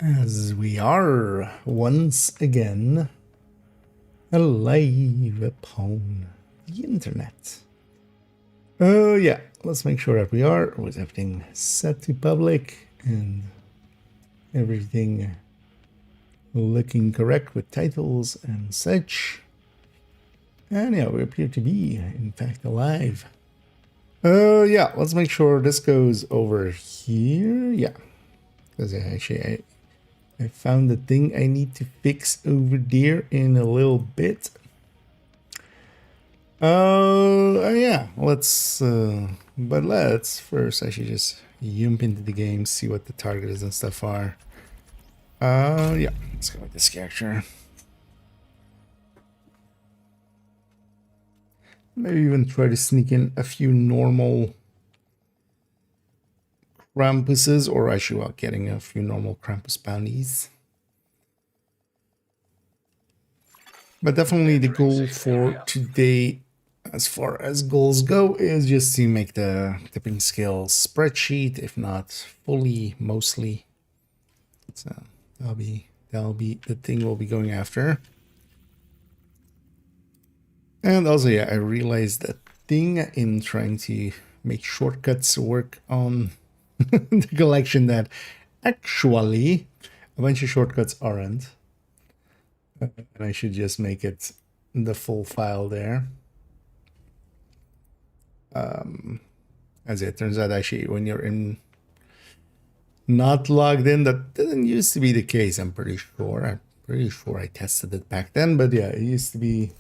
As we are once again alive upon the internet. Oh yeah, let's make sure that we are with everything set to public and everything looking correct with titles and such. And yeah, we appear to be in fact alive. Oh yeah, let's make sure this goes over here. Yeah, because actually I found the thing I need to fix over there in a little bit. Yeah, but let's first actually just jump into the game, see what the target is and stuff are. Yeah, let's go with this character. Maybe even try to sneak in a few normal Krampuses, or actually, well, getting a few normal Krampus bounties. But definitely the goal for today, as far as goals go, is just to make the tipping scale spreadsheet, if not fully, mostly. So that'll be the thing we'll be going after. And also, yeah, I realized that thing in trying to make shortcuts work on the collection that actually a bunch of shortcuts aren't. And I should just make it the full file there. As it turns out, actually, when you're not logged in, that didn't used to be the case. I'm pretty sure I tested it back then, but yeah, it used to be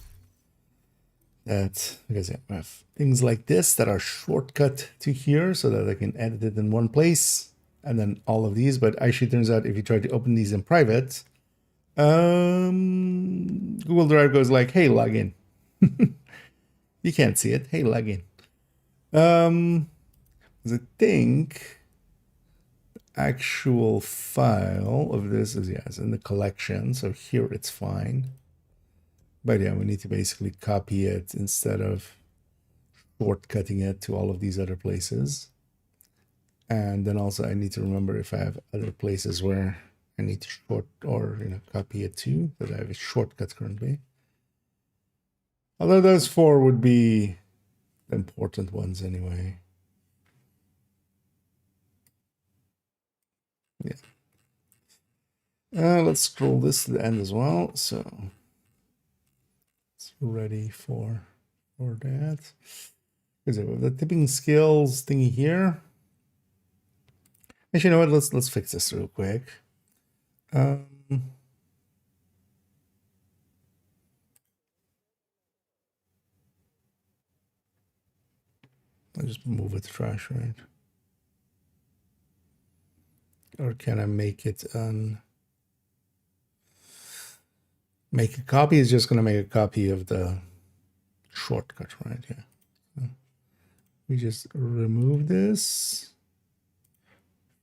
that because I have things like this that are shortcut to here so that I can edit it in one place, and then all of these. But actually, turns out if you try to open these in private, Google Drive goes like, "Hey, log in." You can't see it. Hey, log in. I think actual file of this is yes in the collection, so here it's fine. But yeah, we need to basically copy it instead of shortcutting it to all of these other places. And then also I need to remember if I have other places where I need to copy it to, that I have a shortcut currently. Although those four would be the important ones anyway. Yeah. Let's scroll this to the end as well. So it's ready for that. Is it the tipping scales thingy here? Actually, you know what? Let's fix this real quick. I'll just move it trash, right? Or can I make it make a copy? Is just going to make a copy of the shortcut, right? Yeah. So we just remove this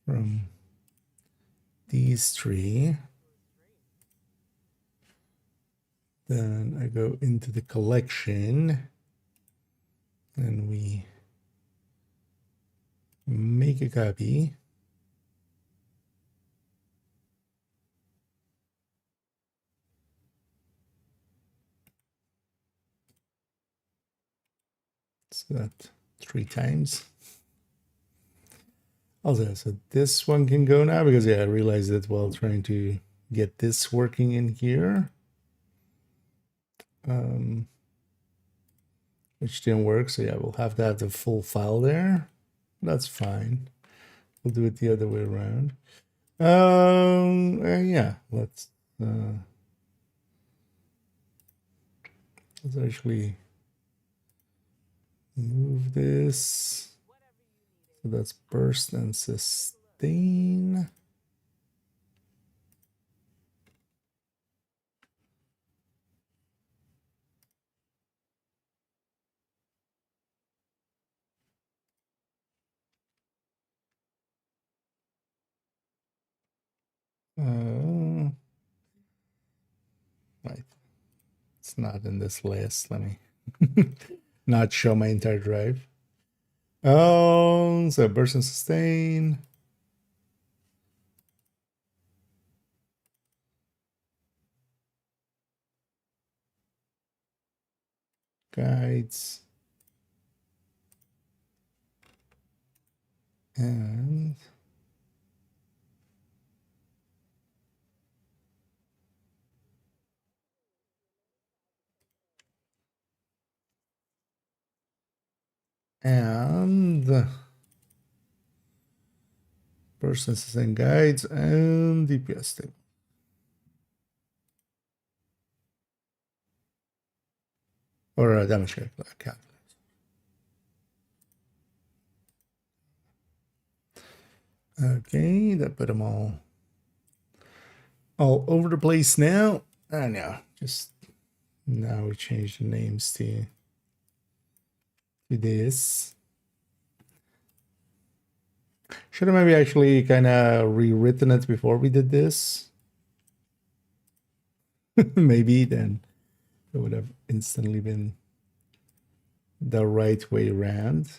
from these three. Then I go into the collection and we make a copy. So that 3 times. Also, so this one can go now because yeah, I realized that while trying to get this working in here, which didn't work. So yeah, we'll have to have the full file there. That's fine. We'll do it the other way around. Yeah, let's actually move this. So that's burst and sustain. Right. It's not in this list. Let me not show my entire drive. Oh, so burst and sustain. guides. And persons and guides and DPS table. Or damage calculator. Okay, that put them all over the place now. I know, just now we change the names to this. Should have maybe actually kind of rewritten it before we did this. Maybe then it would have instantly been the right way around.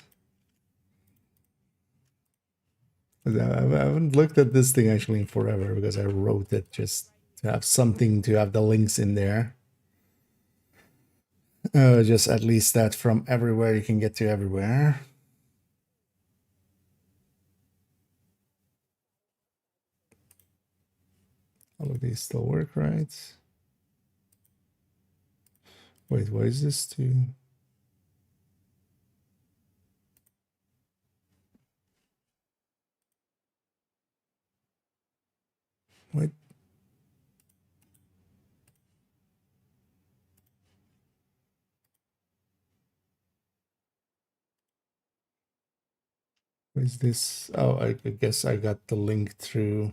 I haven't looked at this thing actually in forever because I wrote it just to have something to have the links in there. Just at least that from everywhere you can get to everywhere. All of these still work, right? Wait, what is this to? What? What is this? Oh, I guess I got the link through.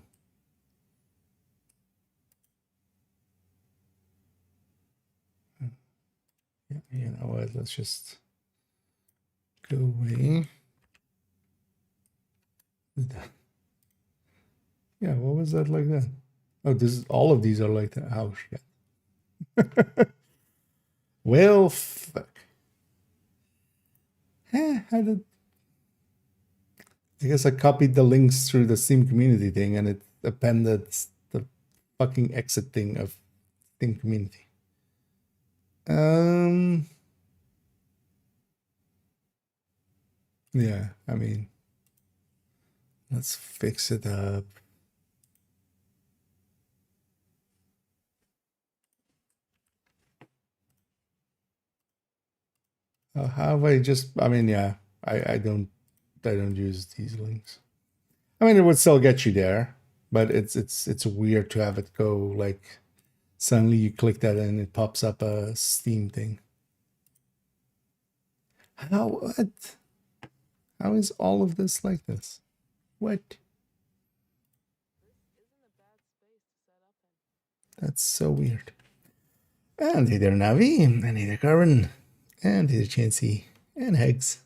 Yeah, you know what? Let's just go away. Yeah, what was that like that? Oh, this is all of these are like that. Oh shit. Well, fuck. How did? I guess I copied the links through the Steam community thing and it appended the fucking exit thing of Steam community. Yeah, I mean, let's fix it up. How have I just? I mean, yeah, I don't use these links. I mean, it would still get you there, but it's weird to have it go like suddenly you click that and it pops up a Steam thing. What? How is all of this like this? What? That's so weird. And hey there, Navi, and hey there, Carmen, and hey there, Chansey, and Hegs.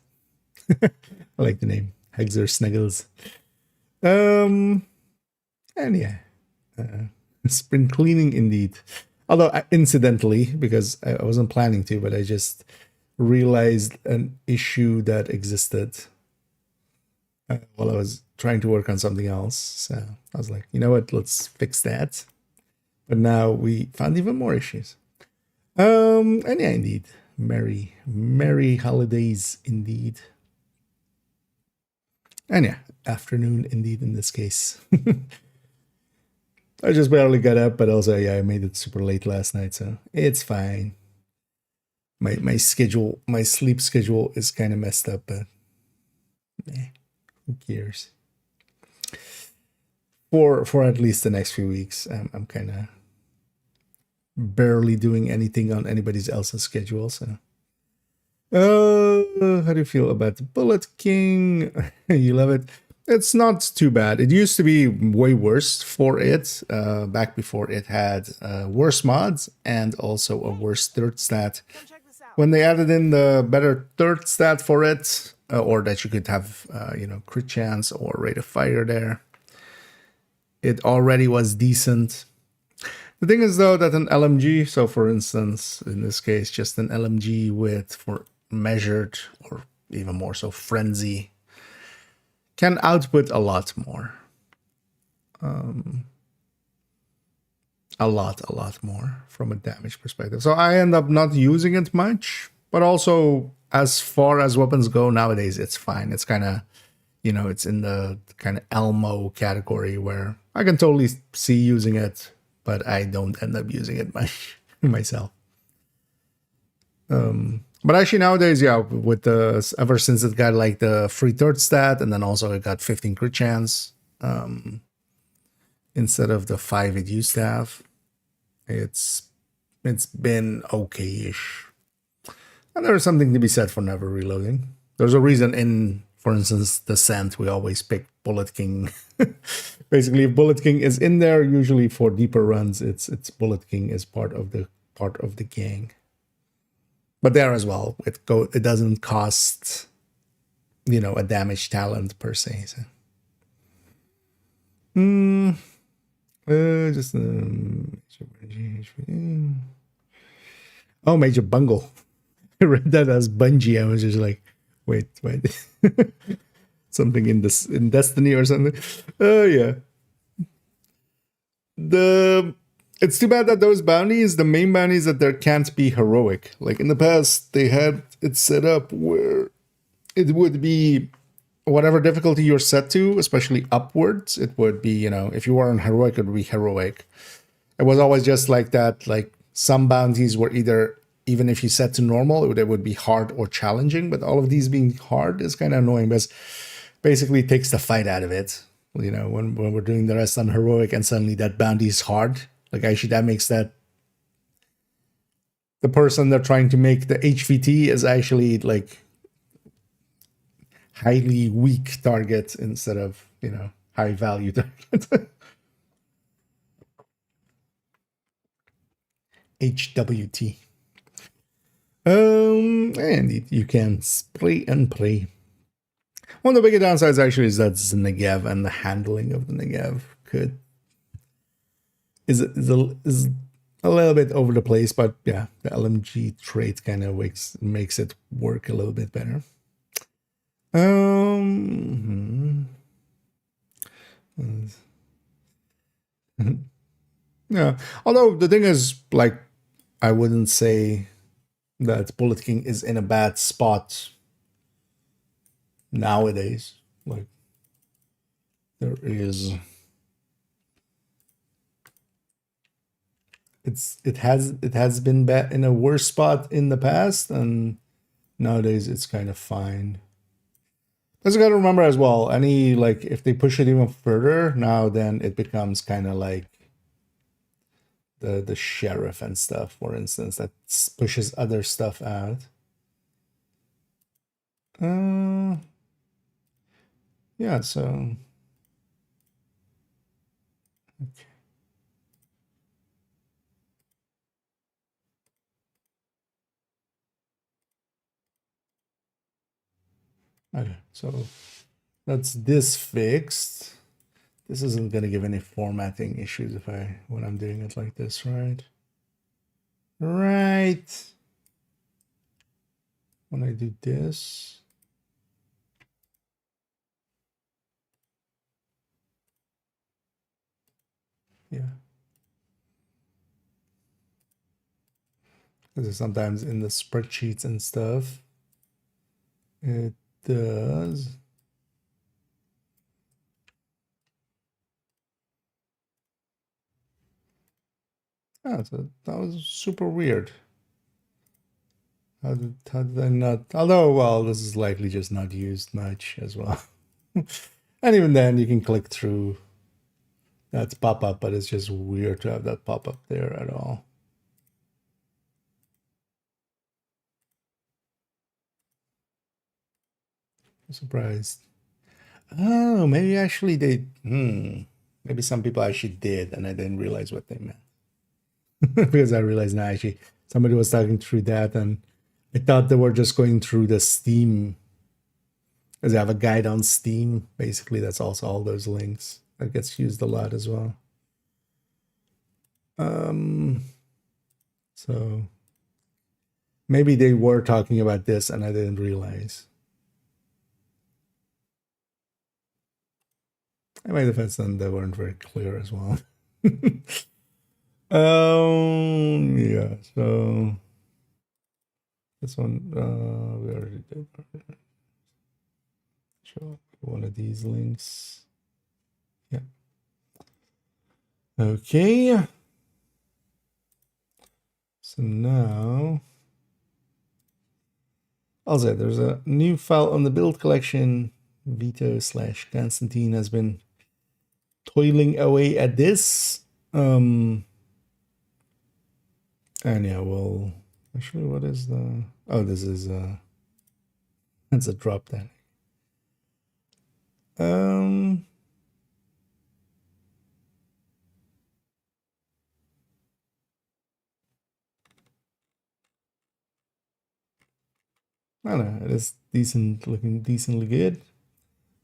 I like the name. Hegs or Snuggles. And yeah. Sprint cleaning indeed. Although incidentally, because I wasn't planning to, but I just realized an issue that existed while I was trying to work on something else. So I was like, you know what, let's fix that. But now we found even more issues. And yeah, indeed. Merry holidays indeed. And yeah, afternoon indeed in this case. I just barely got up, but also yeah, I made it super late last night, so it's fine. My schedule, my sleep schedule is kind of messed up, but who cares? For at least the next few weeks, I'm kind of barely doing anything on anybody else's schedule. So, how do you feel about the Bullet King? You love it. It's not too bad. It used to be way worse for it, back before it had worse mods and also a worse third stat. When they added in the better third stat for it, or that you could have, crit chance or rate of fire there, it already was decent. The thing is, though, that an LMG, so for instance, in this case, just an LMG with for measured or even more so frenzy, can output a lot more. A lot more from a damage perspective. So I end up not using it much But also, as far as weapons go nowadays, it's fine. It's kind of, it's in the kind of Elmo category where I can totally see using it, but I don't end up using it much myself. But actually nowadays, yeah, with the ever since it got like the free third stat, and then also it got 15 crit chance instead of the 5 it used to have, it's been okay-ish. And there's something to be said for never reloading. There's a reason in, for instance, Descent, we always pick Bullet King. Basically, if Bullet King is in there, usually for deeper runs, it's Bullet King is part of the gang. But there as well, it doesn't cost, a damage talent per se. So. Major Bungle. I read that as Bungie. I was just like, wait. Something in Destiny or something. Oh yeah. It's too bad that those bounties, the main bounties, that there can't be heroic. Like in the past, they had it set up where it would be whatever difficulty you're set to, especially upwards, it would be, if you were on heroic, it would be heroic. It was always just like that. Like some bounties were either, even if you set to normal, it would be hard or challenging. But all of these being hard is kind of annoying because basically it takes the fight out of it. When we're doing the rest on heroic and suddenly that bounty is hard. Like actually that makes that the person they're trying to make the HVT is actually like highly weak target instead of, high value target. HWT. And you can spray and pray. One of the bigger downsides actually is that the Negev and the handling of the Negev is a little bit over the place, but yeah, the LMG trait kind of makes it work a little bit better. Yeah. Although the thing is, like, I wouldn't say that Bullet King is in a bad spot nowadays. Like, there is. It has been bad in a worse spot in the past, and nowadays it's kind of fine. Just gotta remember as well, if they push it even further now, then it becomes kind of like the sheriff and stuff, for instance, that pushes other stuff out. Yeah, so okay. Okay, so that's this fixed. This isn't gonna give any formatting issues when I'm doing it like this, right? Right. When I do this. Yeah. Because sometimes in the spreadsheets and stuff, it does. Oh, so that was super weird. How did I not? Although, well, this is likely just not used much as well. And even then, you can click through that pop-up, but it's just weird to have that pop-up there at all. I'm surprised. Oh, maybe actually they. Maybe some people actually did, and I didn't realize what they meant. Because I realized now, actually, somebody was talking through that, and I thought they were just going through the Steam. Because I have a guide on Steam. Basically, that's also all those links. That gets used a lot as well. So maybe they were talking about this and I didn't realize. In my defense, then they weren't very clear as well. Yeah, so This one, we already did. Show one of these links. Yeah. Okay. So now, I'll say there's a new file on the build collection. Vito/Constantine has been toiling away at this. And yeah, well, actually, what is the? Oh, this is that's a drop down. I don't know, it is decent looking, decently good.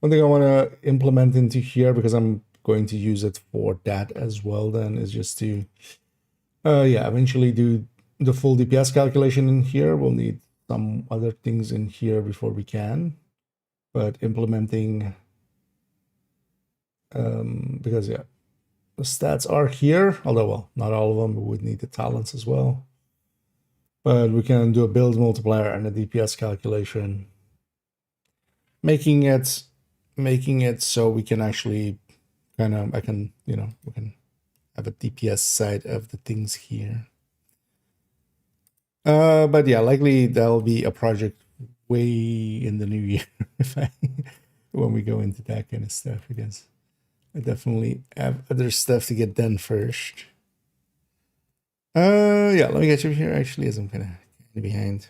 One thing I want to implement into here, because I'm going to use it for that as well, then is just to yeah, eventually do the full DPS calculation in here. We'll need some other things in here before we can, but implementing because yeah, the stats are here, although well, not all of them. We would need the talents as well, but we can do a build multiplier and a DPS calculation, making it so we can actually kind of, I can, you know, we can have a DPS side of the things here. But yeah, likely that'll be a project way in the new year if when we go into that kind of stuff, because I definitely have other stuff to get done first. Yeah, let me get you here actually, as I'm kind of behind.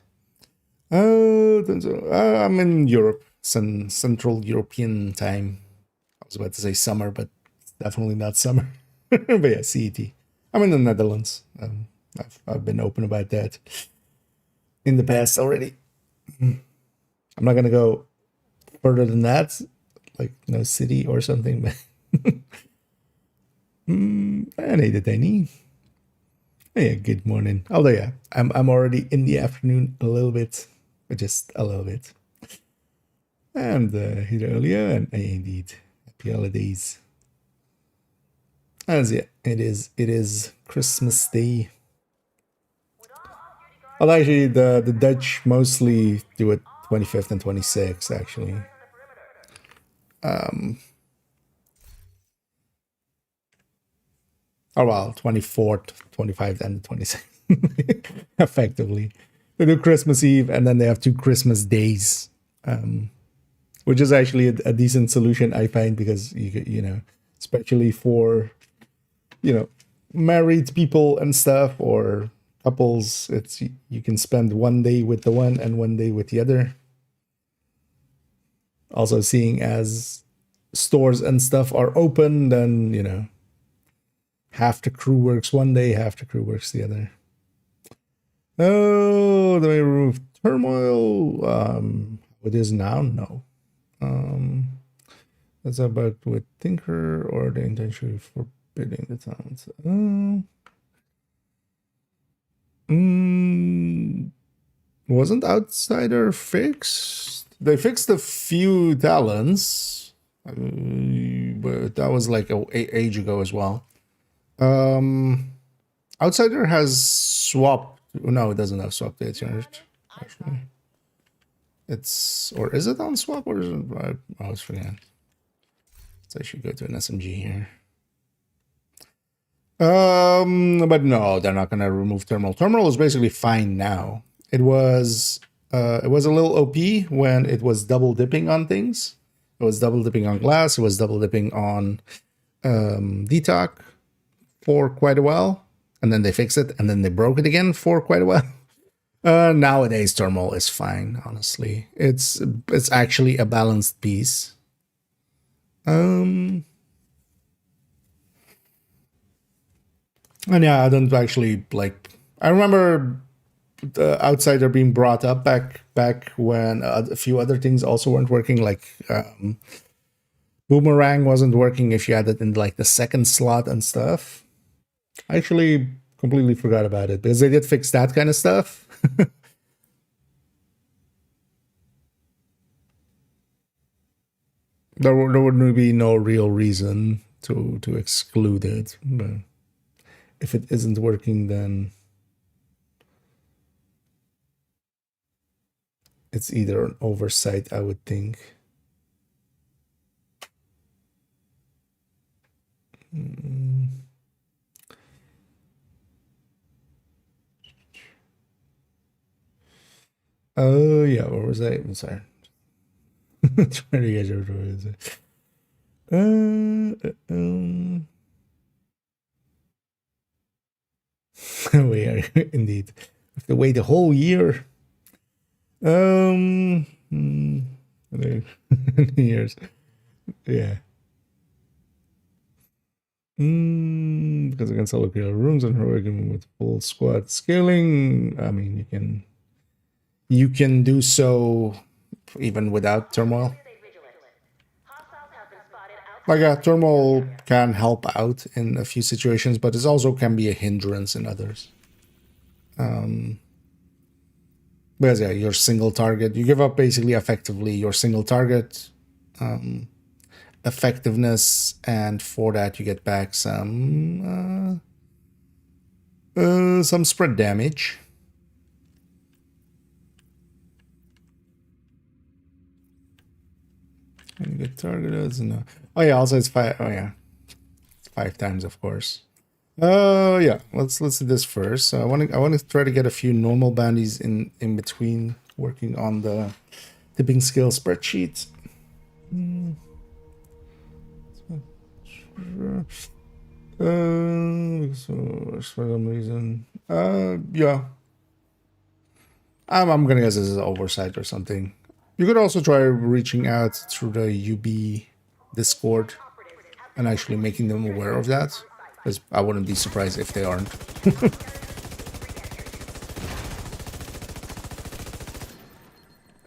I'm in Europe, Central European time. I was about to say summer, but it's definitely not summer. But yeah, CET. I'm in the Netherlands. I've been open about that in the past already. I'm not gonna go further than that, like no city or something. But I need it. I need. Yeah, good morning. Although yeah, I'm already in the afternoon a little bit, but just a little bit. And here earlier, and indeed, happy holidays. As yeah, it is Christmas Day. Well, actually, the Dutch mostly do it 25th and 26th, actually. Oh well, 24th, 25th, and the 26th, effectively. They do Christmas Eve, and then they have 2 Christmas days, which is actually a decent solution, I find, because you know, especially for, you know, married people and stuff, or couples, it's, you can spend one day with the one and one day with the other. Also, seeing as stores and stuff are open, then, you know, half the crew works one day, half the crew works the other. Oh, do I remove turmoil? It is now? No. That's about with Tinker or the intention forbidding the talents. Wasn't Outsider fixed? They fixed a few talents, but that was like a age ago as well. Outsider has swapped. No, it doesn't have swap dates yet. Actually, it's, or is it on swap, or is it? I always forget. So I should go to an SMG here. But no, they're not gonna remove Terminal. Terminal is basically fine now. It was a little OP when it was double dipping on things. It was double dipping on glass. It was double dipping on detox for quite a while, and then they fixed it, and then they broke it again for quite a while. Nowadays, Terminal is fine. Honestly, it's actually a balanced piece. And yeah, I don't actually like. I remember the Outsider being brought up back when a few other things also weren't working, like Boomerang wasn't working if you had it in like the second slot and stuff. I actually completely forgot about it because they did fix that kind of stuff. There would be no real reason to exclude it, but if it isn't working, then it's either an oversight, I would think. Oh yeah, where was I? I'm sorry. Trying to get what was it? We are indeed. Have to wait a whole year. Years. Yeah. Because against all local rooms and working with full squad scaling, I mean, you can do so even without turmoil. Like turmoil can help out in a few situations, but it also can be a hindrance in others. Because yeah, your single target, you give up basically effectively your single target effectiveness, and for that you get back some spread damage. And you get targeted. No. Oh yeah, also it's 5. Oh yeah, it's 5 times, of course. Yeah, let's do this first. So I want to try to get a few normal bounties in between working on the tipping scale spreadsheet. So for some reason, yeah, I'm gonna guess this is an oversight or something. You could also try reaching out through the UB Discord and actually making them aware of that, because I wouldn't be surprised if they aren't.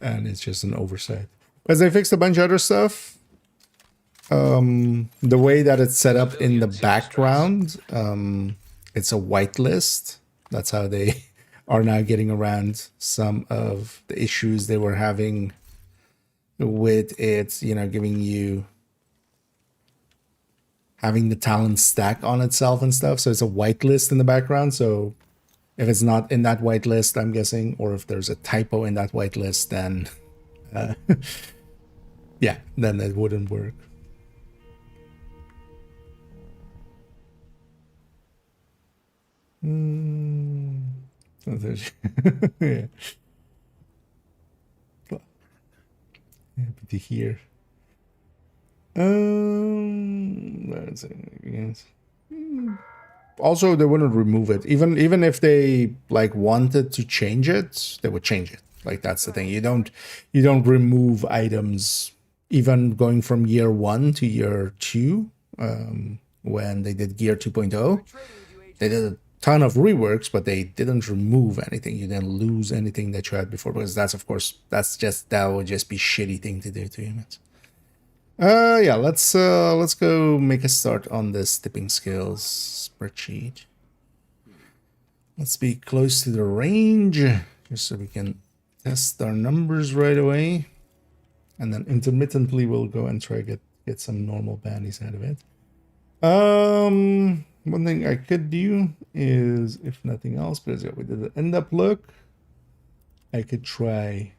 And it's just an oversight. Because they fixed a bunch of other stuff. The way that it's set up in the background, it's a whitelist. That's how they are now getting around some of the issues they were having with it, you know, having the talent stack on itself and stuff. So it's a whitelist in the background. So if it's not in that whitelist, I'm guessing, or if there's a typo in that whitelist, then yeah, then it wouldn't work. Yeah. Happy to hear. That's it. Also, they wouldn't remove it. Even if they like wanted to change it, they would change it. Like that's the thing. You don't remove items even going from year 1 to year 2. When they did Gear 2.0, they did a ton of reworks, but they didn't remove anything. You didn't lose anything that you had before, because that's, of course, that would just be shitty thing to do to humans. Yeah, let's go make a start on this tipping scales spreadsheet. Let's be close to the range, just so we can test our numbers right away, and then intermittently we'll go and try to get some normal bounties out of it. One thing I could do is, if nothing else, because we did the end up look, I could try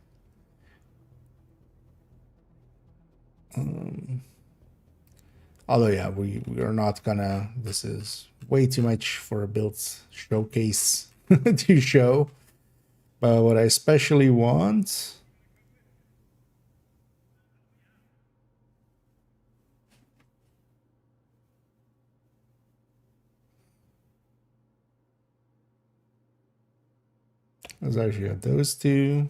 although yeah, we are not gonna, this is way too much for a build showcase to show. But what I especially want is actually got those two.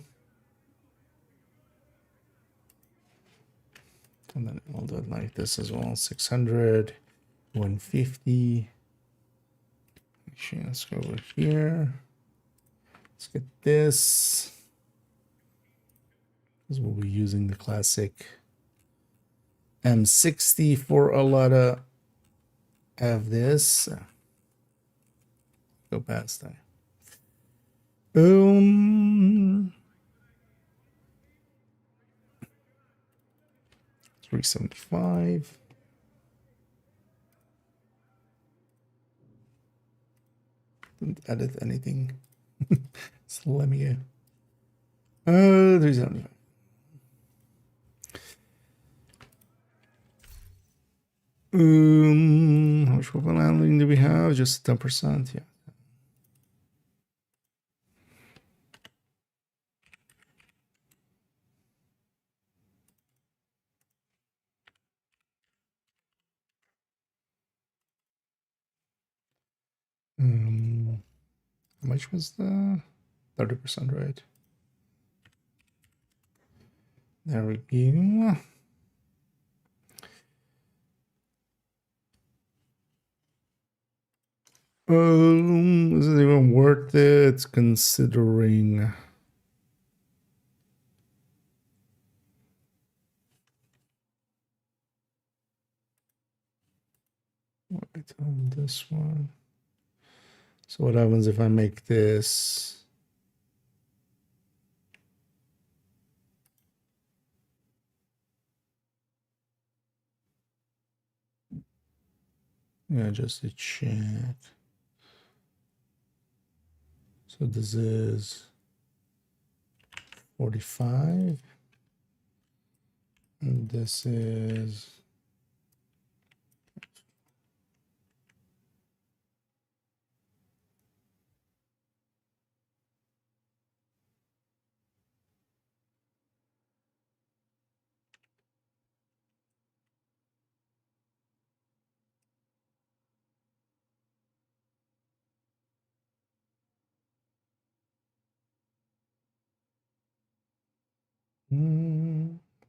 And then I'll do it like this as well. 600, 150. Actually, let's go over here. Let's get this. Because we'll be using the classic M60 for a lot of this. Go past that. 375. Didn't edit anything. So let me 375. How much weapon handling do we have? Just 10%, yeah. How much was the 30%, right? There we go. Is it even worth it considering wait on this one? So what happens if I make this? Yeah, just a check. So this is 45. And this is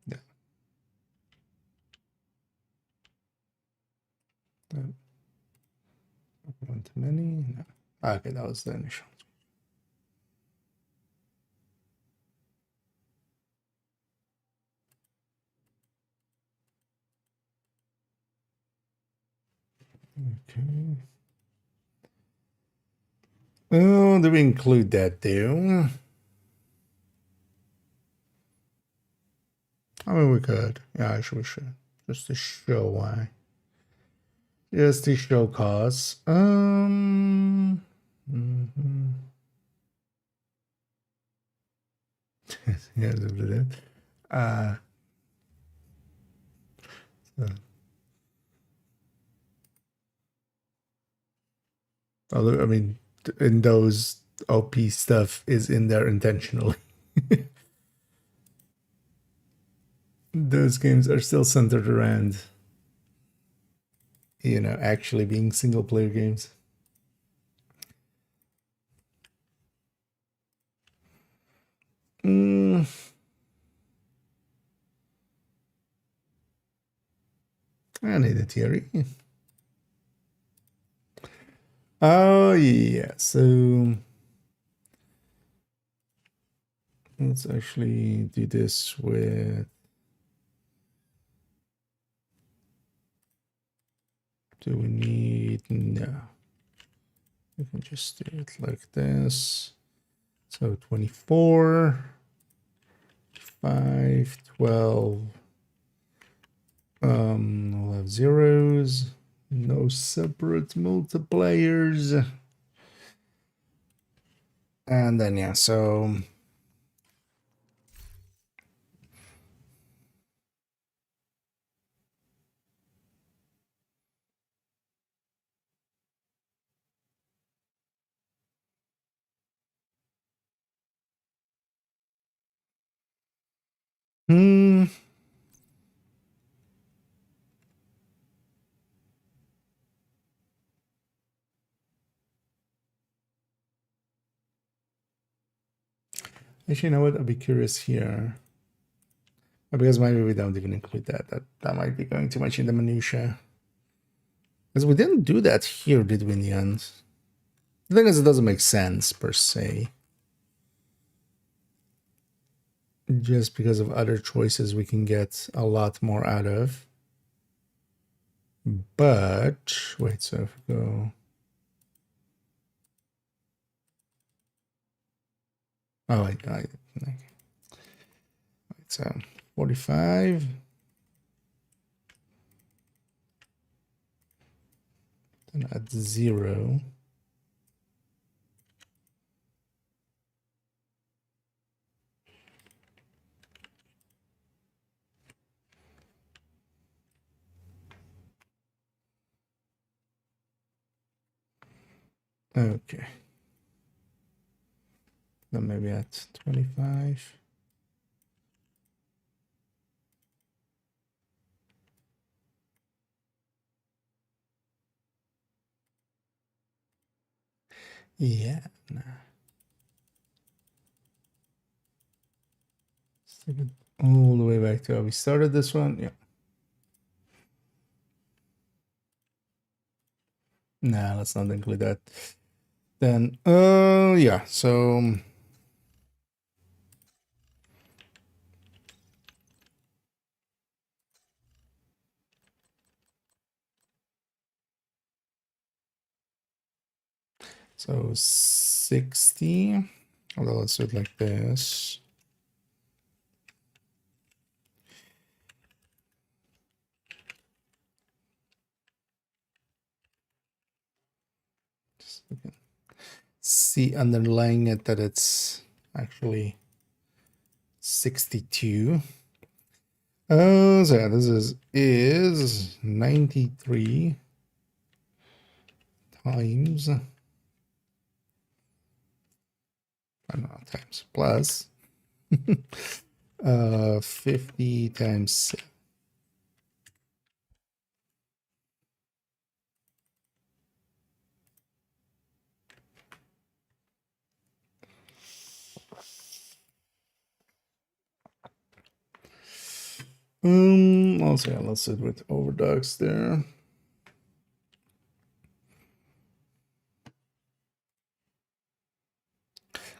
yeah. One too many. No. Okay, that was the initial. Okay. Oh, do we include that there? I mean, we could. Yeah, actually, we should. Just to show why. Just to show cause. Yeah, that. So. Although, I mean, in those OP stuff is in there intentionally. Those games are still centered around, you know, actually being single player games. I need a theory. Oh, yeah. So let's actually do this with. Do we need? No. We can just do it like this. So 24, 5, 12. We'll have zeros. No separate multipliers. And then, yeah, so. Actually, you know what? I'd be curious here. Because maybe we don't even include that. That might be going too much in the minutia. Because we didn't do that here, did we, in the end? The thing is, it doesn't make sense, per se. Just because of other choices we can get a lot more out of. But, wait, so if we go... Oh, wait, so 45. Then add 0. Okay. Then maybe at 25. Yeah. Nah. Let's take it all the way back to how we started this one. Yeah. Nah, let's not include that. Then, yeah, so so 60. Although let's do it like this. Just see underlying it that it's actually 62. Oh, so yeah, this is 93 times, I don't know, times plus 50 times. Also, yeah, let's do it with overdogs there.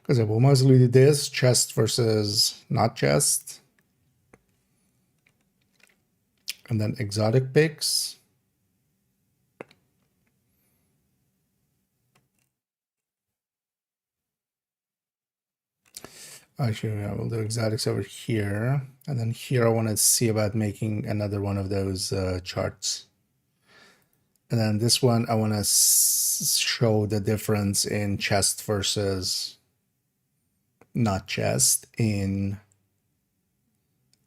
Because I will mostly do this chest versus not chest, and then exotic picks. Actually, I will do exotics over here, and then here I want to see about making another one of those charts. And then this one I want to show the difference in chest versus not chest in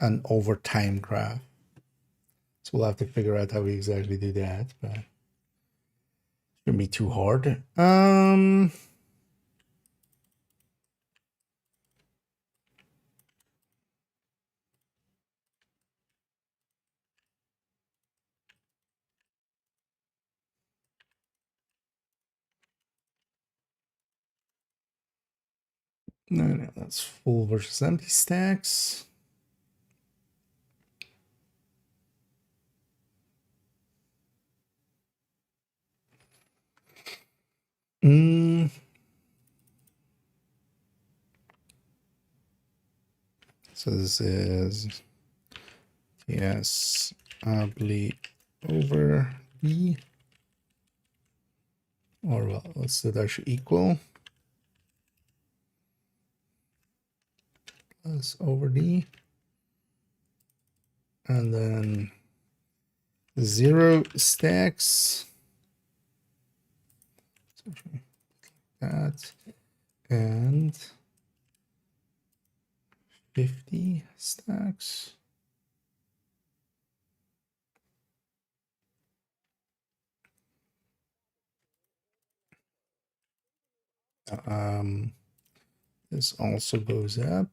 an over time graph. So we'll have to figure out how we exactly do that, but it shouldn't be too hard. No, that's full versus empty stacks. So this is yes, oblique over B, or well, let's do that should equal plus over D, and then 0 stacks. That and 50 stacks. This also goes up.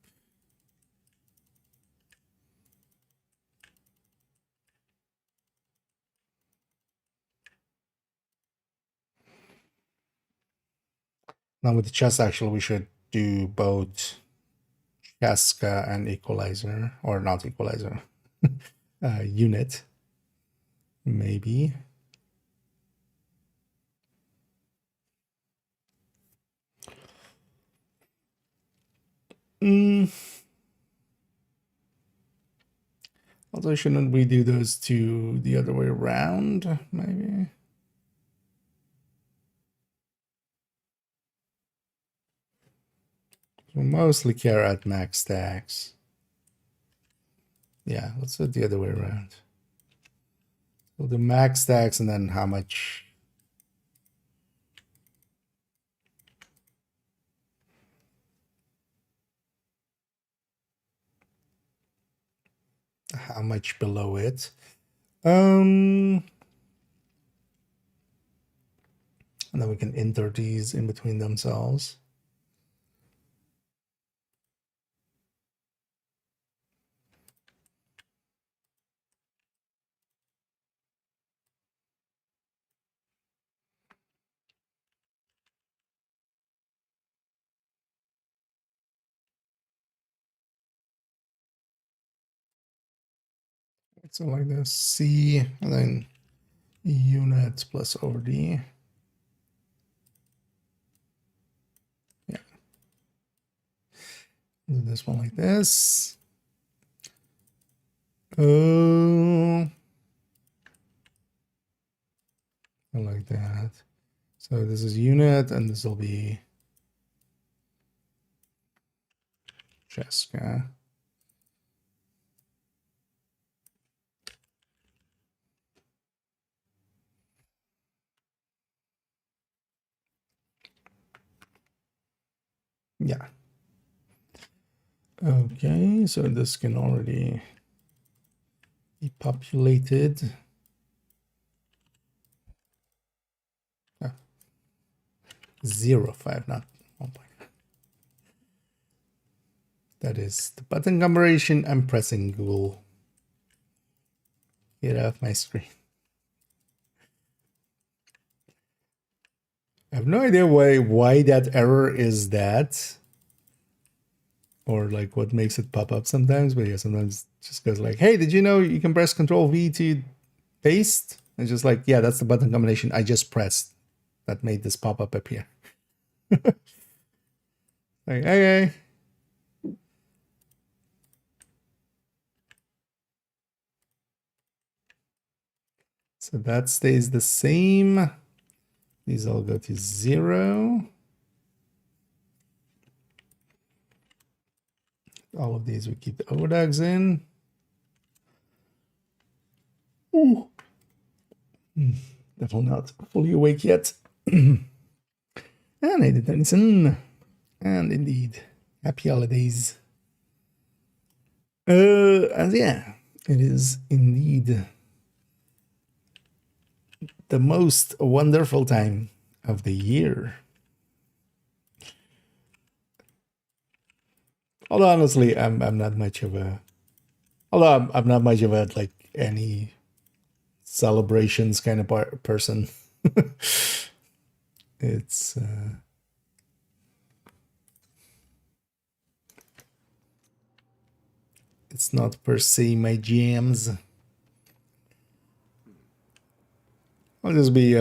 Now with the chest, actually, we should do both Casca and equalizer, or not equalizer, unit, maybe. Although shouldn't we do those two the other way around, maybe? We'll mostly care at max stacks. Yeah, let's do it the other way around. We'll do max stacks and then how much. How much below it? And then we can enter these in between themselves. So like this, C, and then unit plus OD. Yeah. Do this one like this. Oh, I like that. So this is unit, and this will be Jessica. Yeah. Okay, so this can already be populated. 0.5, not 1. That is the button combination I'm pressing, Google. Get off my screen. I have no idea why that error is that, or like what makes it pop up sometimes, but yeah, sometimes it just goes like, hey, did you know you can press Control V to paste? And just like, yeah, that's the button combination I just pressed that made this pop up here. Like, okay. So that stays the same. These all go to 0. All of these we keep the ODAGs in. Ooh. Definitely not fully awake yet. And Nathan Tennyson. And indeed, happy holidays. And yeah, it is indeed the most wonderful time of the year. Although honestly, I'm not much of a. Although I'm not much of a like any celebrations kind of person. It's not per se my jams. I'll just be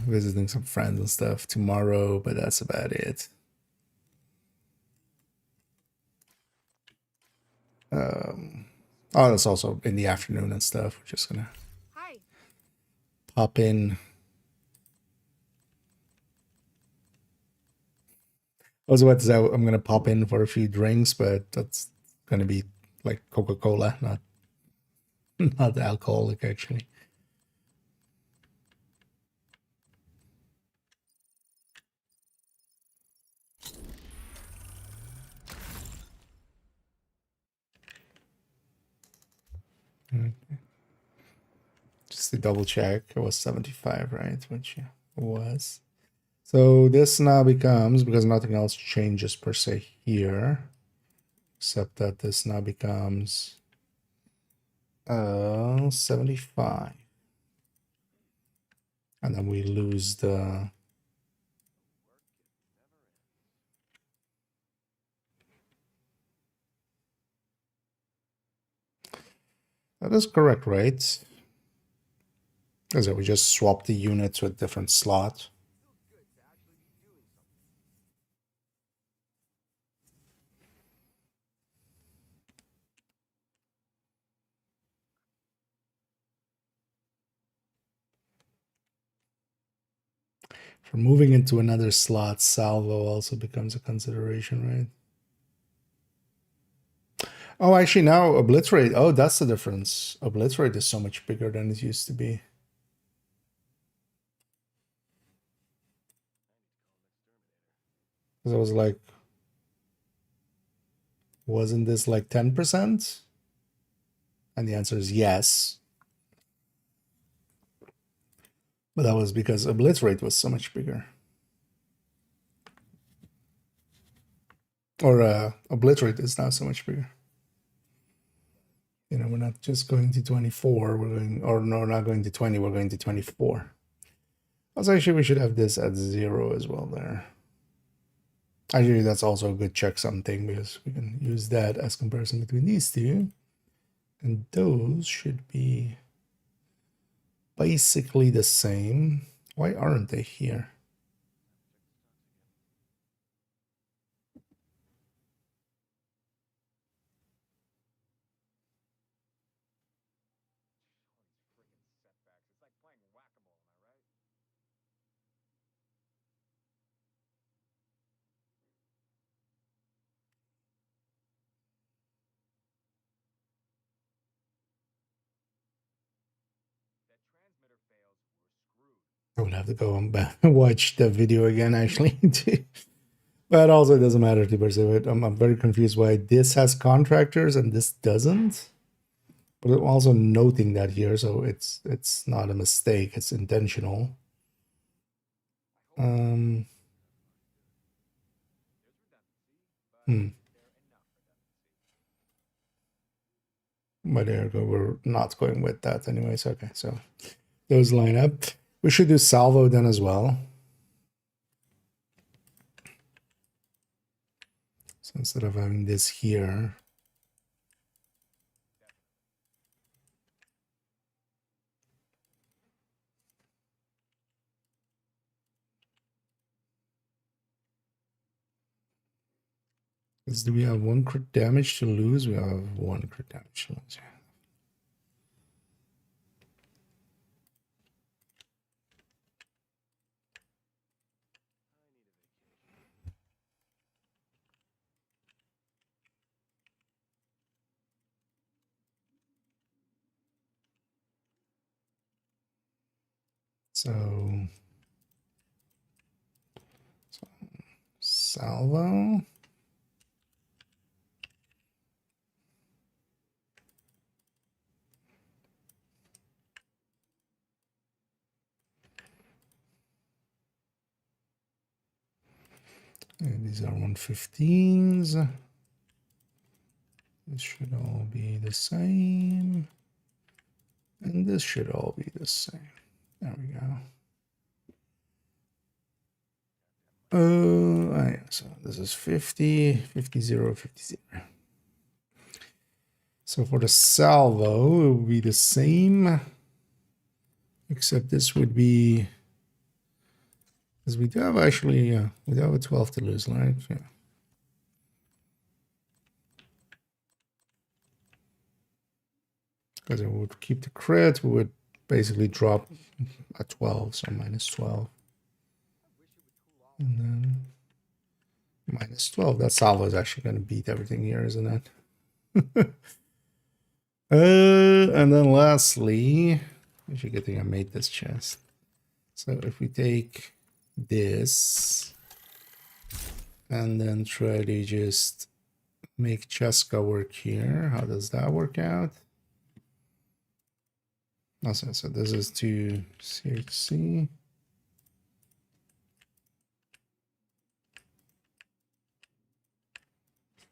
visiting some friends and stuff tomorrow, but that's about it. Oh, that's also in the afternoon and stuff. We're just gonna pop in. I was about to say I'm gonna pop in for a few drinks, but that's gonna be like Coca-Cola, not not alcoholic actually. Okay. Just to double check, it was 75, right? Which it was. So this now becomes, because nothing else changes per se here, except that this now becomes 75. And then we lose the that is correct, right? Because we just swap the units with different slot. For moving into another slot, salvo also becomes a consideration, right? Oh, actually now obliterate. Oh, that's the difference. Obliterate is so much bigger than it used to be. Because I was like, wasn't this like 10%? And the answer is yes. But that was because obliterate was so much bigger. or obliterate is now so much bigger. You know, we're not just going to 24, we're going, or no, we're not going to 20, we're going to 24. Also, actually, we should have this at 0 as well there. Actually, that's also a good checksum thing because we can use that as comparison between these two. And those should be basically the same. Why aren't they here? I would have to go and watch the video again, actually. But also, it doesn't matter to pursue it. I'm very confused why this has contractors and this doesn't. But I'm also noting that here, so it's not a mistake. It's intentional. Hmm. But there we go. We're not going with that anyways. Okay, so those line up. We should do salvo then as well. So instead of having this here, do we have 1 crit damage to lose? We have 1 crit damage to lose. So salvo. And these are 115s. This should all be the same. And this should all be the same. There we go. Yeah, so this is 50, 50, 0, 50, 0. So for the salvo, it would be the same, except this would be, because we do have actually, we do have a 12 to lose, right? Yeah. Because it would keep the crit, we would basically drop a 12, so minus 12. And then minus 12. That salvo is actually going to beat everything here, isn't it? And then lastly, actually good thing I made this chest. So if we take this and then try to just make Cheska work here, how does that work out? Also, so this is to CHC.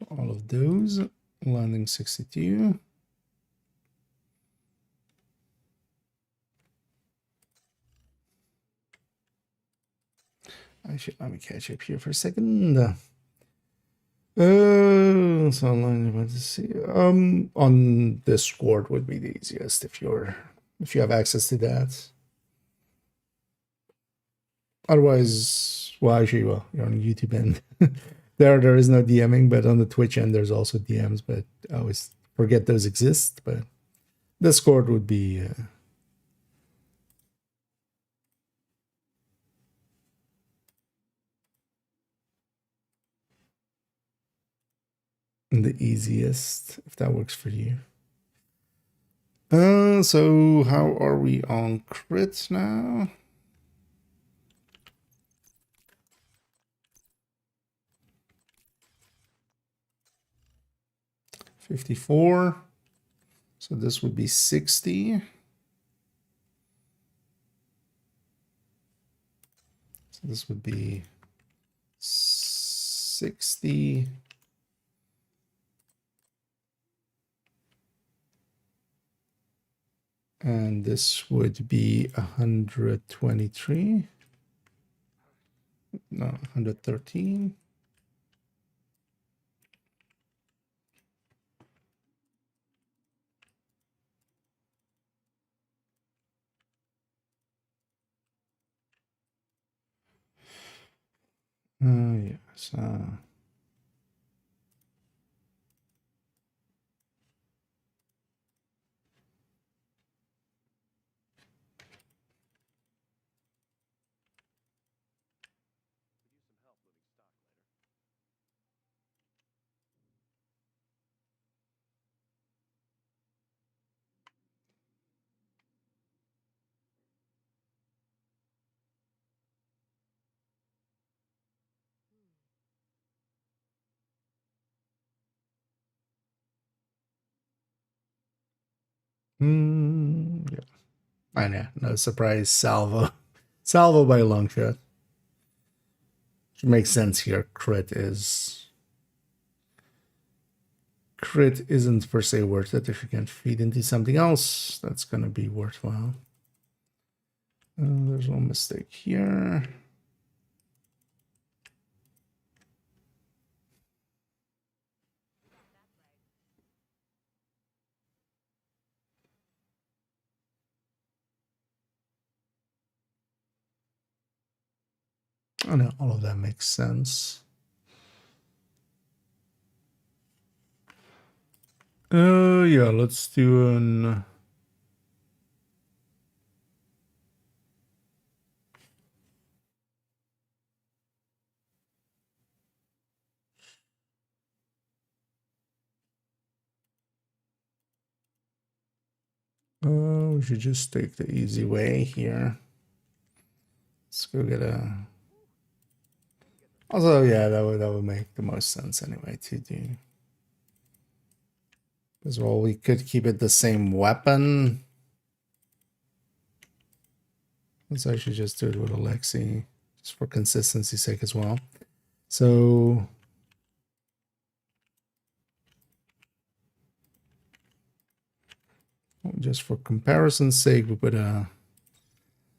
All of those, landing 62. Actually, let me catch up here for a second. So I'm going to see. On Discord would be the easiest if you have access to that. Otherwise, well, actually, well, you're on YouTube and there is no DMing, but on the Twitch end there's also DMs, but I always forget those exist. But Discord would be the easiest if that works for you. So how are we on crits now? $54. So this would be 60. So this would be 60 And this would be 123. No, 113. Yes. Yeah. I know. No surprise. Salvo. Salvo by a long shot. Which makes sense here. Crit isn't per se worth it. If you can feed into something else, that's gonna be worthwhile. There's one mistake here. Oh no, all of that makes sense. Yeah, let's do an. We should just take the easy way here. Let's go get a. Also, yeah, that would make the most sense anyway to do. As well, we could keep it the same weapon. Let's actually just do it with Alexi, just for consistency's sake as well. So just for comparison's sake, we put a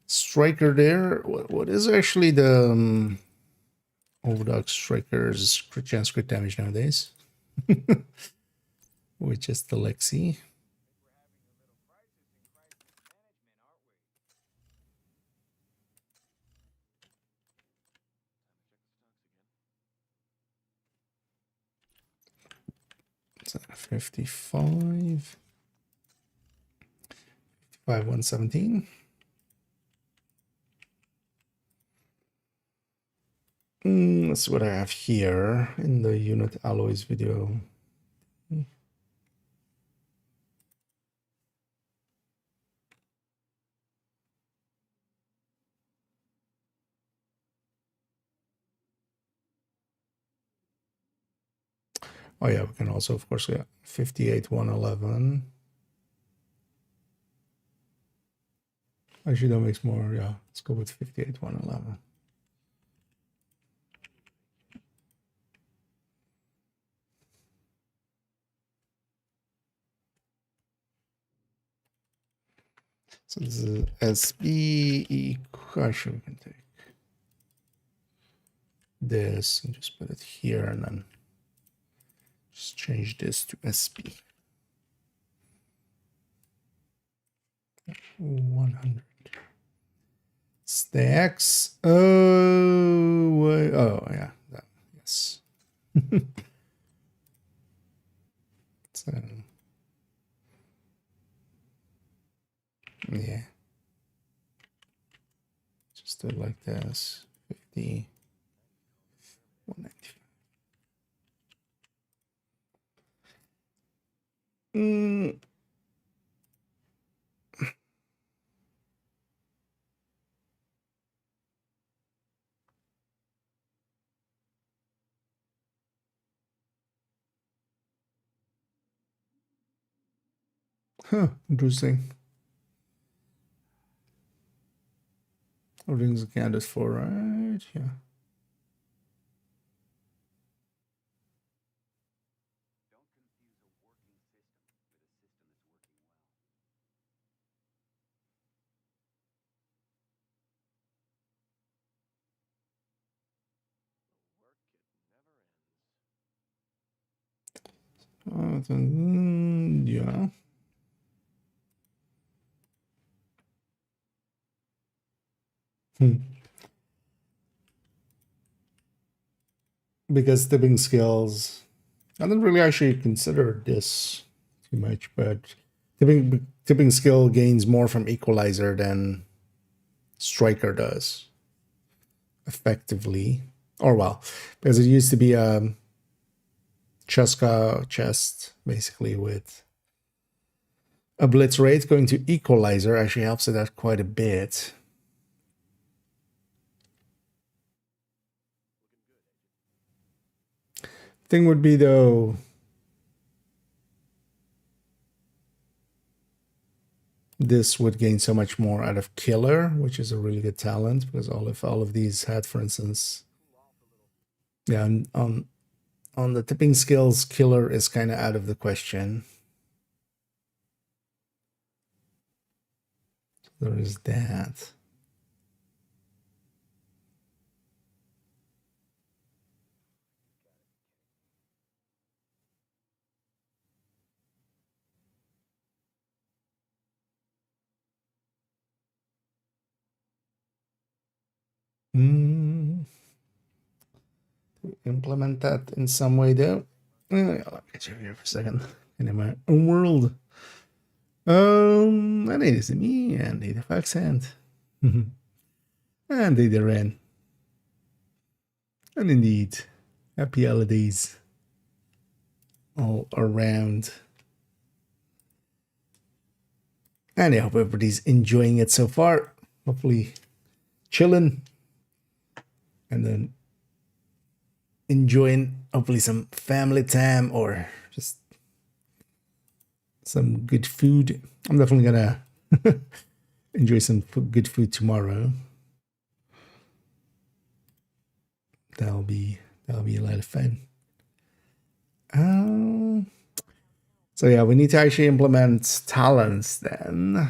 striker there. What is actually the Orthodox strikers crit chance crit damage nowadays? With just Alexi. So 55. 117. Let's see what I have here in the unit alloys video. Oh yeah, we can also, of course, get 58, 111. Actually, that makes more, yeah. Let's go with 58, 111. So this is SB. Actually, we can take this and just put it here and then just change this to SB. 100. Stacks. Oh, yeah. That, yes. So, yeah. Just do it like this. 50. 195. Huh, interesting. Everything's accounted for, right? Yeah. Yeah. Because tipping skills, I didn't really actually consider this too much, but tipping skill gains more from equalizer than striker does, effectively. Or well, because it used to be a Cheska chest, basically, with a blitz rate. Going to equalizer actually helps it out quite a bit. Thing would be though, this would gain so much more out of killer, which is a really good talent, because all of these had, for instance, yeah, on the tipping skills, killer is kind of out of the question. There is that. Implement that in some way though. I'll get you here for a second. In my own world. And it is me and the accent. And the Ren. And indeed, happy holidays all around. And I hope everybody's enjoying it so far. Hopefully chilling. And then enjoying hopefully some family time or just some good food. I'm definitely gonna enjoy some good food tomorrow. That'll be a lot of fun. So yeah, we need to actually implement talents then,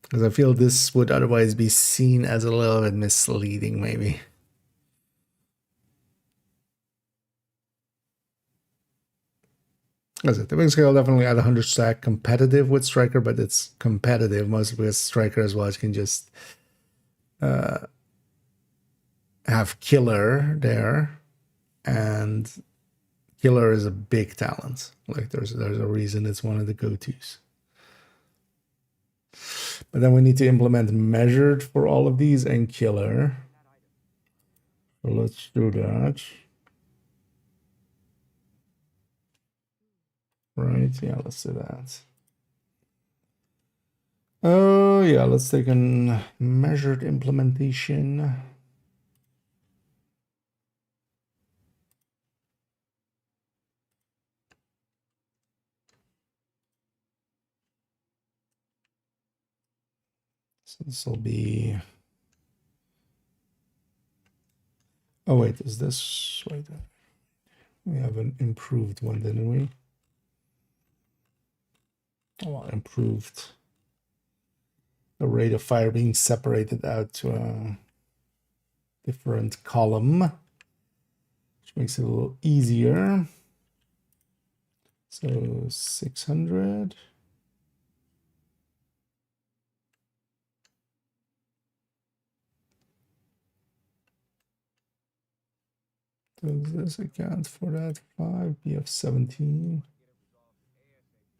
because I feel this would otherwise be seen as a little bit misleading, maybe. As a tipping scale, definitely at 100 stack competitive with striker, but it's competitive mostly with striker as well. You can just have killer there, and killer is a big talent. Like there's a reason it's one of the go-tos. But then we need to implement measured for all of these and killer. So let's do that. Right, yeah, let's do that. Oh yeah, let's take a measured implementation. So this will be, oh wait, is this, wait, we have an improved one, didn't we? Oh, well, improved the rate of fire being separated out to a different column, which makes it a little easier. So 600. Does this account for that? 5 BF 17.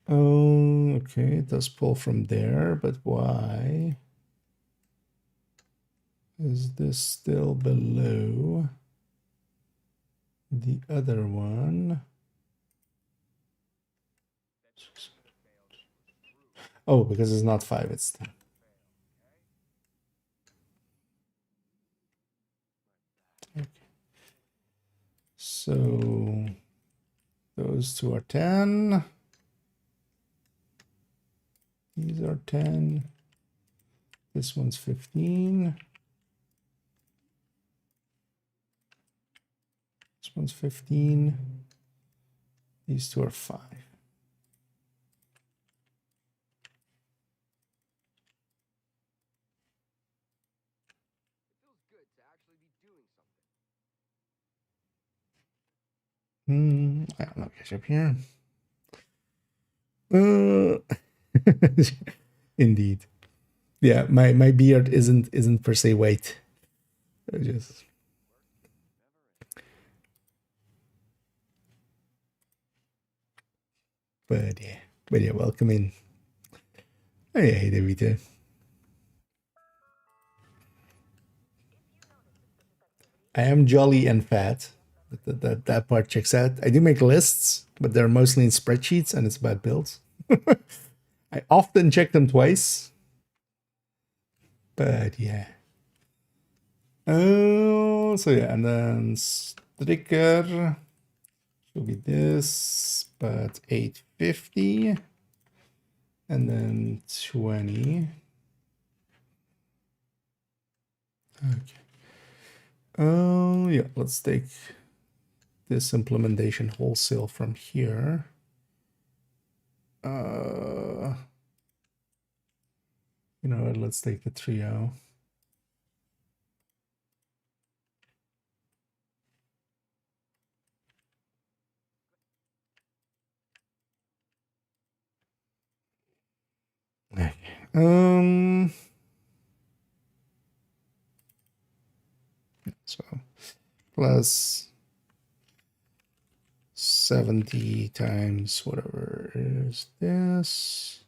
Oh, okay, it does pull from there, but why is this still below the other one? Oh, because it's not 5, it's 10. Okay. So those two are 10. These are 10. This one's 15. This one's 15. These two are 5. I'll catch up here. Uh, indeed. Yeah, my beard isn't per se white. I just but yeah, welcome in. Hey, David. I am jolly and fat. That part checks out. I do make lists, but they're mostly in spreadsheets, and it's about builds. I often check them twice, but yeah. Oh, so yeah, and then sticker should be this, but 850, and then 20. Okay. Oh yeah, let's take this implementation wholesale from here. You know what, let's take the trio. Okay. So plus 70 times whatever is this.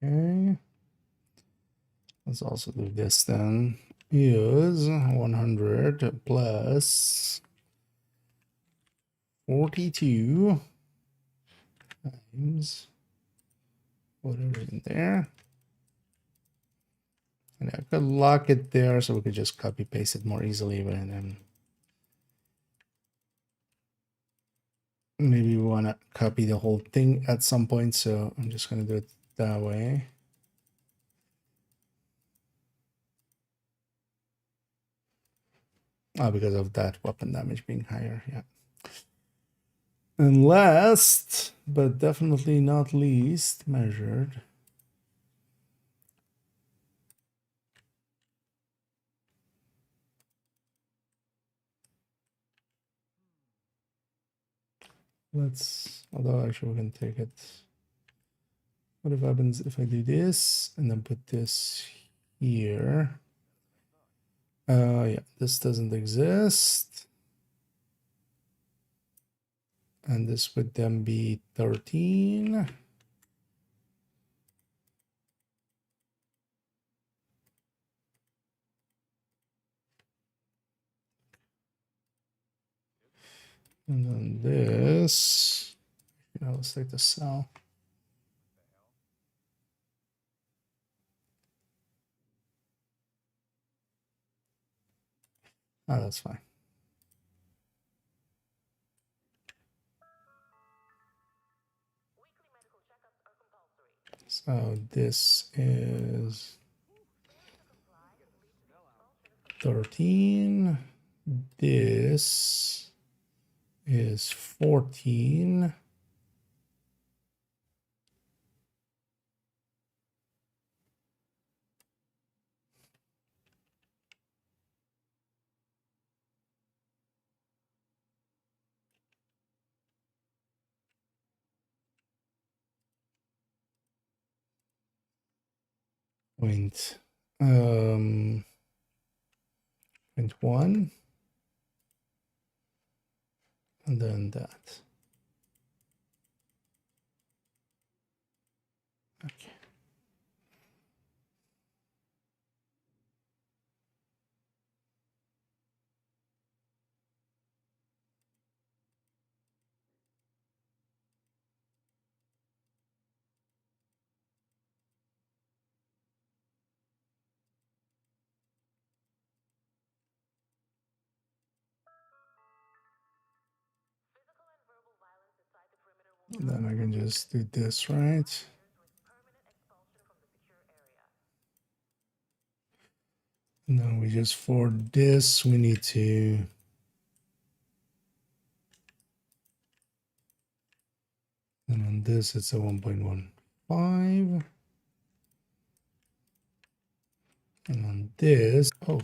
Okay. Let's also do this then. Is 100 plus 42 times whatever in there. And I could lock it there so we could just copy paste it more easily, but then maybe we want to copy the whole thing at some point, so I'm just going to do it that way. Oh, because of that weapon damage being higher, yeah. And last, but definitely not least, measured. Although actually we can take it. What happens if I do this and then put this here? Yeah, this doesn't exist. And this would then be 13. And then this, let's take the cell. Oh, that's fine. So this is 13. This is 14. Point, 1, and then that. Okay. And then I can just do this, right? And then we just, for this, we need to, and on this, it's a 1.15. And on this, oh,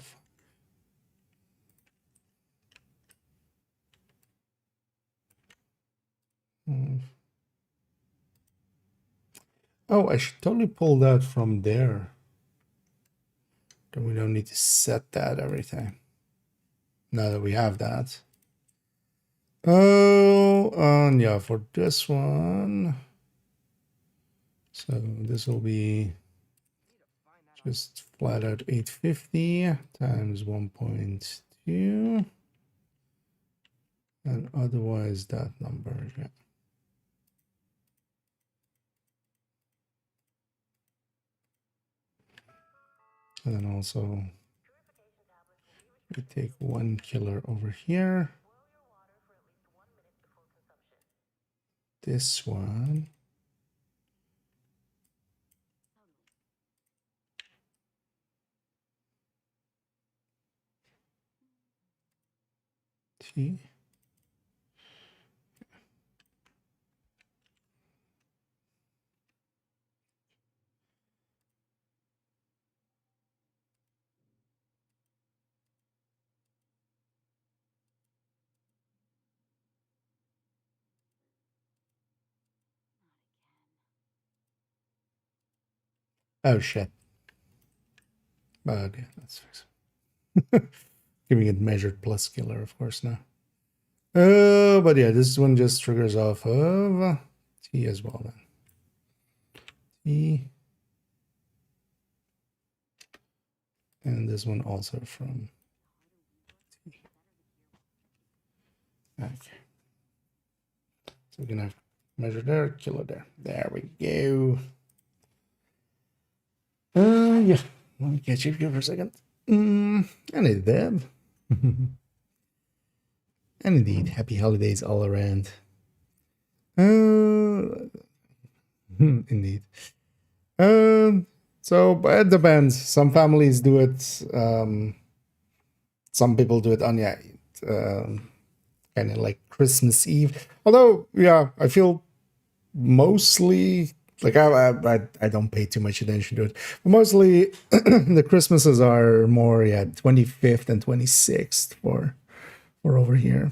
oh, I should totally pull that from there. Then we don't need to set that every time. Now that we have that. Oh, and yeah, for this one. So this will be just flat out 850 times 1.2. And otherwise that number, yeah. And then also we take 1 killer over here. This one. T. Oh shit. But yeah, that's fixed. Giving it measured plus killer, of course, now. But yeah, this one just triggers off of T as well then. T. And this one also from T. Okay. So we're gonna measure there, kilo there. There we go. Yeah. Let me catch you here for a second. And it's dead. And indeed, happy holidays all around. Indeed. So it depends. Some families do it. Some people do it on kind of like Christmas Eve. Although, yeah, I feel mostly like I don't pay too much attention to it. But mostly the Christmases are more 25th and 26th for over here.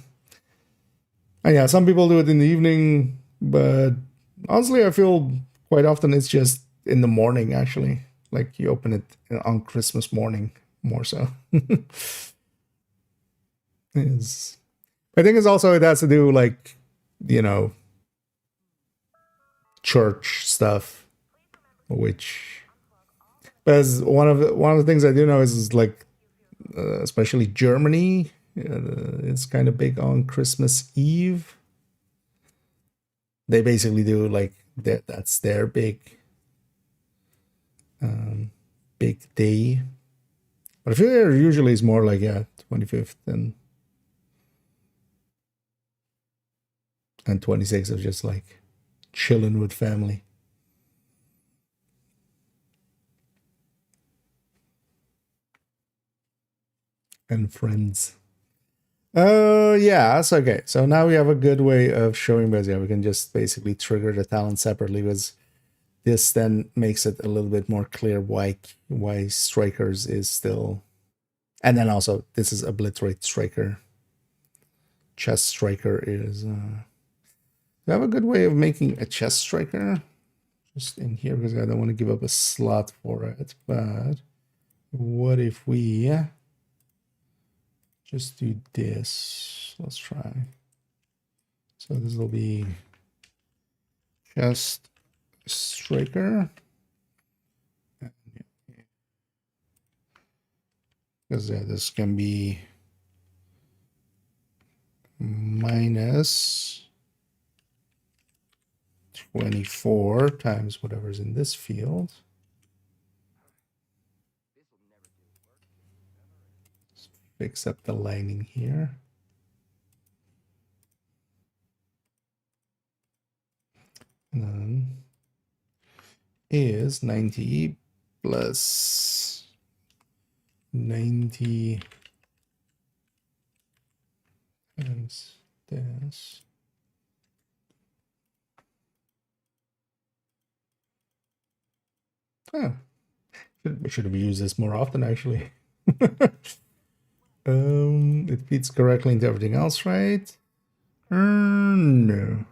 And yeah, some people do it in the evening, but honestly, I feel quite often it's just in the morning actually. Like you open it on Christmas morning more so. Is I think it's also it has to do like, you know, church stuff, which as one of the things I do know is like especially Germany, it's kind of big on Christmas Eve. They basically do like that's their big day. But I feel there usually is more like 25th and 26th of just like chilling with family and friends. Yeah, so okay. So now we have a good way of showing because we can just basically trigger the talent separately because this then makes it a little bit more clear why strikers is still, and then also this is obliterate striker. Chest striker is we have a good way of making a chest striker just in here because I don't want to give up a slot for it. But what if we just do this? Let's try. So this will be chest striker. Because this can be minus 24 times whatever's in this field. Let's fix up the lining here. None is 90 plus 90 times this. Oh, should have used this more often, actually. It feeds correctly into everything else, right? No.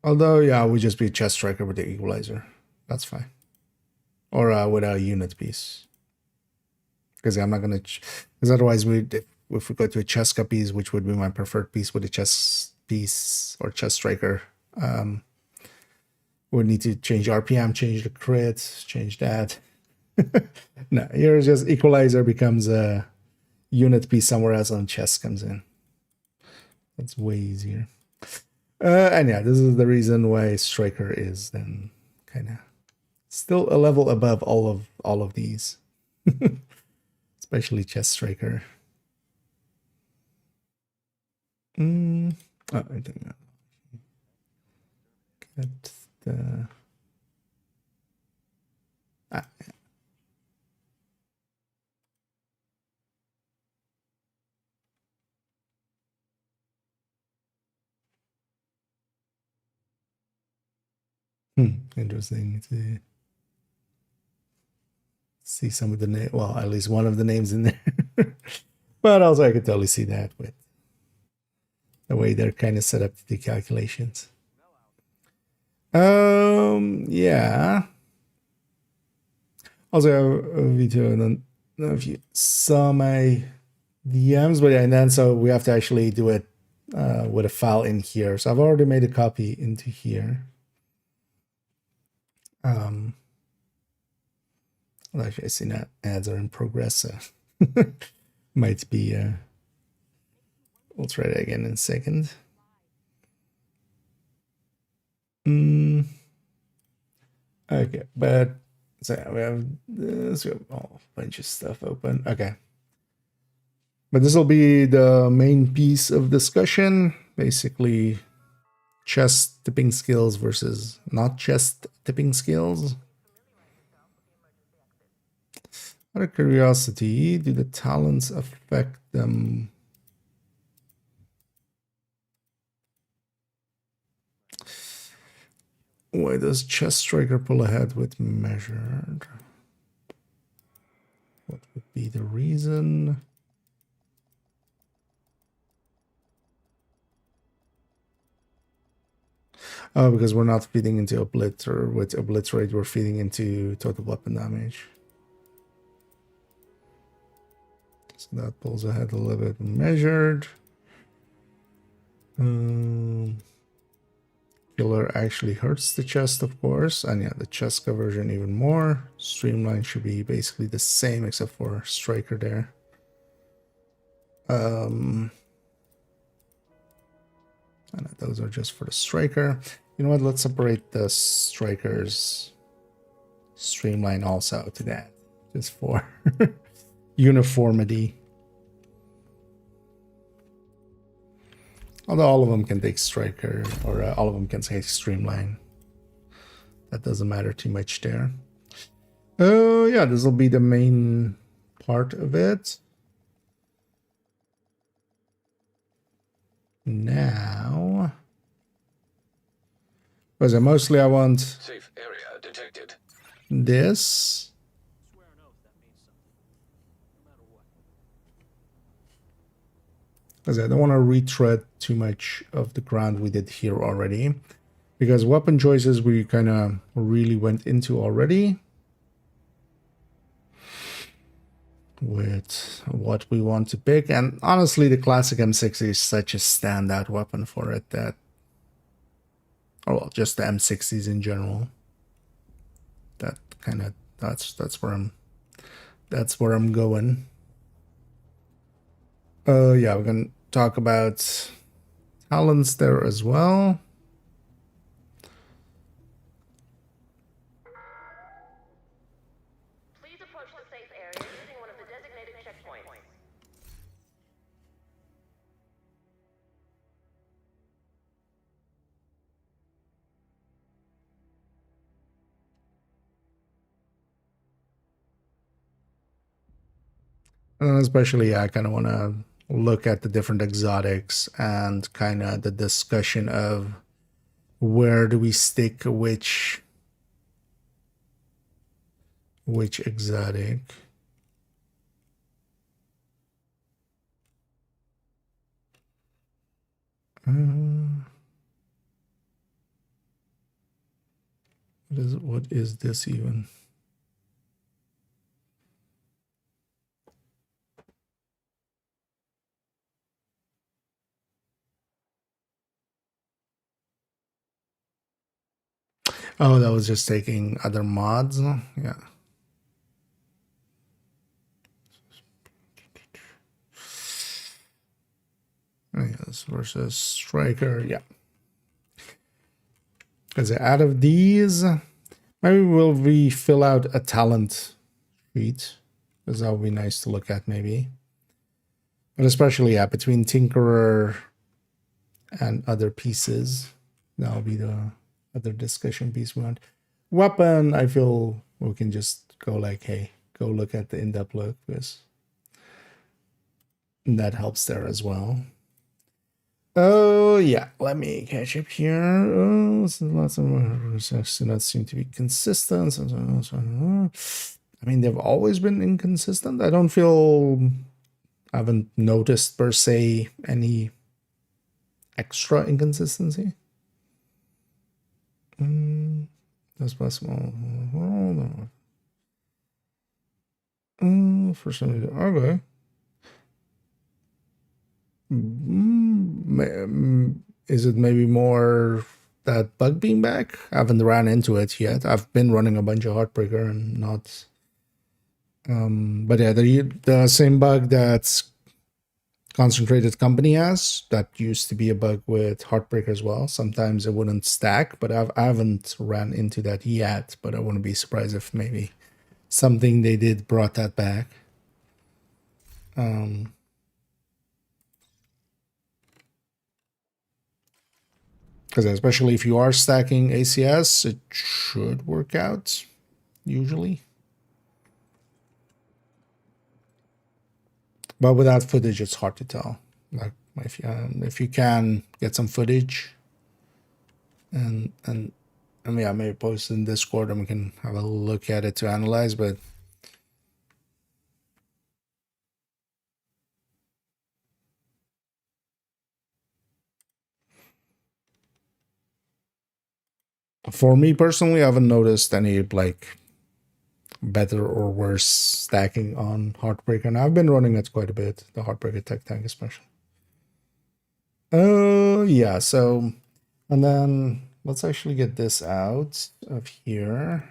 Although, yeah, we just be chest striker with the equalizer. That's fine. Or with a unit piece. Because I'm not going to... Because otherwise, if we go to a chest piece, which would be my preferred piece with a chest piece or chest striker, we need to change RPM, change the crit, change that. No, here just equalizer becomes a unit piece somewhere else and chest comes in. That's way easier. And yeah, this is the reason why striker is then kind of still a level above all of these. Especially chest striker. Oh, I think get the yeah. Interesting to see some of the name. Well, at least one of the names in there. But also, I could totally see that with the way they're kind of set up the calculations. Yeah. Also, Vito, I don't know if you saw my DMs, but yeah, and then so we have to actually do it with a file in here. So I've already made a copy into here. Well, actually, I see that ads are in progress, so might be. We'll try that again in a second. Okay, but so we have this. We have a bunch of stuff open. Okay, but this will be the main piece of discussion. Basically, chest tipping skills versus not chest tipping skills. Out of curiosity, do the talents affect them? Why does chest striker pull ahead with measured? What would be the reason? Oh, because we're not feeding into obliterate. With obliterate, we're feeding into total weapon damage. So that pulls ahead a little bit measured. Killer actually hurts the chest, of course. And yeah, the chest conversion even more. Streamline should be basically the same except for striker there. And those are just for the striker. You know what? Let's separate the strikers streamline also to that, just for uniformity. Although all of them can take striker, or all of them can take streamline. That doesn't matter too much there. Oh yeah, this will be the main part of it. Now, because mostly I want safe area detected. This. Because I don't want to retread too much of the ground we did here already. Because weapon choices we kind of really went into already. With what we want to pick. And honestly, the classic M60 is such a standout weapon for it that... Oh, well, just the M60s in general. That kind of... That's where I'm going. Yeah, we're gonna talk about talents there as well. Please approach the safe area using one of the designated checkpoints. Especially, I kind of want to look at the different exotics and kind of the discussion of where do we stick which exotic. What is this even? Oh, that was just taking other mods. Yeah. Yes, versus striker. Yeah. Because out of these, maybe we'll refill out a talent sheet. Because that would be nice to look at, maybe. But especially, yeah, between Tinkerer and other pieces, that'll be the other discussion piece we want. Weapon, I feel we can just go like, hey, go look at the in-depth look, because that helps there as well. Oh yeah, let me catch up here. Oh, lots of research do not seem to be consistent. I mean, they've always been inconsistent. I don't feel, I haven't noticed per se any extra inconsistency. That's possible. For some reason, okay. Is it maybe more that bug being back? I haven't ran into it yet. I've been running a bunch of Heartbreaker and not. But yeah, the same bug that Concentrated Company has, that used to be a bug with Heartbreaker as well. Sometimes it wouldn't stack, but I haven't ran into that yet. But I wouldn't be surprised if maybe something they did brought that back. Because especially if you are stacking ACS, it should work out, usually. But without footage, it's hard to tell. Like if you can get some footage, and I mean, I may post in Discord and we can have a look at it to analyze. But for me personally, I haven't noticed any like better or worse stacking on Heartbreaker, and I've been running it quite a bit. The Heartbreaker Tech Tank, especially. Oh yeah, so. And then let's actually get this out of here.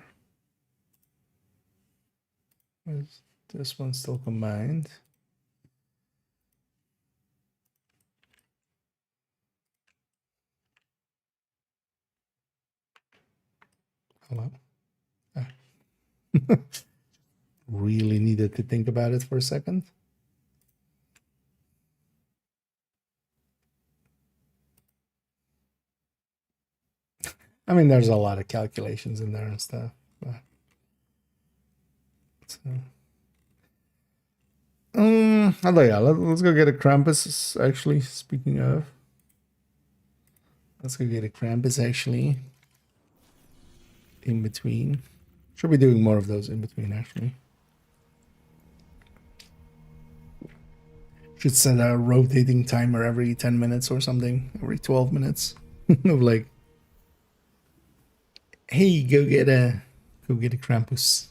Is this one still combined? Hello? Ah. Really needed to think about it for a second. I mean, there's a lot of calculations in there and stuff. But, so. Yeah, let's go get a Krampus, actually, speaking of. Let's go get a Krampus, actually. In between. Should be doing more of those in between, actually. Should set a rotating timer every 10 minutes or something. Every 12 minutes. Of like, hey, go get a Krampus.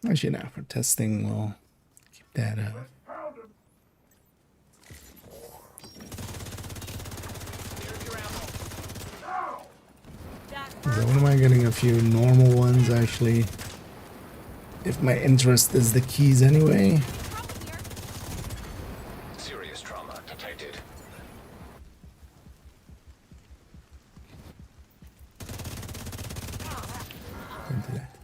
Actually, now for testing, we'll keep that up. So what am I getting? A few normal ones, actually. If my interest is the keys anyway. Serious trauma detected. Don't do that.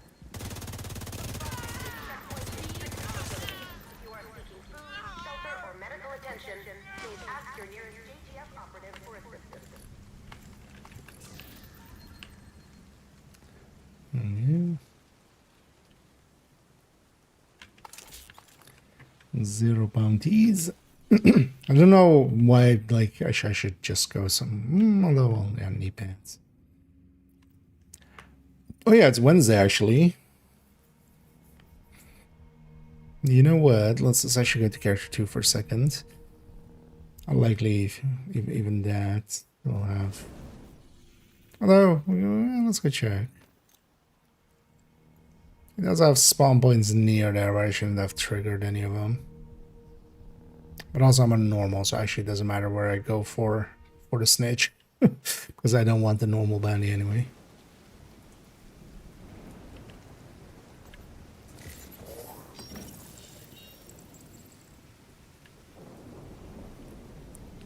0 bounties. I don't know why, like, I should just go some, although I'll yeah, knee pants. Oh yeah, it's Wednesday, actually. You know what? Let's actually go to character 2 for a second. Unlikely, even that will have... Although, let's go check. It does have spawn points near there, but I shouldn't have triggered any of them. But also I'm on normal, so actually it doesn't matter where I go for the snitch. Because I don't want the normal bounty anyway.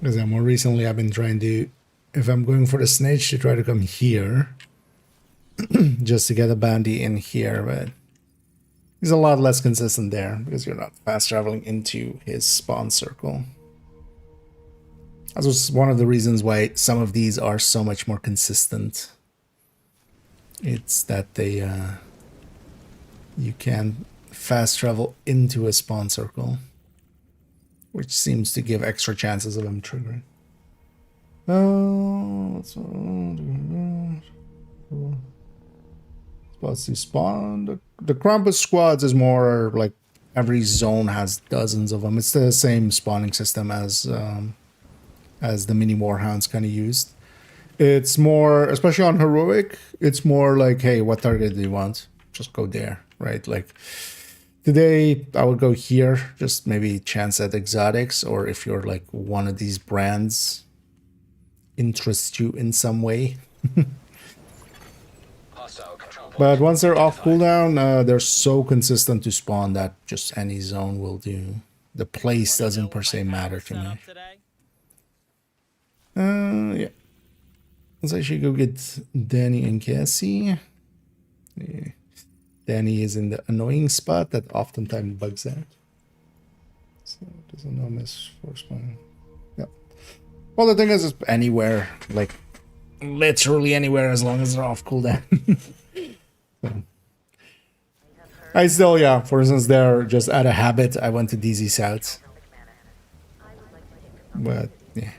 Because more recently I've been trying to, if I'm going for the snitch, to try to come here. Just to get a bounty in here, but he's a lot less consistent there because you're not fast traveling into his spawn circle. That was one of the reasons why some of these are so much more consistent. It's that they you can fast travel into a spawn circle, which seems to give extra chances of him triggering. Oh, spots to spawn. The Krampus squads is more like every zone has dozens of them. It's the same spawning system as the mini warhounds kind of used. It's more, especially on heroic, it's more like, hey, what target do you want? Just go there, right? Like today I would go here, just maybe chance at exotics, or if you're like one of these brands interests you in some way. But once they're off cooldown, they're so consistent to spawn that just any zone will do. The place doesn't per se matter to me. Yeah. Let's actually go get Danny and Cassie. Yeah. Danny is in the annoying spot that oftentimes bugs out. So there's a no miss for spawn. Yeah. Well, the thing is anywhere, like literally anywhere, as long as they're off cooldown. So. I still, yeah, for instance, they're just out of habit. I went to DZ South. But, yeah.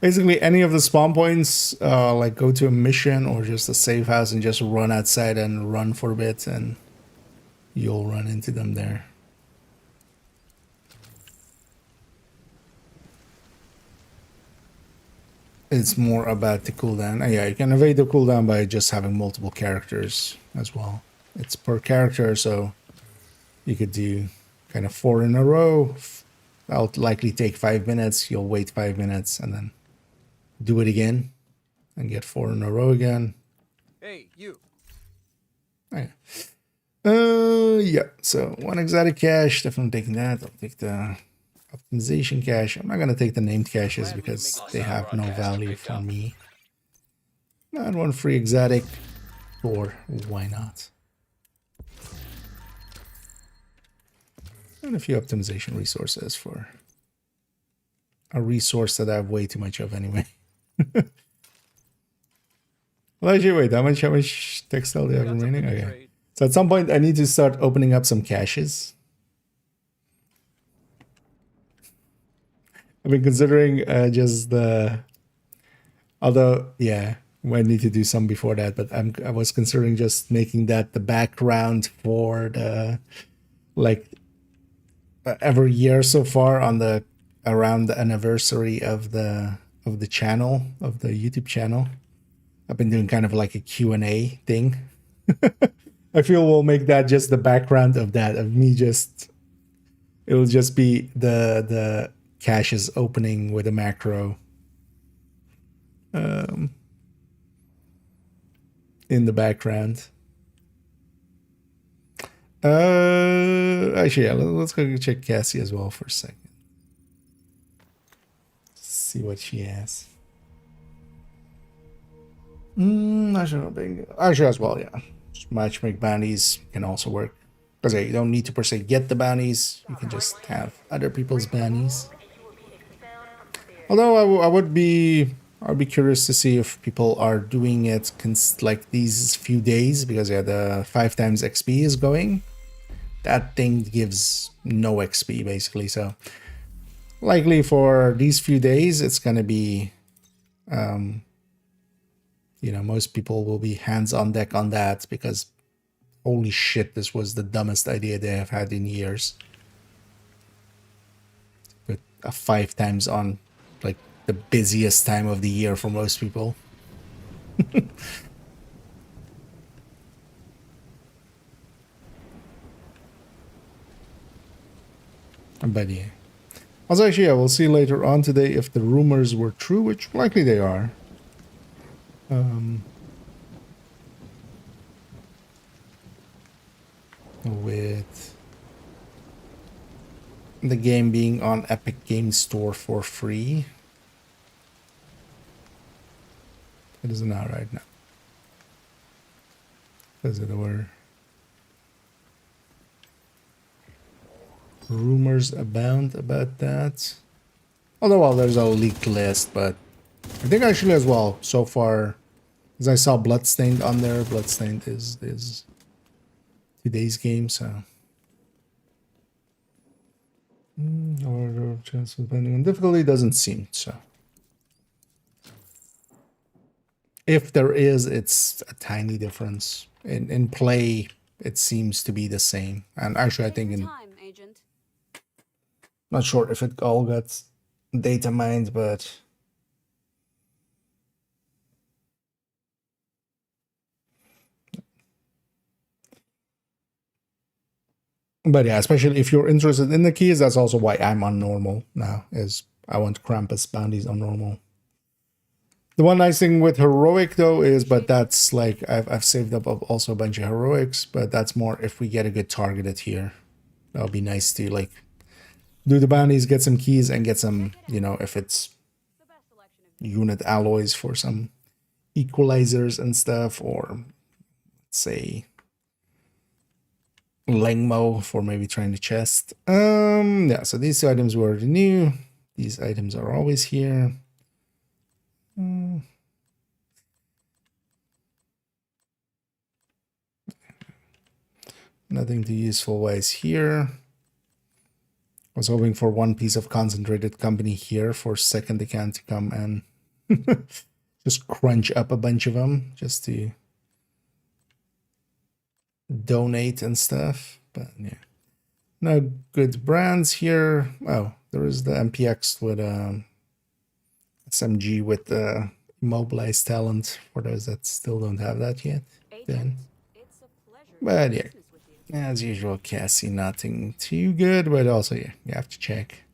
Basically, any of the spawn points, like go to a mission or just a safe house and just run outside and run for a bit, and you'll run into them there. It's more about the cooldown. Yeah, you can evade the cooldown by just having multiple characters as well. It's per character, so you could do kind of 4 in a row. That'll likely take 5 minutes. You'll wait 5 minutes and then do it again and get 4 in a row again. Hey, you. Yeah, so 1 exotic cache, definitely taking that. I'll take the optimization cache. I'm not going to take the named caches because they have no value for me. And 1 free exotic, or why not? And a few optimization resources for a resource that I have way too much of anyway. Well, actually, wait, how much textile do you have remaining? Okay. So at some point I need to start opening up some caches. I've been considering just the, although yeah, might need to do some before that, but I was considering just making that the background for the, like, every year so far on the, around the anniversary of the channel, of the YouTube channel. I've been doing kind of like a Q&A thing. I feel we'll make that just the background of that, of me just, it'll just be the caches opening with a macro in the background. Actually, yeah, let's go check Cassie as well for a second. See what she has. Actually, as well, yeah. Just matchmake bounties can also work. Because you don't need to per se get the bounties. You can just have other people's bounties. Although I would be I'll be curious to see if people are doing it like these few days, because yeah, the 5 times XP is going. That thing gives no XP basically, so likely for these few days it's gonna be you know, most people will be hands on deck on that, because holy shit, this was the dumbest idea they have had in years. With a 5 times on like the busiest time of the year for most people. But yeah. Also, actually, yeah, we'll see later on today if the rumors were true, which likely they are. With the game being on Epic Games Store for free. It is not right now. Because there were rumors abound about that. Although, well, there's a leaked list, but I think actually as well, so far, as I saw Bloodstained on there, Bloodstained is today's game, so. Order of chance depending on difficulty doesn't seem so. If there is, it's a tiny difference. In play, it seems to be the same. And actually, I think in... Not sure if it all got data mined, but... But yeah, especially if you're interested in the keys, that's also why I'm on normal now, is I want Krampus bounties on normal. The one nice thing with heroic though is, but that's like, I've saved up also a bunch of heroics, but that's more if we get a good targeted here. That'll be nice to like do the bounties, get some keys, and get some, you know, if it's unit alloys for some equalizers and stuff, or let's say Langmo for maybe trying to chest. Yeah, so these two items we already knew. These items are always here. Nothing too useful wise here. I was hoping for one piece of concentrated company here for second account to come and just crunch up a bunch of them just to donate and stuff. But yeah, no good brands here. Oh, there is the MPX with SMG with the immobilized talent for those that still don't have that yet. Then, but yeah, as usual, Cassie, nothing too good, but also yeah, you have to check.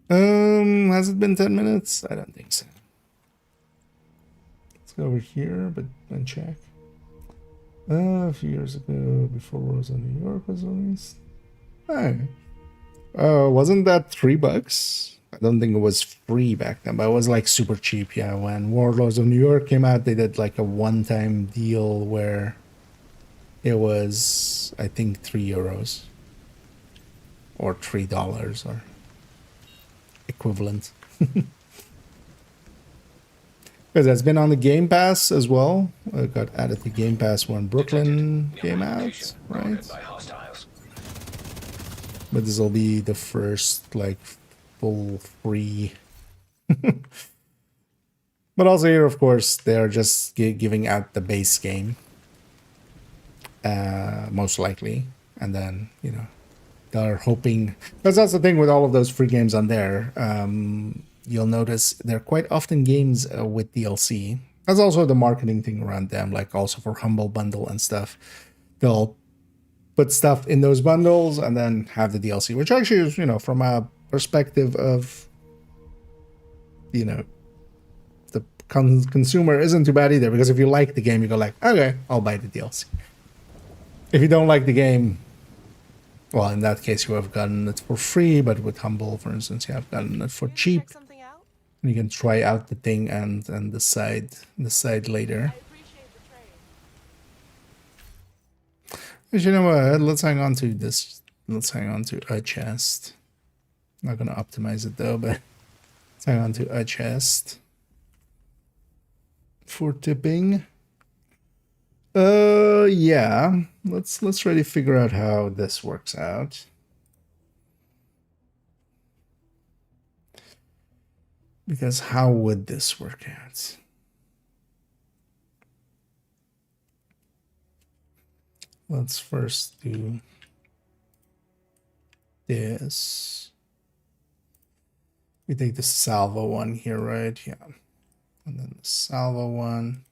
Has it been 10 minutes? I don't think so. Let's go over here, but then check. A few years ago, before Rose of New York was released. Oh. Wasn't that $3? I don't think it was free back then, but it was like super cheap. Yeah, when Warlords of New York came out, they did like a one-time deal where it was, I think, €3 or $3 or equivalent. Because that's been on the Game Pass as well. It got added to Game Pass when Brooklyn came out, right? But this will be the first like full free. But also here, of course, they're just giving out the base game, most likely, and then you know they're hoping, because that's the thing with all of those free games on there. You'll notice they're quite often games with DLC. That's also the marketing thing around them, like also for Humble Bundle and stuff. They'll put stuff in those bundles and then have the DLC, which actually is, you know, from a perspective of, you know, the consumer isn't too bad either, because if you like the game, you go like, okay, I'll buy the DLC. If you don't like the game, well, in that case, you have gotten it for free, but with Humble, for instance, you have gotten it for cheap. You can try out the thing and decide later. But you know what? Let's hang on to this. Let's hang on to a chest. I'm not gonna optimize it though, but let's hang on to a chest. for tipping. Yeah. Let's really figure out how this works out. Because how would this work out? Let's first do this. We take the salvo one here, right? Yeah. And then the salvo one.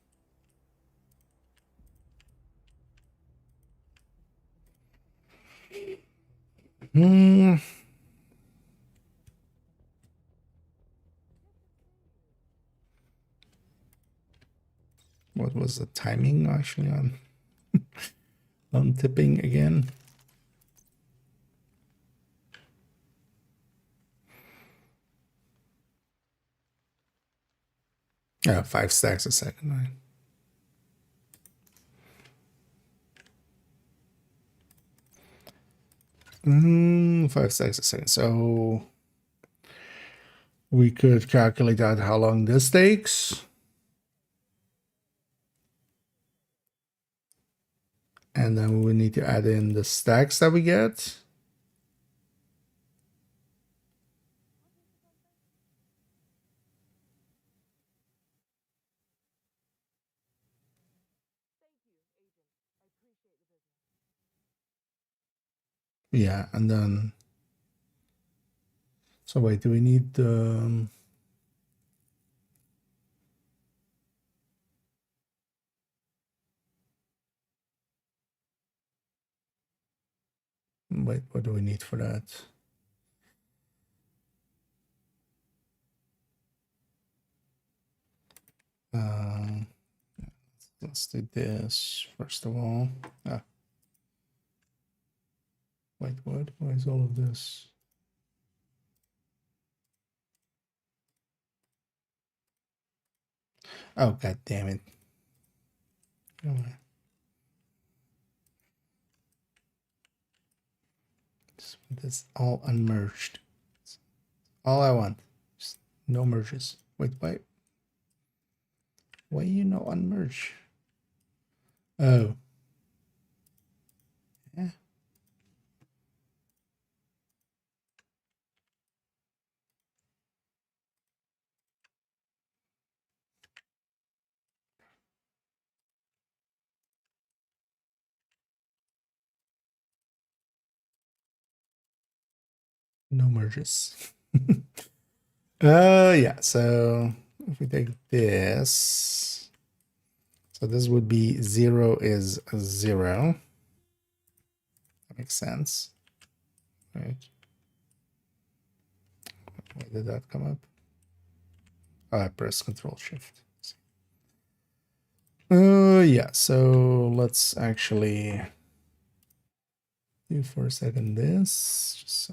What was the timing actually on tipping again? Yeah, 5 stacks a second, right? 5 stacks a second. So we could calculate out how long this takes. And then we need to add in the stacks that we get. Yeah, and then... So wait, do we need the... Wait, what do we need for that? Let's do this first of all. Wait, what? Why is all of this? Oh, god damn it. That's all unmerged. That's all I want. Just no merges. Wait, why? Why you no unmerge? Oh. Yeah. No merges. Yeah, so if we take this, so this would be 0 is 0. That makes sense. Right. Why did that come up? Oh, I press Control Shift. Yeah, so let's actually do for a second this. Just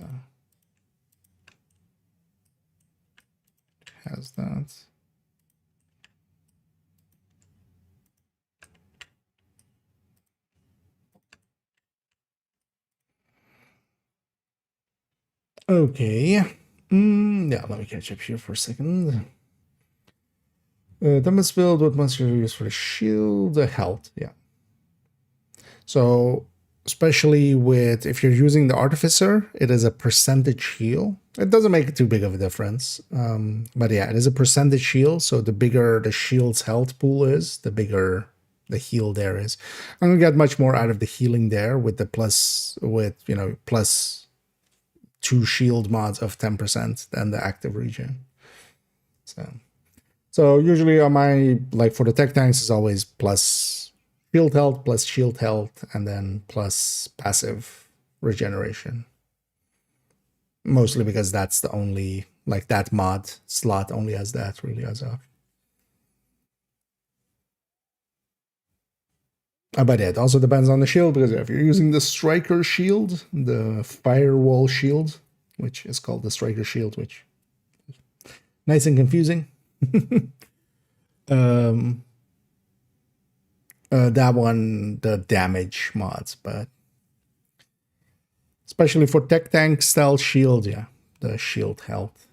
has that. Okay. Yeah, let me catch up here for a second. Damage build, what monster you use for the shield? The health, yeah. So, especially with, if you're using the Artificer, it is a percentage heal. It doesn't make too big of a difference. But yeah, it is a percentage heal. So the bigger the shield's health pool is, the bigger the heal there is. I'm going to get much more out of the healing there with the plus, with, you know, plus 2 shield mods of 10% than the active regen. So usually on my, like for the tech tanks is always plus shield health, and then plus passive regeneration. Mostly because that's the only, like that mod slot only has that really as a. But yeah, it also depends on the shield, because if you're using the striker shield, the firewall shield, which is called the striker shield, which nice and confusing. That one, the damage mods, but especially for tech tank style shield, yeah, the shield health.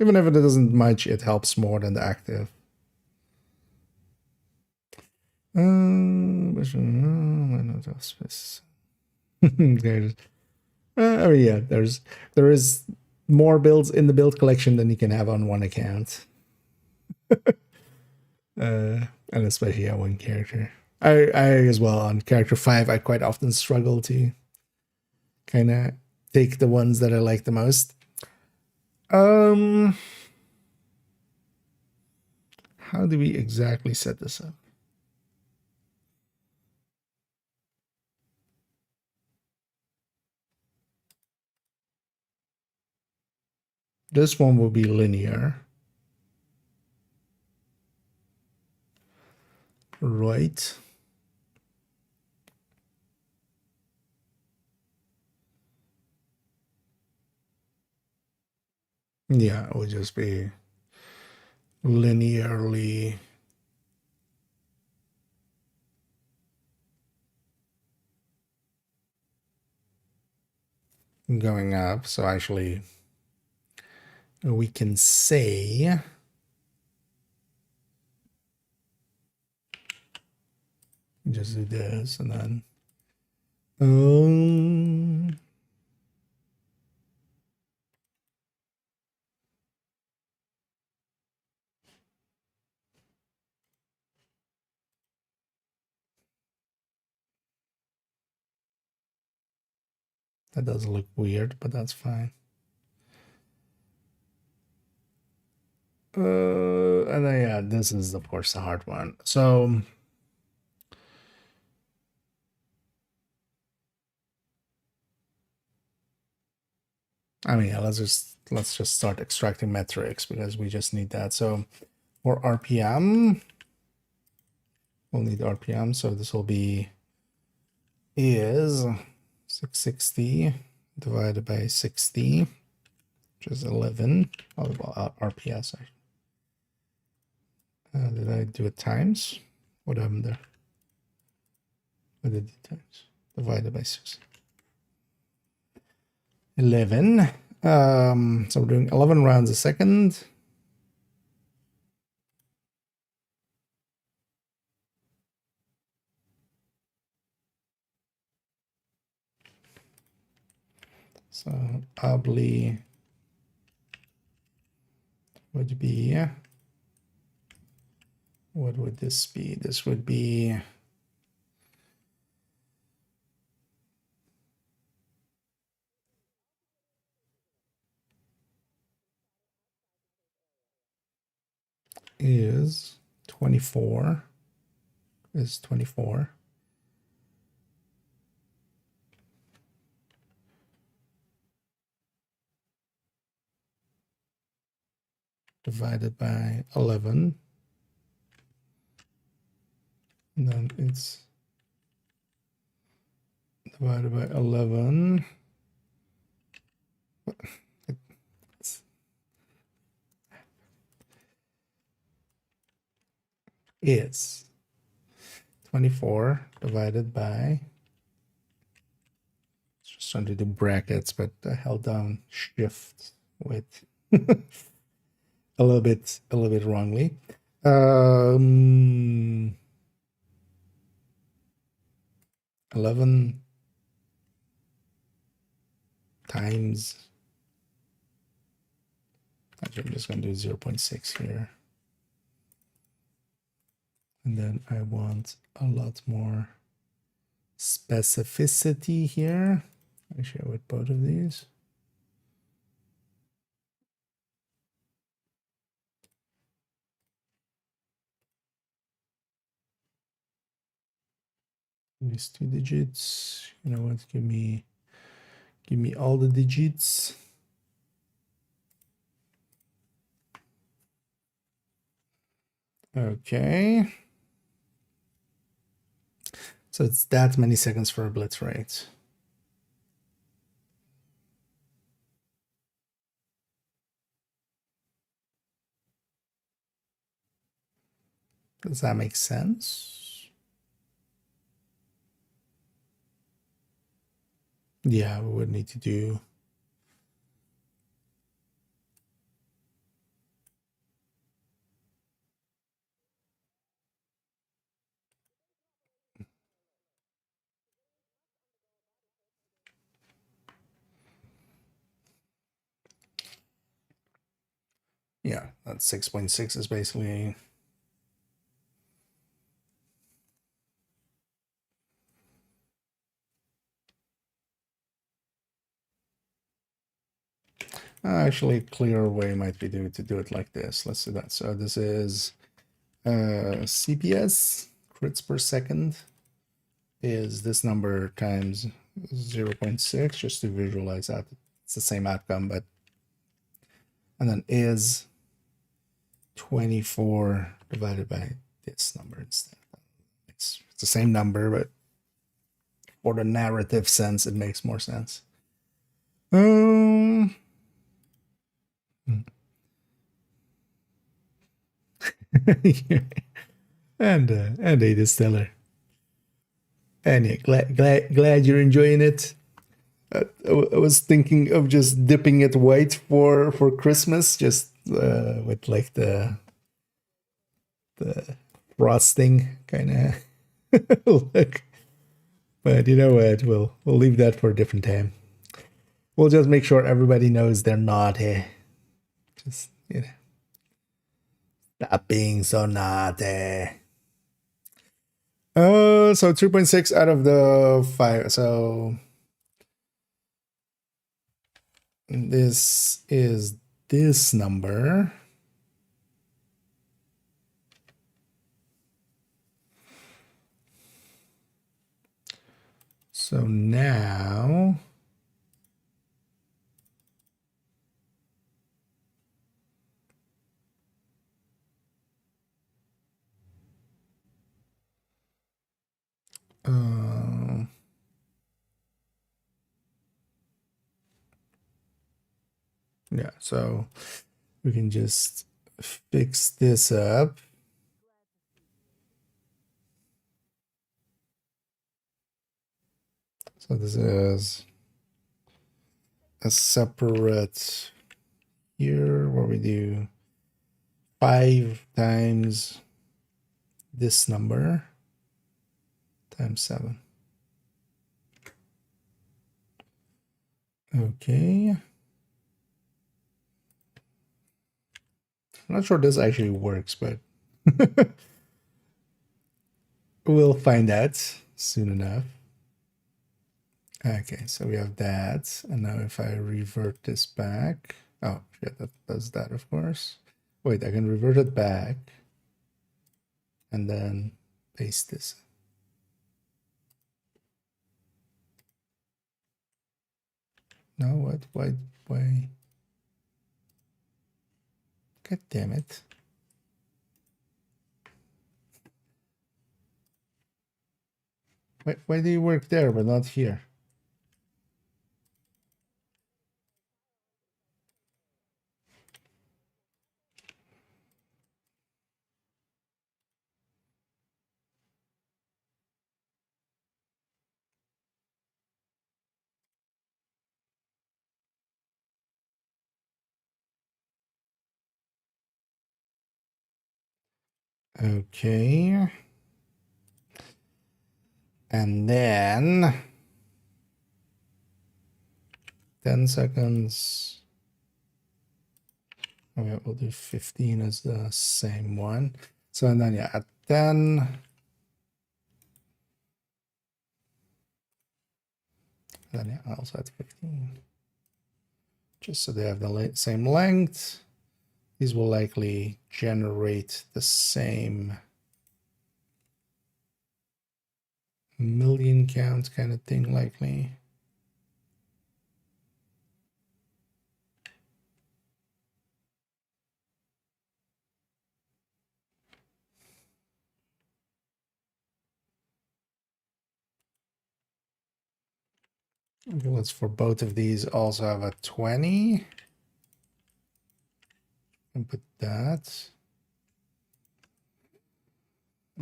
Even if it doesn't much, it helps more than the active. There's, I mean, yeah, there is more builds in the build collection than you can have on one account, and especially on one character. I as well on character 5. I quite often struggle to kind of take the ones that I like the most. How do we exactly set this up? This one will be linear. Right. Yeah, it would just be linearly going up. So actually, we can say just do this and then that does look weird, but that's fine. And then yeah, this is of course the hard one. So I mean, yeah, let's just start extracting metrics because we just need that. So for RPM, we'll need RPM. So this will be is 660 divided by 60, which is 11. Oh, well, RPS. Did I do it times? What happened there? I did it times. Divided by 6. 11. So we're doing 11 rounds a second. So obli would be, what would this be? This would be is 24 is 24 divided by 11, and then it's divided by 11. Is 24 divided by, just trying to do brackets, but I held down shift with a little bit wrongly. 11 times, actually I'm just going to do 0.6 here. And then I want a lot more specificity here. I share with both of these. These 2 digits. You know what? Give me all the digits. Okay. So it's that many seconds for a blitz rate. Does that make sense? Yeah, we would need to do Yeah, that's 6.6 is basically. Actually, a clearer way might be to do it like this. Let's do that. So this is CPS, crits per second, is this number times 0.6, just to visualize that. It's the same outcome, but, and then is 24 divided by this number instead. It's the same number, but for the narrative sense, it makes more sense. And a distiller. And yeah, glad you're enjoying it. I was thinking of just dipping it white for Christmas, just with like the frosting kind of look. But you know what? We'll leave that for a different time. We'll just make sure everybody knows they're naughty. Just stop being so naughty. So 3.6 out of the 5. So this is this number. So now yeah, so we can just fix this up. So this is a separate here where we do 5 times this number times 7. Okay. I'm not sure this actually works, but we'll find out soon enough. Okay, so we have that. And now if I revert this back, oh, yeah, that does that, of course. Wait, I can revert it back and then paste this. No, what? Why? God damn it. Why do you work there but not here? Okay. And then 10 seconds. Okay, we'll do 15 as the same one. So and then yeah, at 10. And then yeah, also at 15. Just so they have the same length. These will likely generate the same million count kind of thing, likely. Okay, let's for both of these also have a 20. And put that.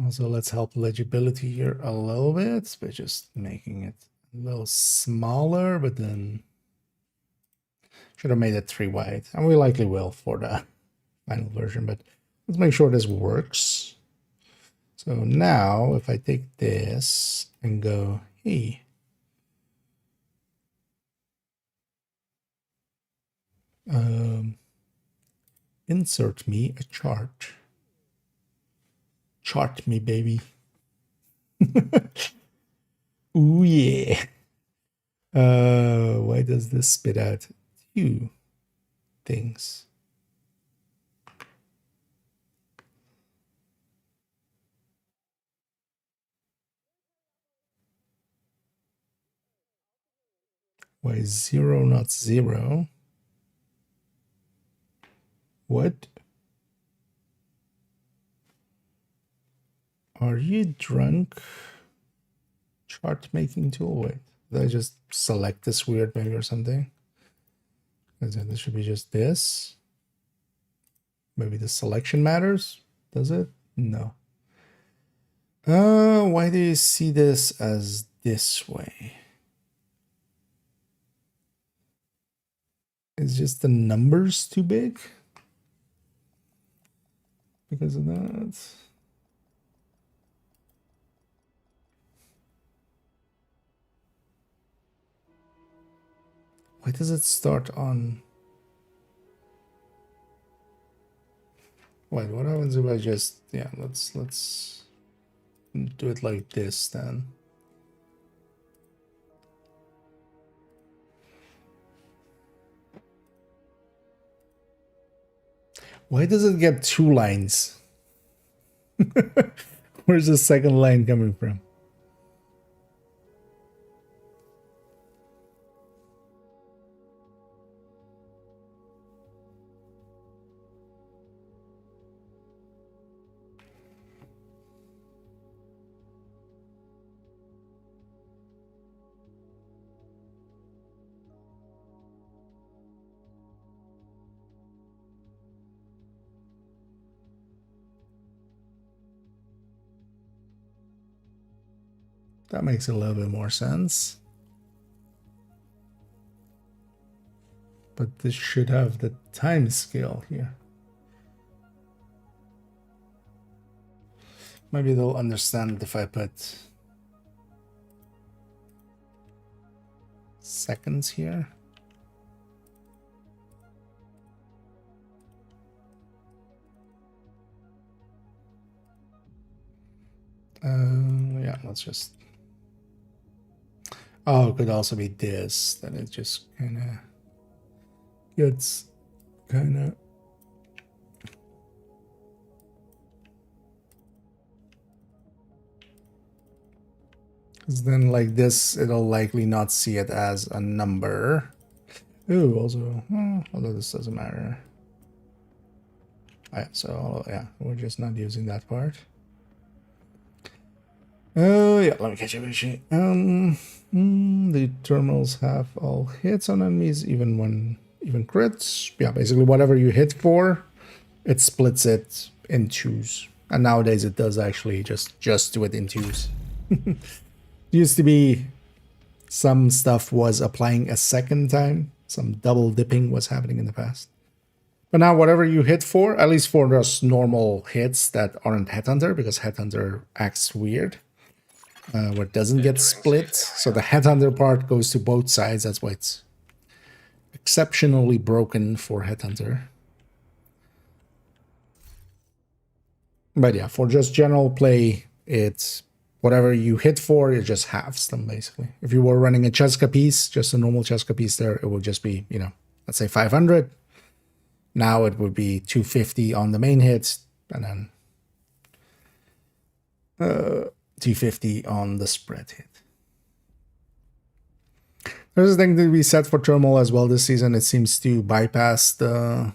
Also, let's help legibility here a little bit by just making it a little smaller, but then should have made it 3 wide. And we likely will for the final version, but let's make sure this works. So now if I take this and go, hey, insert me a chart. Chart me, baby. Ooh, yeah. Why does this spit out two things? Why is 0 not 0? What? Are you drunk? Chart making tool. Wait, did I just select this weird maybe or something? This should be just this. Maybe the selection matters. Does it? No. Why do you see this as this way? Is just the numbers too big? Because of that? Why does it start on? Wait, what happens if I just, yeah, let's do it like this then. Why does it get two lines? Where's the second line coming from? That makes a little bit more sense. But this should have the time scale here. Maybe they'll understand if I put seconds here. Yeah, let's just. Oh, it could also be this. Then it just kind of gets kind of. Because then, like this, it'll likely not see it as a number. Ooh, also, although this doesn't matter. Yeah, so yeah, we're just not using that part. Oh yeah, let me catch up actually. The terminals have all hits on enemies, even crits. Yeah, basically whatever you hit for, it splits it in twos. And nowadays it does actually just do it in twos. Used to be some stuff was applying a second time. Some double dipping was happening in the past. But now whatever you hit for, at least for those normal hits that aren't Headhunter, because Headhunter acts weird, where it doesn't get split. So the Headhunter part goes to both sides. That's why it's exceptionally broken for Headhunter. But yeah, for just general play, it's whatever you hit for, it just halves them basically. If you were running a Cheska piece, just a normal Cheska piece there, it would just be, let's say 500. Now it would be 250 on the main hits, and then 250 on the spread hit. There's a thing to be set for Thermal as well this season. It seems to bypass the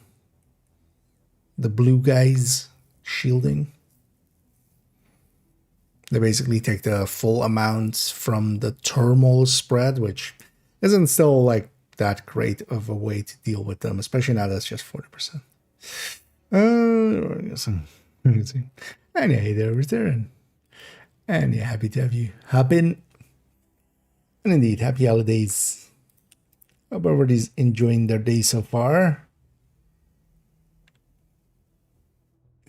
blue guys shielding. They basically take the full amount from the thermal spread, which isn't still like that great of a way to deal with them, especially now that's just 40%. Let's see. And yeah, hey there, return. And yeah, happy to have you hop in. And indeed, happy holidays. Hope everybody's enjoying their day so far.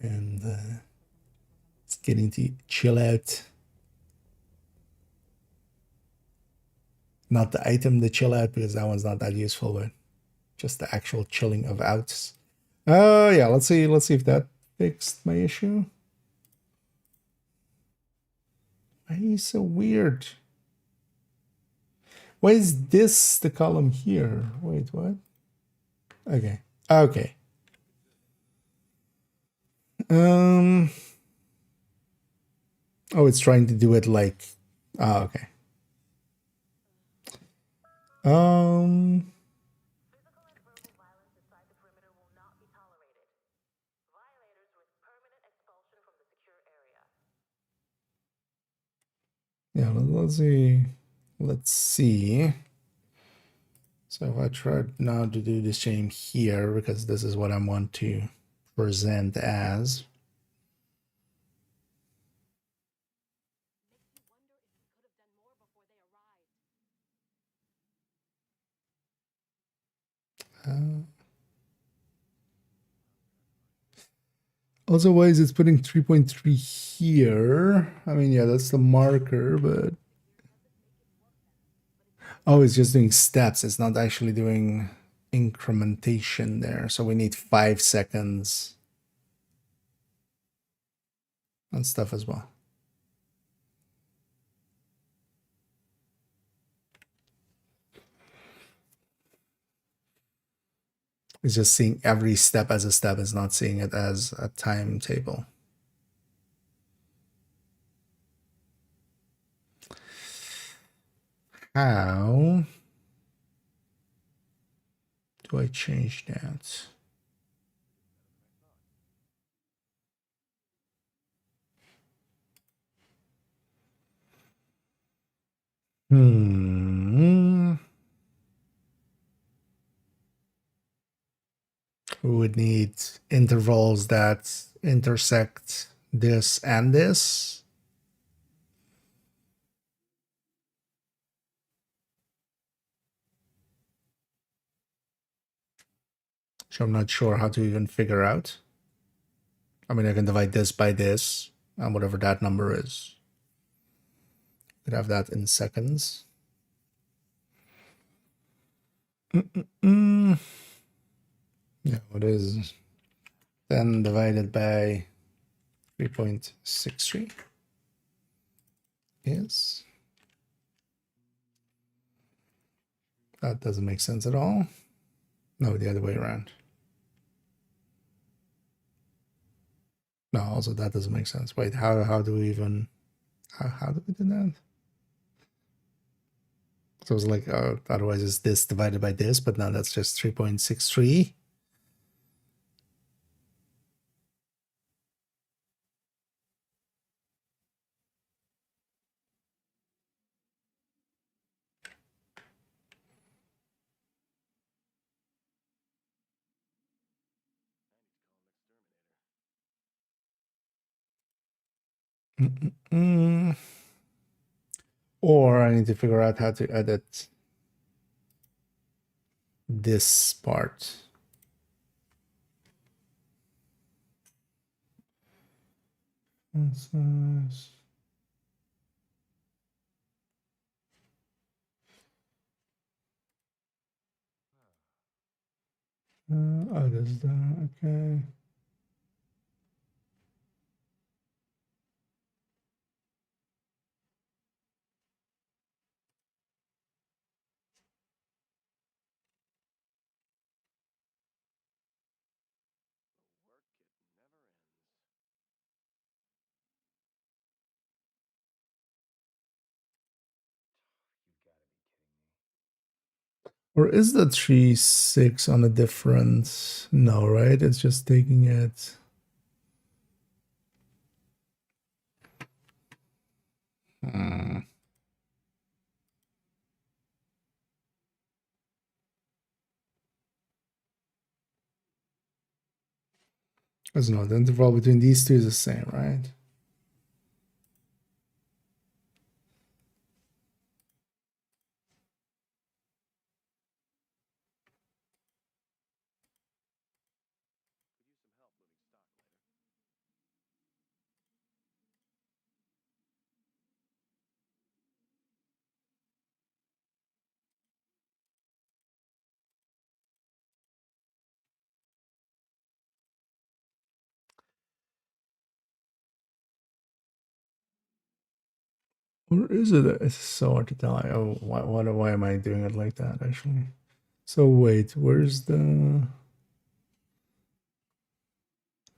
And it's getting to chill out. Not the item to chill out, because that one's not that useful, but just the actual chilling of outs. Yeah, let's see if that fixed my issue. Why is so weird? Why is this the column here? Wait, what? Okay. Okay. Um oh, it's trying to do it like okay. Um yeah, let's see. Let's see. So if I try now to do the same here, because this is what I want to present as. Also, why is it putting 3.3 here? I mean, yeah, that's the marker, but oh, it's just doing steps. It's not actually doing incrementation there. So we need 5 seconds and stuff as well. It's just seeing every step as a step. It's not seeing it as a timetable. How do I change that? We would need intervals that intersect this and this. So I'm not sure how to even figure out. I mean, I can divide this by this, and whatever that number is. Could have that in seconds. Yeah, what is 10 divided by 3.63 is? That doesn't make sense at all. No, the other way around. No, also that doesn't make sense. Wait, how do we even how do we do that? So it's like otherwise it's this divided by this, but now that's just 3.63. Or I need to figure out how to edit this part. What's this? Oh, there's that. Okay. Or is the 3.6 on a different? No, right? It's just taking it. Because no, the interval between these two is the same, right? Or is it? It's so hard to tell. Oh, why am I doing it like that, actually? So wait, where's the...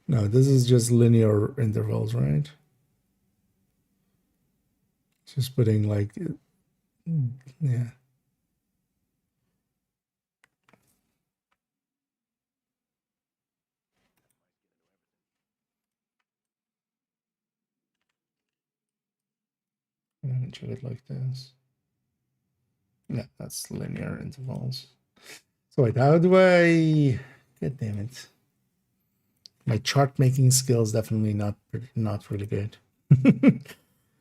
No, this is just linear intervals, right? Just putting like... Yeah. I'm gonna do it like this. Yeah, that's linear intervals. So wait, how do I... God damn it. My chart making skills definitely not really good. But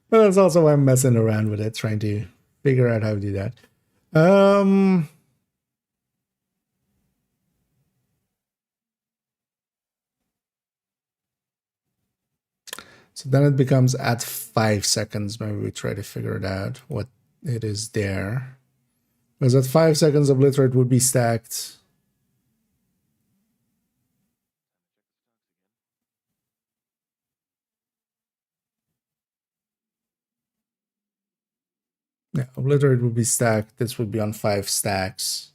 that's also why I'm messing around with it, trying to figure out how to do that. So then it becomes at 5 seconds. Maybe we try to figure it out what it is there. Because at 5 seconds, obliterate would be stacked. Yeah, obliterate would be stacked. This would be on 5 stacks.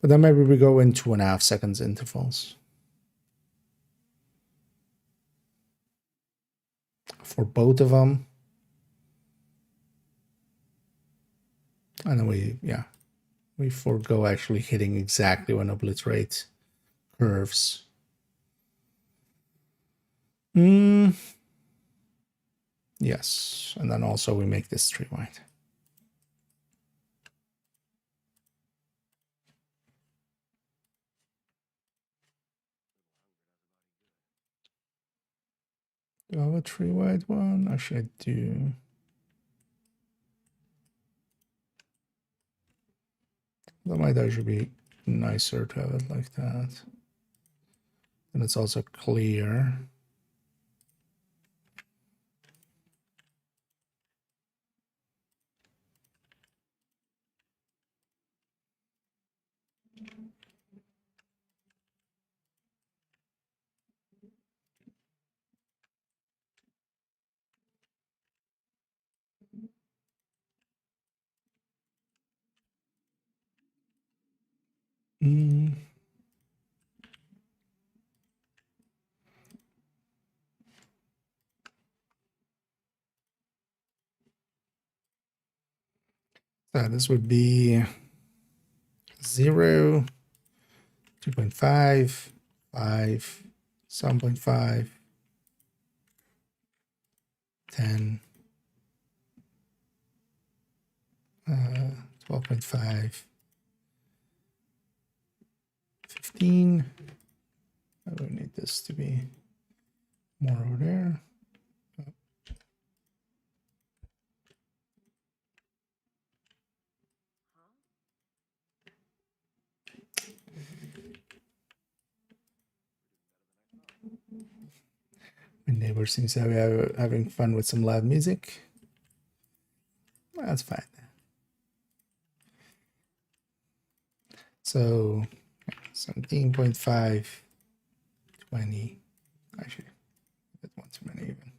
But then maybe we go in 2.5 seconds intervals. For both of them. And then we forego actually hitting exactly when obliterate curves. Yes, and then also we make this 3 wide. Do I have a 3 wide one? Actually, I do. That might actually be nicer to have it like that. And it's also clear. So this would be 0, 2.5, 5, 7.5, 10, 12.5, 15. I don't need this to be more over there. My neighbor seems to be having fun with some loud music. That's fine. So 17.5, 20. Actually, that's one too many even.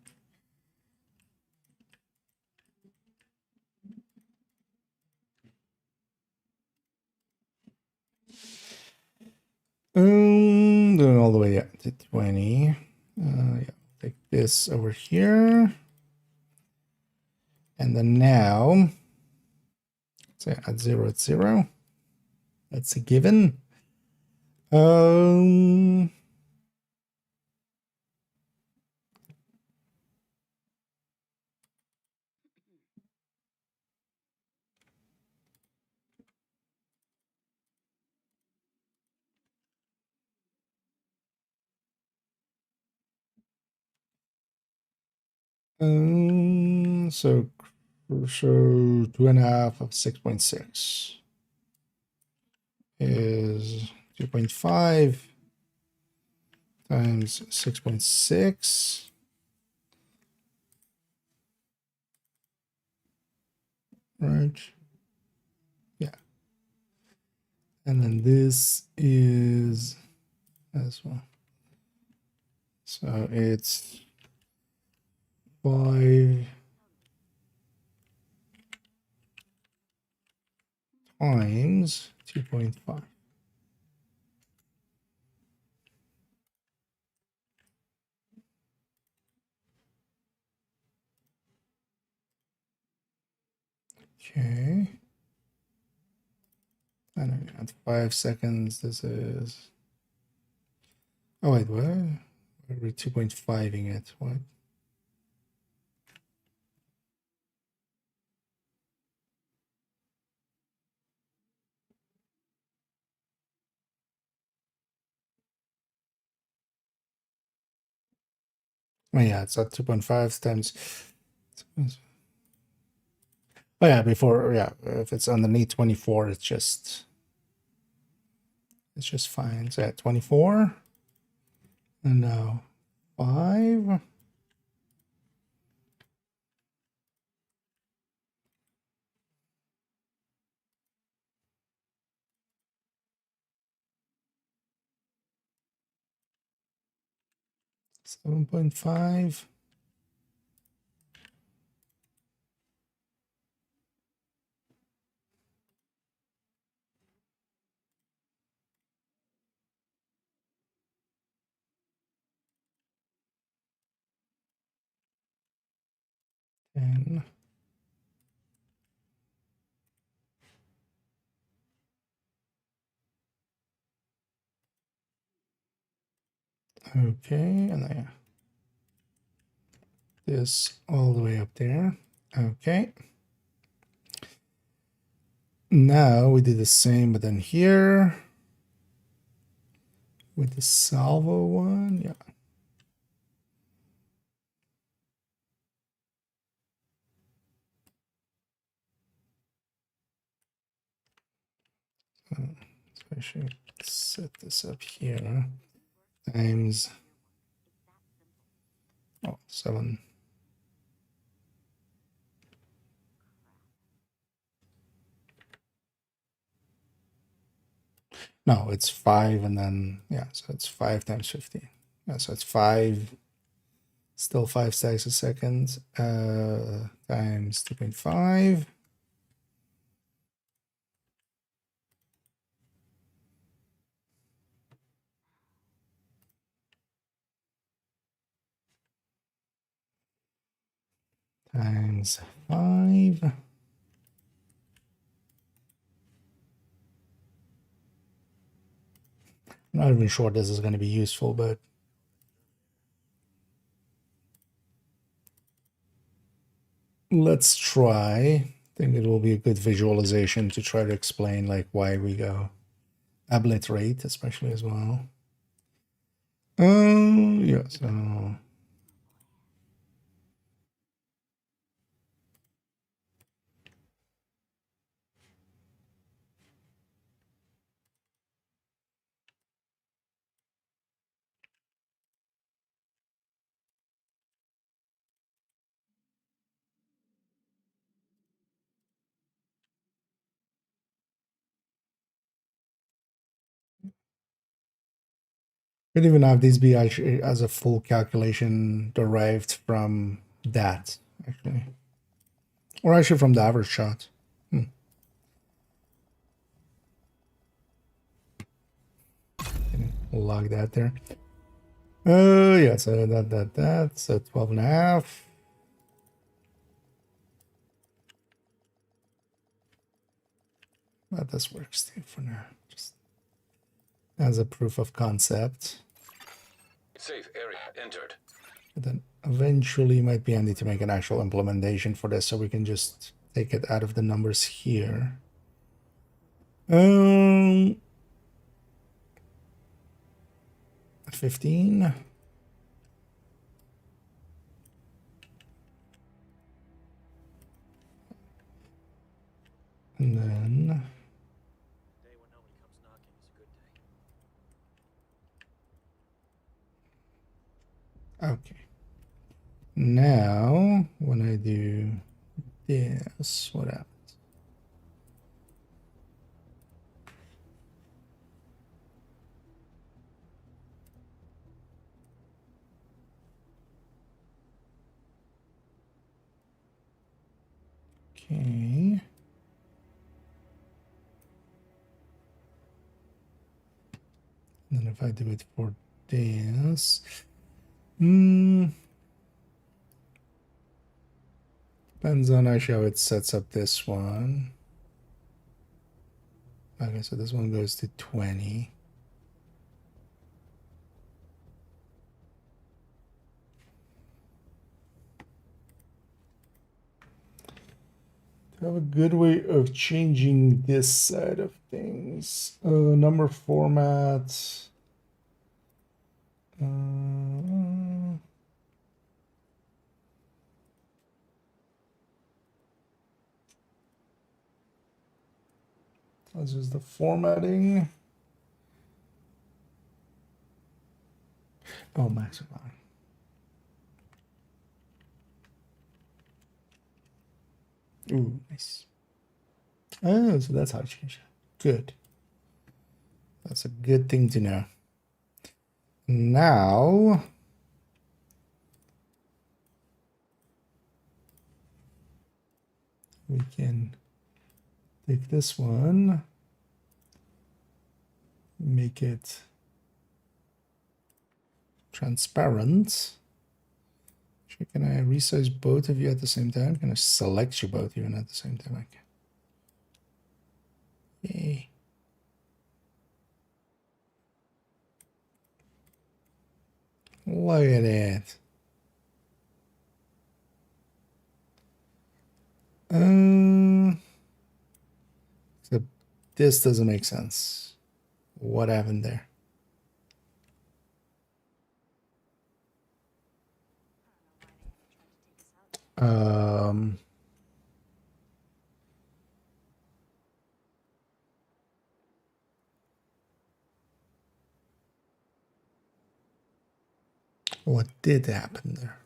Doing all the way to 20. Yeah, take this over here. And then now, say at 0, it's 0. That's a given. So 2.5 of 6.6 is 2.5 times 6.6. Right? Yeah. And then this is as well. So it's 5. times 2.5. Okay. And at 5 seconds, this is. Oh, wait, what? We're 2.5ing it. What? Oh, yeah, it's at 2.5 times. Oh, yeah, before, yeah, if it's underneath 24, it's just fine. So, at 24. And now 5. 7.5. And okay, and then this all the way up there. Okay. Now we do the same, but then here with the salvo one. Yeah. So I should set this up here times 7. No, it's 5, and then yeah, so it's 5 times 15. Yeah, so it's 5, still 5 stacks a second, times 2.5. Times 5. Not even sure this is going to be useful, but let's try. I think it will be a good visualization to try to explain like why we go obliterate, especially as well. Yeah, so could even have these be actually as a full calculation derived from that, actually. Or actually from the average shot. We'll log that there. Yeah, so so 12.5. But this works too for now, just as a proof of concept. Safe area entered. But then eventually might be handy to make an actual implementation for this so we can just take it out of the numbers here. 15. And then okay. Now when I do this, what happens? Okay. if I do it for this, depends on actually how it sets up this one. Okay, so this one goes to 20. I have a good way of changing this side of things. Number format. Let's use the formatting. Oh, maximum. Ooh, nice. Oh, so that's how I change it. Good. That's a good thing to know. Now, we can take this one, make it transparent. Can I resize both of you at the same time? Can I select you both even at the same time? I can. Yay. Look at that. So this doesn't make sense. What happened there? What did happen there?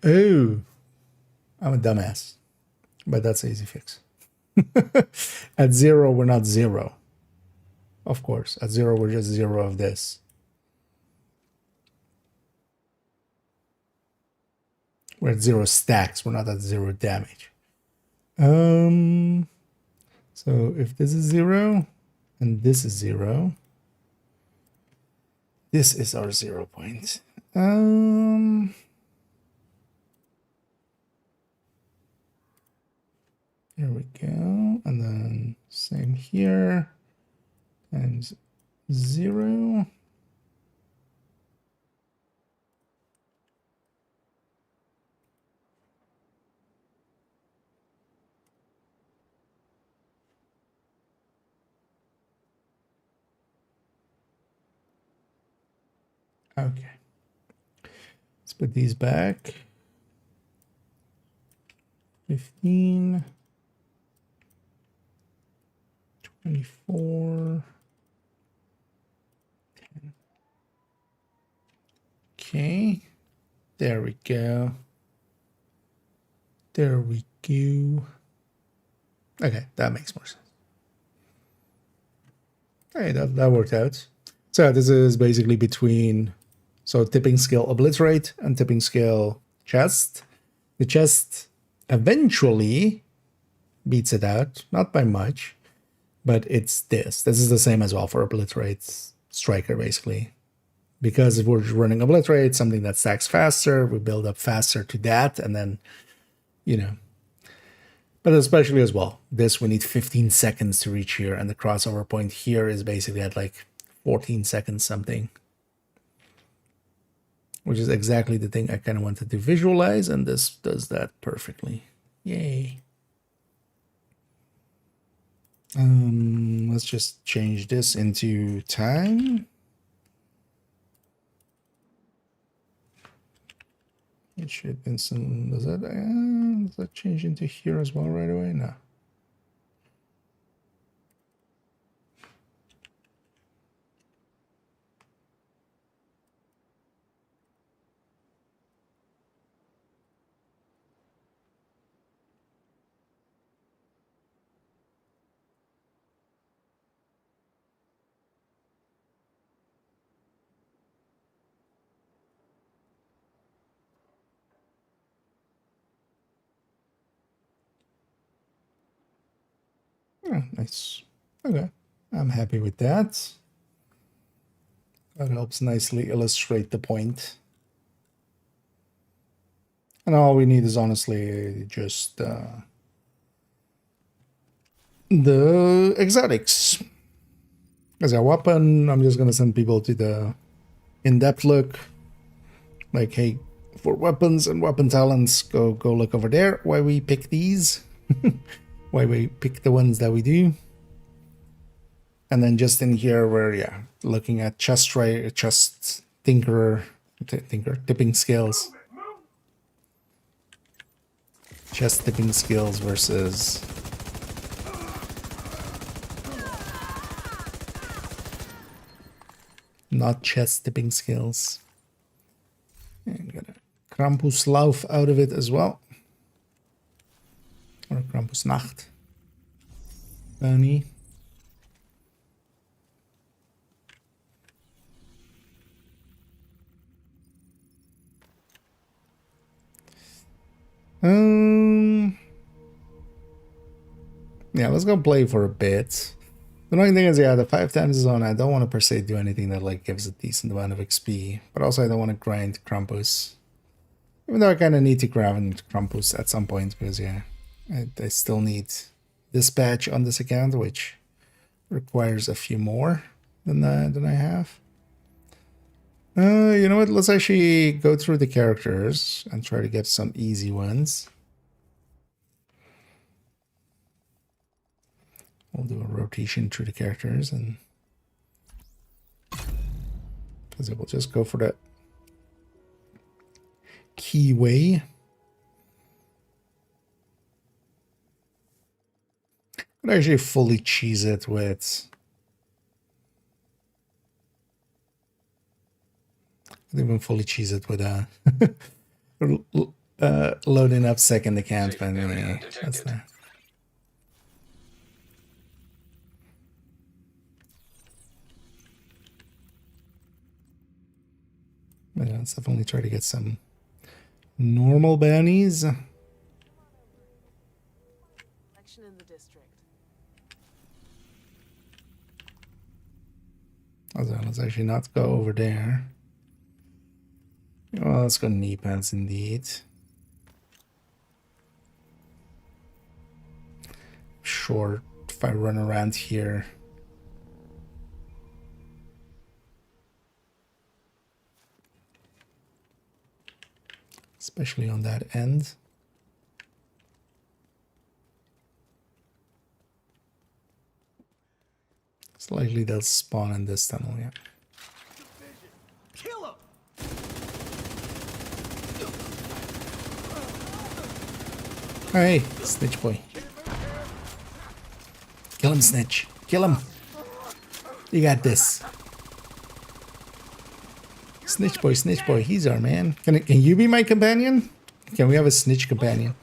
Oh, I'm a dumbass, but that's an easy fix. At 0, we're not 0. Of course, at 0, we're just 0 of this. We're at 0 stacks. We're not at 0 damage. So if this is 0 and this is 0, this is our 0 point. Here we go. And then same here times 0. Okay. Let's put these back. 15, 24, 10. Okay. There we go. There we go. Okay, that makes more sense. Hey, that worked out. So this is basically between, so tipping scale obliterate and tipping scale chest. The chest eventually beats it out, not by much, but it's this. This is the same as well for obliterate striker, basically. Because if we're running obliterate, something that stacks faster, we build up faster to that, and then, you know. But especially as well, this we need 15 seconds to reach here, and the crossover point here is basically at like 14 seconds something. Which is exactly the thing I kind of wanted to visualize, and this does that perfectly. Yay. Let's just change this into time. It should instantly, does that change into here as well right away? No. Oh, nice. Okay, I'm happy with that. That helps nicely illustrate the point. And all we need is honestly just the exotics. As a weapon, I'm just gonna send people to the in-depth look. Like, hey, for weapons and weapon talents, go look over there. Why we pick these? Why we pick the ones that we do? And then just in here, we're looking at chest tinker, tipping skills. Chest tipping skills versus not chest tipping skills. And got a Krampuslauf out of it as well. Or Krampusnacht. Bunny. Yeah, let's go play for a bit. The annoying thing is, the 5 times zone, I don't want to per se do anything that like gives a decent amount of XP, but also I don't want to grind Krampus. Even though I kind of need to grind Krampus at some point, because I still need dispatch on this account, which requires a few more than I have. You know what? Let's actually go through the characters and try to get some easy ones. We'll do a rotation through the characters, and because it will just go for the key way. I'd actually fully cheese it with. I'd even fully cheese it with loading up second account, but anyway, that's that. But let's definitely try to get some normal bounties. In the district. Also, let's actually not go over there. Well, let's go knee pads indeed. Sure, if I run around here. Especially on that end. It's likely they'll spawn in this tunnel, yeah. Kill him. Hey, Snitch Boy. Kill him, Snitch. Kill him. You got this. Snitch Boy, he's our man. Can you be my companion? Can we have a snitch companion?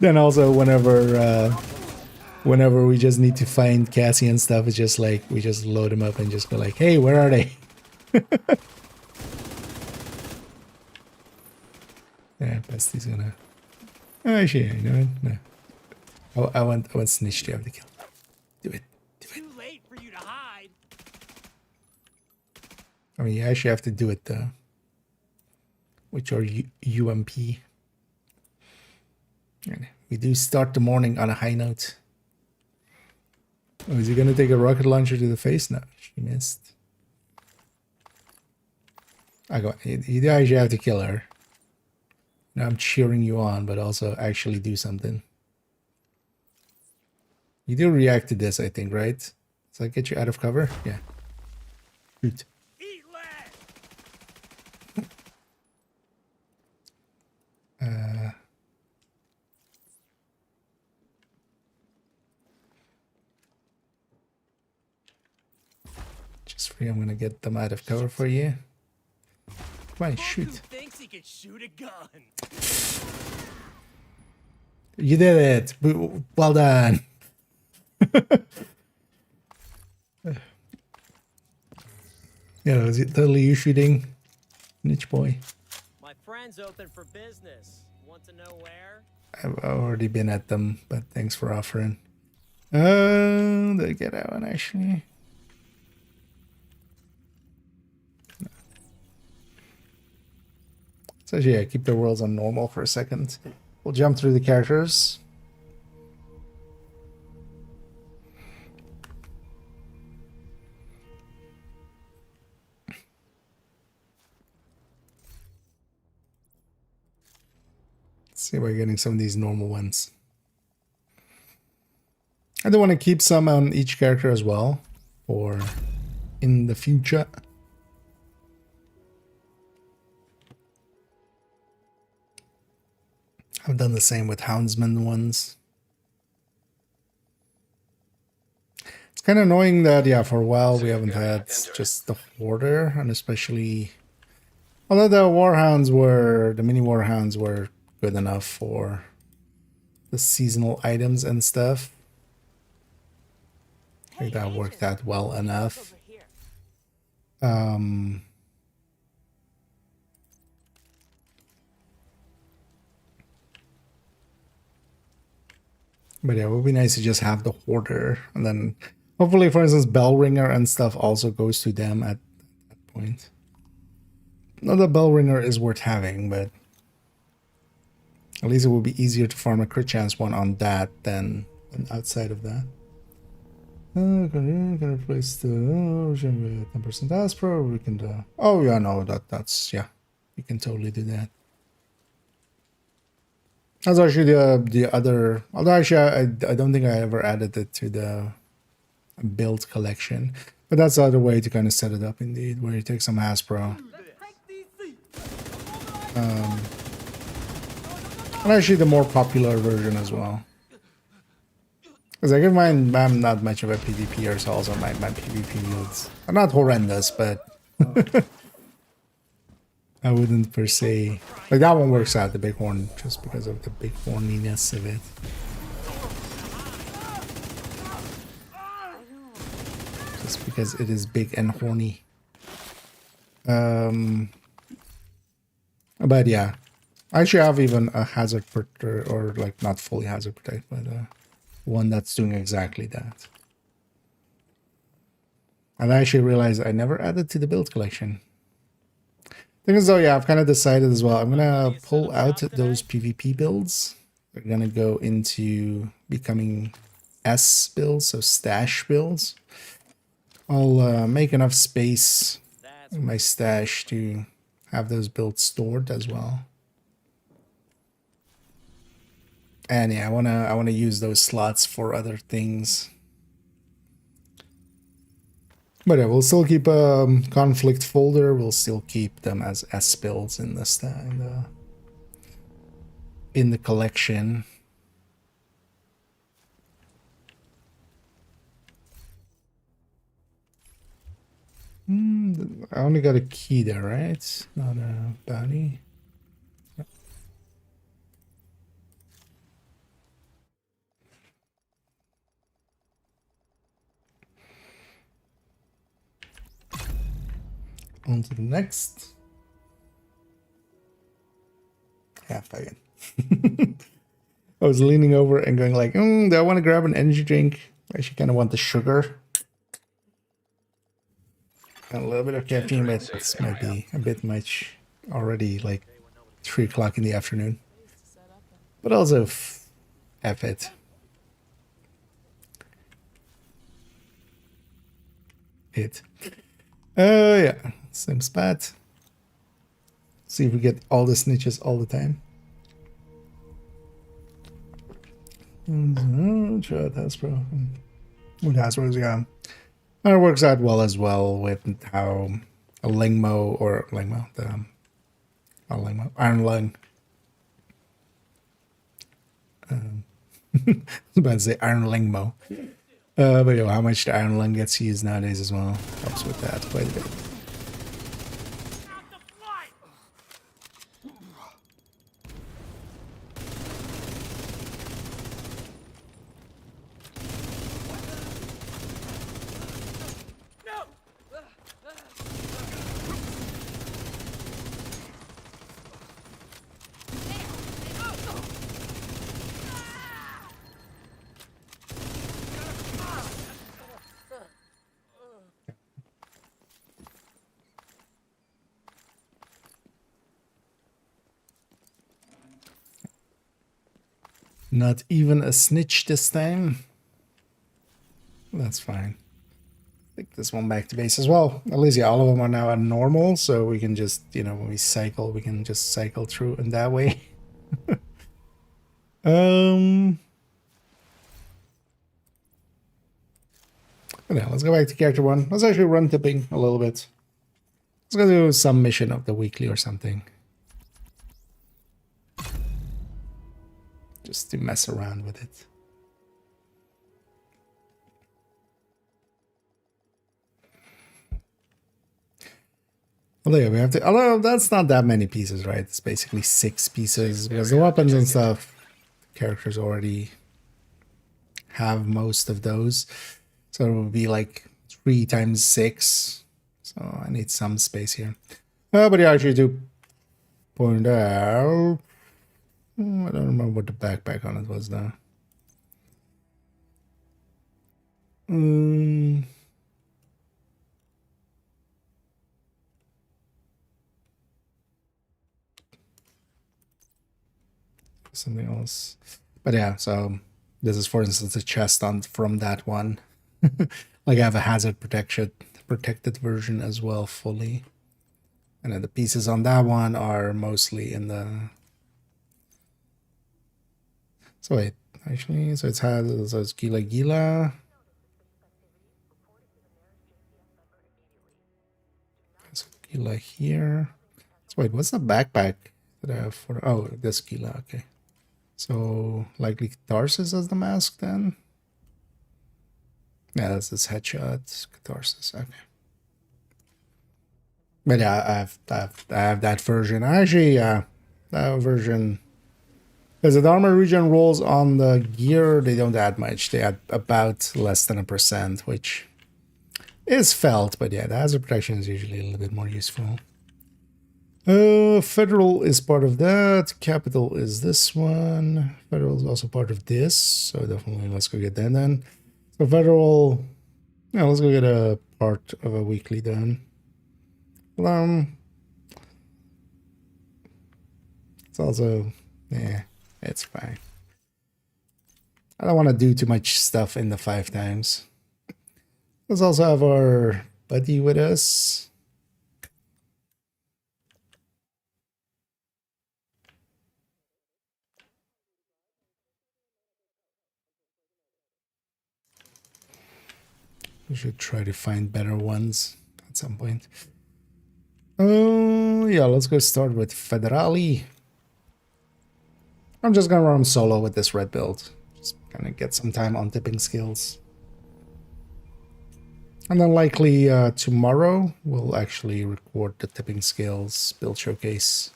Then also whenever we just need to find Cassie and stuff, it's just like we just load him up and just go like, hey, where are they? Yeah, Besty's gonna. Oh, actually, you know what? No. I want Snitch to have the kill. Do it. Too late for you to hide. I mean, you actually have to do it with your UMP. And we do start the morning on a high note. Oh, is he gonna take a rocket launcher to the face? No, she missed. You actually have to kill her. Now I'm cheering you on, but also actually do something. You do react to this, I think, right? Does that get you out of cover? Yeah. Shoot. Eat lead. Just free. I'm gonna get them out of cover for you. Come on, shoot. Who thinks he could shoot a gun? You did it. Well done. Yeah, was it totally you shooting? Snitch Boy. My friend's open for business. Want to know where? I've already been at them, but thanks for offering. Did I get that one actually? So yeah, keep the worlds on normal for a second. We'll jump through the characters. Let's see if we're getting some of these normal ones. I do want to keep some on each character as well for in the future. I've done the same with Houndsman ones. It's kind of annoying that, yeah, for a while we haven't had just the Hoarder, and especially... Although the Warhounds were... The mini Warhounds were good enough for the seasonal items and stuff. I think that worked out well enough. But yeah, it would be nice to just have the Hoarder, and then hopefully, for instance, Bellringer and stuff also goes to them at that point. Not that Bellringer is worth having, but at least it will be easier to farm a crit chance one on that than outside of that. Can replace the 10% Aspro. We can do. Oh yeah, no, that's yeah, we can totally do that. That's actually the other. Although actually, I don't think I ever added it to the build collection, but that's the other way to kind of set it up, indeed, where you take some Aspro. And actually, the more popular version as well. Because I give mine, I'm not much of a PvPer, so also my PvP builds are not horrendous, but I wouldn't per se... Like, that one works out, the Bighorn, just because of the big horniness of it. Just because it is big and horny. But yeah. I actually have even a hazard protect, or like not fully hazard protect, but one that's doing exactly that. And I actually realized I never added to the build collection. Thing is though, yeah, I've kind of decided as well. I'm gonna pull out those PvP builds. They're gonna go into becoming S builds, so stash builds. I'll make enough space in my stash to have those builds stored as well. And yeah, I wanna use those slots for other things. But yeah, we'll still keep a conflict folder. We'll still keep them as S builds in the collection. I only got a key there, right? Not a bounty. On to the next. Yeah, fine. I was leaning over and going like, do I want to grab an energy drink? I actually kind of want the sugar. And a little bit of caffeine, but this might be a bit much already, like 3 o'clock in the afternoon. But also, F it. Yeah, same spot. See if we get all the snitches all the time. Sure, that's bro. That's what yeah. And it works out well as well with how a Lingmo or Lingmo, Iron Lung. I was about to say Iron Lingmo. But you know, how much the Iron Lung gets used nowadays as well helps with that quite a bit. Not even a snitch this time. That's fine. Take this one back to base as well. At least, yeah, all of them are now at normal, so we can just, you know, when we cycle, we can just cycle through in that way. But yeah, let's go back to character 1. Let's actually run tipping a little bit. Let's go do some mission of the weekly or something. Just to mess around with it. Although yeah, we have to. Although that's not that many pieces, right? It's basically 6 pieces because the weapons and stuff, characters already have most of those. So it would be like 3 times 6. So I need some space here. But yeah, actually do point out. I don't remember what the backpack on it was now. Something else. But yeah, so this is, for instance, a chest on from that one. Like I have a hazard protected version as well, fully. And then the pieces on that one are mostly in the. So wait, actually, so it's Gila Gila. So Gila here. So wait, what's the backpack that I have for? Oh, this Gila. Okay. So likely Catharsis as the mask then. Yeah, that's this headshot Catharsis. Okay. But yeah, I have that version. Actually, that version. Because the armor regen rolls on the gear, they don't add much. They add about less than 1%, which is felt. But yeah, the hazard protection is usually a little bit more useful. Federal is part of that. Capital is this one. Federal is also part of this. So definitely let's go get that then. So Federal, yeah, let's go get a part of a weekly then. It's also, yeah, it's fine. I don't want to do too much stuff in the 5 times. Let's also have our buddy with us. We should try to find better ones at some point. Oh, yeah, let's go start with Federali. I'm just gonna run solo with this red build. Just gonna get some time on tipping skills. And then likely tomorrow we'll actually record the tipping skills build showcase.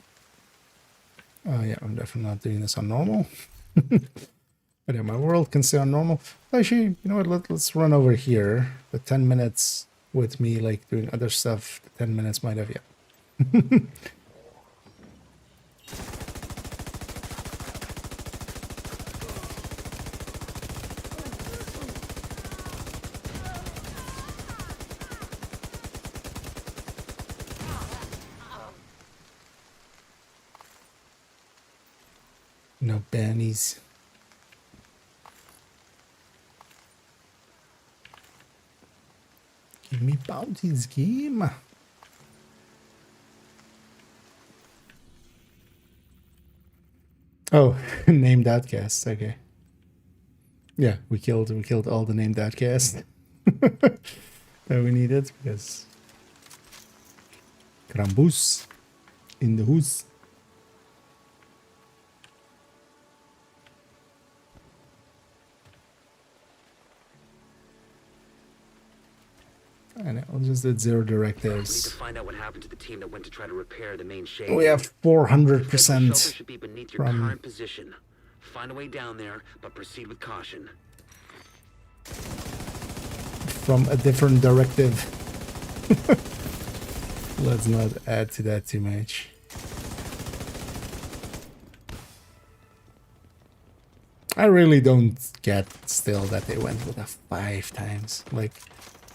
Yeah, I'm definitely not doing this on normal. But yeah, my world can stay on normal. Actually, you know what, let's run over here. The 10 minutes with me like doing other stuff, the 10 minutes might have, yeah. No bannies. Give me bounties, game. Oh, named outcast. Okay. Yeah, we killed all the named outcast that we needed because Krambus in the house. And I'll just do 0 We need directives. to find out what happened to the team that went to try to repair the main shade. We have Federal 400% shelter should be beneath your from current position. Find a way down there, but proceed with caution. a different directive. Let's not add to that too much. I really don't get still that they went with a 5 times. Like,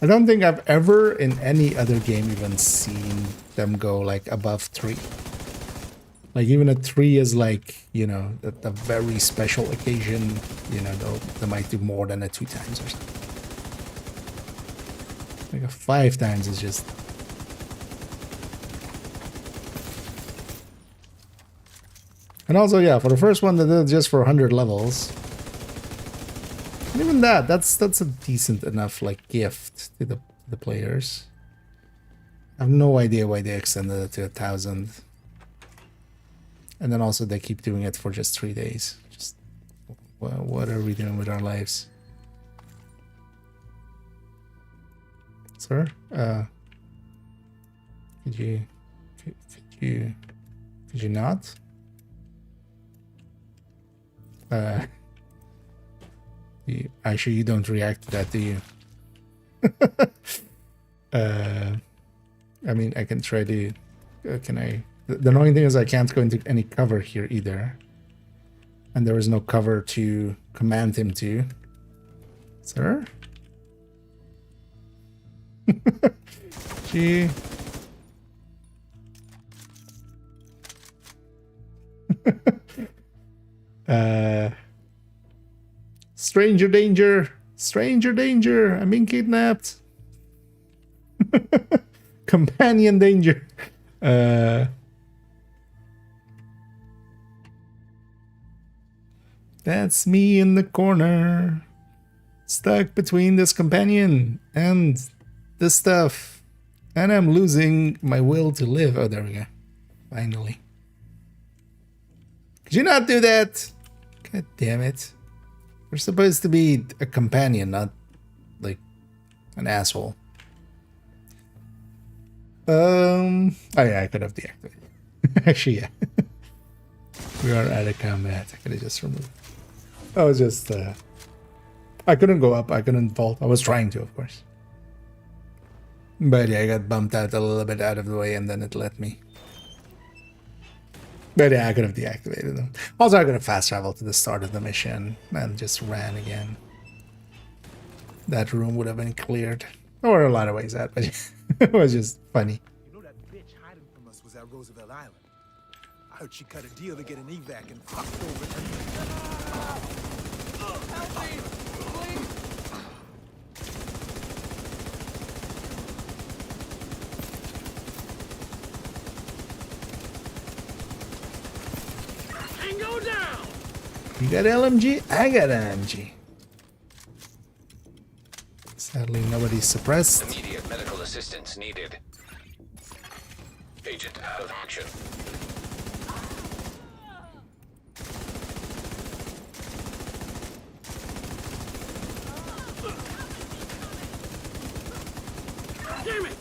I don't think I've ever in any other game even seen them go like above 3. Like even a 3 is like, you know, a very special occasion, you know, they might do more than a 2 times or something. Like a 5 times is just... And also, yeah, for the first one, they did it just for 100 levels. And even that's a decent enough, like, gift to the players. I have no idea why they extended it to 1,000. And then also they keep doing it for just 3 days. Just, well, what are we doing with our lives? Sir? Could you not? Actually, you don't react to that, do you? I mean, I can try to... can I... The annoying thing is I can't go into any cover here either. And there is no cover to command him to. Sir? Gee. Stranger danger! Stranger danger! I'm being kidnapped! Companion danger! That's me in the corner. Stuck between this companion and this stuff. And I'm losing my will to live. Oh, there we go. Finally. Could you not do that? God damn it. We're supposed to be a companion, not like an asshole. Oh yeah, I could have deactivated. Actually, yeah. We are out of combat. I could have just removed. I was just I couldn't go up, I couldn't vault. I was trying to, of course. But yeah, I got bumped out a little bit out of the way and then it let me. But yeah, I could have deactivated them. Also, I could have fast traveled to the start of the mission and just ran again. That room would have been cleared. There were a lot of ways out, but it was just funny. You know that bitch hiding from us was at Roosevelt Island. I heard she cut a deal to get an evac and fucked over. Help me! Please! Go down! You got LMG? I got LMG. Sadly, nobody's suppressed. Immediate medical assistance needed. Agent out of action. Damn it!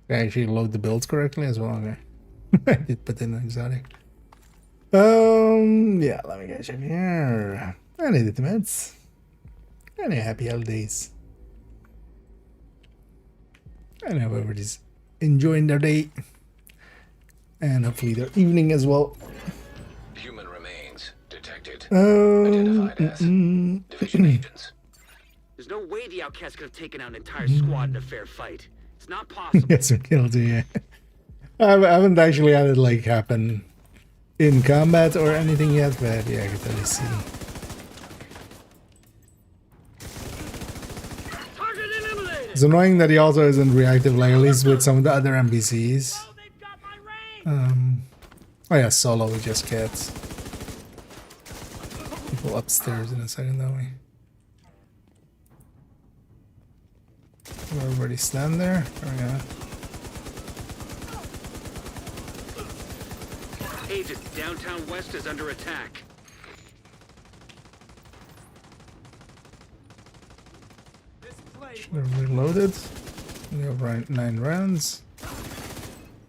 Did I actually load the builds correctly as well? Okay. I did put in exotic. Yeah, let me get you here. I needed the meds. And happy holidays. And I hope everybody's enjoying their day. And hopefully their evening as well. Human remains detected. Identified as division agents. There's no way the outcast could have taken out an entire squad in a fair fight. It's not possible. Get some kills, yeah. I haven't actually had it like happen in combat or anything yet, but yeah, I can totally see. Target eliminated! It's annoying that he also isn't reactive, like at least with some of the other NPCs. Oh, they've got my range! Oh yeah, solo we just get people upstairs in a second, don't we? Everybody stand there. There we go. Agent, downtown west is under attack. This place They're reloaded. We have 9 rounds.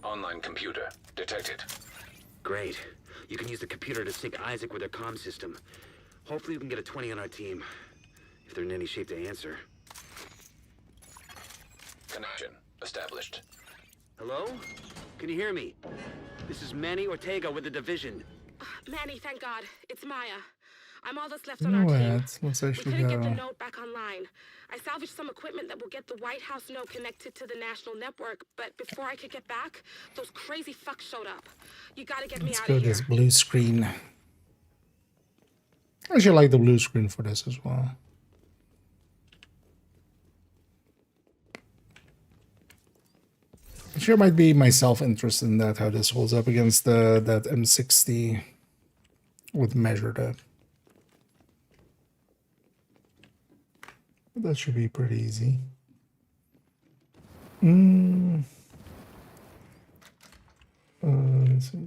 Online computer detected. Great. You can use the computer to sync Isaac with their comm system. Hopefully we can get a 20 on our team. If they're in any shape to answer. Connection established. Hello? Can you hear me? This is Manny Ortega with the division. Manny, thank God. It's Maya. I'm all that's left You on know our team. what? Let's We actually couldn't get the go. node back online. I salvaged some equipment that will get the White House node connected to the national network, but before I could get back, those crazy fucks showed up. You gotta get me Let's out go of here. this blue screen. I actually like the blue screen for this as well. I'm sure it might be my self-interest in that, how this holds up against that M60 with measured up. But that should be pretty easy. Let's see,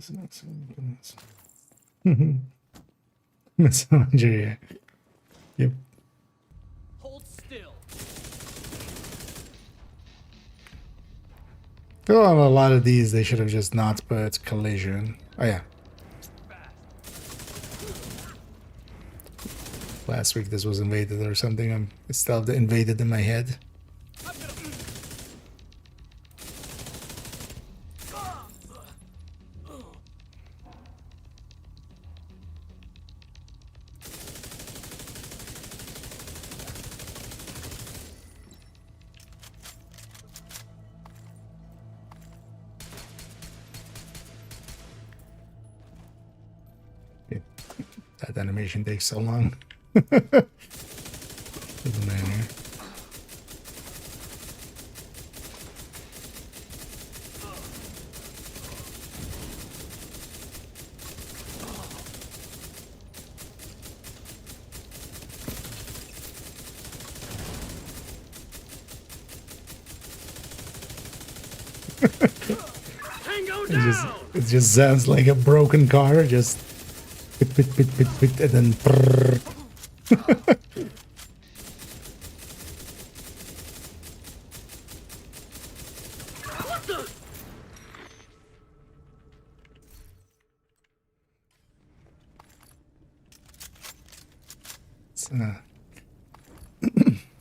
Messenger, yeah. Yep. Hold still. Feel on a lot of these, they should have just not put collision. Oh yeah. Last week this was invaded or something. I still have the invaded in my head. That animation takes so long. Doesn't matter. Tango down! It just sounds like a broken car, just pit, pit, pit, pit, pit, and then prrrr. What the?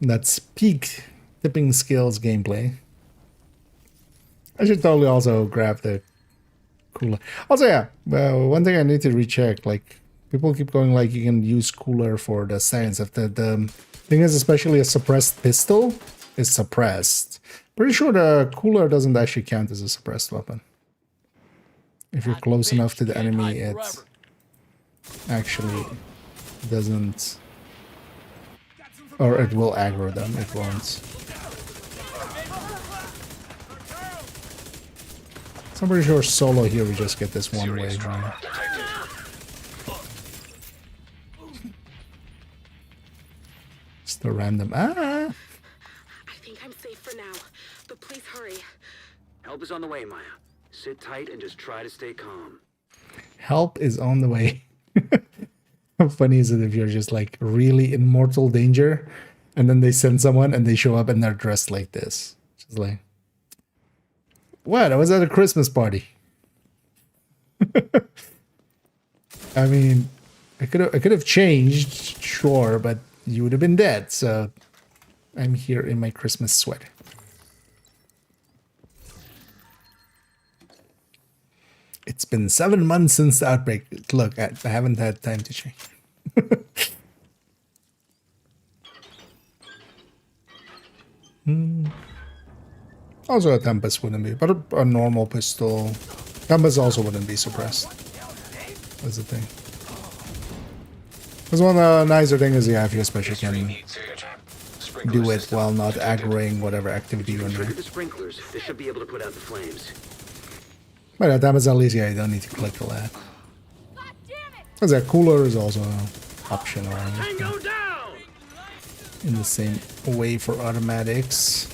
That's peak tipping skills gameplay. I should totally also grab the cooler. Also, yeah, one thing I need to recheck, like, people keep going like you can use cooler for the science of the thing is, especially a suppressed pistol is suppressed. Pretty sure the cooler doesn't actually count as a suppressed weapon. If you're close enough to the enemy, it actually doesn't, or it will aggro them, it won't. So I'm pretty sure solo here we just get this one way. Right? Just a random I think I'm safe for now, but please hurry. Help is on the way, Maya. Sit tight and just try to stay calm. help is on the way. How funny is it if you're just like really in mortal danger and then they send someone and they show up and they're dressed like this? Just like, what? I was at a Christmas party. I mean, I could have changed, sure, but you would have been dead. So I'm here in my Christmas sweater. It's been 7 months since the outbreak. Look, I haven't had time to change. Also, a Tempest wouldn't be, but a normal pistol. Tempest also wouldn't be suppressed. That's the thing. Because one nicer thing is, yeah, if you especially can do it while not aggroing whatever activity you're Trigger doing. the sprinklers. They should be able to put out the flames. But at Tempest, at least, yeah, you don't need to click a lot. Because that cooler is also optional. Tango down! In the same way for automatics.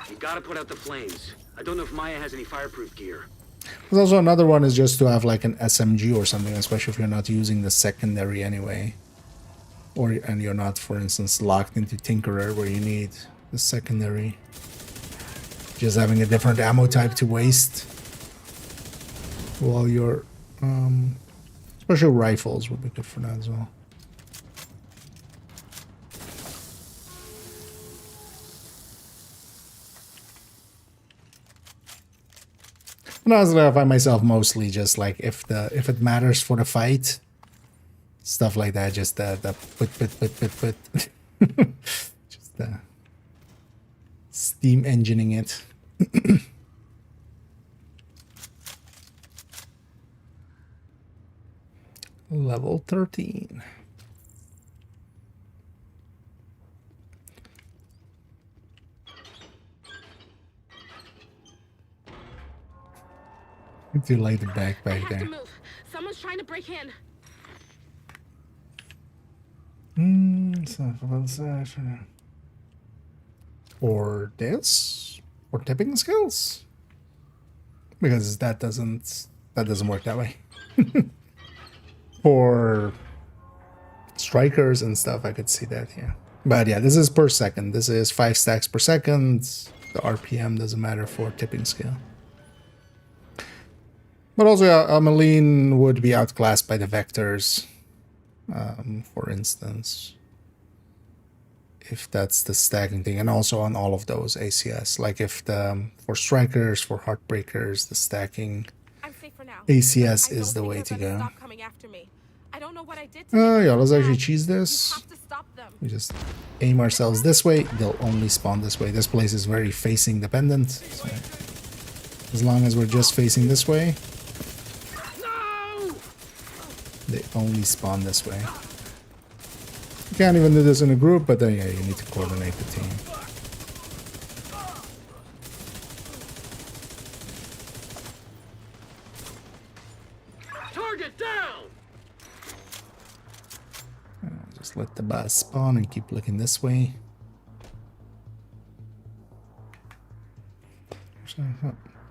You gotta put out the flames. I don't know if Maya has any fireproof gear. There's also another one is just to have like an SMG or something, especially if you're not using the secondary anyway. And you're not, for instance, locked into Tinkerer where you need the secondary. Just having a different ammo type to waste while you're... especially rifles would be good for that as well. And honestly, I find myself mostly just like if it matters for the fight, stuff like that. Just the put. Just steam engineing it. Level 13. Do you like the I backpack have there? to move. Someone's trying to break in. Or this? Or tipping skills? Because that doesn't work that way. For strikers and stuff, I could see that, yeah. But yeah, this is per second. This is 5 stacks per second. The RPM doesn't matter for tipping skill. But also, yeah, Ameline would be outclassed by the vectors, for instance. If that's the stacking thing, and also on all of those ACS. Like if for strikers, for heartbreakers, the stacking I'm safe for now. ACS I is the don't way think to they're gonna go. Stop coming after me. I don't know what I did to make Yeah, them let's so actually mad. cheese You this. have to stop them. We just aim ourselves this way, they'll only spawn this way. This place is very facing dependent. So as long as we're just facing this way, No! they only spawn this way. You can't even do this in a group, but then yeah, you need to coordinate the team. Target down! Just let the boss spawn and keep looking this way.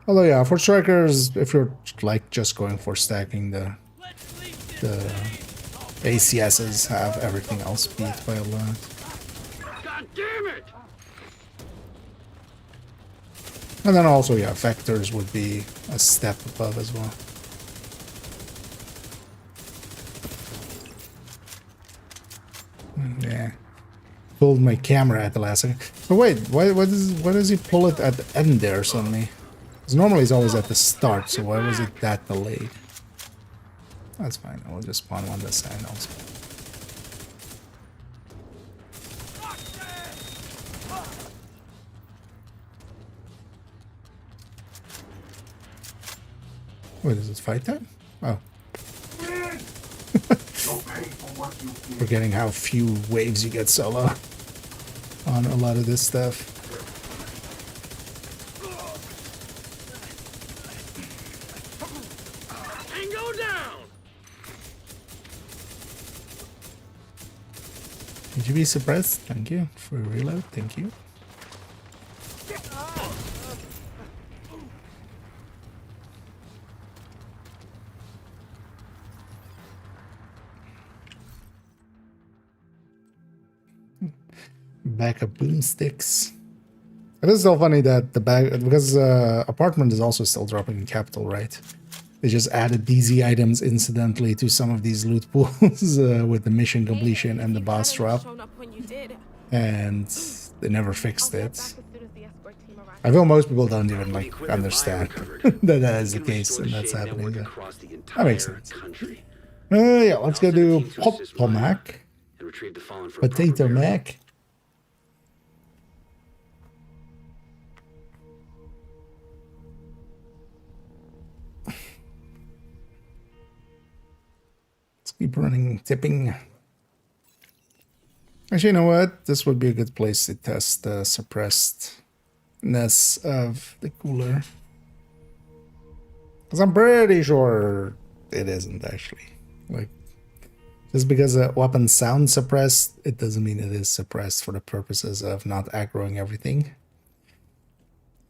Although yeah, for strikers, if you're like just going for stacking, the ACSs have everything else beat by a lot. God damn it! And then also, yeah, vectors would be a step above as well. Yeah. Pulled my camera at the last second. But wait, why does he pull it at the end there suddenly? Because normally it's always at the start, so why was it that delayed? That's fine, I'll just spawn one this side also. Wait, is it fight time? Oh. Forgetting how few waves you get solo on a lot of this stuff. Tango down! Would you be suppressed? Thank you. For a reload, thank you. Backup boomsticks. It is so funny that the because apartment is also still dropping in capital, right? They just added DZ items incidentally to some of these loot pools with the mission completion and the boss drop, and they never fixed it. I feel most people don't even like understand that that is the case and that's happening. Yeah. That makes sense. Yeah, let's go do Pop-Mac. Potato Mac. Let's keep running tipping. Actually, you know what? This would be a good place to test the suppressedness of the cooler. Because I'm pretty sure it isn't actually. Like, just because a weapon sounds suppressed, it doesn't mean it is suppressed for the purposes of not aggroing everything.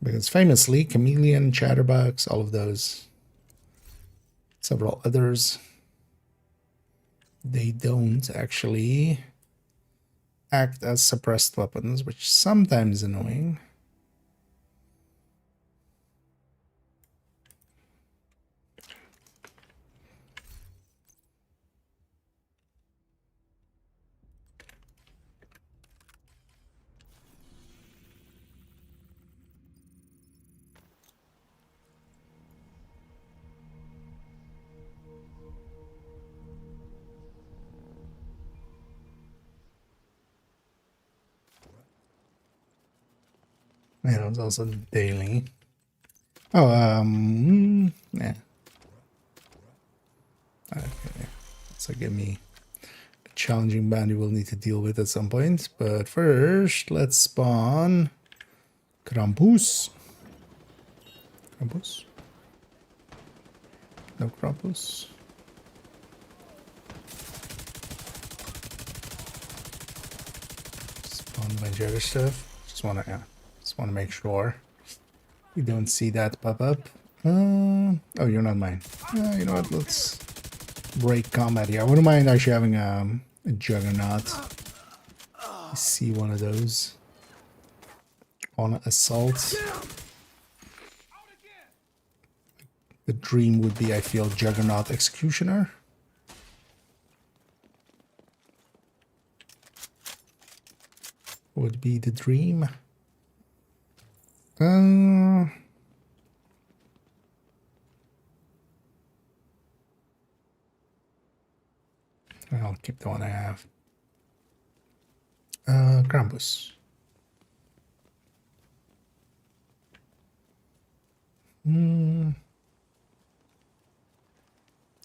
Because famously, Chameleon, Chatterbox, all of those, several others, they don't actually act as suppressed weapons, which sometimes is annoying. Yeah, it's also daily. Oh, yeah. Okay. So give me a challenging bounty we'll need to deal with at some point. But first, let's spawn Krampus. Krampus? No Krampus. Spawn a bunch of other stuff. Just wanna make sure we don't see that pop up. Oh, you're not mine. You know what? Let's break combat here. I wouldn't mind actually having a juggernaut. I see one of those on assault. The dream would be, I feel, juggernaut executioner. Would be the dream. I'll keep the one I have. Krampus.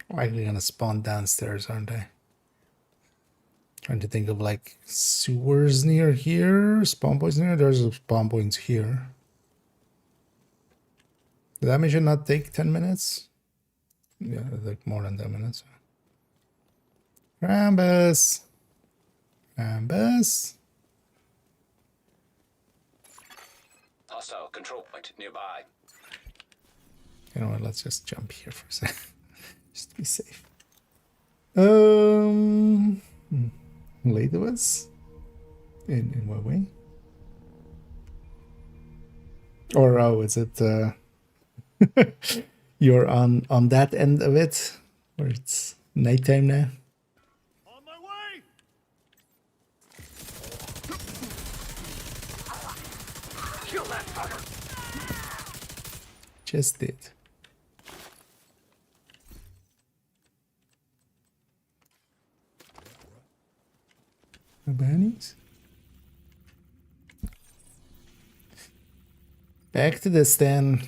Likely gonna spawn downstairs, aren't they? Trying to think of like sewers near here, spawn points near. There's a spawn points here. Did that mission not take 10 minutes? Yeah, like more than 10 minutes. Krampus! Krampus! Hostile control point nearby. You know what, let's just jump here for a second. Just to be safe. Late to us? In what way? Or oh, is it you're on that end of it? Where it's nighttime now? On my way! Kill that fucker! Just did. No bunnies? Back to this then.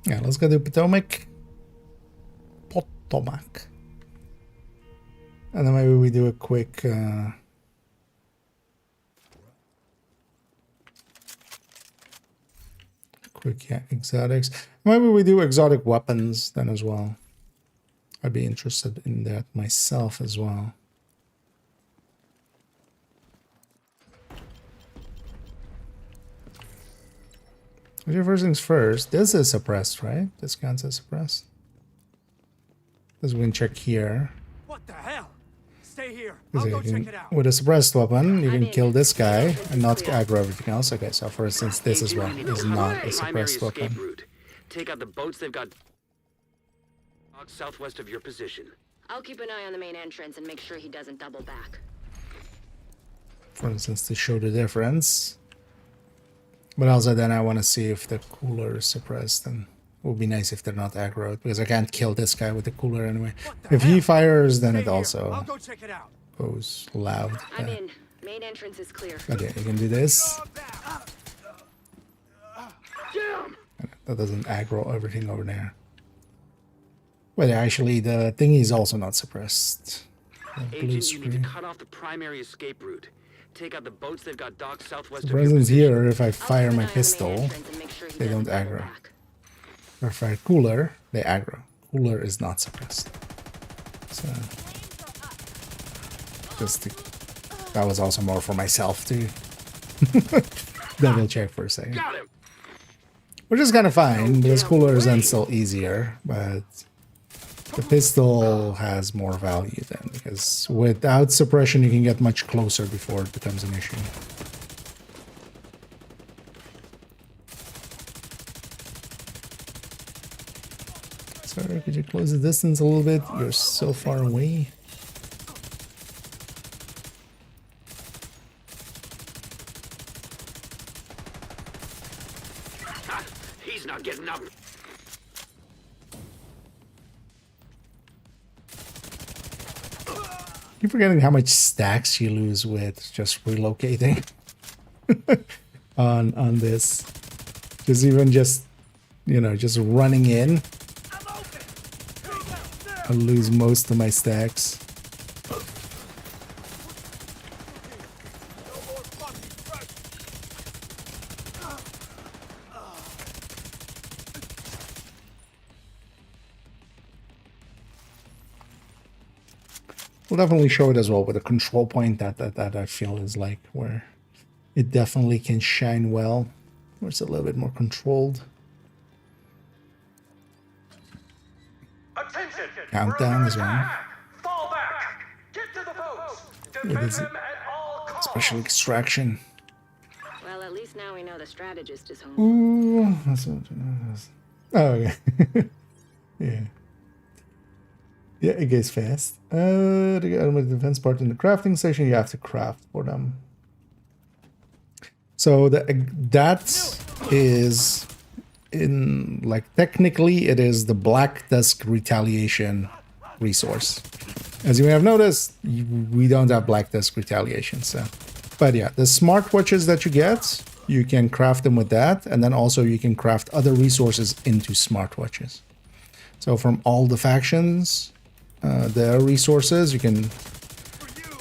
Yeah, let's go to Potomac. Potomac. And then maybe we do a quick yeah, exotics. Maybe we do exotic weapons then as well. I'd be interested in that myself as well. First things first, this is suppressed, right? This counts as suppressed. Let's go and check here. What the hell? Stay here. I'll go check it out. With a suppressed weapon, you can kill this guy and not aggro everything else. Okay, so for instance, this as well is not a suppressed weapon. Route. Take out the boats they've got southwest of your position. I'll keep an eye on the main entrance and make sure he doesn't double back. For instance, to show the difference. But also then I want to see if the cooler is suppressed, and it would be nice if they're not aggroed, because I can't kill this guy with the cooler anyway. If he fires, then it also I'll go check it out. goes loud. I'm in. Main entrance is clear. Okay, you can do this. Jim! That doesn't aggro everything over there. But actually, the thingy is also not suppressed. The blue Agent, you need screen. to cut off the primary escape route. Take out the boats they've got docked southwest For of your instance, position. here, if I I'll fire keep an my eye on the main pistol, entrance and make sure he they doesn't don't double aggro. back. if I fire cooler, they aggro. Cooler is not suppressed. So, just to, that was also more for myself to double check for a second. Got him! Which is kind of fine, because cooler is then still easier, but the pistol has more value then, because without suppression you can get much closer before it becomes an issue. Sorry, could you close the distance a little bit? You're so far away. He's not getting up. Keep forgetting how much stacks you lose with just relocating on this. Just even just, you know, just running in. I lose most of my stacks. We'll definitely show it as well with a control point that I feel is like where it definitely can shine well, where it's a little bit more controlled. Attention. Countdown as well. Fall back. Get to the boats. It Defend is them at all costs. special extraction. Well, at least now we know the strategist is home. Ooh, oh yeah, yeah, yeah. It goes fast. To get element defense part in the crafting station, you have to craft for them. So that is in like technically it is the Black Dusk Retaliation resource. As you may have noticed, we don't have Black Dusk Retaliation. So, but yeah, the smartwatches that you get, you can craft them with that, and then also you can craft other resources into smartwatches. So from all the factions, their resources you can.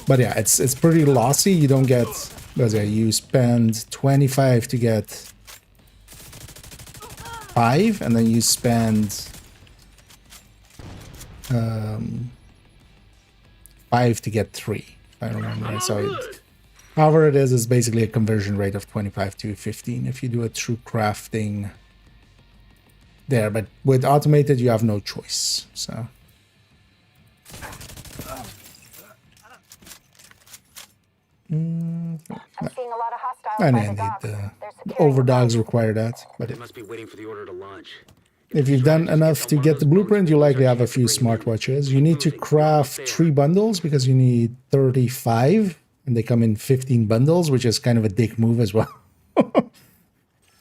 But yeah, it's pretty lossy. You don't get. Because yeah, you spend 25 to get 5, and then you spend 5 to get 3. If I remember right. So however it is basically a conversion rate of 25 to 15 if you do it through crafting there. But with automated, you have no choice. So. I'm seeing a lot of hostiles And by then the docks. the They're securing overdogs require that. But They must be waiting for the order to launch. if you've done enough to get the blueprint, you likely have a few smartwatches. You need to craft 3 bundles because you need 35, and they come in 15 bundles, which is kind of a dick move as well.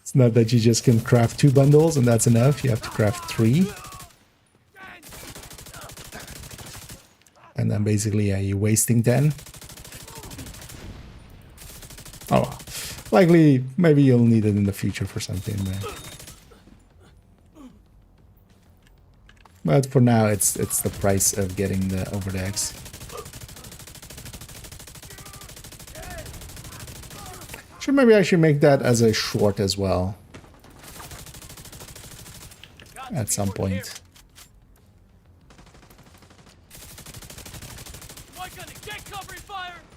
It's not that you just can craft 2 bundles and that's enough. You have to craft 3. And then basically, yeah, you're wasting 10. Oh, well. Likely, maybe you'll need it in the future for something. But for now, it's the price of getting the overdegs. Maybe I should make that as a short as well. At some point.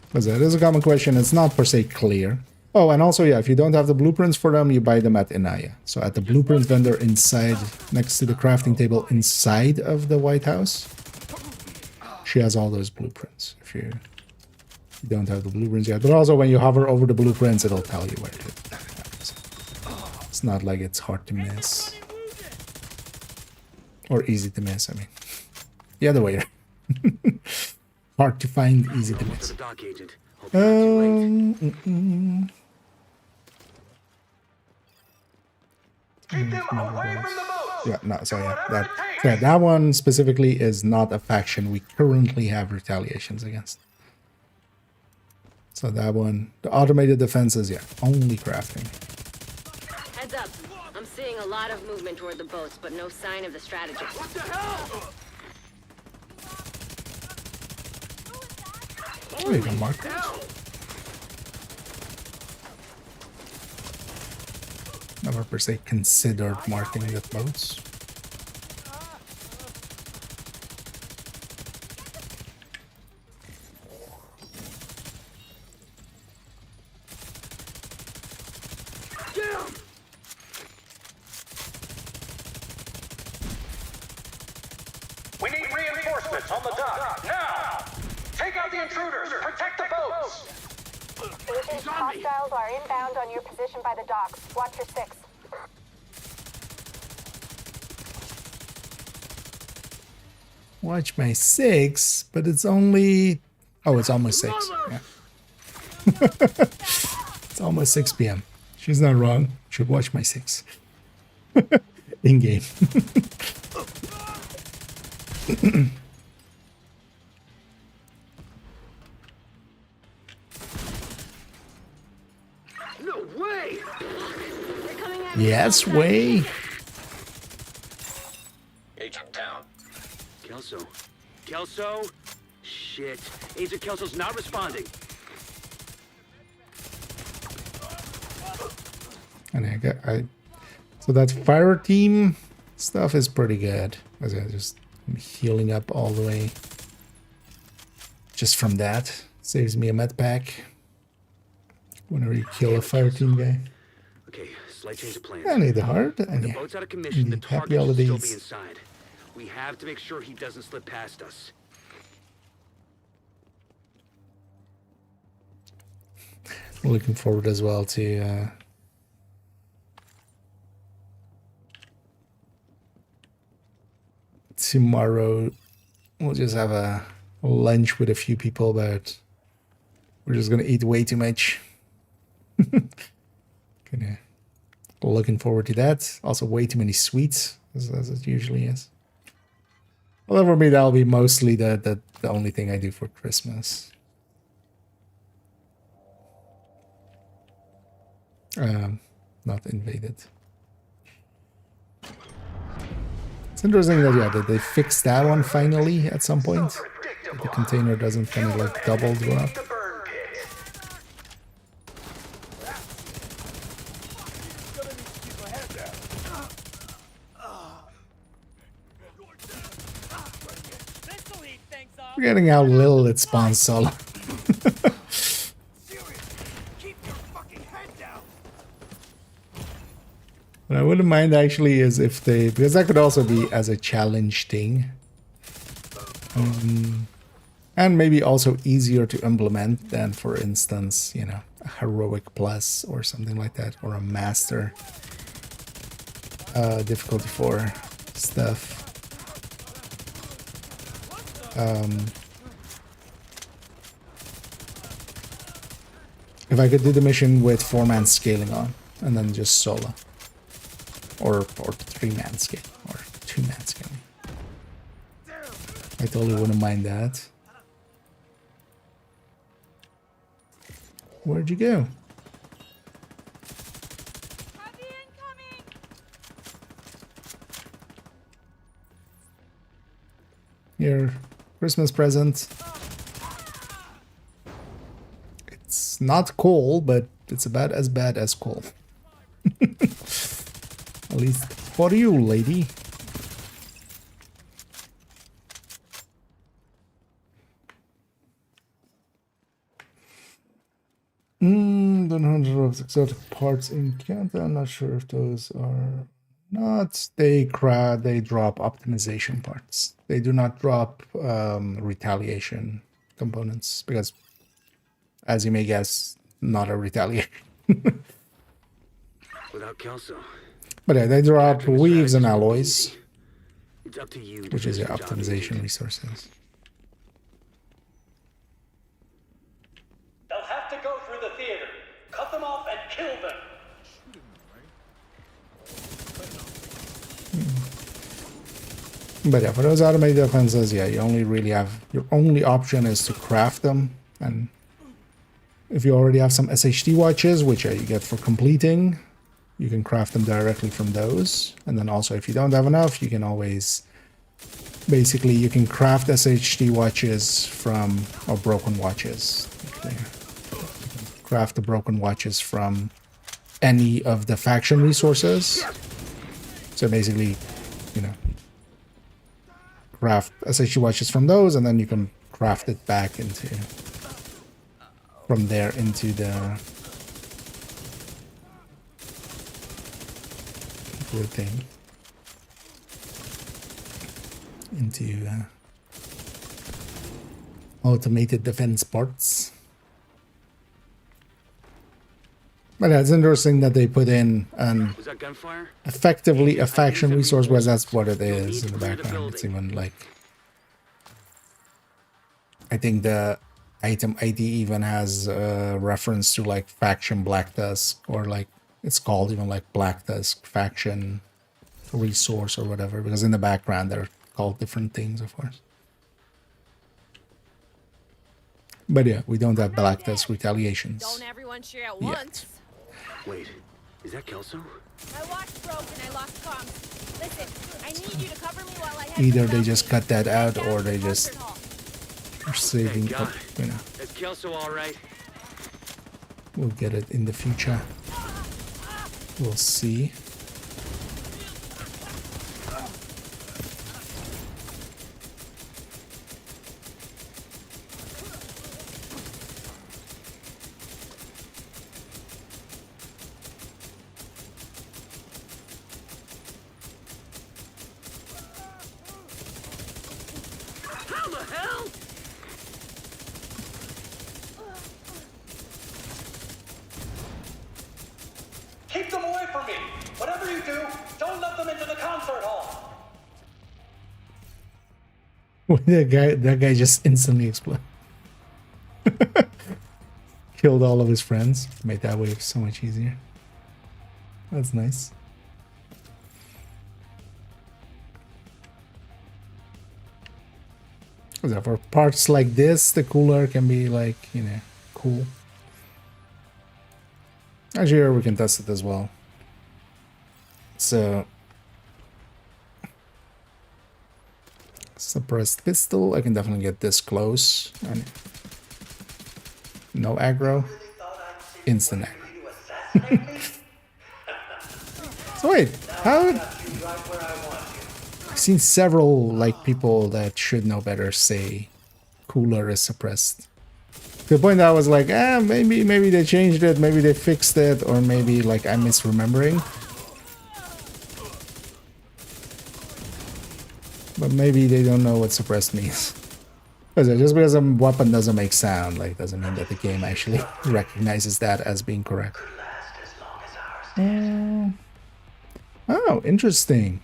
Because that is a common question. It's not per se clear. Oh, and also, yeah, if you don't have the blueprints for them, you buy them at Inaya. So at the blueprint vendor inside, next to the crafting table inside of the White House, she has all those blueprints. If you don't have the blueprints yet. But also, when you hover over the blueprints, it'll tell you where to. It's not like it's hard to miss. Or easy to miss, I mean. The other way. Hard to find, easy to miss. Yeah, no, so yeah, that one specifically is not a faction we currently have retaliations against. So that one, the automated defenses, yeah, only crafting. Heads up, I'm seeing a lot of movement toward the boats, but no sign of the strategist. What the hell? There you go, Mark. Never per se considered marking the boats. We need reinforcements on the dock now. Take out the intruders. Protect the boats. Agents, hostiles are inbound on your position by the docks. Watch your 6. Watch my 6, but it's only... Oh, it's almost 6. Yeah. It's almost 6 p.m. She's not wrong. Should watch my 6. In-game. Yes, way. Agent down. Kelso. Kelso? Shit. Agent Kelso's not responding. And so that fire team stuff is pretty good. As I just healing up all the way. Just from that. Saves me a med pack. Whenever you kill a fire team guy. Okay, slight change of plans. I need the heart. And The yeah. boat's out of commission. The Happy target should still be holidays. inside. We have to make sure he doesn't slip past us. Looking forward as well to tomorrow. We'll just have a lunch with a few people, but we're just gonna eat way too much. Looking forward to that. Also, way too many sweets, as it usually is. Although for me, that'll be mostly the only thing I do for Christmas. Not invaded. It's interesting that they fixed that one finally at some point. The container doesn't kind of like double drop. Forgetting how little it spawns solo. What I wouldn't mind actually is if they, because that could also be as a challenge thing. And maybe also easier to implement than, for instance, you know, a heroic plus or something like that, or a master difficulty 4 stuff. If I could do the mission with 4-man scaling on, and then just solo. Or 3-man scale, or 2-man scaling. I totally wouldn't mind that. Where'd you go? Your Christmas present. It's not coal, but it's about as bad as coal. At least for you, lady. The number of exotic parts in Canada. I'm not sure if those are not. They drop optimization parts. They do not drop retaliation components because, as you may guess, not a retaliation. Without Kelso. But yeah, they drop weaves and alloys, It's up to you, which is your optimization resources. They'll have to go through the theater. Cut them off and kill them. But yeah, for those automated defenses, yeah, you only really have, your only option is to craft them. And if you already have some SHD watches, which you get for completing, you can craft them directly from those. And then also, if you don't have enough, you can always, basically, you can craft SHD watches from, or broken watches. Okay. Craft the broken watches from any of the faction resources. So basically, you know, craft SHD watches from those, and then you can craft it back into, from there into the thing, into automated defense parts. But yeah, it's interesting that they put in Was that gunfire? effectively a faction resource, where that's what it is in the background. It's even like, I think the item ID even has a reference to like faction Black Tusk, or like it's called even like Black Tusk faction resource or whatever, because in the background they're called different things, of course. But yeah, we don't have Black Tusk retaliations. Don't everyone cheer at once. Wait, Is that Kelso? My watch broke and I lost comms. Listen, I need you to cover me while I head Either to they the just cut that out or they just are saving Thank up, God. you know. Is Kelso all right? We'll get it in the future. We'll see. How the hell? Keep them away from me. Whatever you do, don't let them into the concert hall. That guy just instantly exploded. Killed all of his friends. Made that wave so much easier. That's nice. So for parts like this, the cooler can be like, you know, cool. Actually, here we can test it as well. So, suppressed pistol. I can definitely get this close. And no aggro. Instant aggro. So wait, how? I've seen several like people that should know better say cooler is suppressed. To the point that I was like, maybe they changed it, maybe they fixed it, or maybe like I'm misremembering. But maybe they don't know what suppressed means. Just because a weapon doesn't make sound, like doesn't mean that the game actually recognizes that as being correct. Oh, interesting.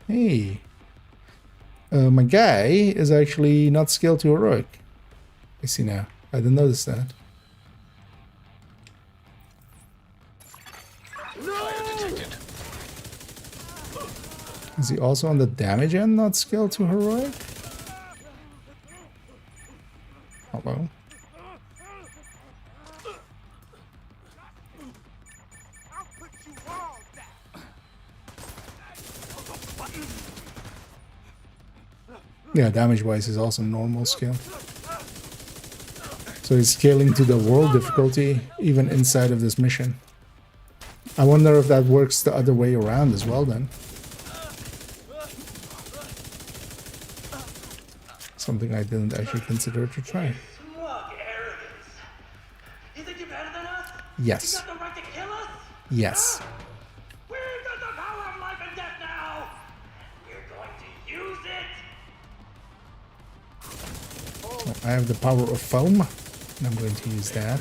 Hey. My guy is actually not scaled to heroic. I see now. I didn't notice that. Is he also on the damage end not scaled to heroic? Hello? Yeah, damage-wise is also normal scale. So he's scaling to the world difficulty, even inside of this mission. I wonder if that works the other way around as well, then. Something I didn't actually consider to try. Smug arrogance. You think you're better than us? Yes. You got the right to kill us? Yes. We've got the power of life and death now. We're going to use it. I have the power of foam, and I'm going to use that.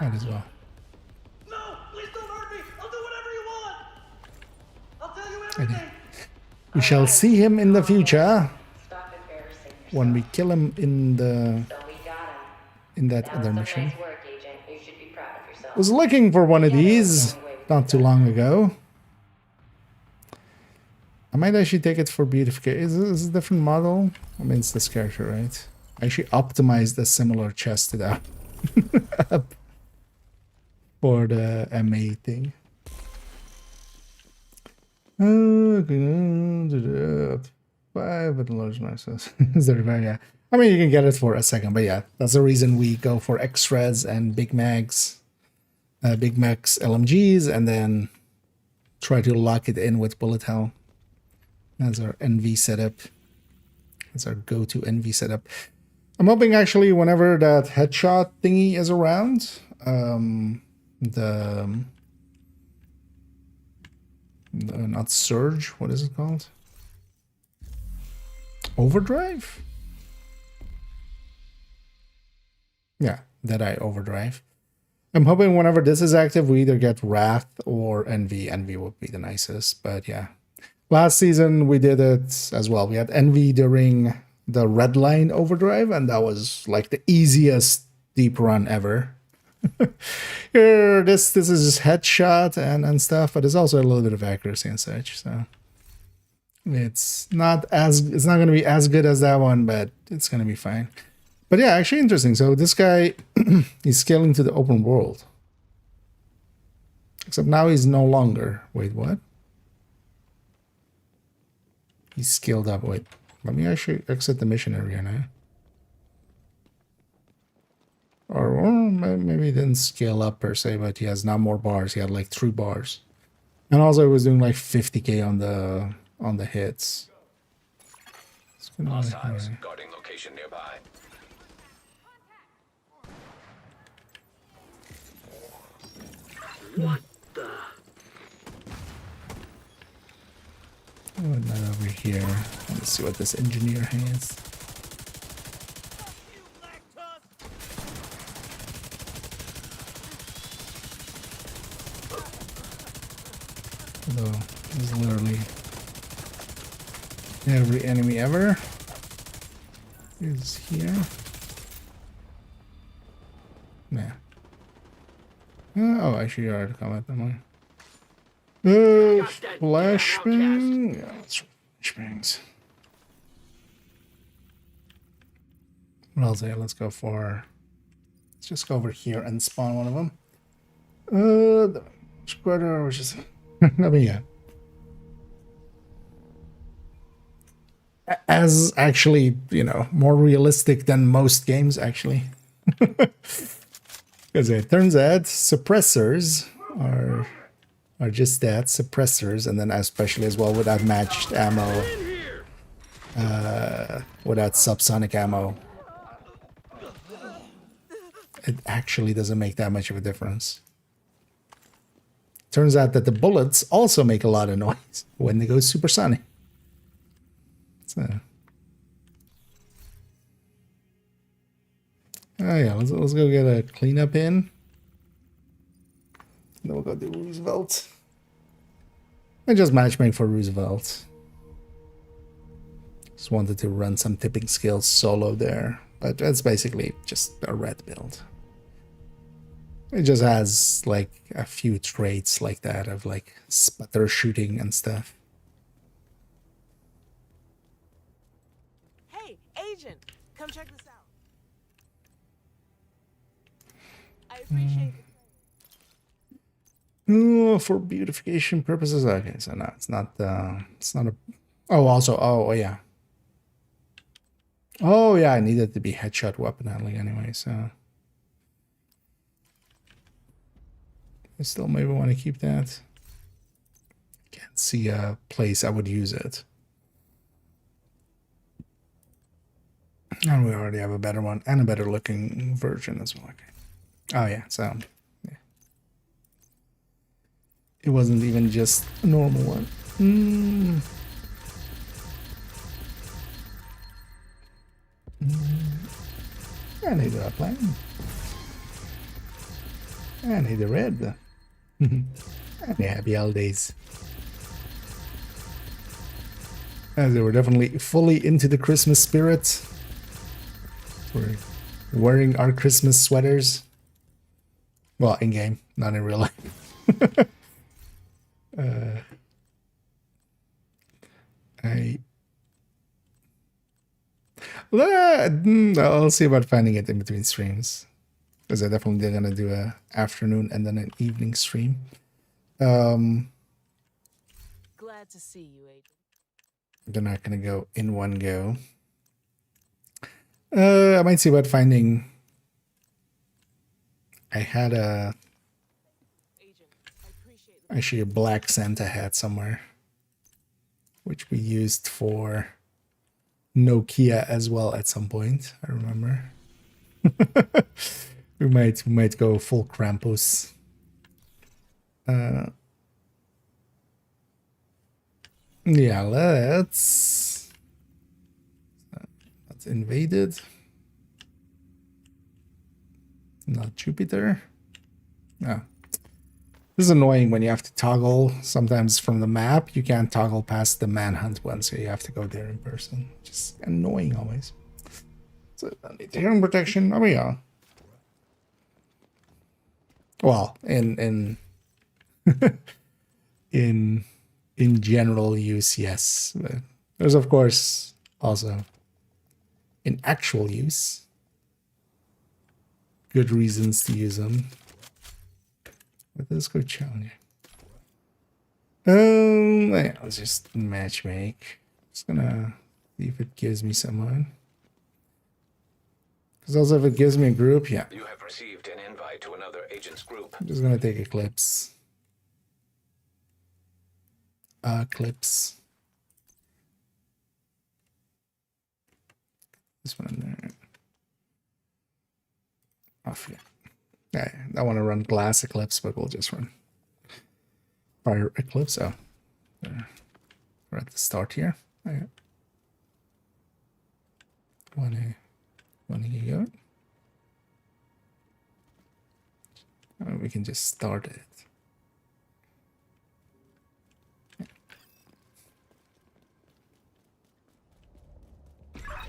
Might as well. No, please don't hurt me. I'll do whatever you want. I'll tell you I everything. did. We shall see him in the future when we kill him in that other mission. Was looking for one of these not too long ago. I might actually take it for beautification. Is this a different model? I mean, it's this character, right? I actually optimized a similar chest to that for the MA thing. Five with large masses. Is there yeah. I mean, you can get it for a second, but yeah, that's the reason we go for extras and Big Macs, Big Macs LMGs, and then try to lock it in with bullet hell. That's our NV setup. That's our go-to NV setup. I'm hoping actually whenever that headshot thingy is around, not surge, what is it called? Overdrive? Yeah, Deadeye Overdrive. I'm hoping whenever this is active, we either get Wrath or Envy. Envy would be the nicest, but yeah. Last season, we did it as well. We had Envy during the Redline Overdrive, and that was like the easiest deep run ever. Here, this is just headshot and stuff, but there's also a little bit of accuracy and such. So it's not going to be as good as that one, but it's going to be fine. But yeah, actually interesting. So this guy he's scaling to the open world, except now he's no longer. Wait, what? He's scaled up. Wait, let me actually exit the mission area now. Or maybe he didn't scale up per se, but he has now more bars. He had like 3 bars. And also he was doing like 50k on the hits. Hostiles guarding location nearby. What the? Oh, not over here. Let's see what this engineer has. Although there's literally every enemy ever is here. Yeah. Oh, actually, you already comment on mine. Flashbang. Yeah, let's flashbangs. What else here? Let's go for. Let's just go over here and spawn one of them. The squatter, which is nothing yet. As actually, you know, more realistic than most games, actually. Because it turns out suppressors are just that, suppressors, and then especially as well without matched ammo, without subsonic ammo, it actually doesn't make that much of a difference. Turns out that the bullets also make a lot of noise when they go supersonic. So, oh yeah, let's go get a cleanup in. Then we'll go do Roosevelt. I just matchmake for Roosevelt. Just wanted to run some tipping skills solo there, but that's basically just a red build. It just has like a few traits like that of like sputter shooting and stuff. Hey, agent, come check this out. I appreciate it. Oh, for beautification purposes. Okay, so no, it's not a. Oh, also, oh yeah. Oh yeah, I needed to be headshot weapon handling anyway, so. I still maybe want to keep that. Can't see a place I would use it. And we already have a better one and a better looking version as well. Okay. Oh yeah, so yeah. It wasn't even just a normal one. I need a plan. I need a red. And happy holidays. As they were definitely fully into the Christmas spirit. We're wearing our Christmas sweaters. Well, in game, not in real life. I'll see about finding it in between streams. Because I definitely gonna do a afternoon and then an evening stream. Glad to see you, agent. They're not gonna go in one go. I might see about finding. I had actually a black Santa hat somewhere, which we used for Nokia as well at some point. I remember. We might go full Krampus. Yeah, let's invaded. Not Jupiter. No. This is annoying when you have to toggle sometimes from the map. You can't toggle past the manhunt one, so you have to go there in person. Just annoying always. So I need hearing protection. There we go. Well, in in general use, yes. But there's of course also in actual use good reasons to use them. But let's go challenge. Yeah, let's just matchmake. Just gonna see if it gives me someone. Because also if it gives me a group, yeah. You have received an invite to another agent's group. I'm just gonna take Eclipse. Eclipse. This one in there. Off, yeah. I want to run Glass Eclipse, but we'll just run Fire Eclipse. Oh, we're at the start here. Oh, yeah. One go. We can just start it.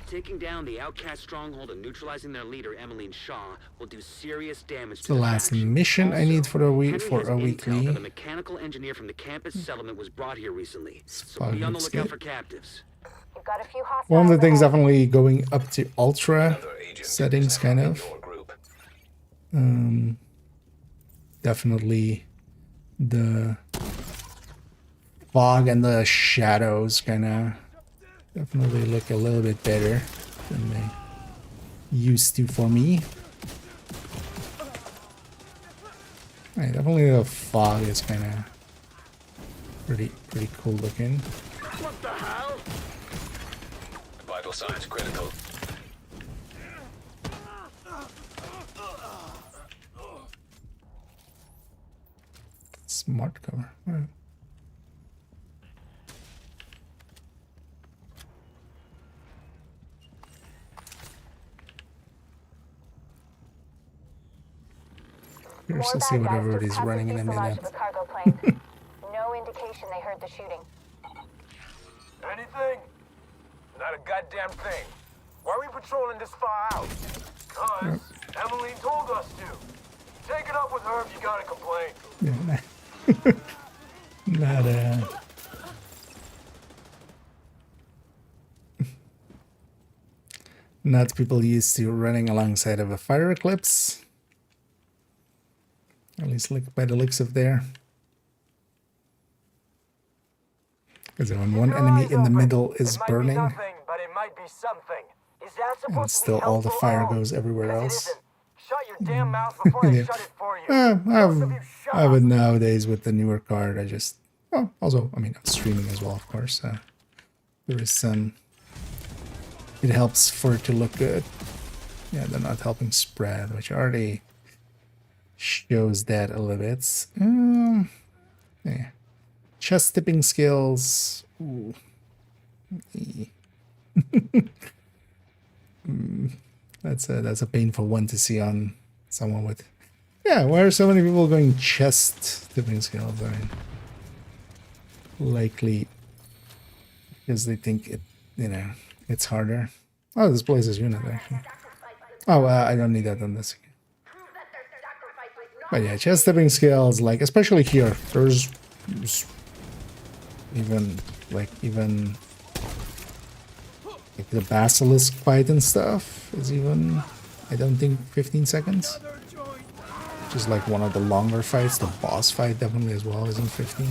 Taking down the outcast Stronghold and neutralizing their leader, Emmeline Shaw, will do serious damage to The last faction. mission I need for a week Henry for has a intel weekly. that a mechanical engineer from the campus settlement was brought here recently. So be on the lookout for captives. You've got a few hostiles. One of the things ahead. definitely going up to ultra Another agent settings, is now kind in of. your group. Definitely the fog and the shadows kind of definitely look a little bit better than they used to for me. Right, definitely the fog is kind of pretty cool looking. What the hell? Vital signs critical. Smart cover. All right. Curious to see whatever it is running in a minute. Cargo plane. No indication they heard the shooting. Anything? Not a goddamn thing. Why are we patrolling this far out? Cause Emmeline told us to. Take it up with her if you got a complaint. Yeah, not not people used to running alongside of a fire eclipse. At least look by the looks of there. Because when one enemy in the middle is burning, Nothing, but it might be something. Is that supposed and still all the fire goes everywhere else. Shut your damn mouth before I shut it for you. I have it nowadays with the newer card. I just, well, also, I mean, I'm streaming as well, of course. There is some, it helps for it to look good. Yeah, they're not helping spread, which already shows that a little bit. Yeah. Chest tipping skills. Ooh. That's a painful one to see on someone with. Yeah, why are so many people going chest tipping skills? I mean, likely because they think it, it's harder. Oh, this place is unit actually. Oh, I don't need that on this. But yeah, chest tipping skills, like especially here, there's even like the basilisk fight and stuff is even, I don't think 15 seconds. Which is like one of the longer fights. The boss fight definitely as well isn't 15.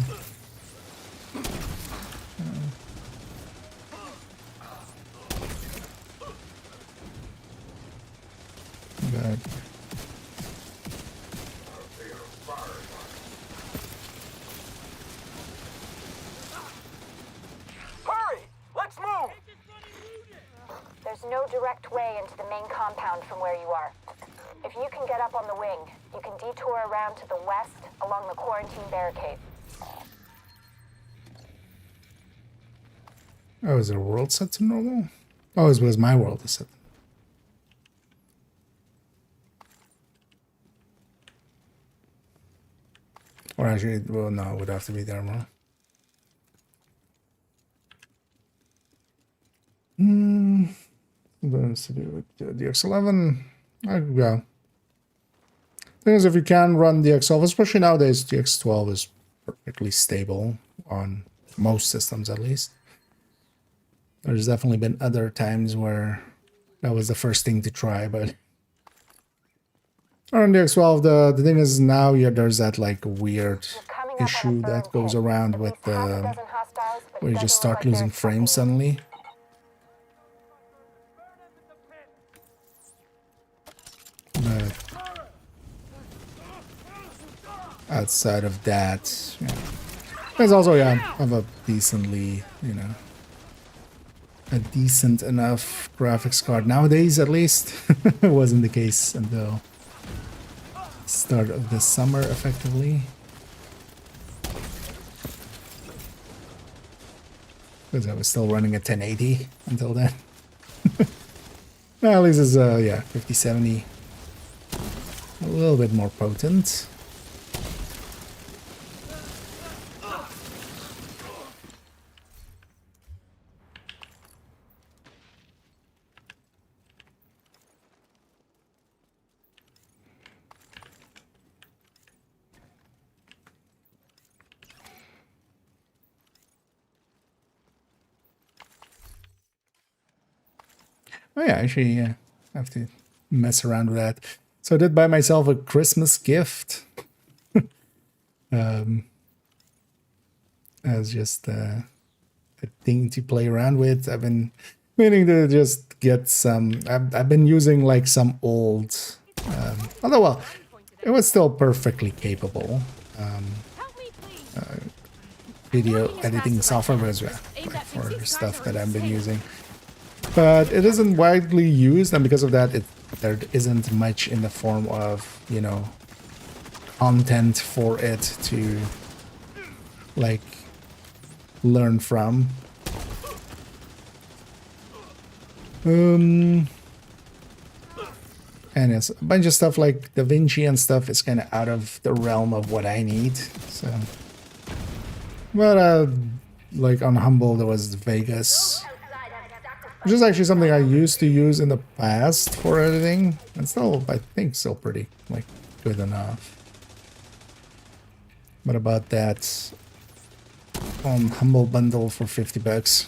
But Hurry! Let's move! There's no direct way into the main compound from where you are. If you can get up on the wing, you can detour around to the west along the quarantine barricade. oh, is it a world set to normal? Oh, it was my world is set. Or actually, well, no, it would have to be there more. What else to do with the DX11? I could go. Thing is, if you can run DX12, especially nowadays, DX12 is perfectly stable on most systems, at least. There's definitely been other times where that was the first thing to try, but on DX12, the thing is now there's that like weird issue that goes around with the where you just start losing frames suddenly. But outside of that, yeah. There's also, yeah, I have a decently, you know, a decent enough graphics card nowadays, at least. It wasn't the case until start of the summer, effectively. Because I was still running at 1080 until then. Well, at least it's, yeah, 5070. A little bit more potent. Oh yeah, actually, yeah, I have to mess around with that. So I did buy myself a Christmas gift. As just a thing to play around with. I've been meaning to just get some. I've been using like some old, although well, it was still perfectly capable. Video editing software as well, like for stuff that I've been using. But it isn't widely used, and because of that, there isn't much in the form of, you know, content for it to like learn from. And it's a bunch of stuff like DaVinci and stuff is kind of out of the realm of what I need. So, but like on Humble, there was Vegas, which is actually something I used to use in the past for editing, and still, I think, still pretty like good enough. What about that on Humble bundle for $50?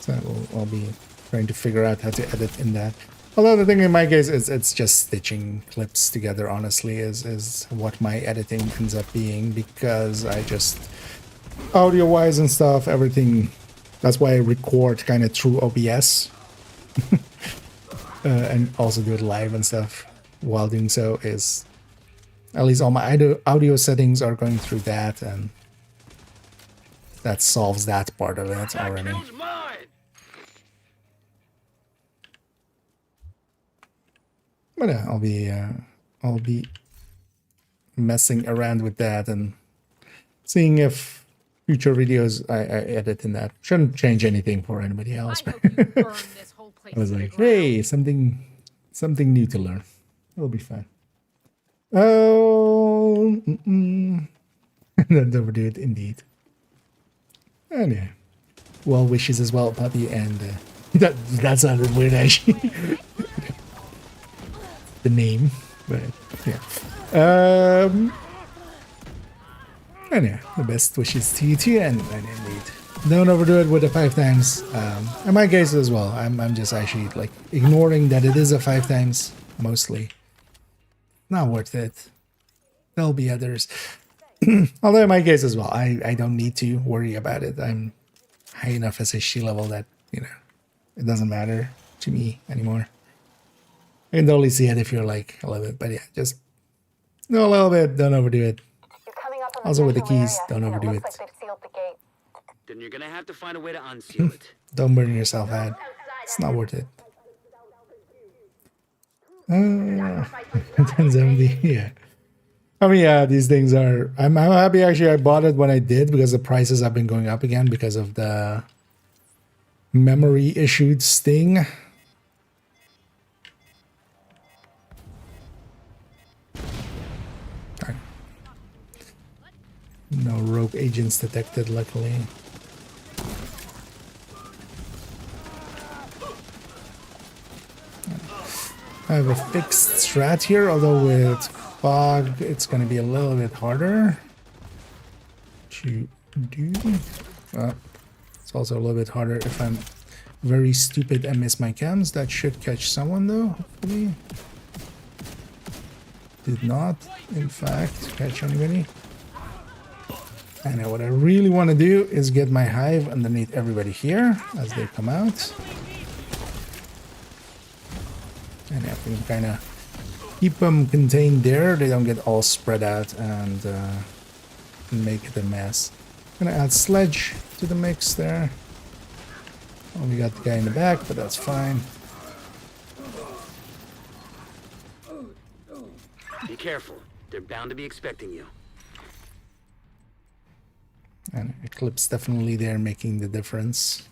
So I'll be trying to figure out how to edit in that. Although the thing in my case is it's just stitching clips together, honestly, is what my editing ends up being, because I just, audio-wise and stuff, everything, that's why I record kind of through OBS. And also do it live and stuff while doing so, is at least all my audio settings are going through that, and that solves that part of it already. But yeah, I'll be messing around with that and seeing if future videos I edit in that shouldn't change anything for anybody else. I was like, hey, something new to learn. It'll be fine. Oh, don't overdo it, indeed. Anyway, well wishes as well, puppy, and that sounded weird actually. The name, but yeah. Anyway, the best wishes to you too, and indeed, don't overdo it with the 5 times. In my case as well, I'm just actually like ignoring that it is a 5 times mostly. Not worth it. There'll be others. Although in my case as well, I don't need to worry about it. I'm high enough SHT level that, you know, it doesn't matter to me anymore. I can totally see it if you're like a little bit, but yeah, just no, a little bit, don't overdo it. Also with the keys, don't overdo it. Then you're gonna have to find a way to unseal it. Don't burn yourself out. It's not worth it. 1070, yeah. I mean, yeah, these things are. I'm happy actually. I bought it when I did because the prices have been going up again because of the memory issued sting. No rogue agents detected, luckily. I have a fixed strat here, although with fog it's going to be a little bit harder to do. Well, it's also a little bit harder if I'm very stupid and miss my cams. That should catch someone though, hopefully. Did not, in fact, catch anybody. And now what I really want to do is get my hive underneath everybody here as they come out. And I can kind of keep them contained there. They don't get all spread out and make it a mess. I'm gonna add sledge to the mix there. Oh, we got the guy in the back, but that's fine. Be careful. They're bound to be expecting you. And Eclipse definitely there making the difference.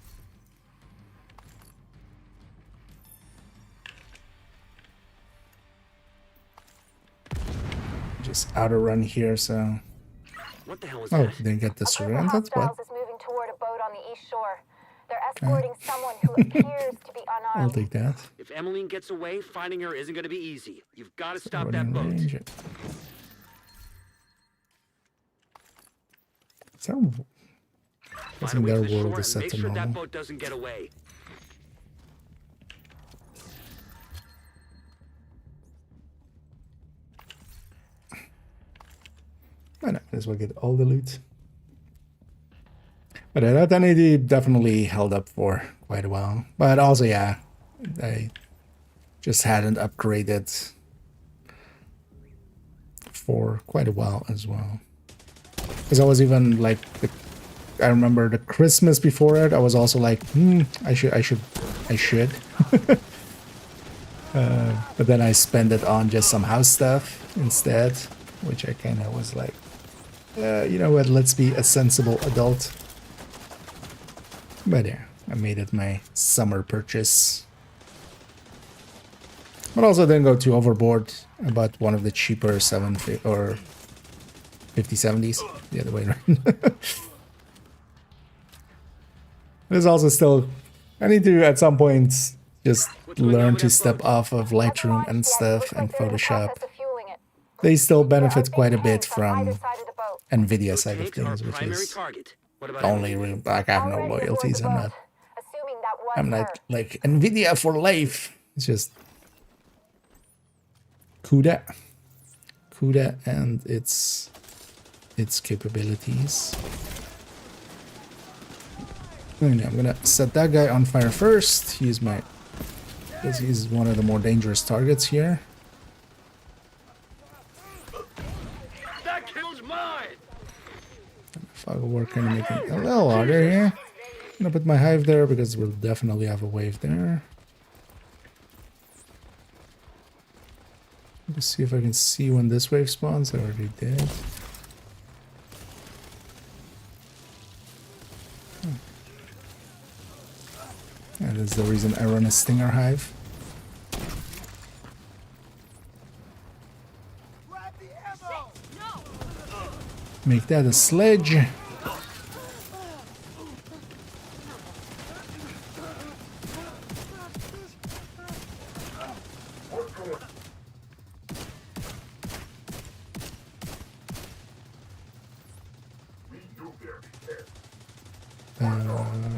Just outer run here, so. What the hell is Oh, that? didn't get the surround. That's Hostiles what. is moving toward a boat on the east shore. They're escorting someone who appears to be I'll unarmed. take that. If Emmeline gets away, finding her isn't going to be easy. You've got to stop Already that in boat. range. So, Find a guessing way their to the world shore is and set make to sure that normal. boat doesn't get away. I know, this will get all the loot. But that NAD definitely held up for quite a while. But also, yeah, I just hadn't upgraded for quite a while as well. Because I was even like, I remember the Christmas before it, I was also like, I should. But then I spent it on just some house stuff instead, which I kind of was like, you know what, let's be a sensible adult. But yeah, I made it my summer purchase. But also didn't go too overboard. I bought one of the cheaper 750 or 5070s, the other way around. There's also still, I need to at some point just learn to step off of Lightroom and stuff and Photoshop. They still benefit quite a bit from Nvidia side of things, which is the only real, like I have no loyalties. I'm not like Nvidia for life. It's just CUDA and its capabilities. And I'm gonna set that guy on fire first. He's one of the more dangerous targets here. That kill's mine. Fog will work, kind of making it a little harder here. I'm gonna put my hive there because we'll definitely have a wave there. Let's see if I can see when this wave spawns. I already did. And that's the reason I run a stinger hive. Make that a sledge.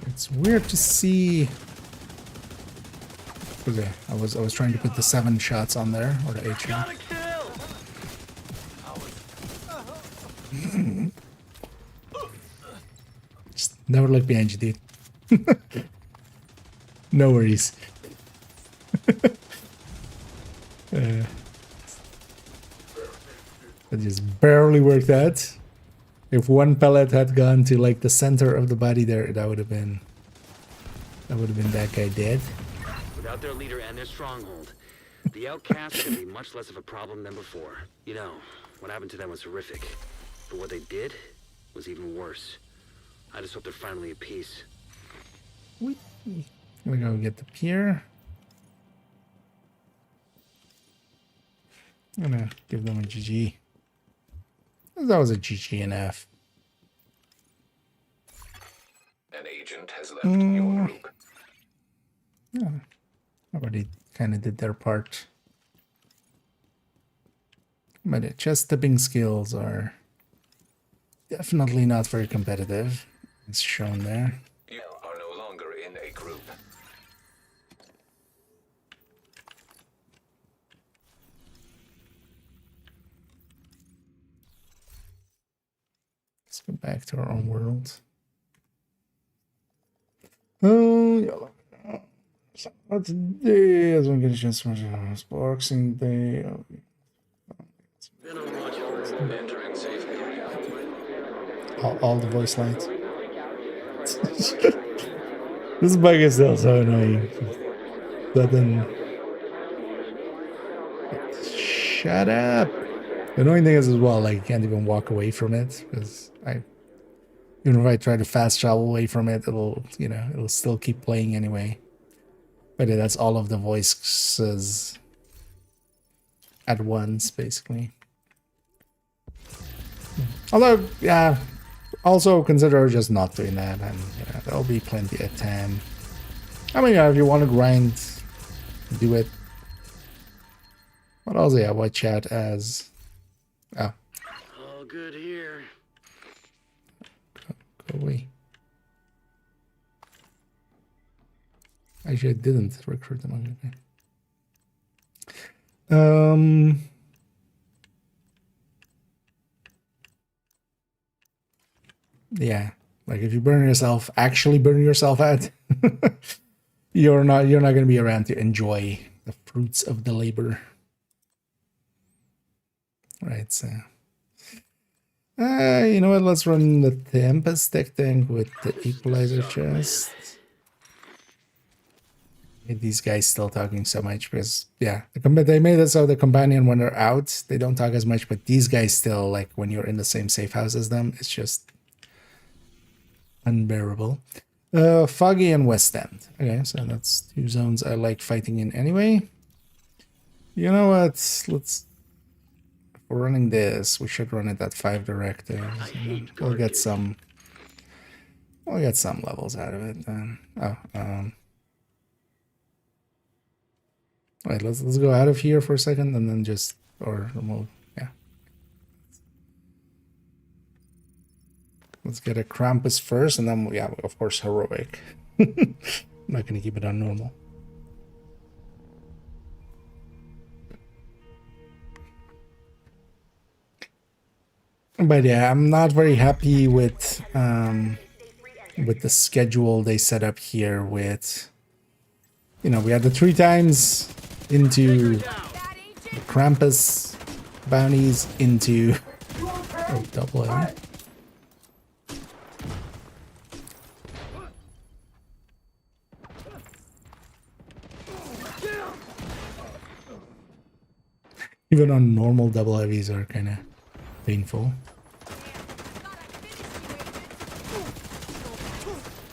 It's weird to see. Okay, I was trying to put the 7 shots on there, or the 8 shots. Just never look behind you, dude. No worries. I just barely worked out. If one pellet had gone to like the center of the body there, that would have been that guy dead. Without their leader and their stronghold, the outcasts can be much less of a problem than before. You know, what happened to them was horrific, but what they did was even worse. I just hope they're finally at peace. I'm gonna go get the pier. I'm gonna give them a GG. That was a GG and F. An agent has left your group. Yeah, already kind of did their part. But the chest tipping skills are definitely not very competitive. It's shown there. You are no longer in a group. Let's go back to our own world. Oh, yeah. What's today? As one gets a chance to Boxing Day. Entering safe area. All the voice lines. This bug is still so annoying. But then, shut up. The annoying thing is as well, like you can't even walk away from it because even if I try to fast travel away from it, it'll still keep playing anyway. But yeah, that's all of the voices at once, basically. Although, yeah, also consider just not doing that, and there'll be plenty of time. I mean, if you want to grind, do it. What else? Yeah, what chat as? Oh, All good here. go away. Actually, I didn't recruit them. Okay. Yeah, like if you actually burn yourself out, you're not going to be around to enjoy the fruits of the labor. Right, so you know what, let's run the Tempest thing with the equalizer chest. These guys still talking so much because yeah, they made it so the companion when they're out they don't talk as much, but these guys still, like when you're in the same safe house as them, it's just unbearable. Foggy and West End. Okay, so that's two zones I like fighting in anyway. You know what? If we're running this, we should run it at 5 directives. We'll get some levels out of it then. Wait, let's go out of here for a second and then remove. Yeah. Let's get a Krampus first, and then, yeah, of course, heroic. I'm not going to keep it on normal. But yeah, I'm not very happy with the schedule they set up here with, we had the 3 times into the Krampus bounties into double A. Even on normal double heavies are kind of painful.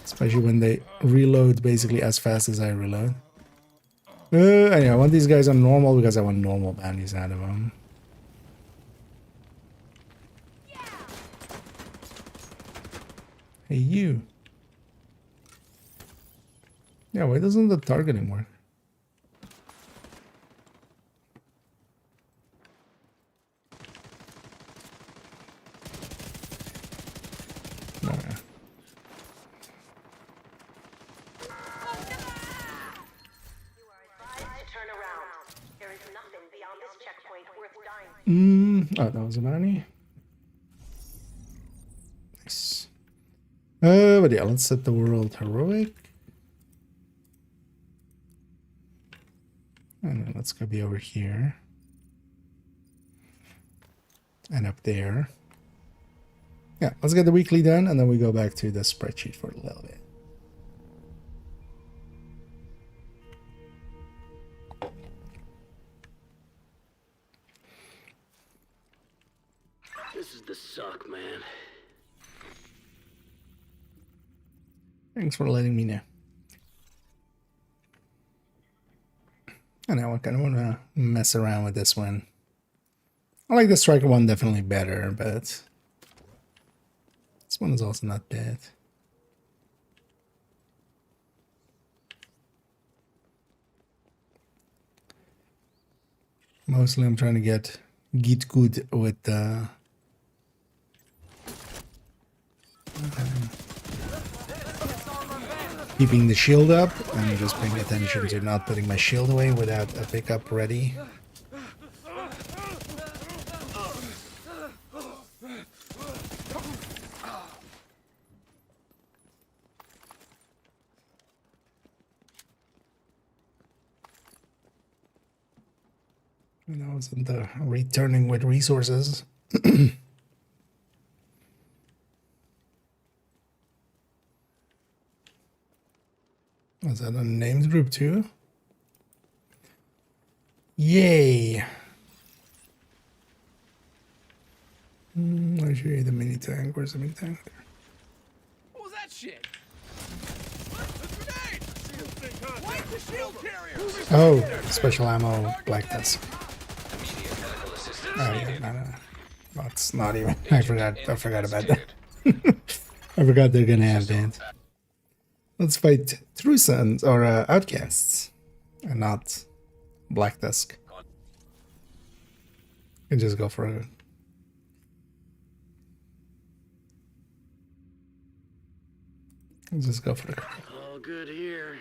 Especially when they reload basically as fast as I reload. Anyway, I want these guys on normal because I want normal bounties out of them. Hey, you. Yeah, why doesn't the targeting work? Oh, that was a bounty. Nice. But yeah, let's set the world heroic. And then let's go be over here. And up there. Yeah, let's get the weekly done, and then we go back to the spreadsheet for a little bit. This is the suck, man. Thanks for letting me know. I know I kind of want to mess around with this one. I like the striker one definitely better, but this one is also not bad. Mostly I'm trying to get get good with keeping the shield up and just paying attention to not putting my shield away without a pickup ready. And I wasn't returning with resources. Was that a named group too? Yay! I'll show you the mini tank. Where's the mini tank? What was that shit? A grenade! Wipe the shield carrier! Oh, special ammo, black desk. Immediate medical assistance Oh, yeah, needed. no. That's not even. I forgot about that. I forgot they're gonna have that. Let's fight True Sons or Outcasts, and not Black Dusk. And just go for it. Just go for it. All good here.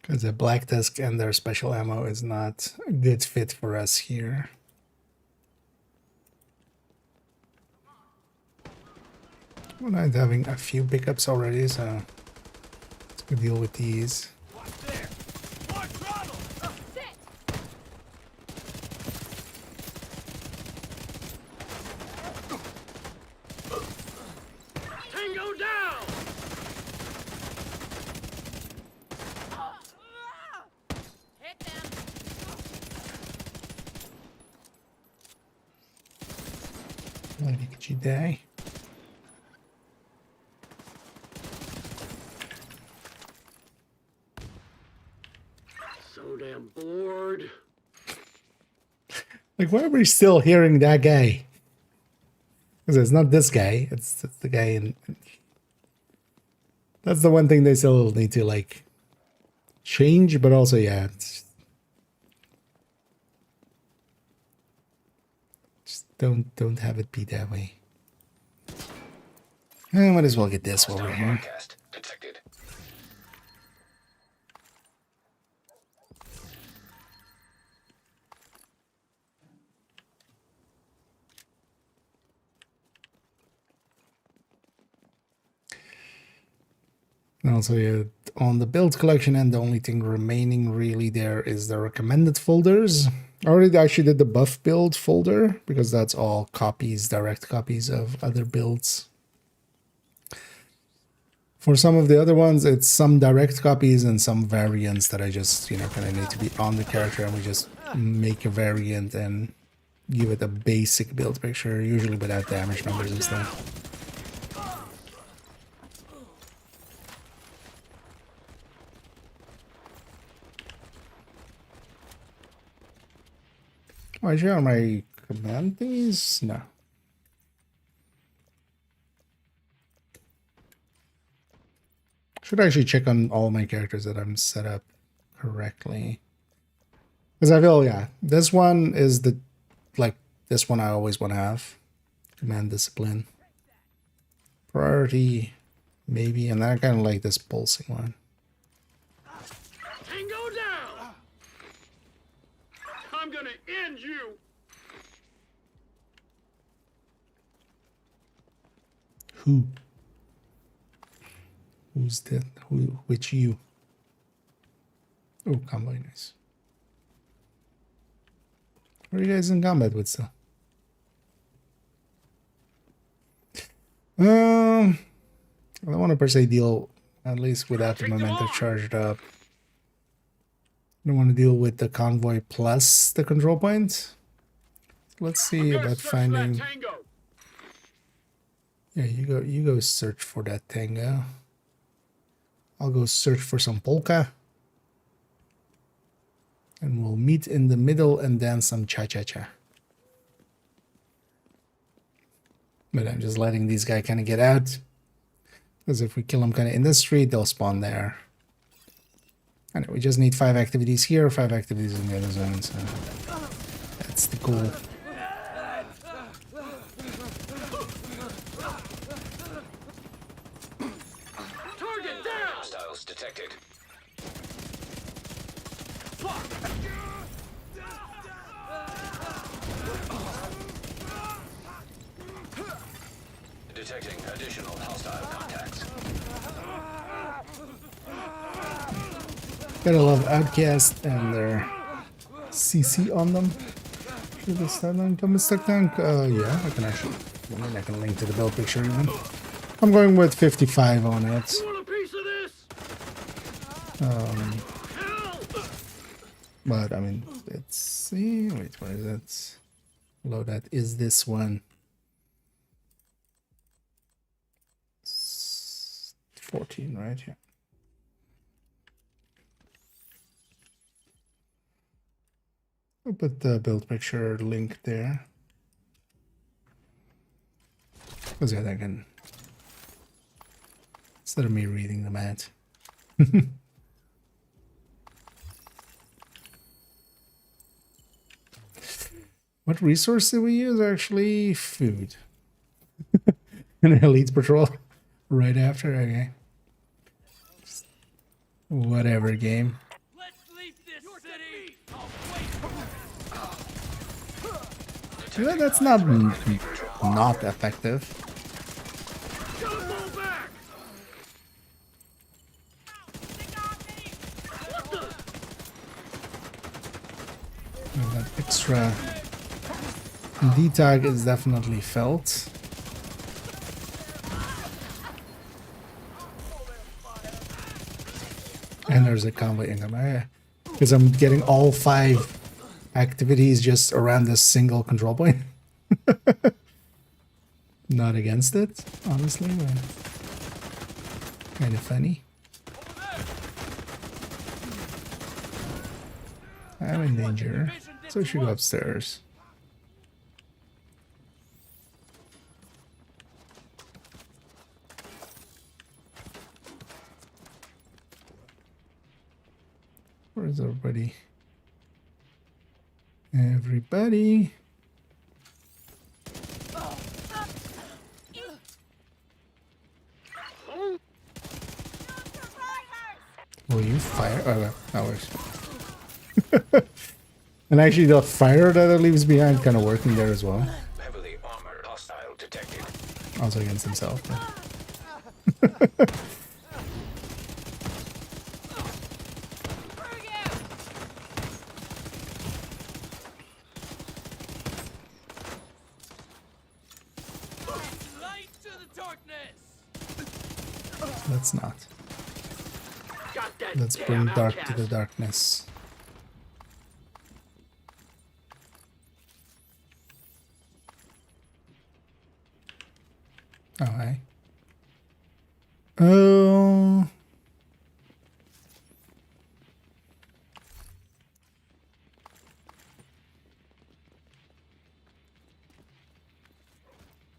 Because the Black Dusk and their special ammo is not a good fit for us here. We're not having a few pickups already, so let's go deal with these. Tango down! Hit them. Lady, could you die? So damn bored. Like, why are we still hearing that guy? Because it's not this guy, it's the guy in... That's the one thing they still need to, like, change, but also, yeah, it's... Just don't have it be that way. I might as well get this while we're here. Broadcast detected. And also, yeah, on the build collection, and the only thing remaining really there is the recommended folders. I already actually did the buff build folder because that's all copies, direct copies of other builds. For some of the other ones, it's some direct copies and some variants that I just, you know, kind of need to be on the character, and we just make a variant and give it a basic build picture, usually without damage numbers and stuff. Oh, I share my command things? No. Should actually check on all my characters that I'm set up correctly. Because I feel, yeah, this one is the, like, this one I always want to have. Command discipline. Priority, maybe, and then I kind of like this pulsing one. Tango down! I'm gonna end you! Who? Who's that? Who? Which you? Oh, combat, nice. What are you guys in combat with still? I don't want to per se deal, at least without the momentum charged up. I don't want to deal with the convoy plus the control point. Let's see about finding. Yeah, you go search for that tango. I'll go search for some polka. And we'll meet in the middle and dance some cha-cha-cha. But I'm just letting these guys kind of get out. Because if we kill them kind of in the street, they'll spawn there. And we just need 5 activities here, 5 activities in the other zone. So that's the goal. Target down! Hostiles detected. Detecting additional hostile contacts. Gotta love Outcast and their CC on them. Should this sideline come stuck down? Yeah, I can actually. I mean, I can link to the build picture even. I'm going with 55 on it. But I mean, let's see. Wait, what is it? Hello, that is this one. 14, right? Yeah. I'll put the build picture link there. Because yeah, I can. Instead of me reading them out. What resource did we use? Actually, food. An elite patrol right after. Okay. Whatever, game. Let's leave this city. Yeah, that's not effective. That extra D tag is definitely felt. And there's a convoy incoming. Because I'm getting all 5 activities just around this single control point. Not against it, honestly, but kind of funny. I'm in danger, so I should go upstairs. Where is everybody? Everybody. Will you fire? Oh, that works. And actually, the fire that it leaves behind kind of working there as well. Heavily armored hostile detected. Also against himself. But. Let's not. Let's bring dark to the darkness. Oh, hi. Oh.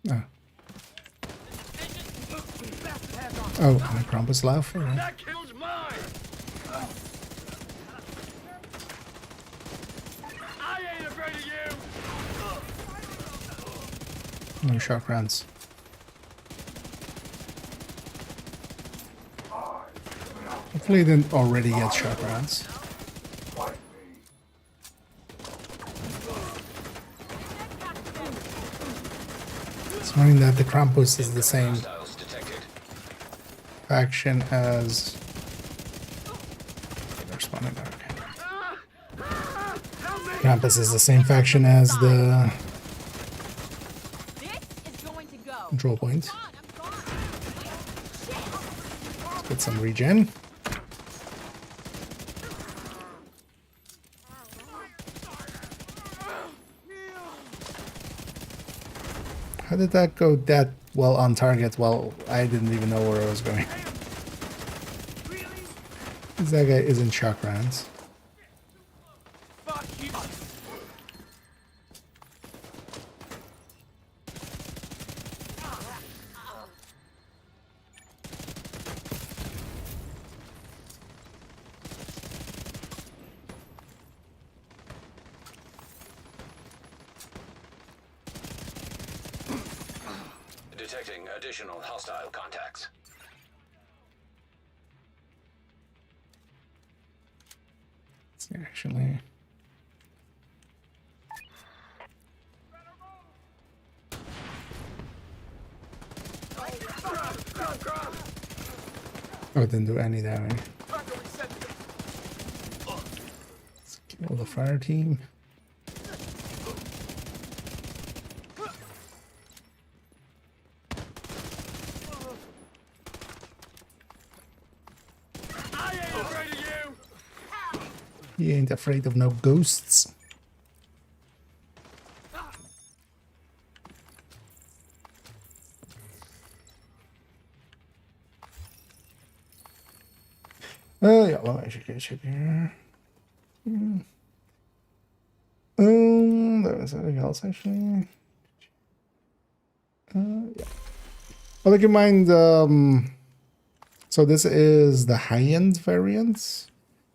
Oh. Oh, my Krampus laugh. Right. That kills mine. I ain't afraid of you. No shock rounds. Hopefully they didn't already get shock rounds. It's knowing that the Krampus is the same faction as... They're spawning there, okay. Krampus is the same faction as the control point. Let's get some regen. How did that go that well on target? Well, I didn't even know where I was going. Because that guy isn't shock rounds. Detecting additional hostile contacts. Let's see, actually. Oh, it didn't do any damage. Let's kill the fire team. I ain't afraid of you! He ain't afraid of no ghosts. Yeah, well, I should get ship here. There was anything else actually. Yeah. Well, keep in mind, so this is the high-end variant.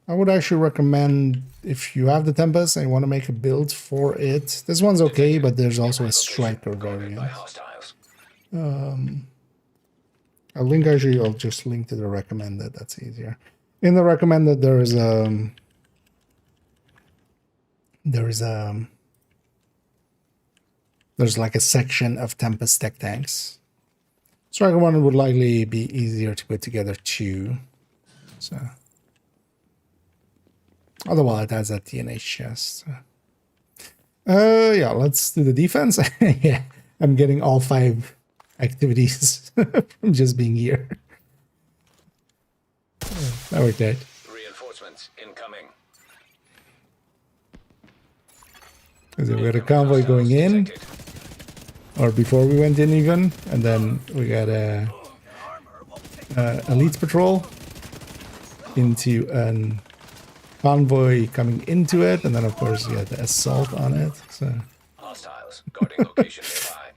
I would actually recommend, if you have the Tempest and you want to make a build for it, this one's okay, but there's also a Striker variant. I'll link, actually, I'll just link to the recommended, that's easier. In the recommended, there's like a section of Tempest tech tanks. Striker one would likely be easier to put together too. So, otherwise, it has that TNH chest. Yeah, let's do the defense. Yeah, I'm getting all 5 activities from just being here. That worked out. Reinforcements incoming. Because we had a convoy going in, or before we went in even, and then we got a elite patrol into a convoy coming into it, and then of course you had the assault on it. So Hostiles guarding location nearby.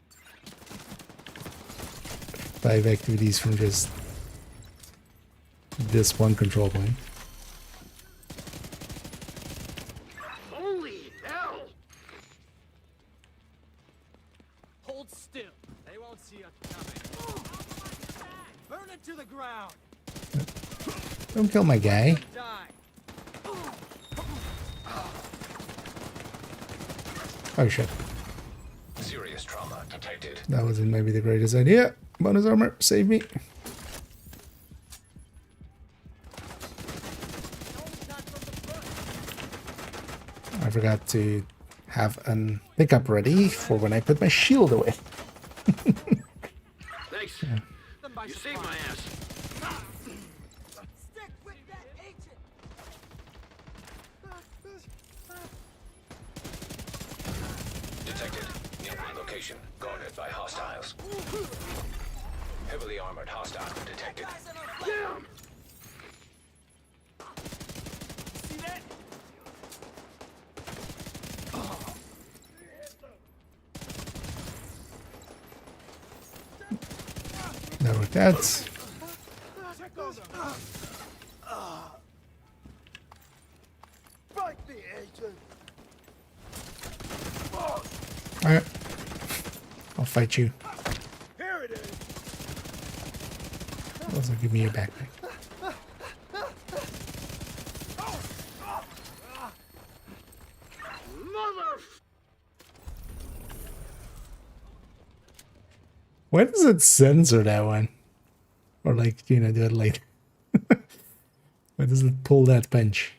5 activities from just this one control point. Holy hell! Hold still. They won't see us coming. Burn it to the ground. Don't kill my guy. Die. Oh shit. Serious trauma detected. That wasn't maybe the greatest idea. Bonus armor, save me. I forgot to have a pickup ready for when I put my shield away. Thanks. Yeah. You saved my ass. Stick with that agent. Detected. Nearby location guarded by hostiles. Heavily armored hostile detected. Damn! See that? That worked out. Fight the agent. Alright. I'll fight you. Here it is. Also, give me your backpack. Mother! Why does it censor that one? Or like, you know, do it later. Why does it pull that punch?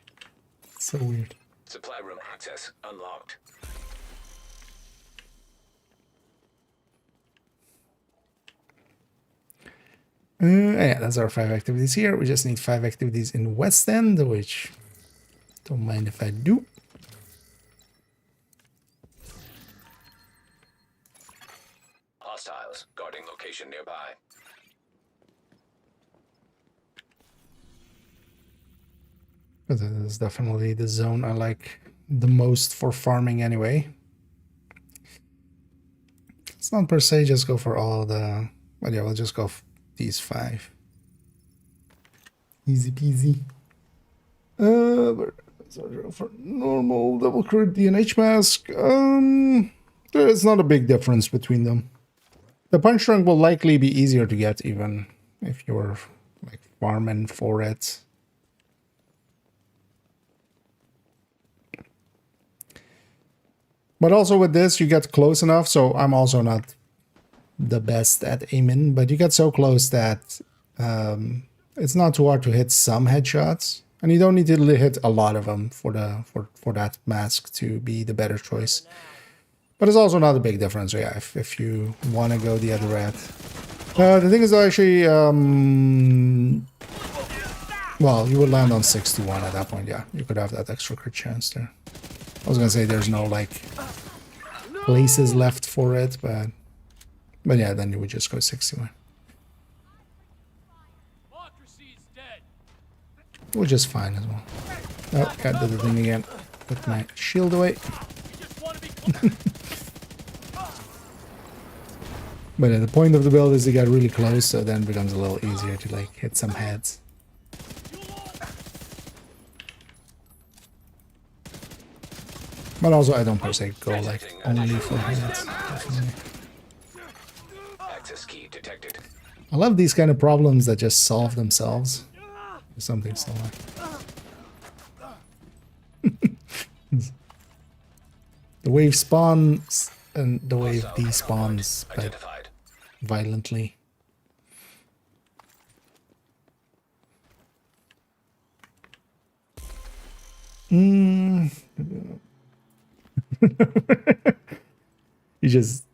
It's so weird. Supply room access unlocked. Yeah, that's our 5 activities here. We just need 5 activities in West End, which don't mind if I do. Hostiles guarding location nearby. But that is definitely the zone I like the most for farming anyway. It's not per se just go for all the... But yeah, we'll just go for these 5. Easy peasy. For normal double crit DNH mask. There's not a big difference between them. The punch drunk will likely be easier to get even if you're like farming for it. But also with this, you get close enough, so I'm also not the best at aiming, but you get so close that it's not too hard to hit some headshots, and you don't need to hit a lot of them for that mask to be the better choice. But it's also not a big difference, yeah, if you want to go the other route. The thing is actually, well, you would land on 6-1 at that point, yeah. You could have that extra crit chance there. I was gonna say there's no, like, places left for it, but yeah, then you would just go 6-1. Which is fine as well. Oh, got the thing again. Put my shield away. But the point of the build is to get really close, so then it becomes a little easier to like hit some heads. But also I don't per se go like only for heads. Access key detected. I love these kind of problems that just solve themselves. There's something still like. The wave spawns and the wave despawns, but violently. You just...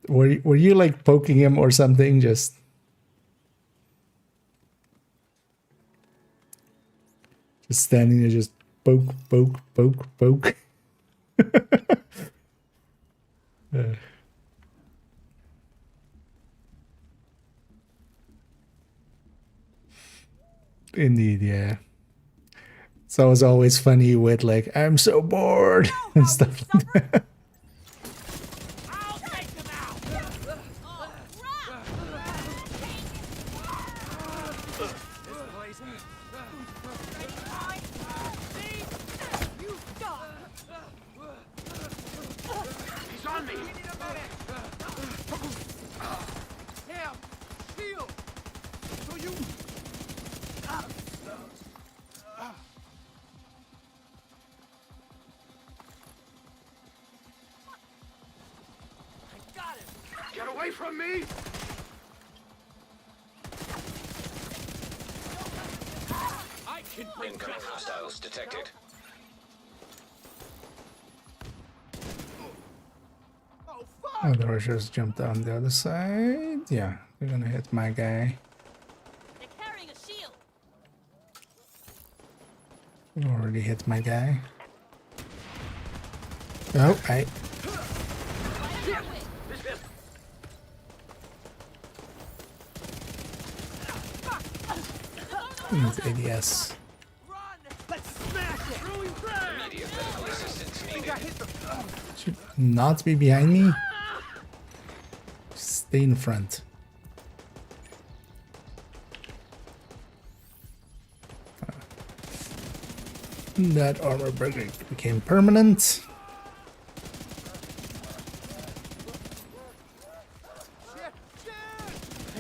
Were you like poking him or something? Just standing there, just poke, poke, poke, poke. Indeed, yeah. So it's always funny with like, I'm so bored and stuff like that. Get away from me! I can bring Incoming hostiles detected. Oh, the rushers jumped down the other side. Yeah, they're gonna hit my guy. They're carrying a shield. Already hit my guy. Oh, hey. Needs ADS. Immediate medical assistance needed. Should not be behind me. Stay in front. That armor became permanent.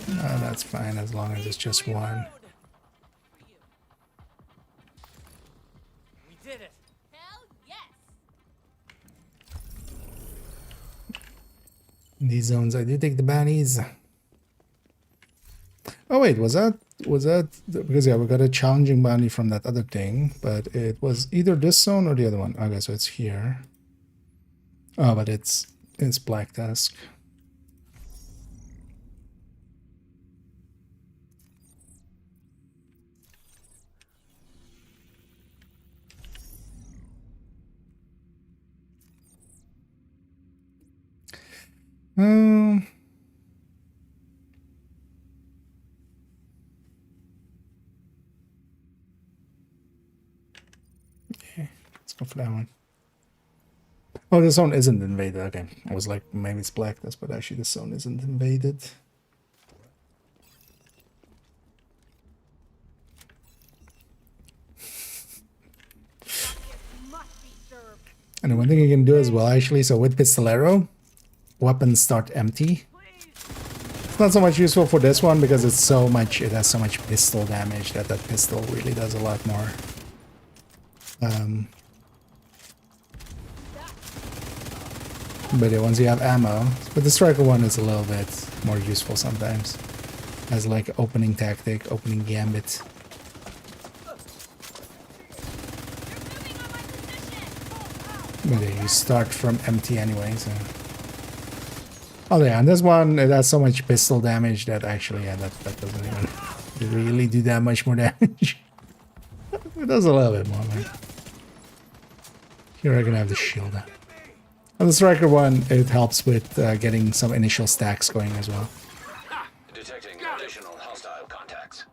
That's fine as long as it's just one. We did it. Hell yes. In these zones, I do take the bounties. Oh wait, was that because yeah, we got a challenging bounty from that other thing, but it was either this zone or the other one. Okay, so it's here. Oh, but it's Black Tusk. Okay, let's go for that one. Oh, this zone isn't invaded. Okay, I was like, maybe it's Black Tusk, but actually this zone isn't invaded. And one thing you can do as well, actually, so with Pistolero, weapons start empty. It's not so much useful for this one because it has so much pistol damage that pistol really does a lot more. But yeah, once you have ammo, but the striker one is a little bit more useful sometimes as like opening tactic, opening gambit. But yeah, you start from empty anyway, so. Oh yeah, and this one, it has so much pistol damage that actually, yeah, that doesn't even really do that much more damage. It does a little bit more, man. Here I can have the shield. And the striker one, it helps with getting some initial stacks going as well. Detecting additional hostile contacts.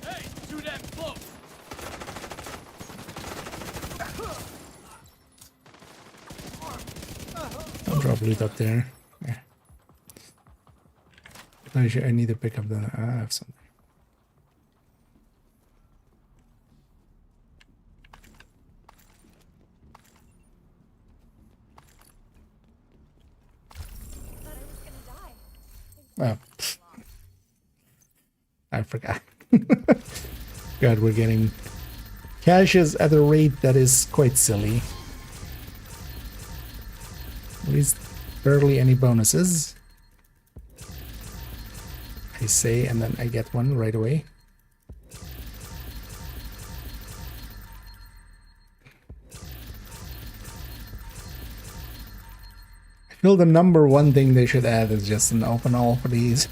Hey, too damn close. Don't drop loot up there. Yeah. I need to pick up the... I have something. Oh, I forgot. God, we're getting caches at a rate that is quite silly. At least barely any bonuses. I say, and then I get one right away. I feel the number one thing they should add is just an open all for these.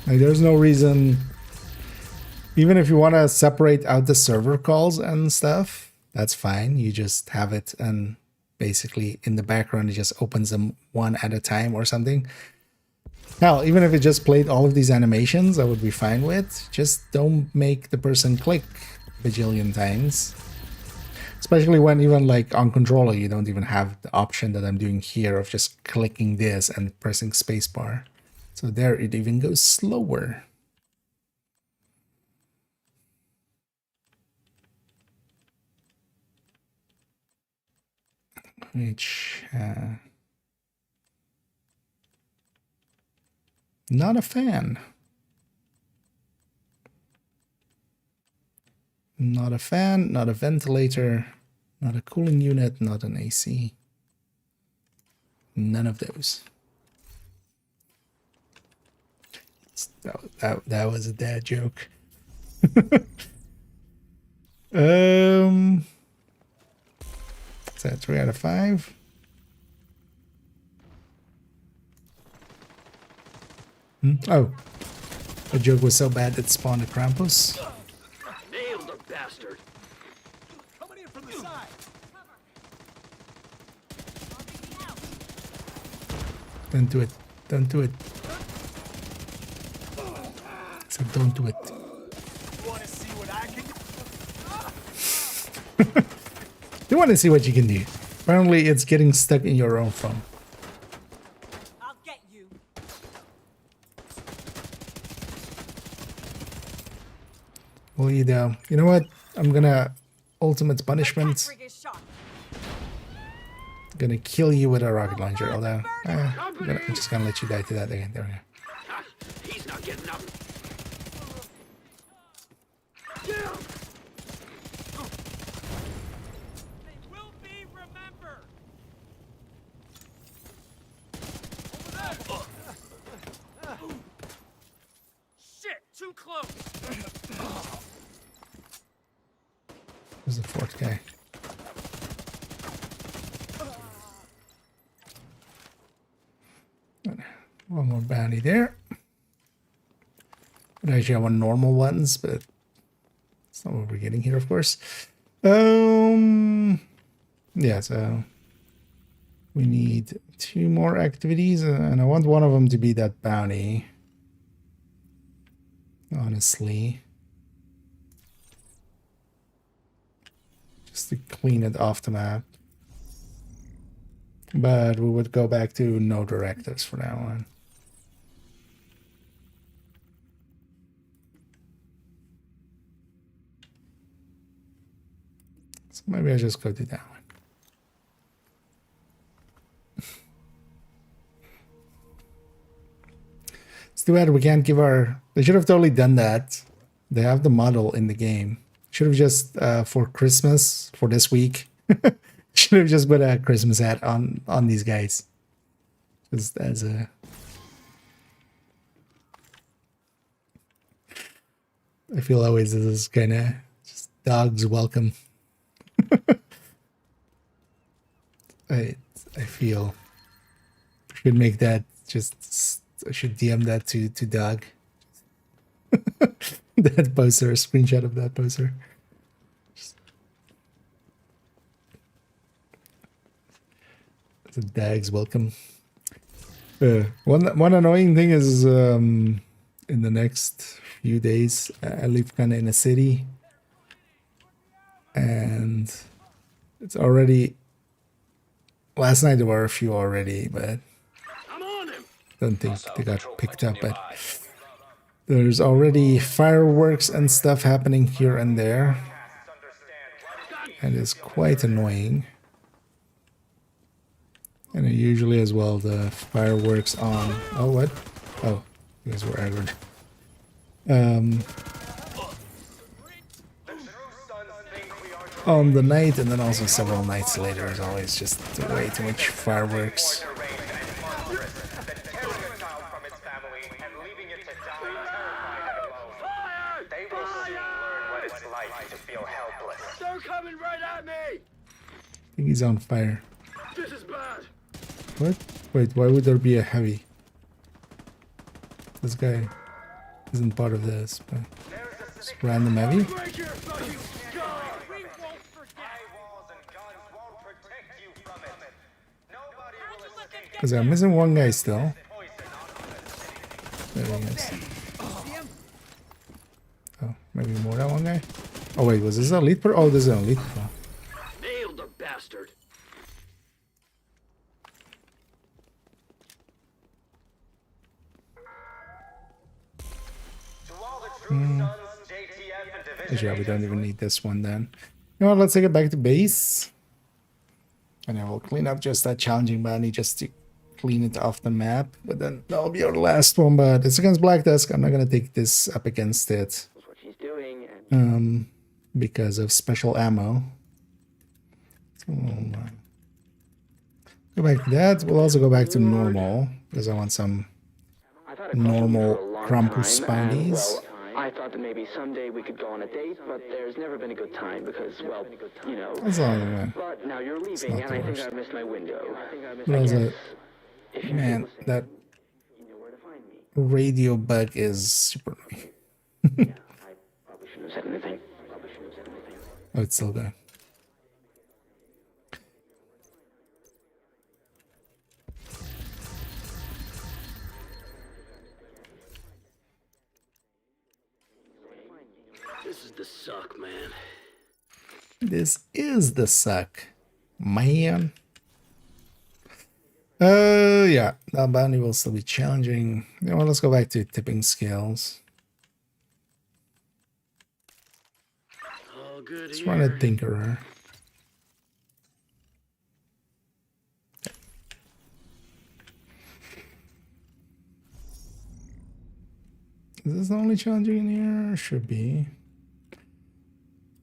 Like, there's no reason, even if you want to separate out the server calls and stuff, that's fine. You just have it, and basically in the background it just opens them one at a time or something. Hell, even if it just played all of these animations, I would be fine with. Just don't make the person click a bajillion times. Especially when even like on controller, you don't even have the option that I'm doing here of just clicking this and pressing spacebar. So there it even goes slower. Which, not a fan. Not a fan, not a ventilator, not a cooling unit, not an AC. None of those. That was a dad joke. Is that 3 out of 5? Oh, the joke was so bad it spawned a Krampus. Nailed the bastard. Coming in from the side. Don't do it. Don't do it. So don't do it. You want to see what I can do? You want to see what you can do. Apparently it's getting stuck in your own phone. I'll get you. Well, you know what? I'm gonna ultimate punishment. Gonna kill you with a rocket launcher, although I'm just gonna let you die to that again. There we go. He's not getting up. They will be remembered. Shit, too close. Who's the fourth guy? One more bounty there. But actually I want normal ones, but it's not what we're getting here, of course. Yeah, so we need 2 more activities, and I want one of them to be that bounty. Honestly. Just to clean it off the map. But we would go back to no directives for that one. So maybe I just go to that one. It's too bad we can't give our... They should have totally done that. They have the model in the game. Should have just, for Christmas, for this week, should have just put a Christmas hat on these guys. Just as a... I feel always this is kind of just dogs welcome. I feel I should make that just... I should DM that to Doug. That poster, a screenshot of that poster. The Dags welcome. One annoying thing is in the next few days I live kind of in a city, and it's already... Last night there were a few already, but don't think they got picked up. But there's already fireworks and stuff happening here and there, and it's quite annoying. And usually as well the fireworks on... Oh, what? Oh, you guys were aggroed. On the night, and then also several nights later, is always just way too much fireworks. They're coming right at me! I think he's on fire. This is bad. What? Wait, why would there be a heavy? This guy isn't part of this, but just random heavy? Because I'm missing one guy still. There he is. Oh, maybe more than one guy? Oh wait, was this an elite per? Oh, this is an elite per. Nailed the bastard. Yeah, we don't even need this one then. You know what, let's take it back to base. And then we'll clean up just that challenging bounty just to clean it off the map. But then that'll be our last one, but it's against Black Dusk. I'm not gonna take this up against it. Because of special ammo. So we'll go back to that. We'll also go back to normal because I want some normal Krampus bounties. I thought that maybe someday we could go on a date, but there's never been a good time because, well, you know. That's all right. But now you're leaving, and I think I missed my window. Man, that radio bug is super annoying. Oh, it's still there. This is the suck, man. This is the suck, man. Yeah, that bounty will still be challenging. You know what, let's go back to tipping scales. Oh, good. Let's run a Tinkerer. Is this the only challenging in here? Should be.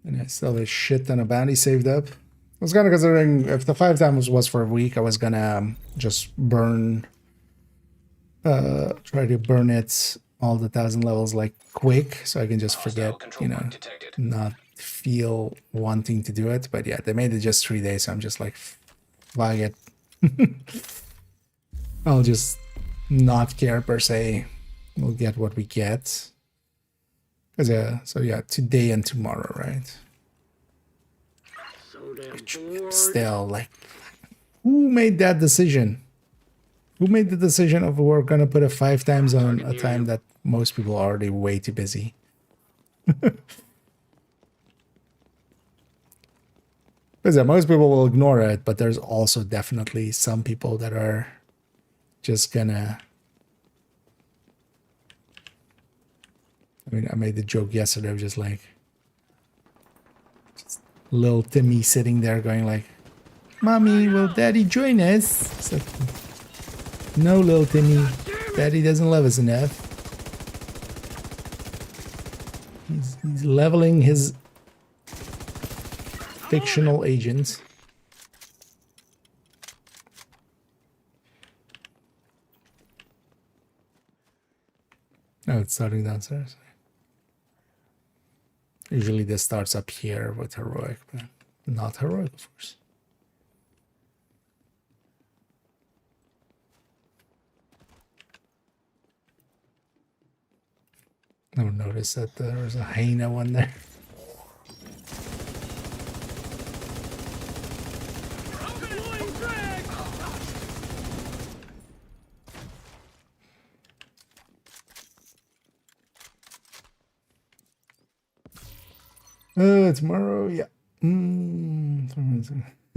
And I still have a shit ton of bounty saved up. I was kind of considering if the 5 times was for a week, I was gonna just burn, try to burn it all the 1,000 levels like quick, so I can just forget, you know, not feel wanting to do it. But yeah, they made it just 3 days, so I'm just like, fuck it. I'll just not care per se. We'll get what we get. So yeah, today and tomorrow, right? Still, like, who made that decision? Who made the decision of we're gonna put a 5 times on a time that most people are already way too busy? Because yeah, most people will ignore it, but there's also definitely some people that are just gonna... I mean, I made the joke yesterday of just like... Little Timmy sitting there going like, "Mommy, will Daddy join us?" It's like, no, little Timmy, Daddy doesn't love us enough. He's leveling his fictional agent. Oh, it's starting downstairs. Usually this starts up here with heroic, but not heroic, of course. Never noticed that there was a hyena one there. Tomorrow, yeah.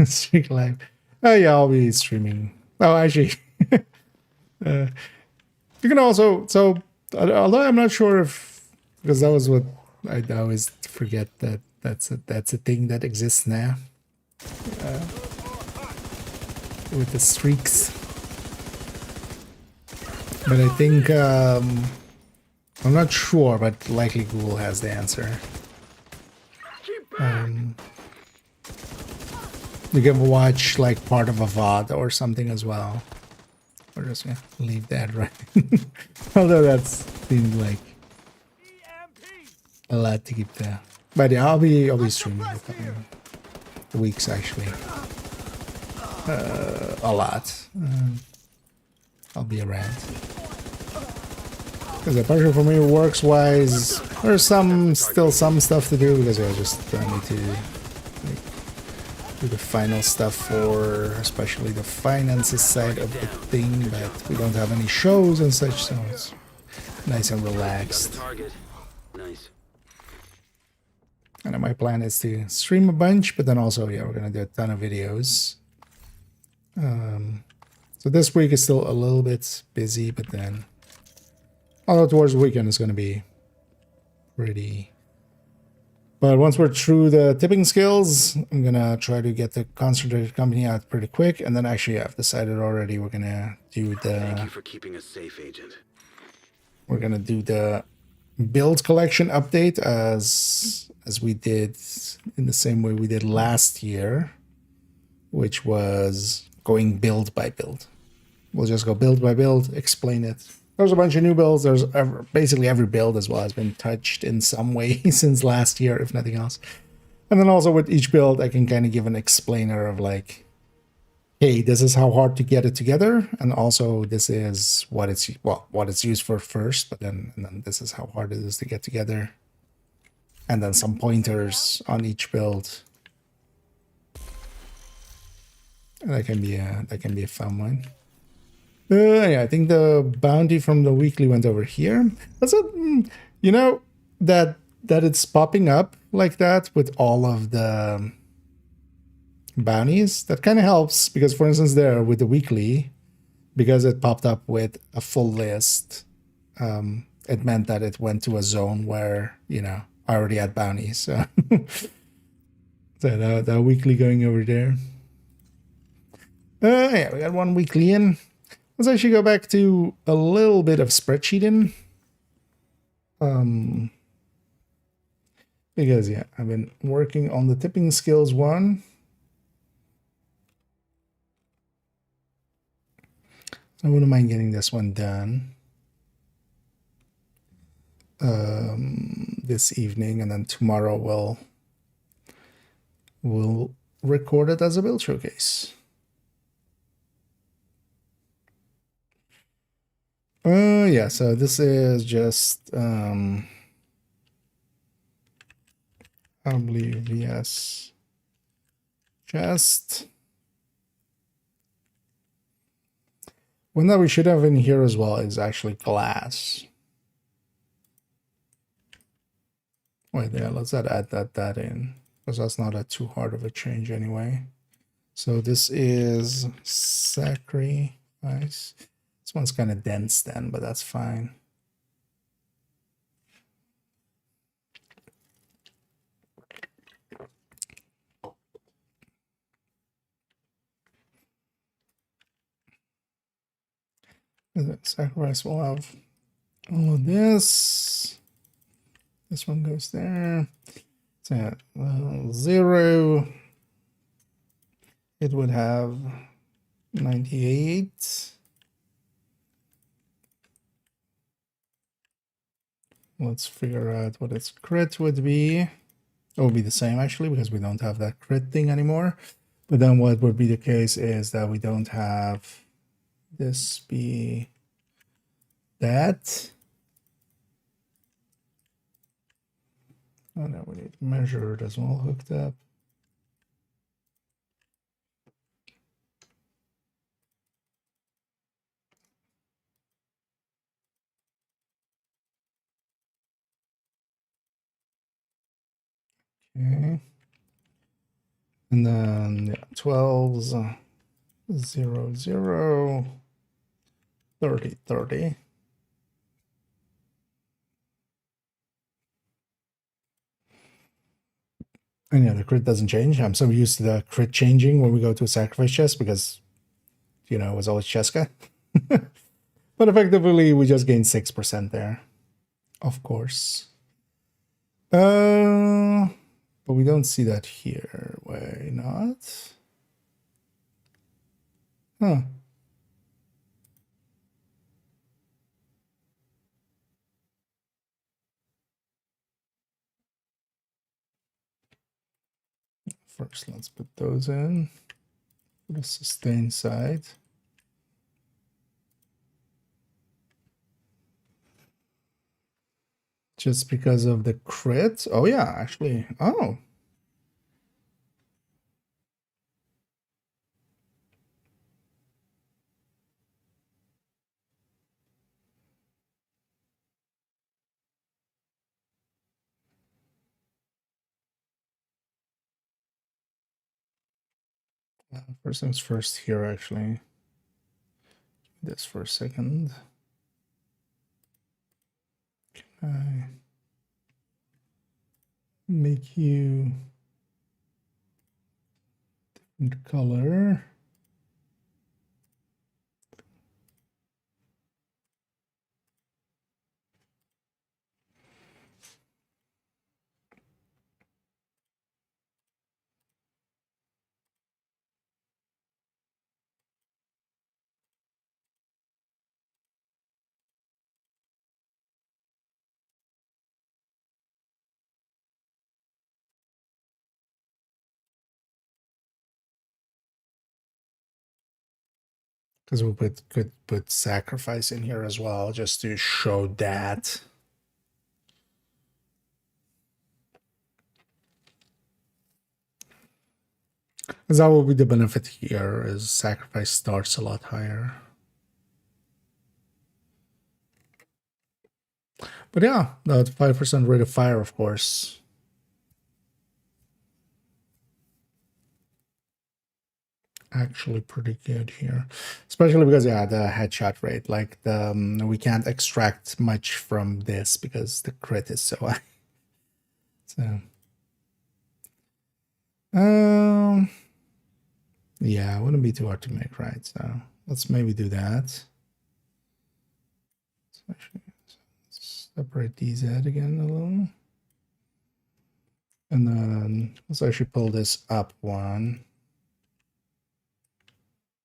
Streak live. Oh yeah, I'll be streaming. Oh, actually, you can also. So, although I'm not sure if, because that was what I always forget that that's a thing that exists now. With the streaks, but I think I'm not sure, but likely Google has the answer. You can watch like part of a VOD or something as well, or just leave that right. Although that's seems like a lot to keep there. But yeah, I'll be streaming a couple of weeks actually. A lot. I'll be around. Because the pressure for me works wise, there's still some stuff to do because I just need to do the final stuff for especially the finances side of the thing, but we don't have any shows and such, so it's nice and relaxed. Nice. And my plan is to stream a bunch, but then also, yeah, we're gonna do a ton of videos. So this week is still a little bit busy, but then although towards the weekend it's gonna be pretty. But once we're through the tipping skills, I'm gonna try to get the concentrated company out pretty quick, and then actually I've decided already we're gonna do the. Thank you for keeping us safe, Agent. We're gonna do the build collection update as we did in the same way we did last year, which was going build by build. We'll just go build by build, explain it. There's a bunch of new builds. There's basically every build as well has been touched in some way since last year, if nothing else. And then also with each build, I can kind of give an explainer of like, hey, this is how hard to get it together, and also this is what it's used for first, but then this is how hard it is to get together, and then some pointers on each build. And that can be a fun one. Yeah, I think the bounty from the weekly went over here. That's it. You know that it's popping up like that with all of the bounties. That kind of helps because, for instance, there with the weekly, because it popped up with a full list, it meant that it went to a zone where I already had bounties. So, so the weekly going over there. Yeah, we got one weekly in. Let's actually go back to a little bit of spreadsheeting. Because, yeah, I've been working on the tipping skills one. So I wouldn't mind getting this one done this evening, and then tomorrow we'll record it as a build showcase. Yeah, so this is just I believe VS chest. One that we should have in here as well is actually glass. Wait, yeah, let's add that in, because that's not too hard of a change anyway. So this is sacrifice. This one's kind of dense then, but that's fine. The sacrifice will have all of this. This one goes there. So yeah, 0. It would have 98. Let's figure out what its crit would be. It would be the same actually, because we don't have that crit thing anymore. But then what would be the case is that we don't have this be that. Oh no, we need measured as well hooked up. Okay. And then yeah, 12's 0, 0, 30, 30. And yeah, the crit doesn't change. I'm so used to the crit changing when we go to a sacrifice chest because, you know, it was always Cheska. But effectively, we just gained 6% there. Of course. But we don't see that here. Why not? Huh. First, let's put those in for the sustain side. Just because of the crit? Oh yeah, actually. Oh. First things first here, actually. This for a second. Can I make you different color? Because we could put sacrifice in here as well, just to show that. Because that will be the benefit here, is sacrifice starts a lot higher. But yeah, that 5% rate of fire, of course. Actually pretty good here, especially because yeah, the headshot rate, like the we can't extract much from this because the crit is so high. So yeah, it wouldn't be too hard to make, right? So let's maybe do that. So actually, separate these out again a little, and then let's actually pull this up one.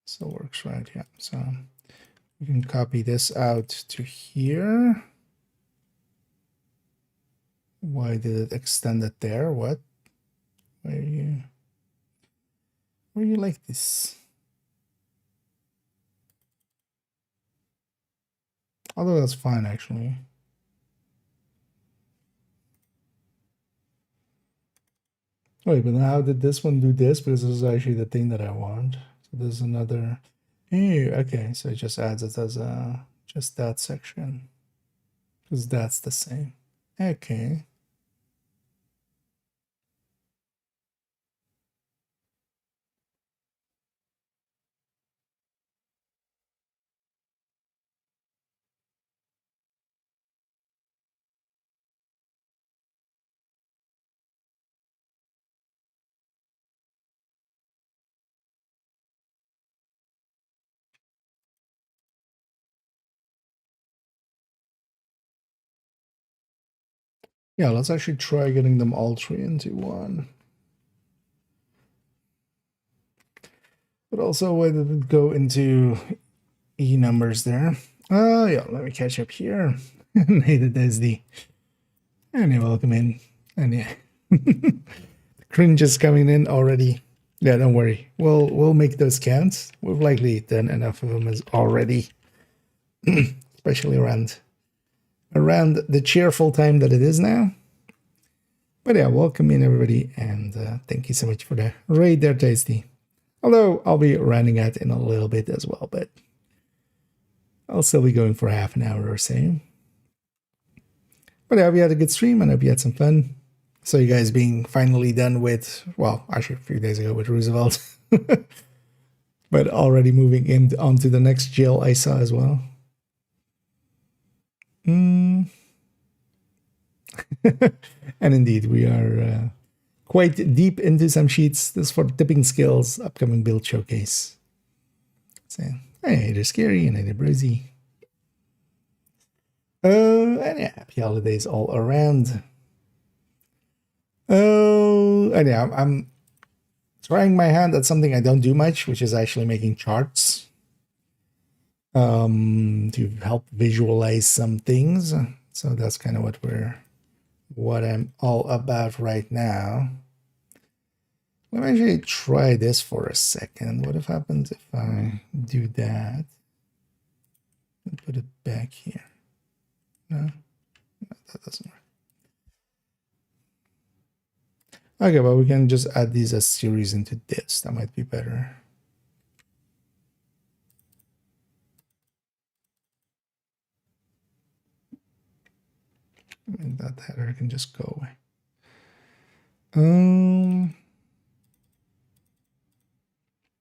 So it works, right? Yeah. So we can copy this out to here. Why did it extend it there? What? Why are you like this? Although that's fine, actually. Wait, but how did this one do this? Because this is actually the thing that I want. So there's another. Hey, okay, so it just adds it as a just that section. Because that's the same. Okay. Yeah, let's actually try getting them all three into one. But also, why did it go into E numbers there? Oh, yeah, let me catch up here. Neither does the... And yeah, welcome in. And yeah. Cringe is coming in already. Yeah, don't worry. We'll make those count. We've likely done enough of them as already. Especially around the cheerful time that it is now. But yeah, welcome in everybody, and thank you so much for the raid there, Tasty. Although I'll be running out in a little bit as well, but I'll still be going for half an hour or so. But I hope you had a good stream, and I hope you had some fun. So you guys being finally done with, well, actually a few days ago with Roosevelt. But already moving on to the next jail I saw as well. And indeed, we are quite deep into some sheets. This is for tipping skills, upcoming build showcase. So, hey, they're scary and they're bruisey. And yeah, happy holidays all around. And yeah, I'm trying my hand at something I don't do much, which is actually making charts. To help visualize some things. So that's kind of what I'm all about right now. Let me actually try this for a second. What happens if I do that and put it back here? No, that doesn't work. Okay, but we can just add these as series into this. That might be better. And that header can just go away.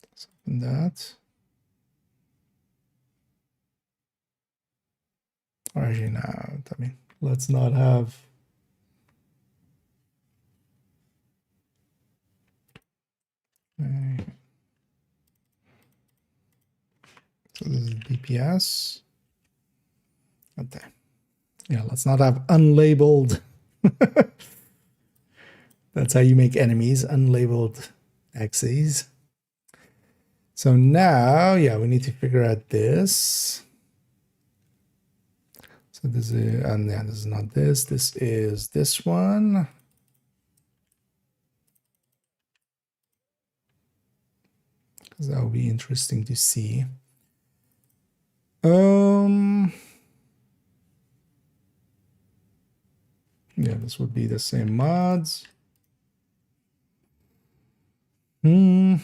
Let's open that. Or actually, no, I mean, let's not have. Okay. So this is DPS. Okay. Yeah, let's not have unlabeled. That's how you make enemies, unlabeled axes. So now, yeah, we need to figure out this. So this is, and yeah, this is not this. This is this one. Because that will be interesting to see. Yeah, this would be the same mods. No,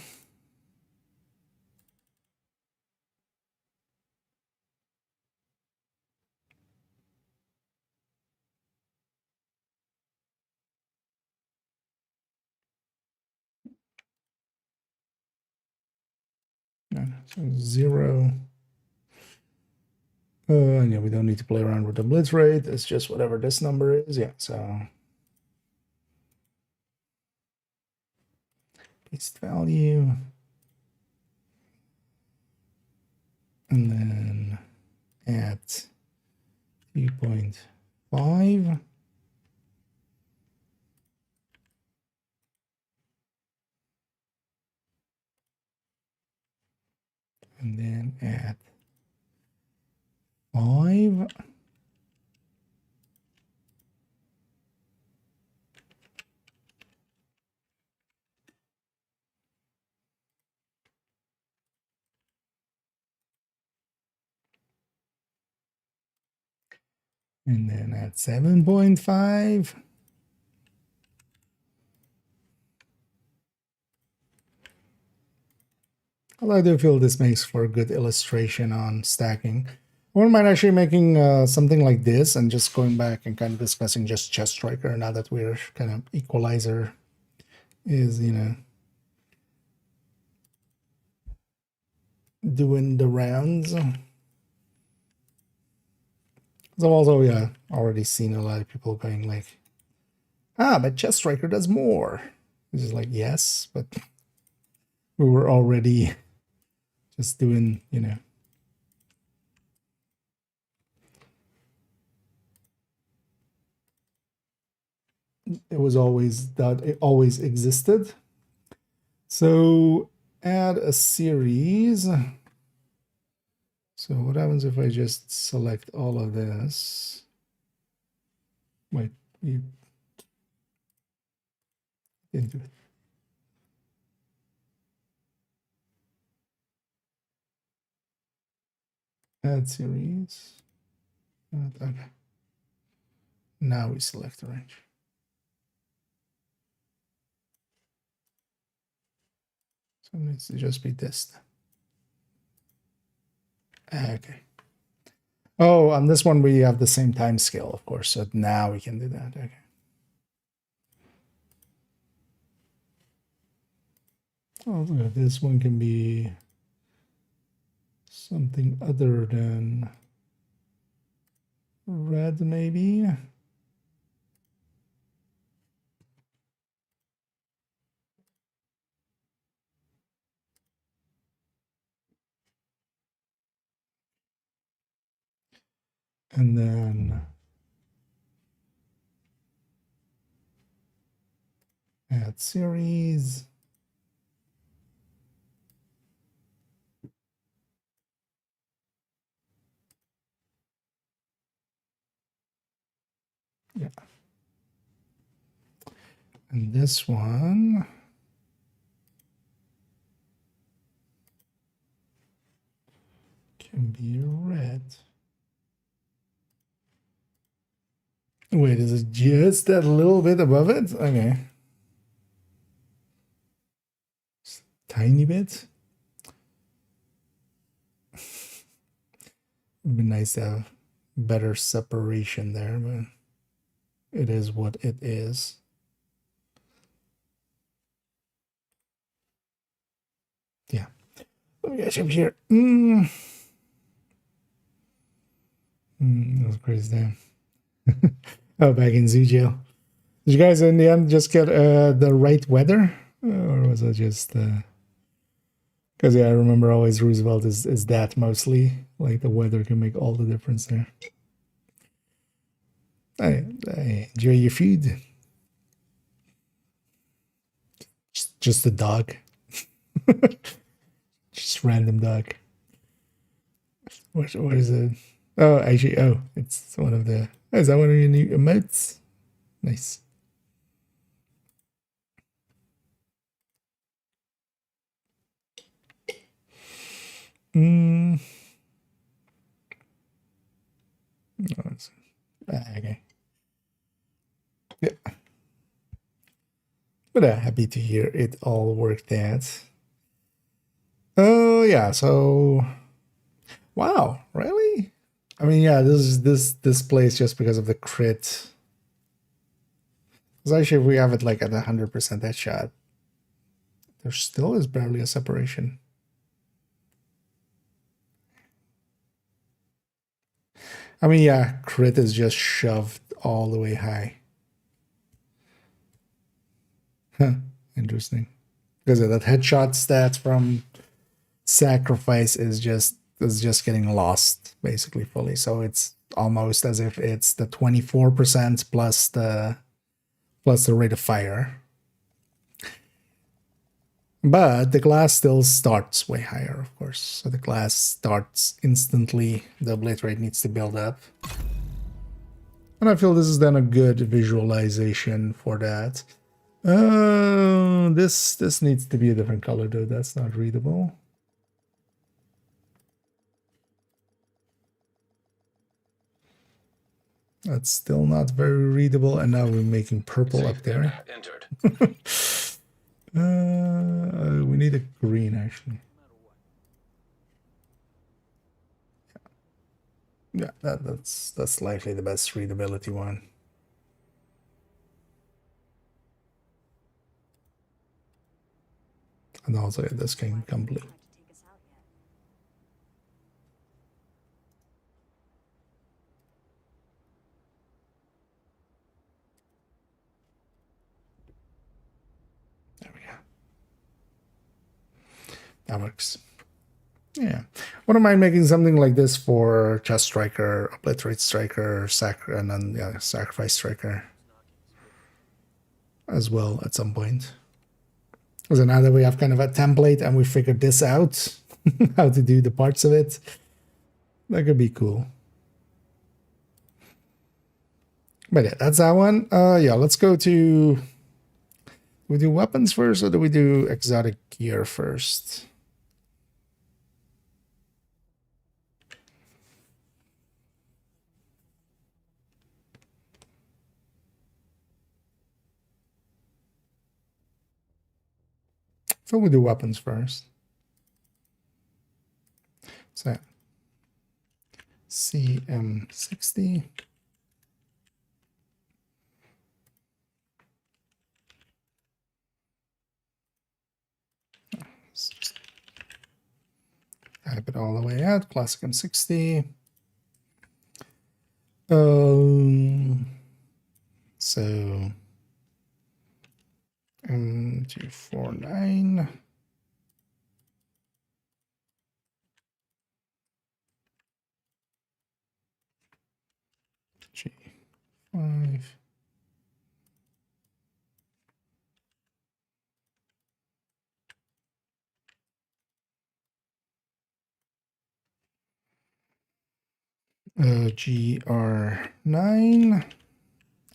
so 0. And yeah, we don't need to play around with the blitz rate. It's just whatever this number is. Yeah, so paste value. And then at 3.5. And then at 5. And then at 7.5. Although I do feel this makes for a good illustration on stacking. I wouldn't mind actually making something like this and just going back and kind of discussing just chest striker now that we're kind of equalizer is, you know, doing the rounds. So also, yeah, already seen a lot of people going like, but chest striker does more. It's just like, yes, but we were already just doing, you know. it was always that it always existed. So add a series. So what happens if I just select all of this? Wait, you didn't do it. Add series. Okay. Now we select the range. So it needs to just be this. Okay. Oh, on this one we have the same time scale, of course. So now we can do that. Okay. Oh, look at this one can be something other than red, maybe. And then add series. Yeah. And this one can be red. Wait, is it just that little bit above it? Okay. Just a tiny bit. It'd be nice to have better separation there, but it is what it is. Yeah. Let me get up here. That was crazy damn. Oh, back in zoo jail. Did you guys in the end just get the right weather? Or was it just... Because, yeah, I remember always Roosevelt is that mostly. Like, the weather can make all the difference there. I enjoy your food. Just a dog. Just random dog. What is it? Oh, actually, it's one of the... Oh, is that one of your new emotes? Nice. No, okay. Yeah. But happy to hear it all worked out. Oh, yeah, so... Wow, really? I mean, yeah, this plays just because of the crit. Because actually, if we have it like at 100% headshot, there still is barely a separation. I mean, yeah, crit is just shoved all the way high. Huh, interesting. Because that headshot stat from sacrifice is just getting lost basically fully. So it's almost as if it's the 24% plus the rate of fire. But the glass still starts way higher, of course. So the glass starts instantly. The blade rate needs to build up. And I feel this is then a good visualization for that. This needs to be a different color though. That's not readable. That's still not very readable. And now we're making purple up there. Entered. We need a green actually. Yeah, that's likely the best readability one. And also this can become blue. There we go. That works. Yeah. Wouldn't mind making something like this for Chest Striker, Obliterate Striker, and then Sacrifice Striker. as well at some point. So now that we have kind of a template and we figured this out, how to do the parts of it, that could be cool. But yeah, that's that one. Yeah, let's go to... we do weapons first, or do we do exotic gear first? So we do weapons first. So CM60. Type it all the way out. Classic M60. So M249. G5. GR9.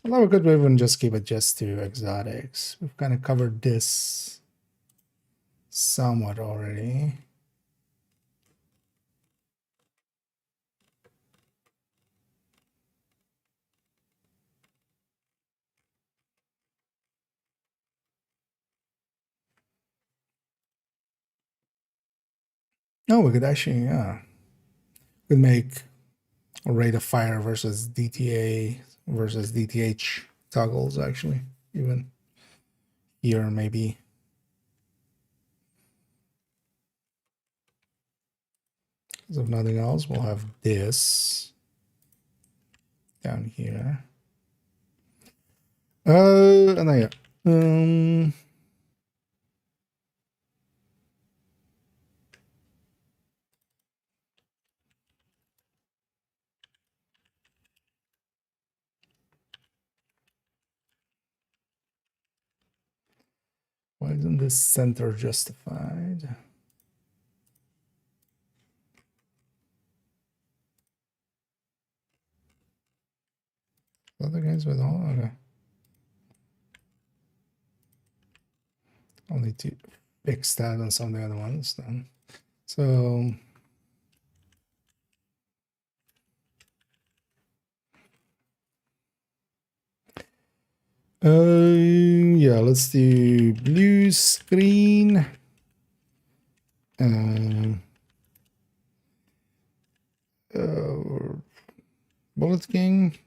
Although we could even just keep it just to exotics. We've kind of covered this somewhat already. Oh, we could actually, yeah. We could make a rate of fire versus DTA versus DTH toggles, actually. Even here, maybe. So if nothing else, we'll have this down here. And then, yeah. Why isn't this center justified? Other guys with all, okay. I'll need to fix that on some of the other ones then. So yeah, let's do blue screen. Bullet King.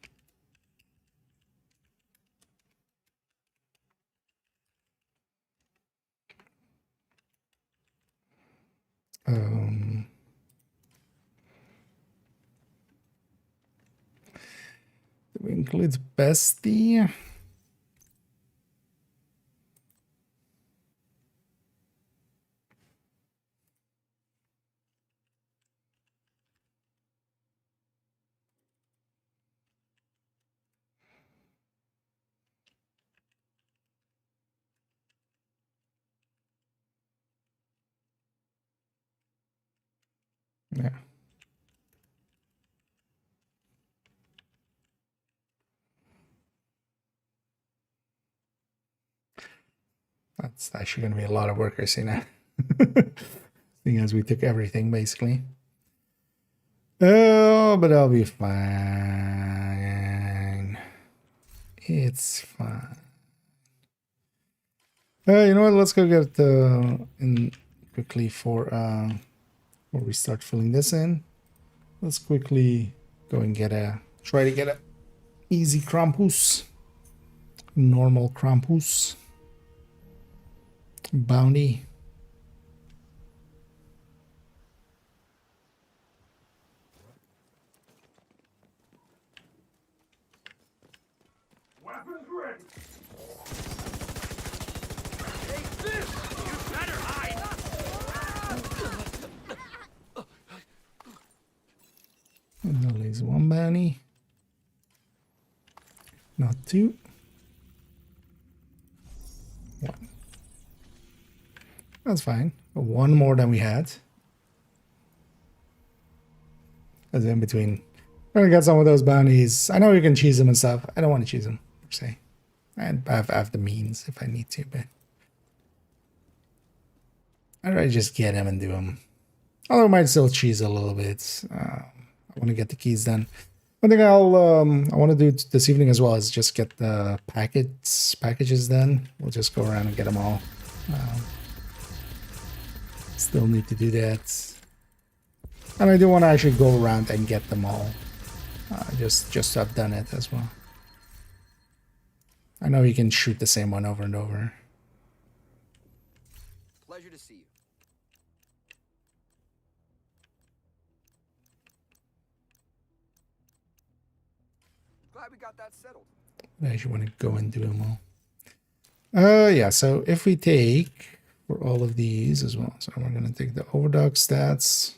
Do we include Bestie? Yeah. That's actually going to be a lot of work, I see now. Seeing as we took everything, basically. Oh, but I'll be fine. It's fine. You know what? Let's go get in quickly for before we start filling this in. Let's quickly go and try to get a easy Krampus, normal Krampus bounty. Weapons ready. Take this! You better hide! And at least one bounty. Not two. That's fine. One more than we had. That's in between. We're gonna get some of those bounties. I know you can cheese them and stuff. I don't want to cheese them, per se. And I have the means if I need to, but I'd rather just get them and do them. Although I might still cheese a little bit. I want to get the keys done. One thing I want to do this evening as well is just get the packages done. We'll just go around and get them all. Still need to do that. And I do want to actually go around and get them all. Just to have done it as well. I know you can shoot the same one over and over. Pleasure to see you. Glad we got that settled. I actually want to go and do them all. Yeah, so if we take for all of these as well. So we're going to take the overdog stats.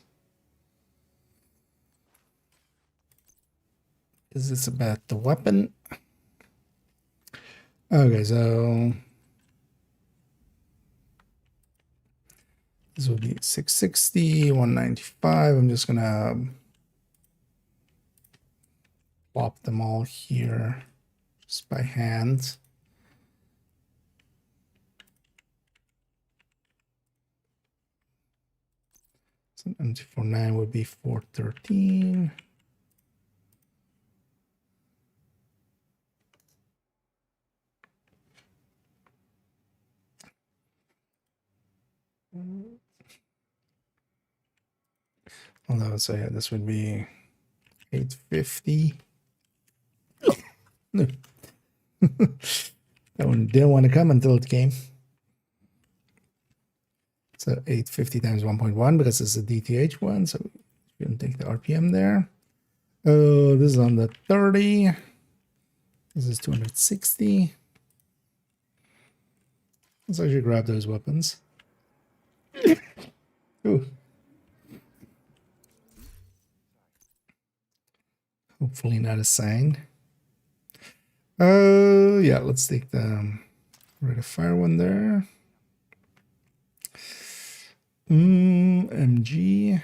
Is this about the weapon? Okay, so this will be 660, 195. I'm just gonna plop them all here just by hand. So M249 would be 413. Although, so yeah, this would be 850. No. That one didn't want to come until it came. So 850 times 1.1 because it's a DTH one, so we can take the RPM there. Oh, this is on the 30. This is 260. Let's actually grab those weapons. Ooh. Hopefully not a sign. Yeah, let's take the rate of fire one there. MG.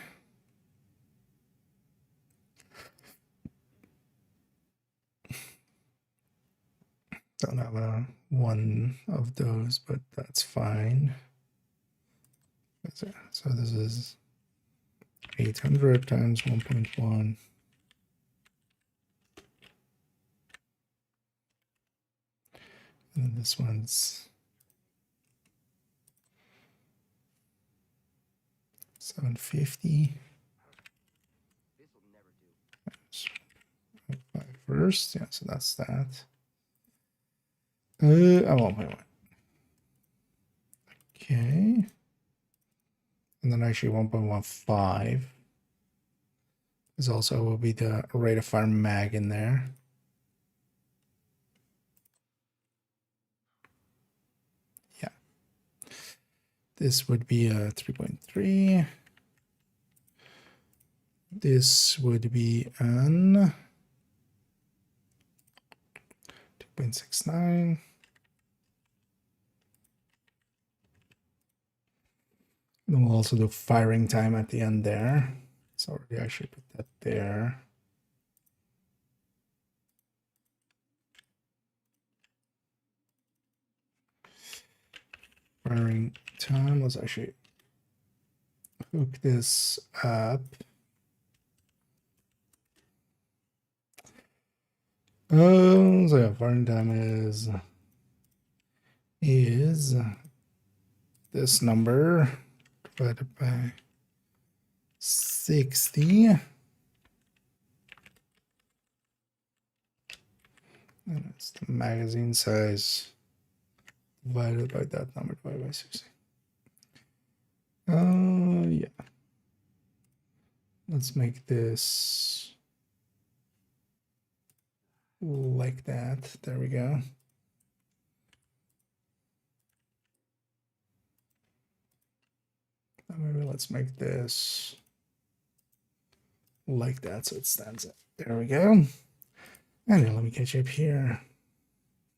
Don't have one of those, but that's fine. So this is 800 times 1.1. And this one's 750. This will never do. First, yeah, so that's that. I 1.1. Okay. And then actually 1.15 is also will be the rate of fire mag in there. Yeah. This would be a 3.3. This would be an 2.69. And we'll also do firing time at the end there. So already actually put that there. Firing time, let's actually hook this up. So yeah, firing time is this number divided by 60. And it's the magazine size divided by that number divided by 60. Yeah. Let's make this like that. There we go. Maybe let's make this like that so it stands up. There we go. And then let me catch up here.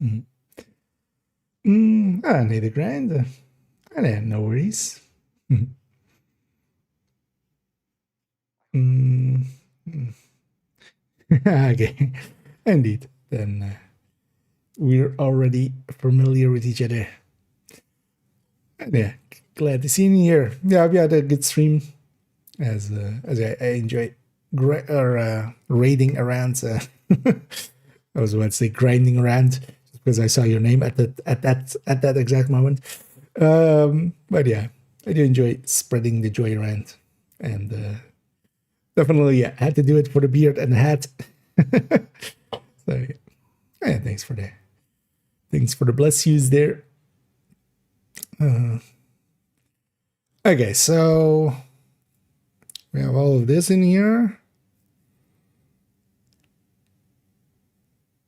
I need a grind. No worries. Mm. Okay, indeed. Then we're already familiar with each other. And yeah, glad to see you here. Yeah, we had a good stream, as I enjoy raiding around. I was about to say grinding around because I saw your name at that exact moment. But yeah, I do enjoy spreading the joy around, and definitely, yeah, I had to do it for the beard and the hat. So yeah, thanks for the bless yous there. Okay, so we have all of this in here.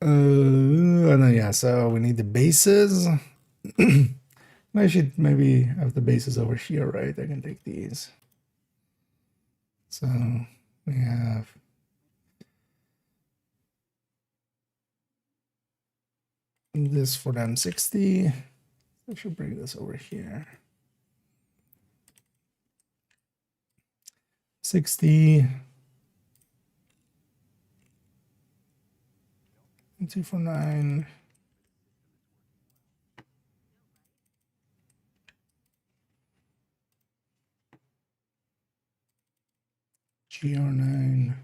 And then, yeah, so we need the bases. I should maybe have the bases over here, right? I can take these. So we have this for them 60. I should bring this over here. 60. 249. GR9.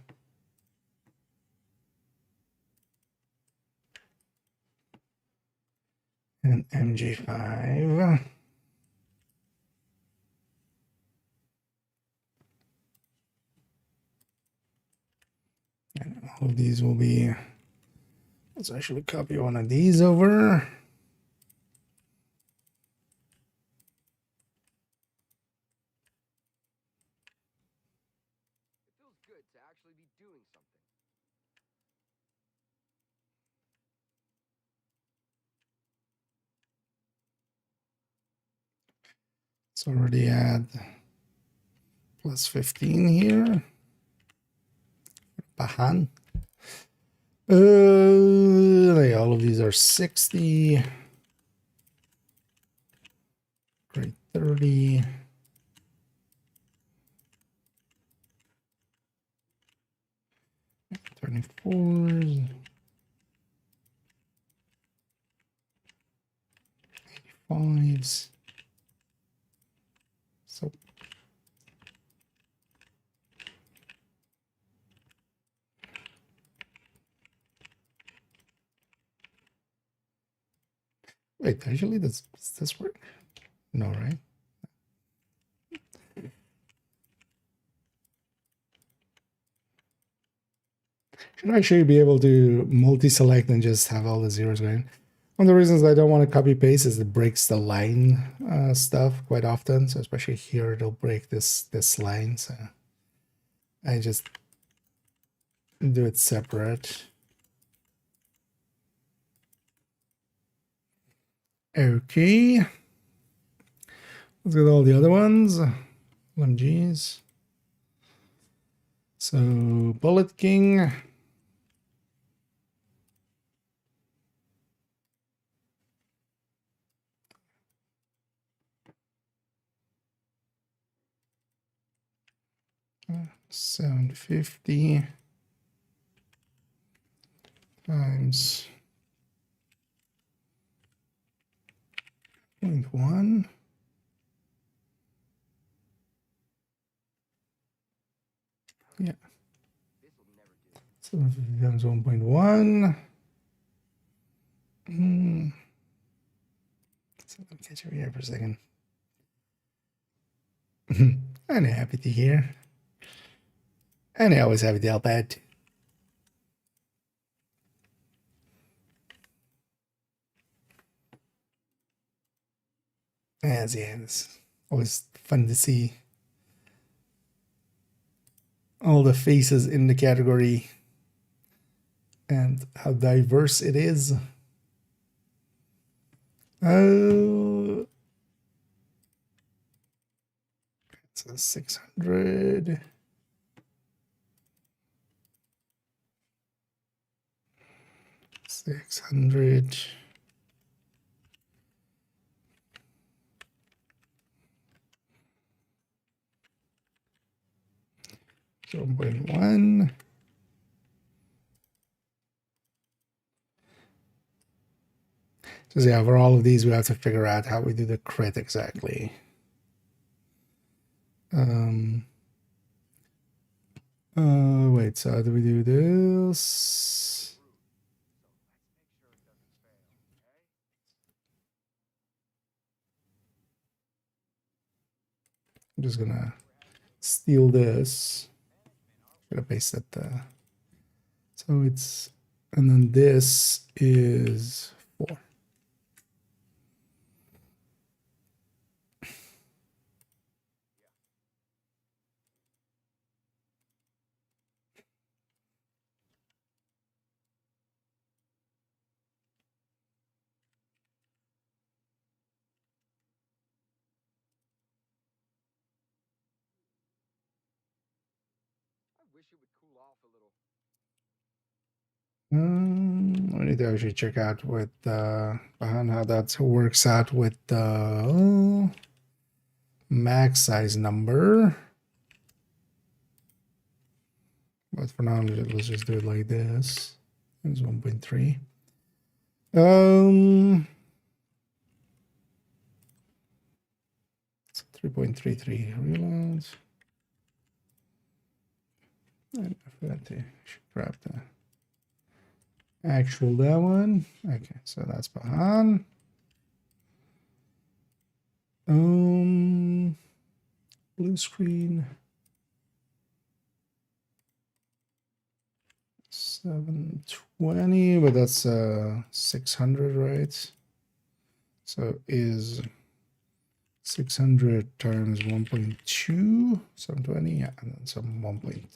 And MJ5. And all of these will be, let's actually copy one of these over. It's already at plus 15 here. Bahan. All of these are 60. Grade 30. $24s. $85s. So wait, actually, does this work? No, right? Should actually be able to multi-select and just have all the zeros going. One of the reasons I don't want to copy paste is it breaks the line stuff quite often. So especially here, it'll break this line. So I just do it separate. Okay. Let's get all the other ones. LMGs. So Bullet King. $750 times 0.1. Yeah. 750 times 1.1. So let me catch over here for a second. I'm happy to hear. And I always happy to help out. As yeah, it's always fun to see all the faces in the category and how diverse it is. Oh, it's a 600. $600. 0.1. So yeah, for all of these, we have to figure out how we do the crit exactly. Wait, so how do we do this? I'm just gonna steal this. Gonna paste that there. So it's, and then this is 4. I need to actually check out with behind how that works out with the max size number. But for now, let's just do it like this. It's 1.3. 3.33 reloads. And I forgot to grab the actual that one. Okay, so that's behind. Blue screen. 720, but that's 600, right? So is 600 times 1.2, 720, yeah, and then some 1.3.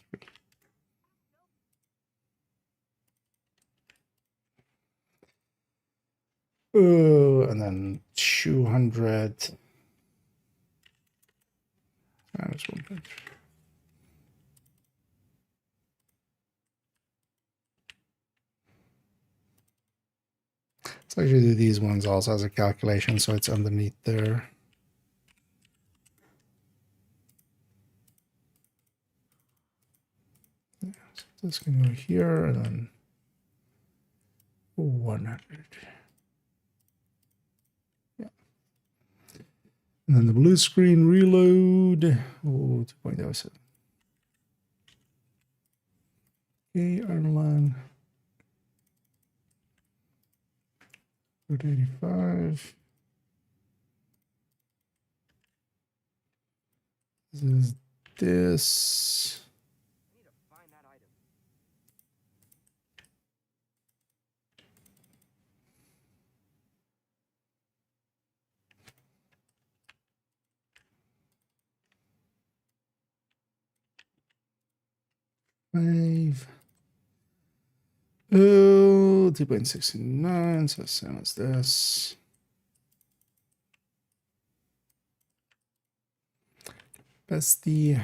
And then 200 times 1.3. Let's actually do these ones also as a calculation, so it's underneath there. Yeah, so this can go here, and then 100. Yeah. And then the blue screen reload. Oh, 2.07. Okay, Ireland. 85. This is this. Five. Oh, 2.69, so same as this. Bestie.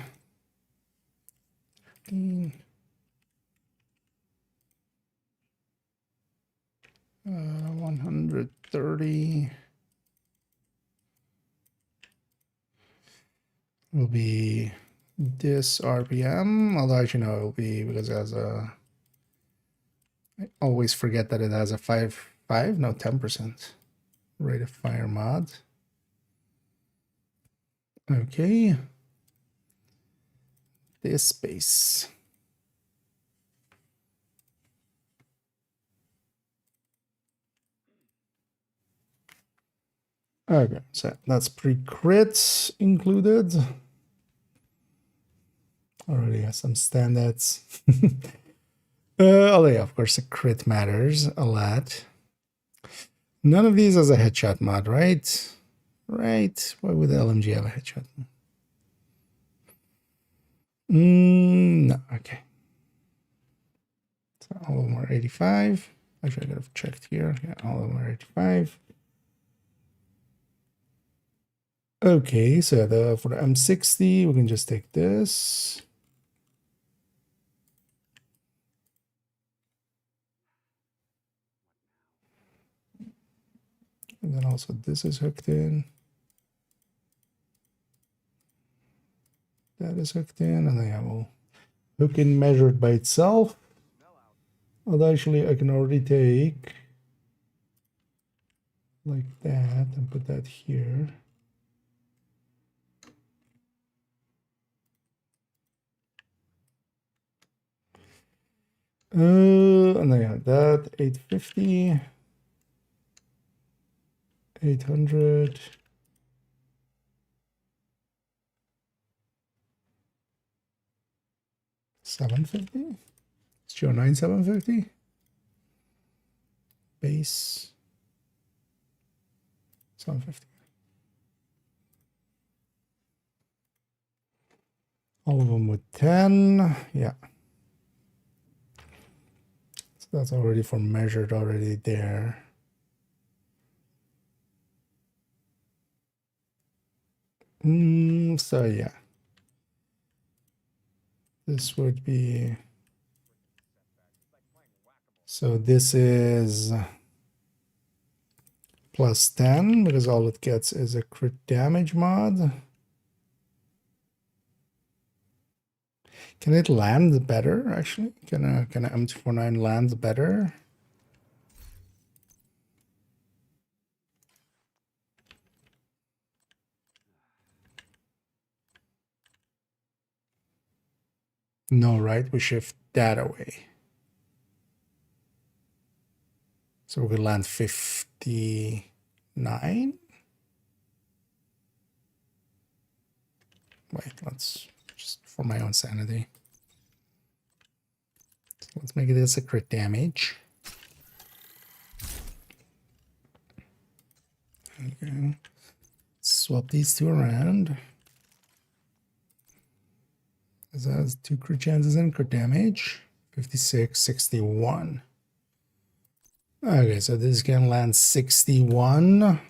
130 will be this RPM, although actually no, it will be because it has a, I always forget that it has a 10% rate of fire mod. Okay. This space. Okay, so that's pre-crit included. Already has some standards. Although yeah, of course the crit matters a lot. None of these has a headshot mod, right? Right. Why would the LMG have a headshot? No, okay. So all of them are 85. Actually, I could have checked here. Yeah, all of them are 85. Okay, so for the M60, we can just take this. And then also this is hooked in. That is hooked in, and then yeah, we'll hook in measured by itself. Although actually I can already take like that and put that here. And then yeah, that 850, 800. 750. It's your 750. Base 750. All of them with 10. Yeah. So that's already for measured already there. So yeah. This would be, so this is plus 10 because all it gets is a crit damage mod. Can it land better actually? Can a M249 land better? No, right? We shift that away. So we land 59. Wait, let's just for my own sanity. So let's make it as a crit damage. Okay. Swap these two around. This has 2 crit chances and crit damage. 56, 61. Okay, so this can land 61.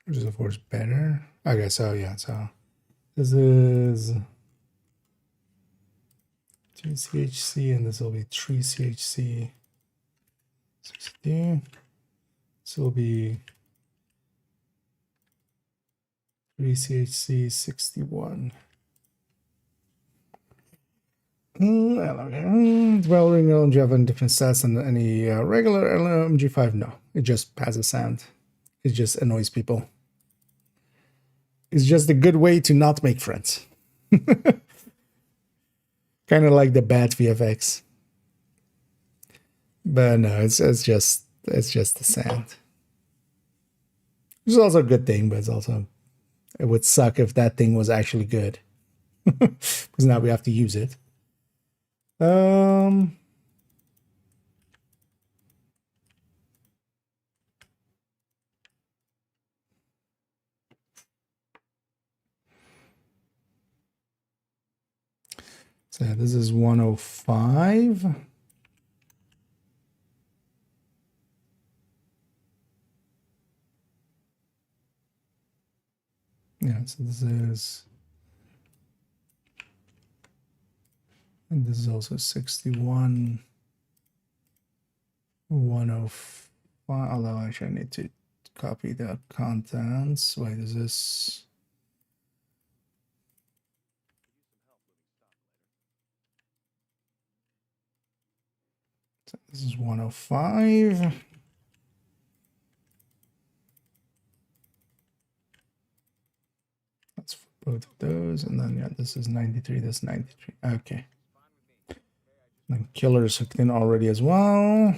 Which is of course better. Okay, so yeah, so this is 2 CHC and this will be 3 CHC. 62. This will be 3 CHC 61. Well, ring LMG have any different stats than any regular LMG5? No, it just has a sound. It just annoys people. It's just a good way to not make friends. Kind of like the bad VFX. But no, it's just the sound. Which is also a good thing, but it's also, it would suck if that thing was actually good. Because now we have to use it. So this is 105. Yeah, so this is, and this is also 61, 105, although actually I need to copy the contents. Wait, is this? So this is 105. That's for both of those, and then yeah, this is 93, this is 93. Okay. Then killer's hooked in already as well.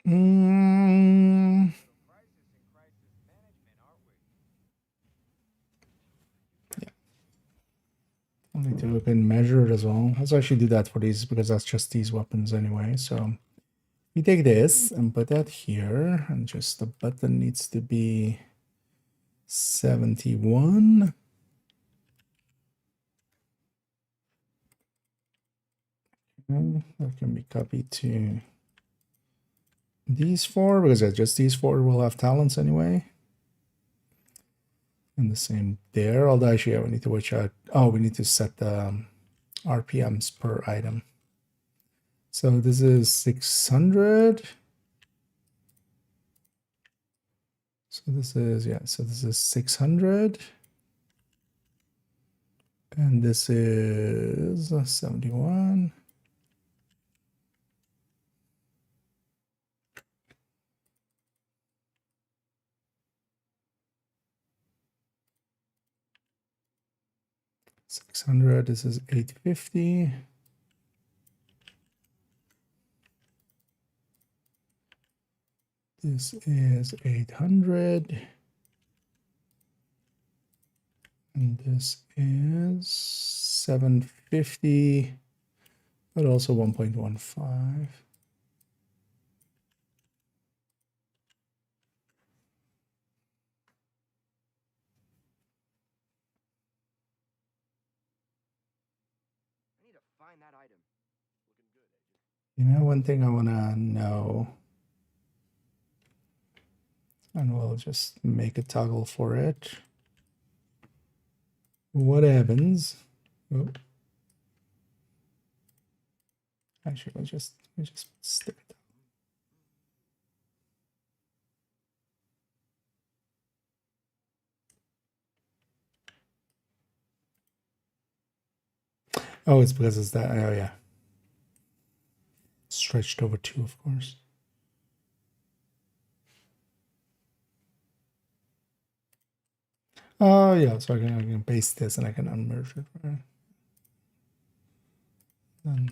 Yeah. I'll need to look and measure it as well. Let's actually do that for these because that's just these weapons anyway. So we take this and put that here, and just the button needs to be 71. That can be copied to these 4 because just these 4 will have talents anyway. And the same there, although actually yeah, we need to watch out. Oh, we need to set the RPMs per item. So this is 600. So this is, yeah, so this is 600. And this is 71. $600, this is $850. This is 800. And this is 750, but also 1.15. Find that item. Looking good, Agent. You know, one thing I want to know, and we'll just make a toggle for it. What happens? Oh. Actually, we just stick it. Oh, it's because it's that. Oh, yeah. Stretched over 2, of course. Oh, yeah. So I can paste this and I can unmerge it. Right?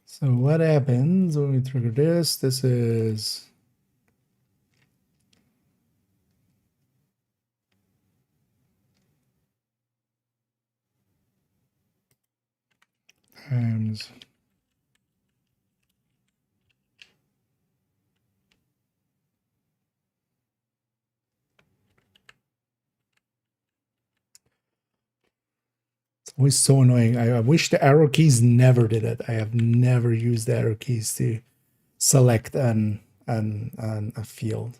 So what happens when we trigger this? This is times it's always so annoying. I wish the arrow keys never did it. I have never used the arrow keys to select a field.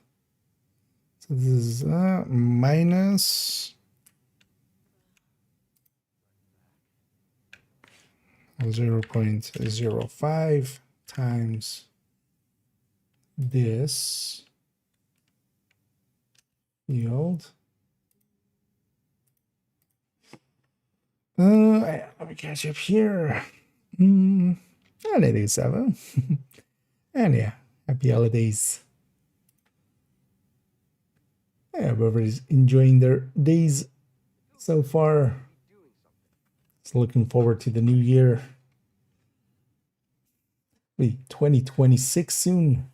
So this is minus 0.05 times this field. Let me catch up here. 87. And yeah, happy holidays. Yeah, everybody's enjoying their days so far. It's looking forward to the new year. Be 2026 soon.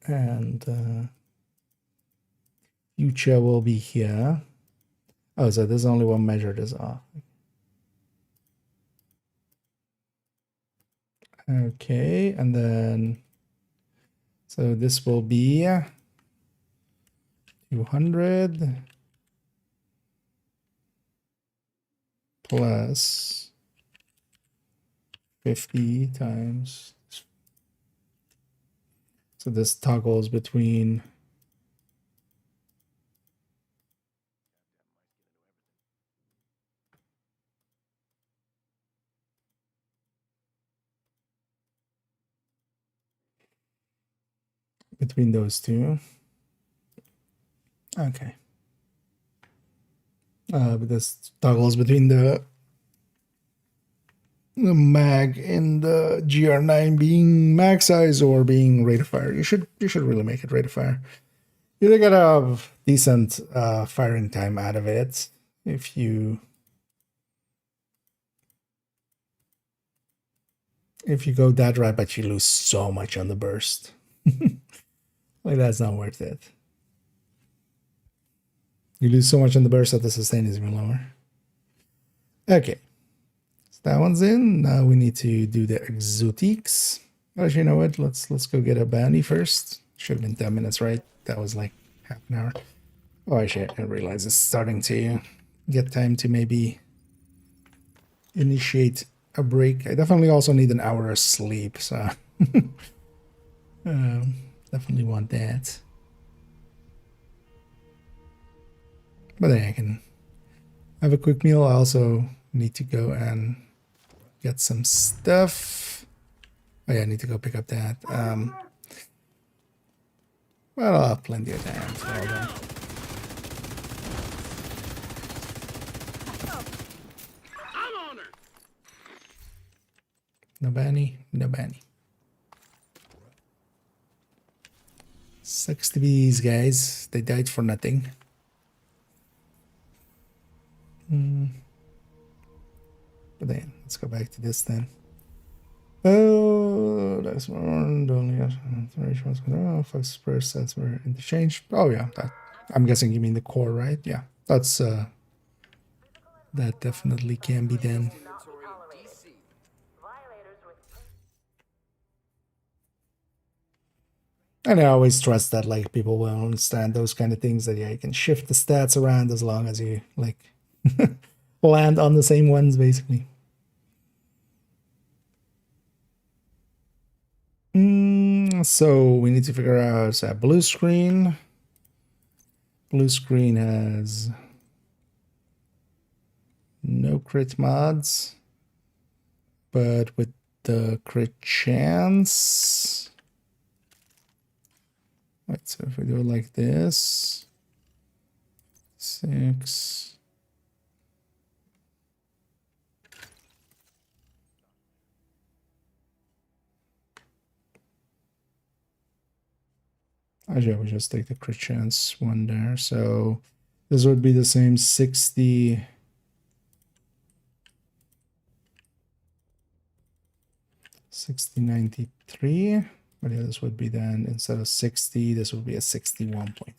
And future will be here. Oh, so there's only one measure this off. Okay, and then so this will be 200 plus 50 times. So this toggles between those two. Okay. But this toggles between the mag and the GR9 being mag size or being rate of fire. You should really make it rate of fire. You're gonna have decent firing time out of it if you go that right, but you lose so much on the burst. Like, that's not worth it. You lose so much on the burst that the sustain is even lower. Okay. So that one's in. Now we need to do the exotiques. Actually, you know what? Let's go get a bounty first. Should have been 10 minutes, right? That was like half an hour. Oh, actually, I realize it's starting to get time to maybe initiate a break. I definitely also need an hour of sleep, so definitely want that. But then I can have a quick meal. I also need to go and get some stuff. Oh yeah, I need to go pick up that. Well, I'll have plenty of time. So hold on. I'm on her. No Benny, no Benny. Sucks to be these guys. They died for nothing. But then, let's go back to this then. Oh, that's one. Only flex per sets were interchanged. Oh yeah, that, I'm guessing you mean the core, right? Yeah, that's that definitely can be done. And I always trust that like people will understand those kind of things, that yeah, you can shift the stats around as long as you like land on the same ones basically. So we need to figure out blue screen. Blue screen has no crit mods, but with the crit chance. Right, so if we do it like this, 6. Actually, I would just take the crit chance one there. So this would be the same 60. 6093. But yeah, this would be then, instead of 60, this would be a 61.5.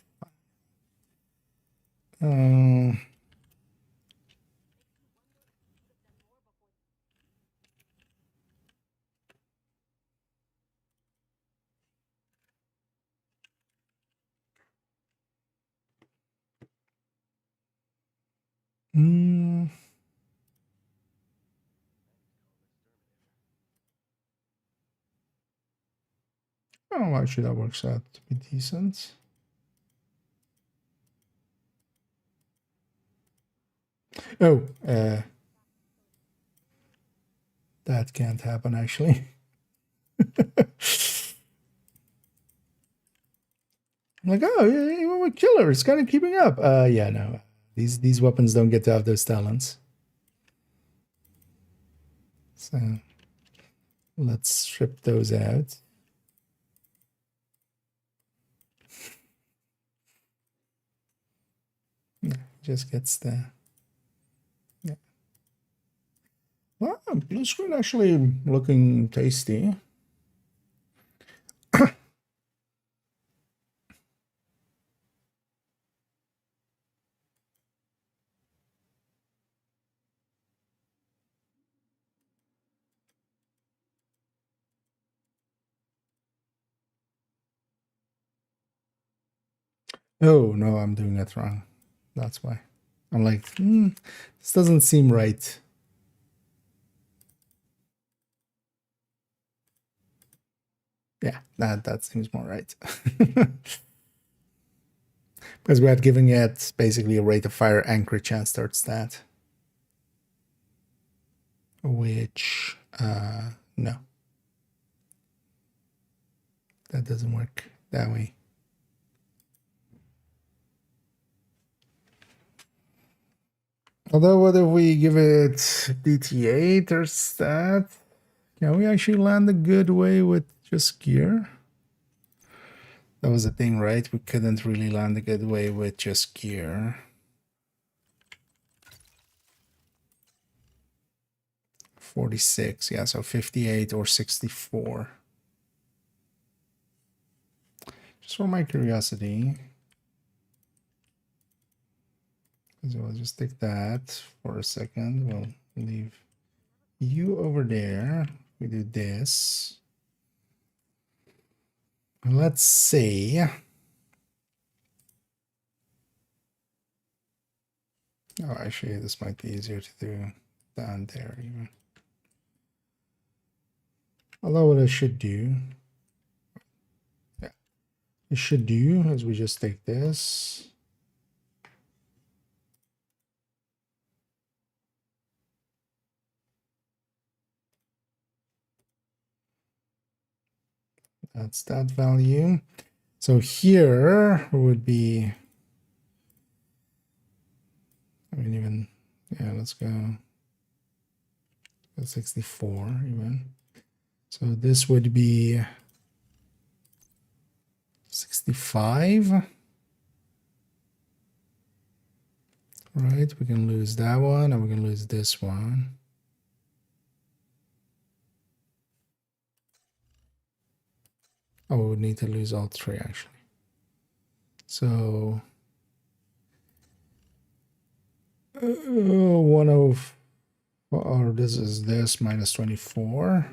Oh, actually, that works out to be decent. Oh, that can't happen, actually. I'm like, oh, yeah, killer, it's kind of keeping up. Yeah, no, these weapons don't get to have those talents. So let's strip those out. Yeah, just gets the. Yeah. Well, blue screen actually looking tasty. Oh, no, I'm doing it wrong. That's why. I'm like, this doesn't seem right. Yeah, that seems more right. Because we had given it basically a rate of fire and crit chance third stat. Which, no. That doesn't work that way. Although, what if we give it DTA third stat? Can we actually land a good way with just gear? That was the thing, right? We couldn't really land a good way with just gear. 46, yeah, so 58 or 64. Just for my curiosity. So I'll just take that for a second. We'll leave you over there. We do this. Let's see. Oh, actually, this might be easier to do down there even. Although what I should do, yeah, I should do is we just take this. that's that value. So here would be, I mean, even, yeah, let's go 64 even. So this would be 65. Right, we can lose that one and we can lose this one. Oh, we would need to lose all three actually. So 1 of, or this is this minus 24.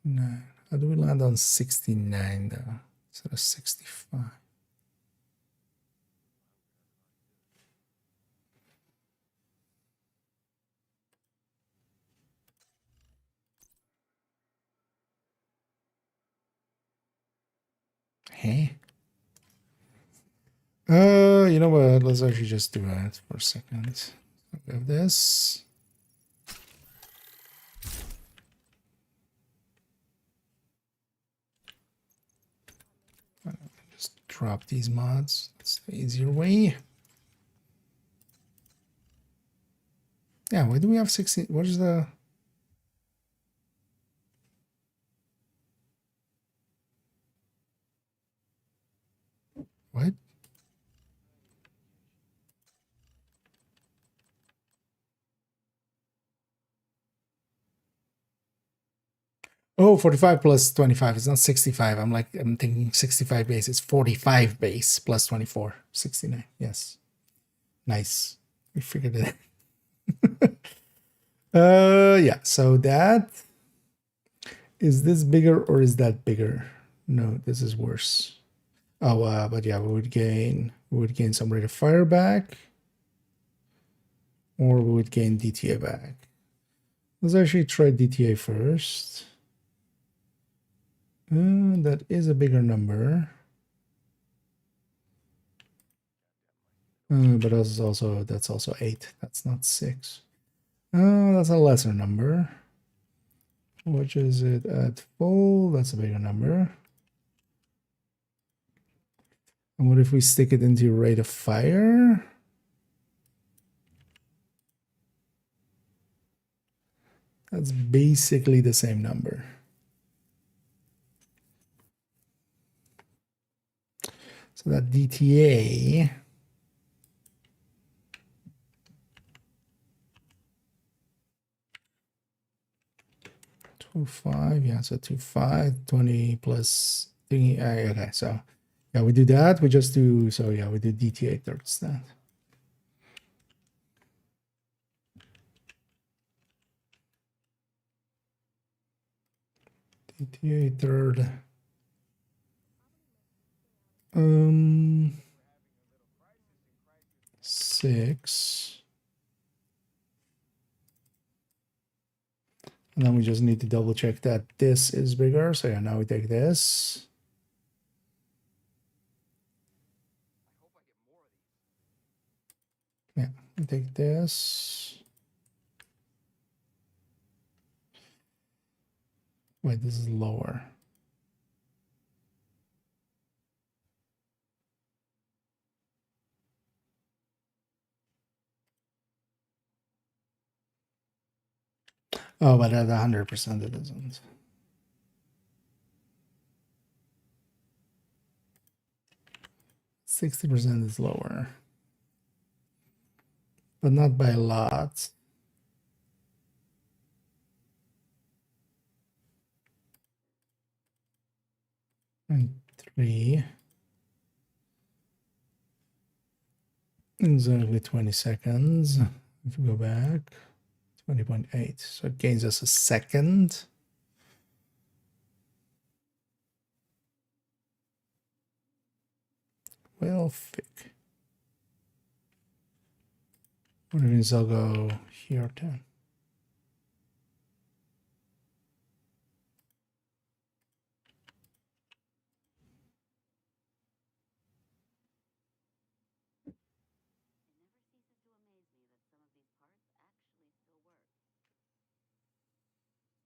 No. How do we land on 69 though? Instead of 65. Hey. You know what? Let's actually just do that for a second. We have this. Just drop these mods. That's the easier way. Yeah, why do we have 60? What is the... What? Oh, 45 plus 25. It's not 65. I'm thinking 65 base. It's 45 base plus 24. 69. Yes. Nice. We figured it out. Yeah. So that... Is this bigger or is that bigger? No, this is worse. Oh, but yeah, we would gain some rate of fire back. Or we would gain DTA back. Let's actually try DTA first. That is a bigger number. But that's also 8. That's not 6. That's a lesser number. Which is it at full? That's a bigger number. And what if we stick it into rate of fire? That's basically the same number. So that DTA 25, yeah, so 25, 20 plus thingy. Okay, so yeah, we do that. We just do, so yeah, we do DTA thirds that. DTA third. 6. And then we just need to double check that this is bigger. So yeah, now we take this. Yeah, we take this. Wait, this is lower. Oh, but at 100% it isn't. %60 is lower, but not by a lot. And 3. Exactly 20 seconds. If we go back, 20.8. So it gains us a second. Well, thick. What means I'll go here too.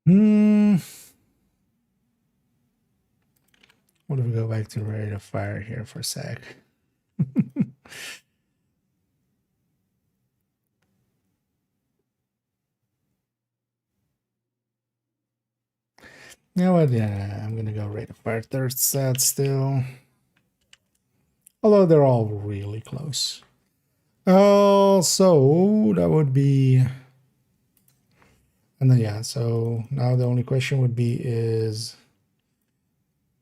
Hmm. What if we go back to rate of fire here for a sec? You know what? Yeah, I'm gonna go rate of fire third set still. Although they're all really close. Oh, so that would be. And then yeah, so now the only question would be is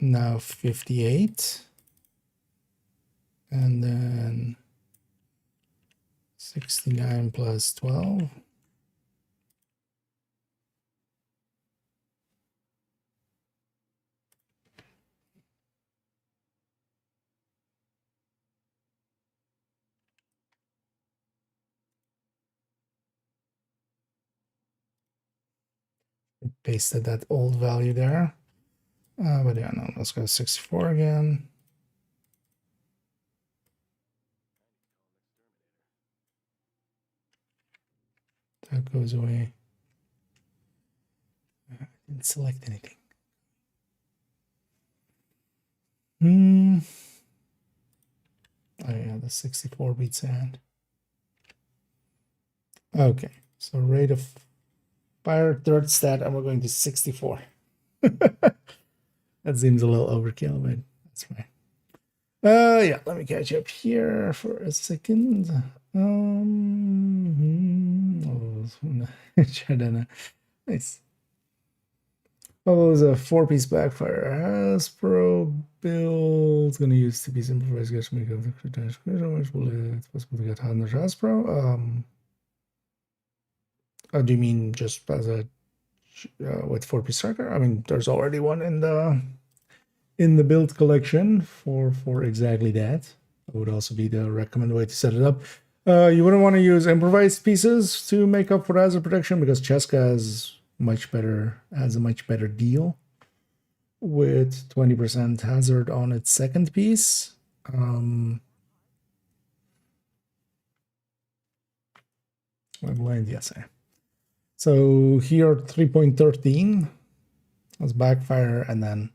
now 58. And then 69 plus 12. Pasted that old value there. But yeah, no, let's go 64 again. That goes away. I didn't select anything. Oh yeah, the 64 beats hand. Okay, so rate of fire third stat, and we're going to 64. That seems a little overkill, but that's fine. Yeah, let me catch up here for a second. Nice. Oh, was a 4-piece backfire. Hasbro build. Gonna use to be simplified. Guess make of the credentials. It's possible to get 100 Hasbro. Do you mean just as a with 4-piece striker? I mean, there's already one in the build collection for exactly that. That would also be the recommended way to set it up. You wouldn't want to use improvised pieces to make up for hazard protection because Cheska has a much better deal with 20% hazard on its second piece. I'm blind, yes. So here 3.13 as backfire, and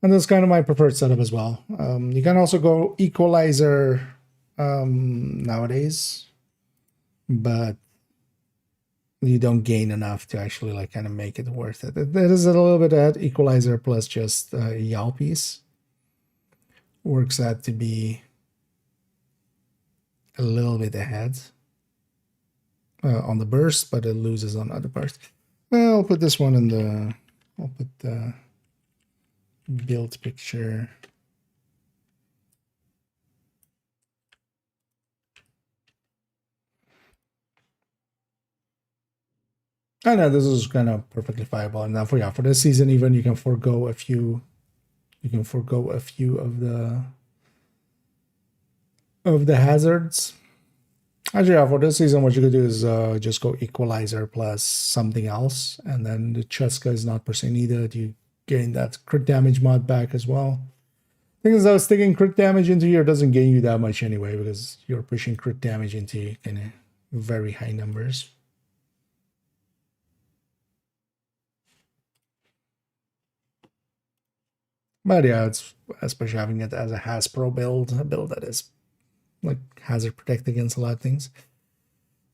that's kind of my preferred setup as well. You can also go equalizer nowadays, but you don't gain enough to actually like kind of make it worth it. It is a little bit at equalizer plus just a yaw piece. Works out to be a little bit ahead on the burst, but it loses on other parts. I'll put this one in the. I'll put the build picture. I know this is kind of perfectly viable, and now for this season, even you can forego a few. You can forego a few of the hazards. Actually, yeah, for this season, what you could do is just go equalizer plus something else, and then the Cheska is not per se needed. You gain that crit damage mod back as well. Thing is, though, sticking crit damage into here doesn't gain you that much anyway, because you're pushing crit damage into kind of very high numbers. But yeah, it's especially having it as a Hasbro build, a build that is like hazard protect against a lot of things.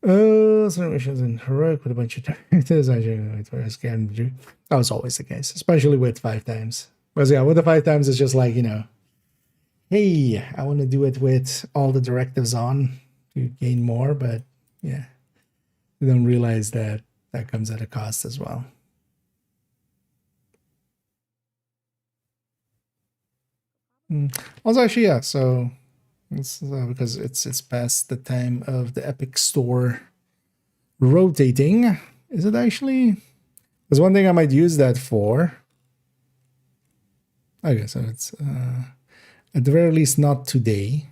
Some missions in heroic with a bunch of characters. That was always the case, especially with 5 times. Because yeah, with the 5 times, it's just like, hey, I want to do it with all the directives on to gain more, but yeah, you don't realize that that comes at a cost as well. Also, actually, yeah, so it's because it's past the time of the Epic Store rotating. Is it actually? There's one thing I might use that for. Okay, so it's at the very least not today,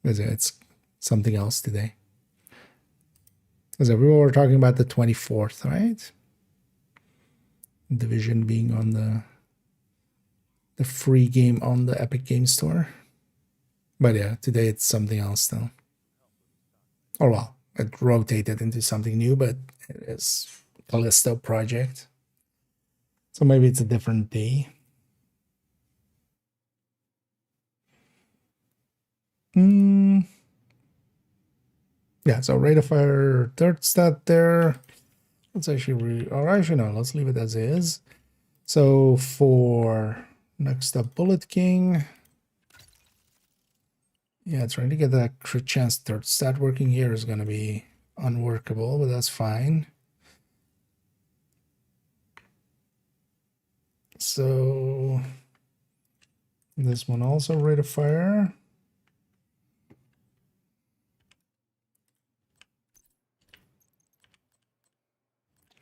because it's something else today. Because we were talking about the 24th, right? Division being on the free game on the Epic Game Store. But yeah, today it's something else though. Or well, it rotated into something new, but it is Callisto Project. So maybe it's a different day. Yeah, so rate of fire, third stat there. Let's actually, or actually no, let's leave it as is. So for next up, Bullet King. Yeah, trying to get that crit chance third stat working here is going to be unworkable, but that's fine. So this one also rate of fire.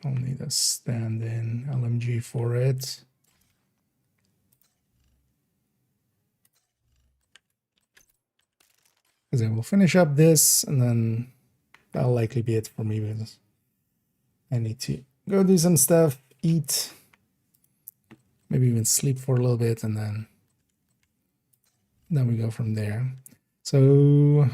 I'll need a stand-in LMG for it. Because I will finish up this, and then that'll likely be it for me, because I need to go do some stuff, eat, maybe even sleep for a little bit, and then we go from there. So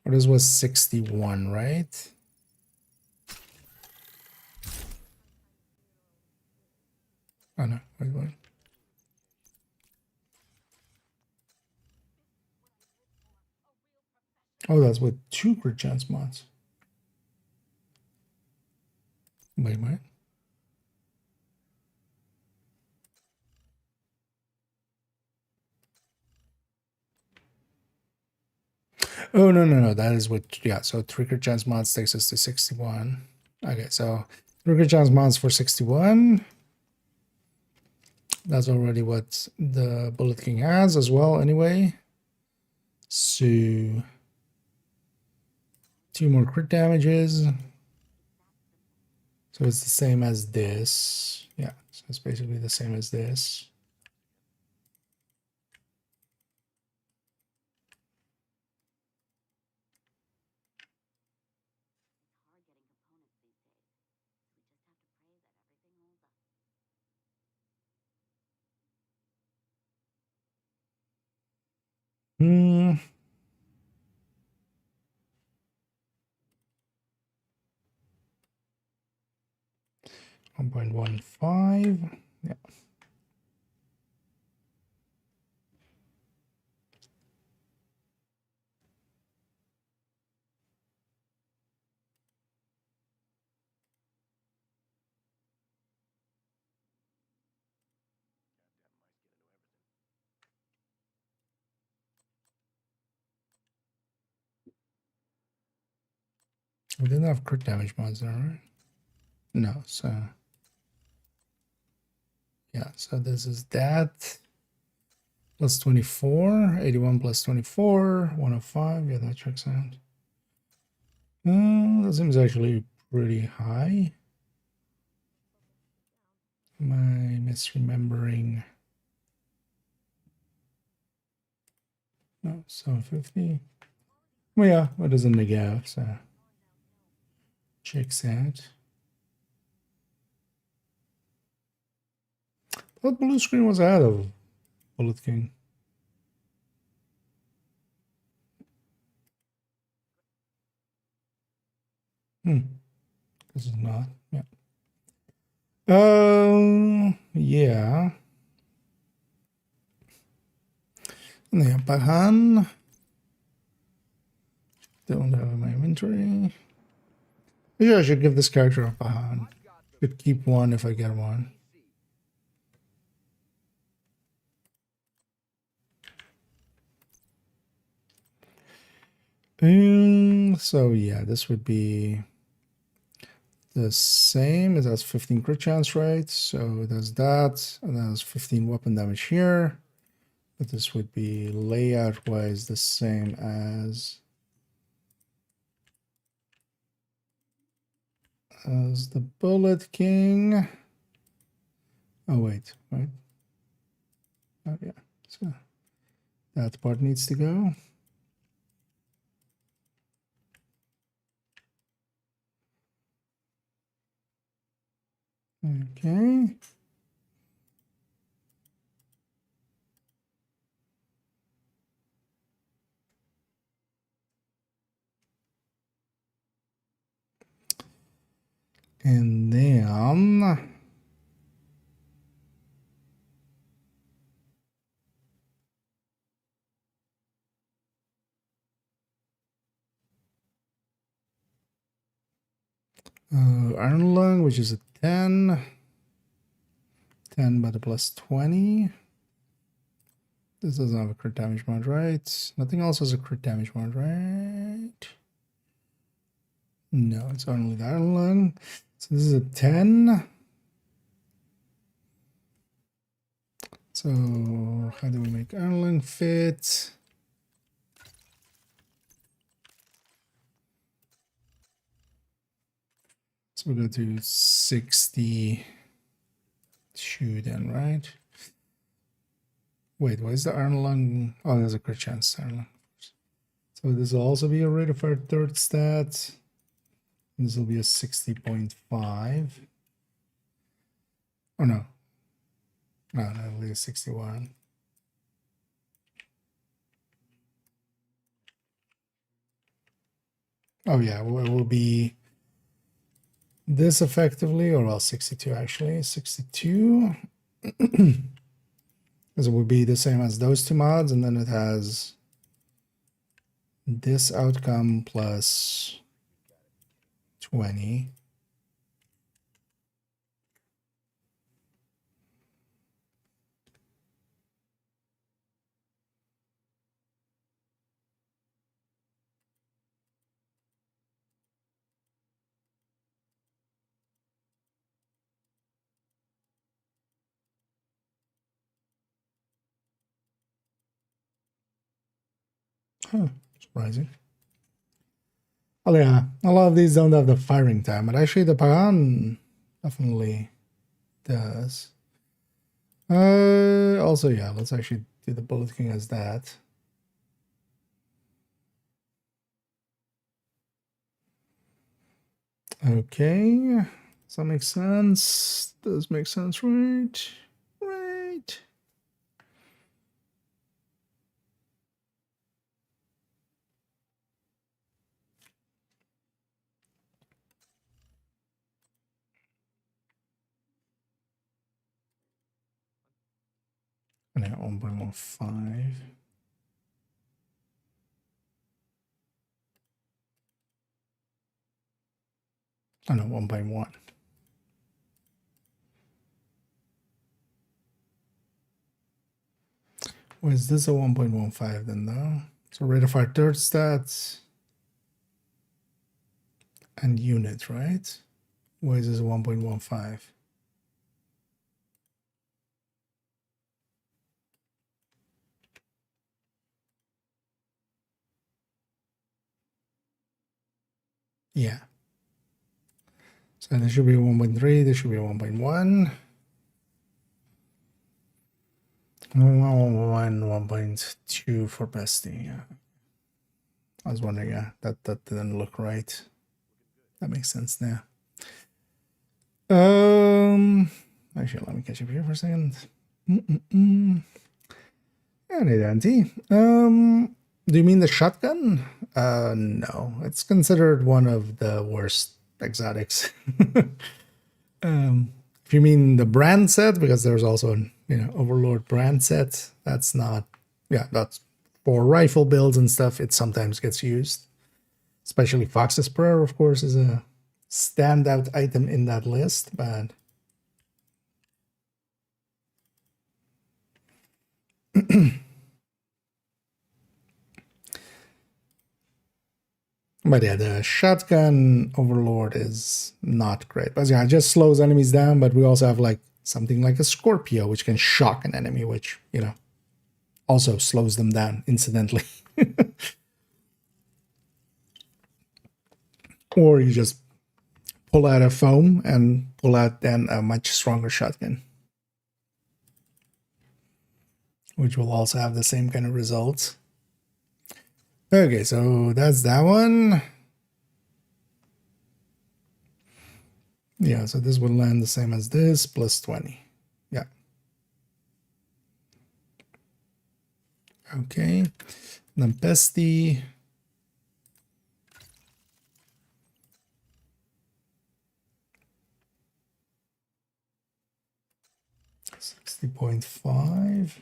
this was 61, right? Oh no, wait. Oh, that's with 2 crit chance mods. Wait. Oh, no. That is what, yeah. So 3 crit chance mods takes us to 61. Okay, so 3 crit chance mods for 61. That's already what the Bullet King has as well, anyway. So 2 more crit damages. So it's the same as this. Yeah, so it's basically the same as this. Hmm. 1.15. Yeah. We didn't have crit damage mods there, right? No, so yeah, so this is that. Plus 24, 81 plus 24, 105. Yeah, that checks out. That seems actually pretty high. Am I misremembering? No, 750. Well, yeah, what is in the gap? So checks out. What blue screen was ahead of Bullet King? This is not. Yeah. Yeah. And the Pahan. Don't have in my inventory. Maybe I should give this character a Pahan. Could keep one if I get one. So yeah, this would be the same. It has 15 crit chance, right? So it has that, and that has 15 weapon damage here. But this would be layout wise the same as the Bullet King. Oh wait. Oh yeah. So that part needs to go. Okay. And then Iron Lung, which is a 10. 10 by the plus 20. This doesn't have a crit damage mod, right? Nothing else has a crit damage mod, right? No, it's only the Iron Lung. So this is a 10. So how do we make Iron Lung fit? So we'll go to 62 then, right? Wait, what is the Iron Lung? Oh, there's a crit chance. Iron Lung. So this will also be a rate of our third stat. This will be a 60.5. Oh no. No, it'll be a 61. Oh yeah, well, it will be this effectively, or well, 62 actually. 62. Because it would be the same as those two mods, and then it has this outcome plus 20. Huh, surprising. Oh yeah, a lot of these don't have the firing time, but actually the Pagan definitely does. Also, yeah, let's actually do the Bullet King as that. Okay, does that make sense? Does make sense, right? Right. And at 1.15. Oh no, 1.1. Well, is this a 1.15 then though? So rate of our third stats and unit, right? Why is this a 1.15? Yeah. So there should be a 1.3, there should be a 1.1. 1.2 for bestie. Yeah. I was wondering, yeah, that didn't look right. That makes sense now. Actually, let me catch up here for a second. And Dante. Do you mean the shotgun? No, it's considered one of the worst exotics. If you mean the brand set, because there's also an Overlord brand set, that's not. Yeah, that's for rifle builds and stuff. It sometimes gets used, especially Fox's Prayer, of course, is a standout item in that list, but. But yeah, the shotgun Overlord is not great. But yeah, it just slows enemies down, but we also have like something like a Scorpio, which can shock an enemy, which, also slows them down incidentally. Or you just pull out a foam and pull out then a much stronger shotgun, which will also have the same kind of results. Okay, so that's that one. Yeah, so this would land the same as this, plus 20. Yeah. Okay. Then bestie. 60.5.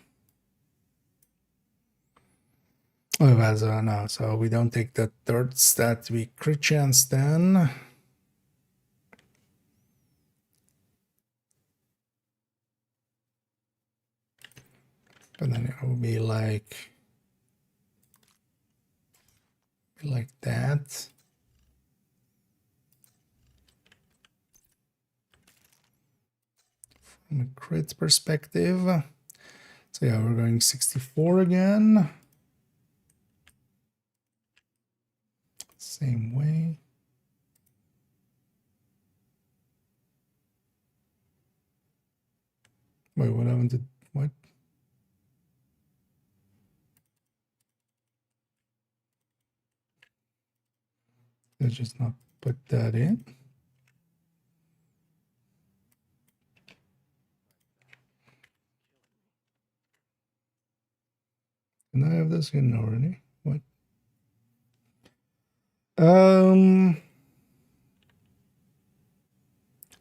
Oh, that's no, so we don't take the third stat, we crit chance then. But then it will be like that. From a crit perspective. So yeah, we're going 64 again. Same way. Wait, what happened to what? Let's just not put that in. Can I have this in already? What?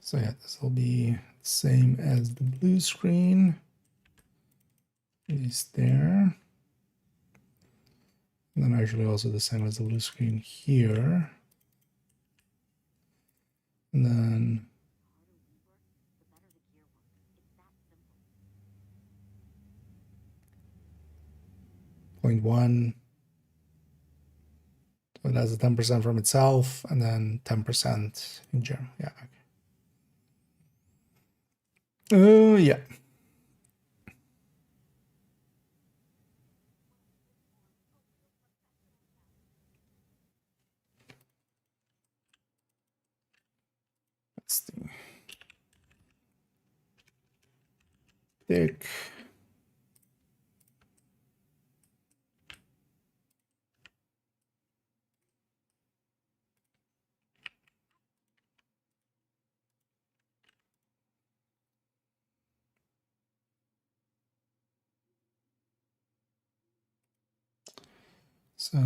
So yeah, this will be the same as the blue screen. It is there. And then actually also the same as the blue screen here. And then 0.1. So it has a 10% from itself and then 10% in general. Yeah. Okay. Yeah. Let's see. Thick. So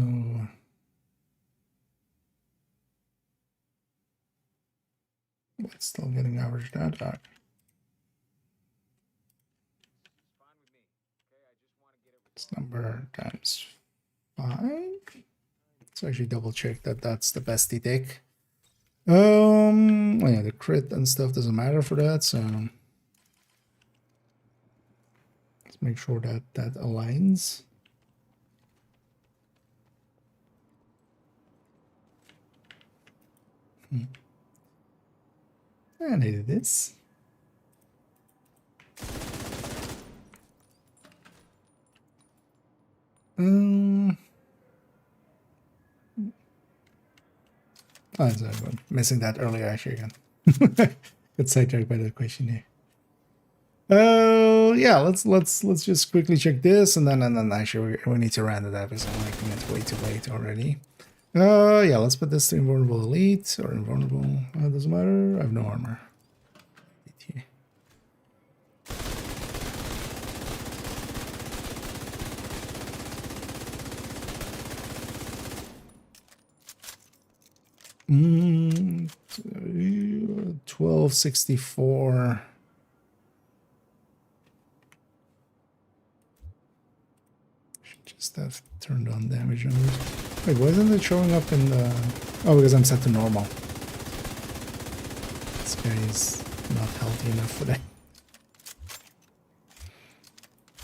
it's still getting averaged out. It's number times 5. Let's actually double check that that's the best take. Oh yeah, the crit and stuff doesn't matter for that, so let's make sure that that aligns. And I did this. Oh, sorry, I'm missing that earlier actually again. Got sidetracked by that question here. Yeah, let's just quickly check this and then actually we need to round it up because I'm making it way too late already. Yeah, let's put this to invulnerable elite or invulnerable. Doesn't matter. I have no armor. Mm, 1264. Just have turned on damage numbers. Wait, why isn't it showing up in the... Oh, because I'm set to normal. This guy is not healthy enough for that.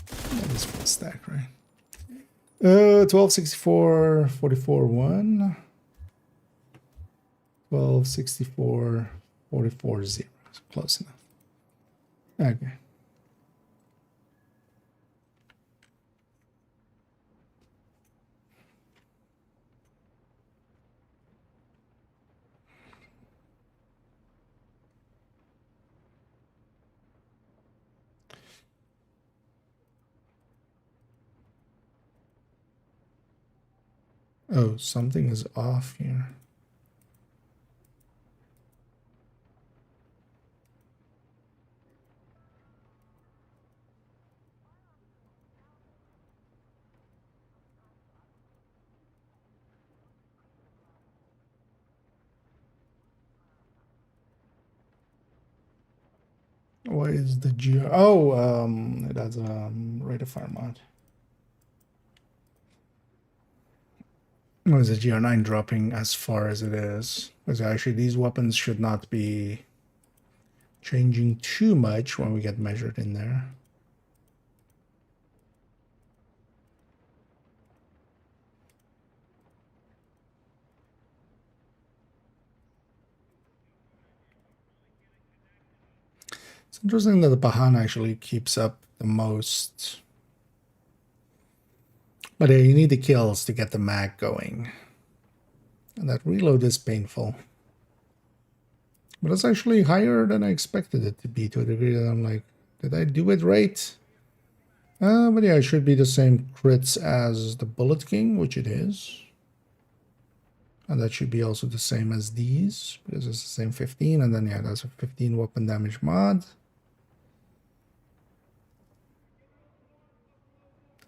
That is full stack, right? 1264, 44, 1. 1264, 44, 0. Close enough. Okay. Oh, something is off here. Why is the GR? Oh, it has a rate of fire mod. Why is the GR9 dropping as far as it is? Because actually these weapons should not be changing too much when we get measured in there. It's interesting that the Bahan actually keeps up the most. But yeah, you need the kills to get the mag going. And that reload is painful. But it's actually higher than I expected it to be, to a degree that I'm like, did I do it right? But yeah, it should be the same crits as the Bullet King, which it is. And that should be also the same as these, because it's the same 15. And then yeah, that's a 15 weapon damage mod.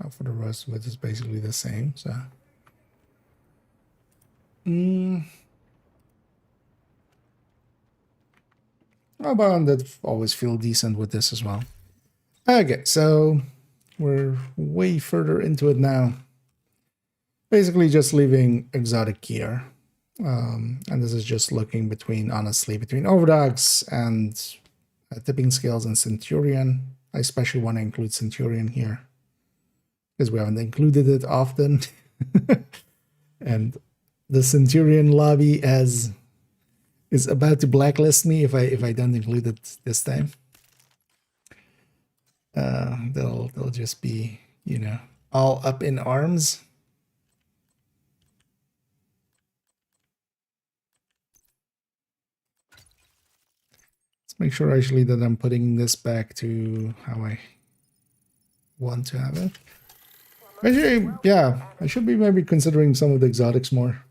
For the rest of it is basically the same, so. But that always feel decent with this as well. Okay, so we're way further into it now. Basically just leaving exotic gear. And this is just looking between, honestly, between Overdogs and Tipping Scales and Centurion. I especially want to include Centurion here, because we haven't included it often. And the Centurion lobby is about to blacklist me if I don't include it this time. They'll just be, you know, all up in arms. Let's make sure actually that I'm putting this back to how I want to have it. Actually, yeah, I should be maybe considering some of the exotics more.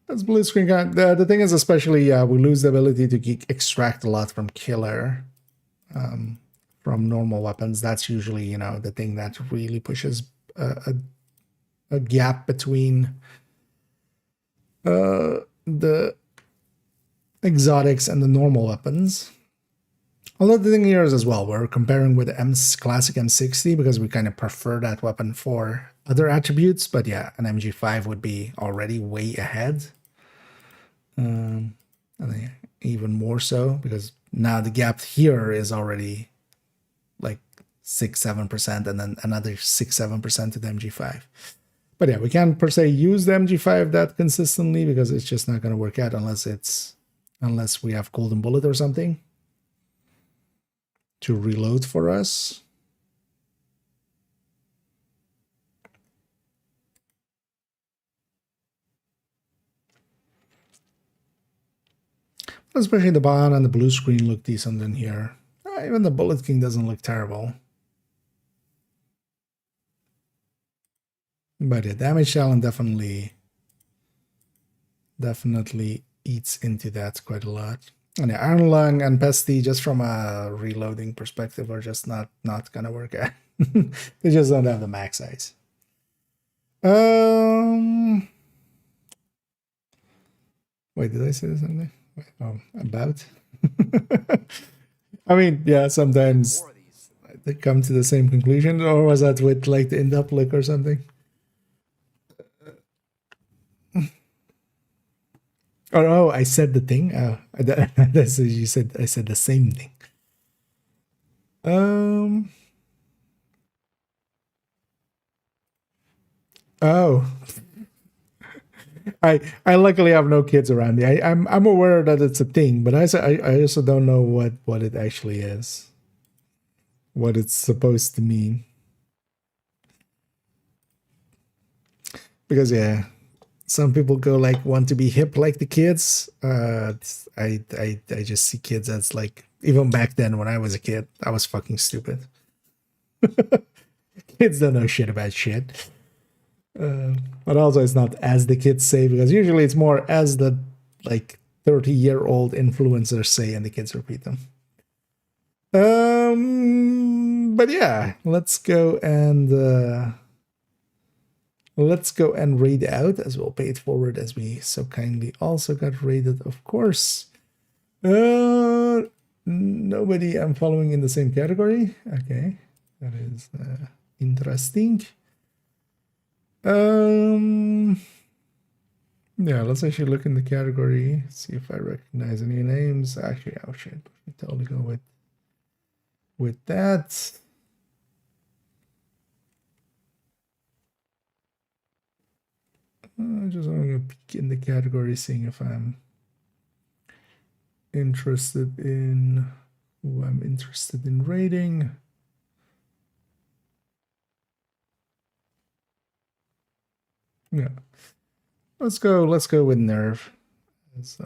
That's Blitzkrieg. The thing is, especially, we lose the ability to extract a lot from killer, from normal weapons. That's usually, you know, the thing that really pushes a gap between the exotics and the normal weapons. Although the thing here is as well, we're comparing with the classic M60 because we kind of prefer that weapon for other attributes. But yeah, an MG5 would be already way ahead. And then even more so because now the gap here is already like 6-7%, and then another 6-7% to the MG5. But yeah, we can't per se use the MG5 that consistently because it's just not going to work out unless we have Golden Bullet or something to reload for us. Especially the Bahan and the blue screen look decent in here. Even the Bullet King doesn't look terrible. But yeah, damage challenge definitely eats into that quite a lot. And yeah, Iron Lung and Pesty, just from a reloading perspective, are just not gonna work out. They just don't have the max size. Wait, did I say something? Wait, about? I mean, yeah, sometimes they come to the same conclusion, or was that with like the in-depth look or something? Oh, I said the thing. Oh, that's you said. I said the same thing. Oh. I luckily have no kids around me. I'm aware that it's a thing, but I also don't know what it actually is. What it's supposed to mean. Because yeah, some people go like want to be hip like the kids. I just see kids as like, even back then when I was a kid, I was fucking stupid. Kids don't know shit about shit. But also it's not as the kids say, because usually it's more as the like 30-year-old influencers say and the kids repeat them. But yeah, let's go and raid out, as we'll pay it forward as we so kindly also got raided, of course. Nobody I'm following in the same category. Okay, that is interesting. Yeah, let's actually look in the category, see if I recognize any names. Actually, oh shit, we totally go with that. Just going to peek in the category, seeing if I'm interested in who I'm interested in rating. Yeah, let's go with Nerve, as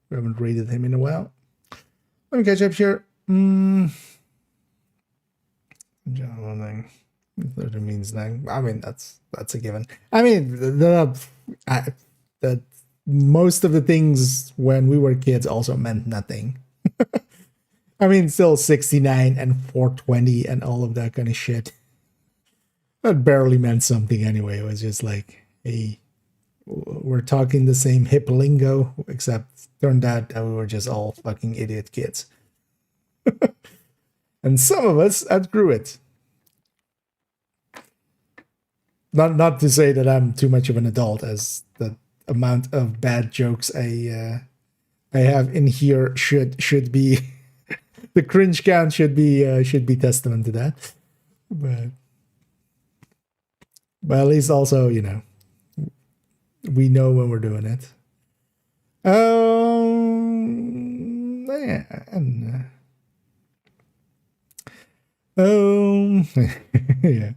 we haven't rated him in a while. Let me catch up here. John, 30 means 9. I mean, that's a given. I mean, that most of the things when we were kids also meant nothing. I mean, still 69 and 420 and all of that kind of shit. That barely meant something anyway. It was just like, hey, we're talking the same hip lingo, except turned out that we were just all fucking idiot kids. And some of us outgrew it. Not to say that I'm too much of an adult, as the amount of bad jokes I have in here should be the cringe count should be testament to that. But at least also, you know, we know when we're doing it. Yeah, and yeah.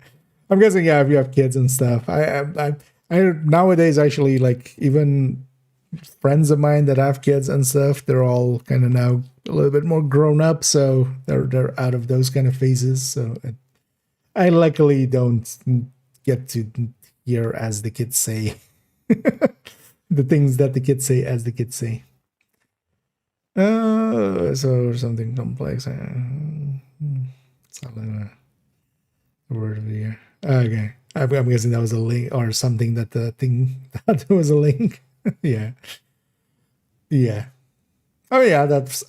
I'm guessing, yeah, if you have kids and stuff. I nowadays, actually, like, even friends of mine that have kids and stuff, they're all kind of now a little bit more grown up, so they're out of those kind of phases. So I luckily don't get to hear, as the kids say, the things that the kids say as the kids say. So something complex. It's not like a word of the year. Okay, I'm guessing that was a link or something that the thing that was a link. Yeah. Oh yeah, that's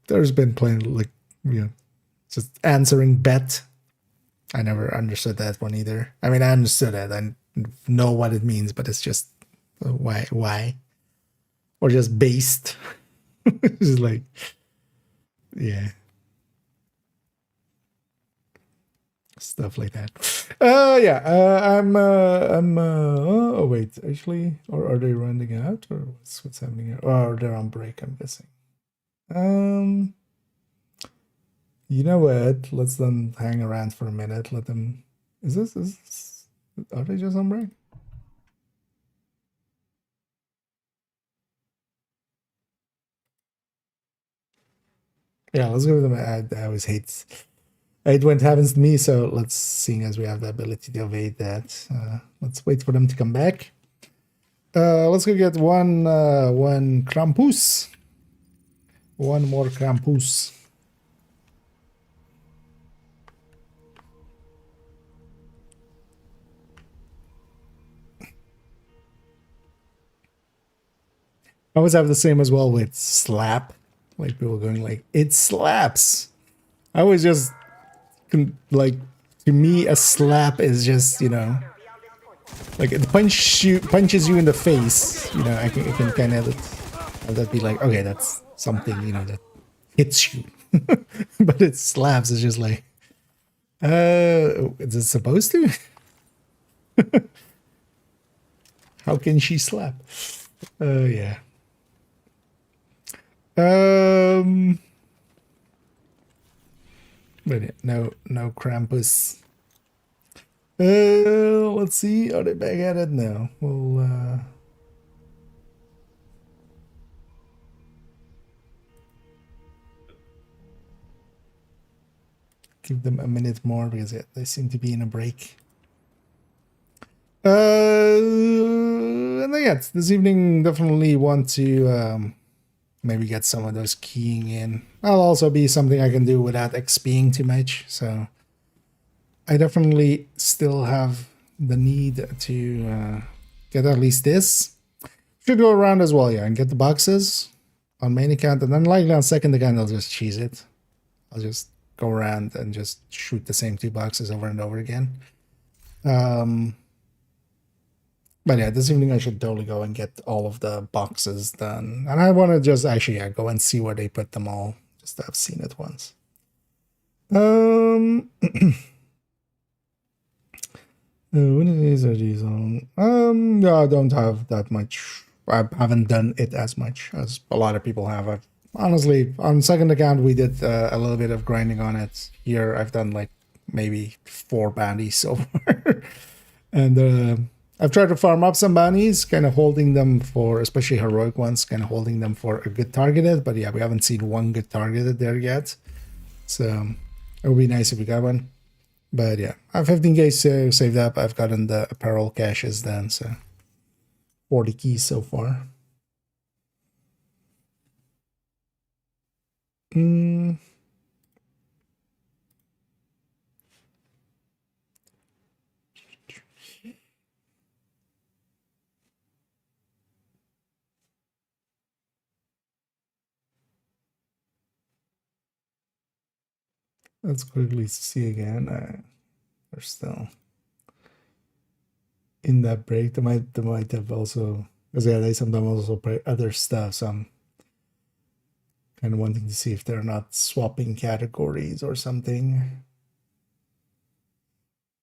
there's been plenty, like, you know, just answering bet. I never understood that one either. I mean, I understood it. I know what it means, but it's just why, or just based. It's like, yeah. Stuff like that. Yeah. Oh wait, actually, or are they running out, or what's happening here? Or they're on break, I'm guessing. You know what? Let's then hang around for a minute. Let them. Is this? Are they just on break? Yeah, let's go with them. I always hate. It when it happens to me, so let's, seeing as we have the ability to evade that, let's wait for them to come back. Let's go get one Krampus. One more Krampus. I always have the same as well with slap. Like, people going like, it slaps. I always just, like, to me, a slap is just, you know, like, it punches you in the face. You know, I can kind of have that be like, okay, that's something, you know, that hits you. But it slaps. It's just like, is it supposed to? How can she slap? Yeah. But yeah, no Krampus. Let's see. Are they back at it now? We'll give them a minute more, because they seem to be in a break. And then, yeah, this evening definitely want to maybe get some of those keying in. That'll also be something I can do without XPing too much, so I definitely still have the need to get at least this. should go around as well, yeah, and get the boxes on main account, and then likely on second account I'll just cheese it. I'll just go around and just shoot the same 2 boxes over and over again. But yeah, this evening I should totally go and get all of the boxes done. And I want to just actually, yeah, go and see where they put them all, just to have seen it once. When these are these on? Yeah, I don't have that much. I haven't done it as much as a lot of people have. Honestly, on second account we did a little bit of grinding on it. Here I've done like maybe 4 bounties so far, and I've tried to farm up some bounties, kind of holding them for, especially heroic ones, kind of holding them for a good targeted. But yeah, we haven't seen one good targeted there yet, so it would be nice if we got one. But yeah, I have 15k saved up. I've gotten the apparel caches then, so 40 keys so far. Let's quickly see again. They're still in that break. They might have also, because yeah, they sometimes also play other stuff. So I'm kind of wanting to see if they're not swapping categories or something.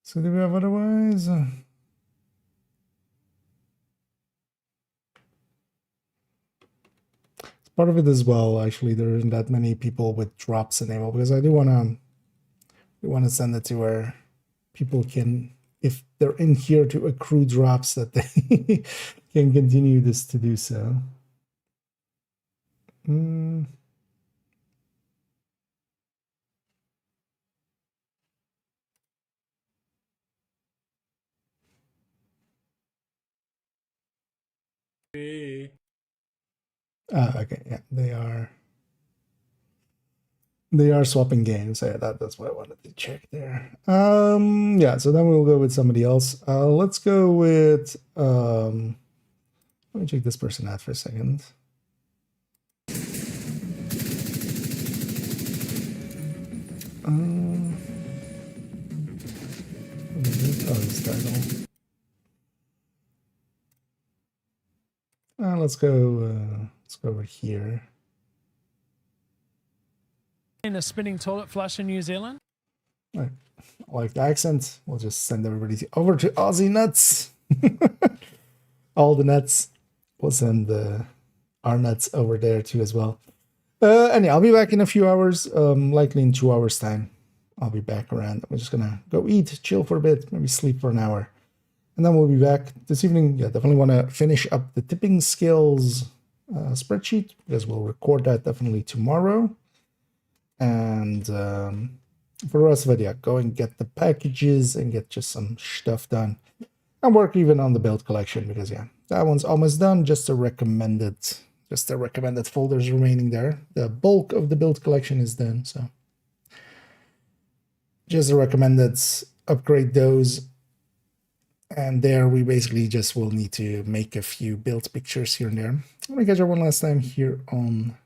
So do we have otherwise? Part of it as well, actually, there isn't that many people with drops enabled, because I do want to send it to where people can, if they're in here to accrue drops, that they can continue this to do so. Okay, yeah, they are swapping games. Yeah, that's what I wanted to check there. Yeah, so then we'll go with somebody else. Let's go with let me check this person out for a second. This title. Let's go over here. In a spinning toilet flush in New Zealand. Right. I like the accent. We'll just send everybody over to Aussie Nuts. All the nuts. We'll send our nuts over there too as well. Anyway, I'll be back in a few hours. Likely in 2 hours time. I'll be back around. I'm just gonna go eat, chill for a bit, maybe sleep for an hour. And then we'll be back this evening. Yeah, definitely want to finish up the tipping skills spreadsheet, because we'll record that definitely tomorrow. And for the rest of it, yeah, go and get the packages and get just some stuff done. And work even on the build collection, because yeah, that one's almost done. Just the recommended folders remaining there. The bulk of the build collection is done, so just the recommended, upgrade those. And there we basically just will need to make a few build pictures here and there. I'm gonna catch you one last time here on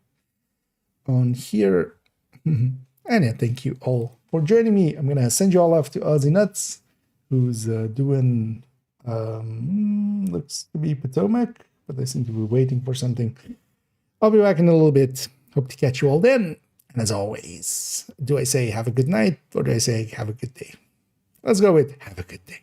here. And yeah, thank you all for joining me. I'm gonna send you all off to Aussie Nuts, who's doing looks to be Potomac, but they seem to be waiting for something. I'll be back in a little bit. Hope to catch you all then. And as always, do I say have a good night, or do I say have a good day? Let's go with have a good day.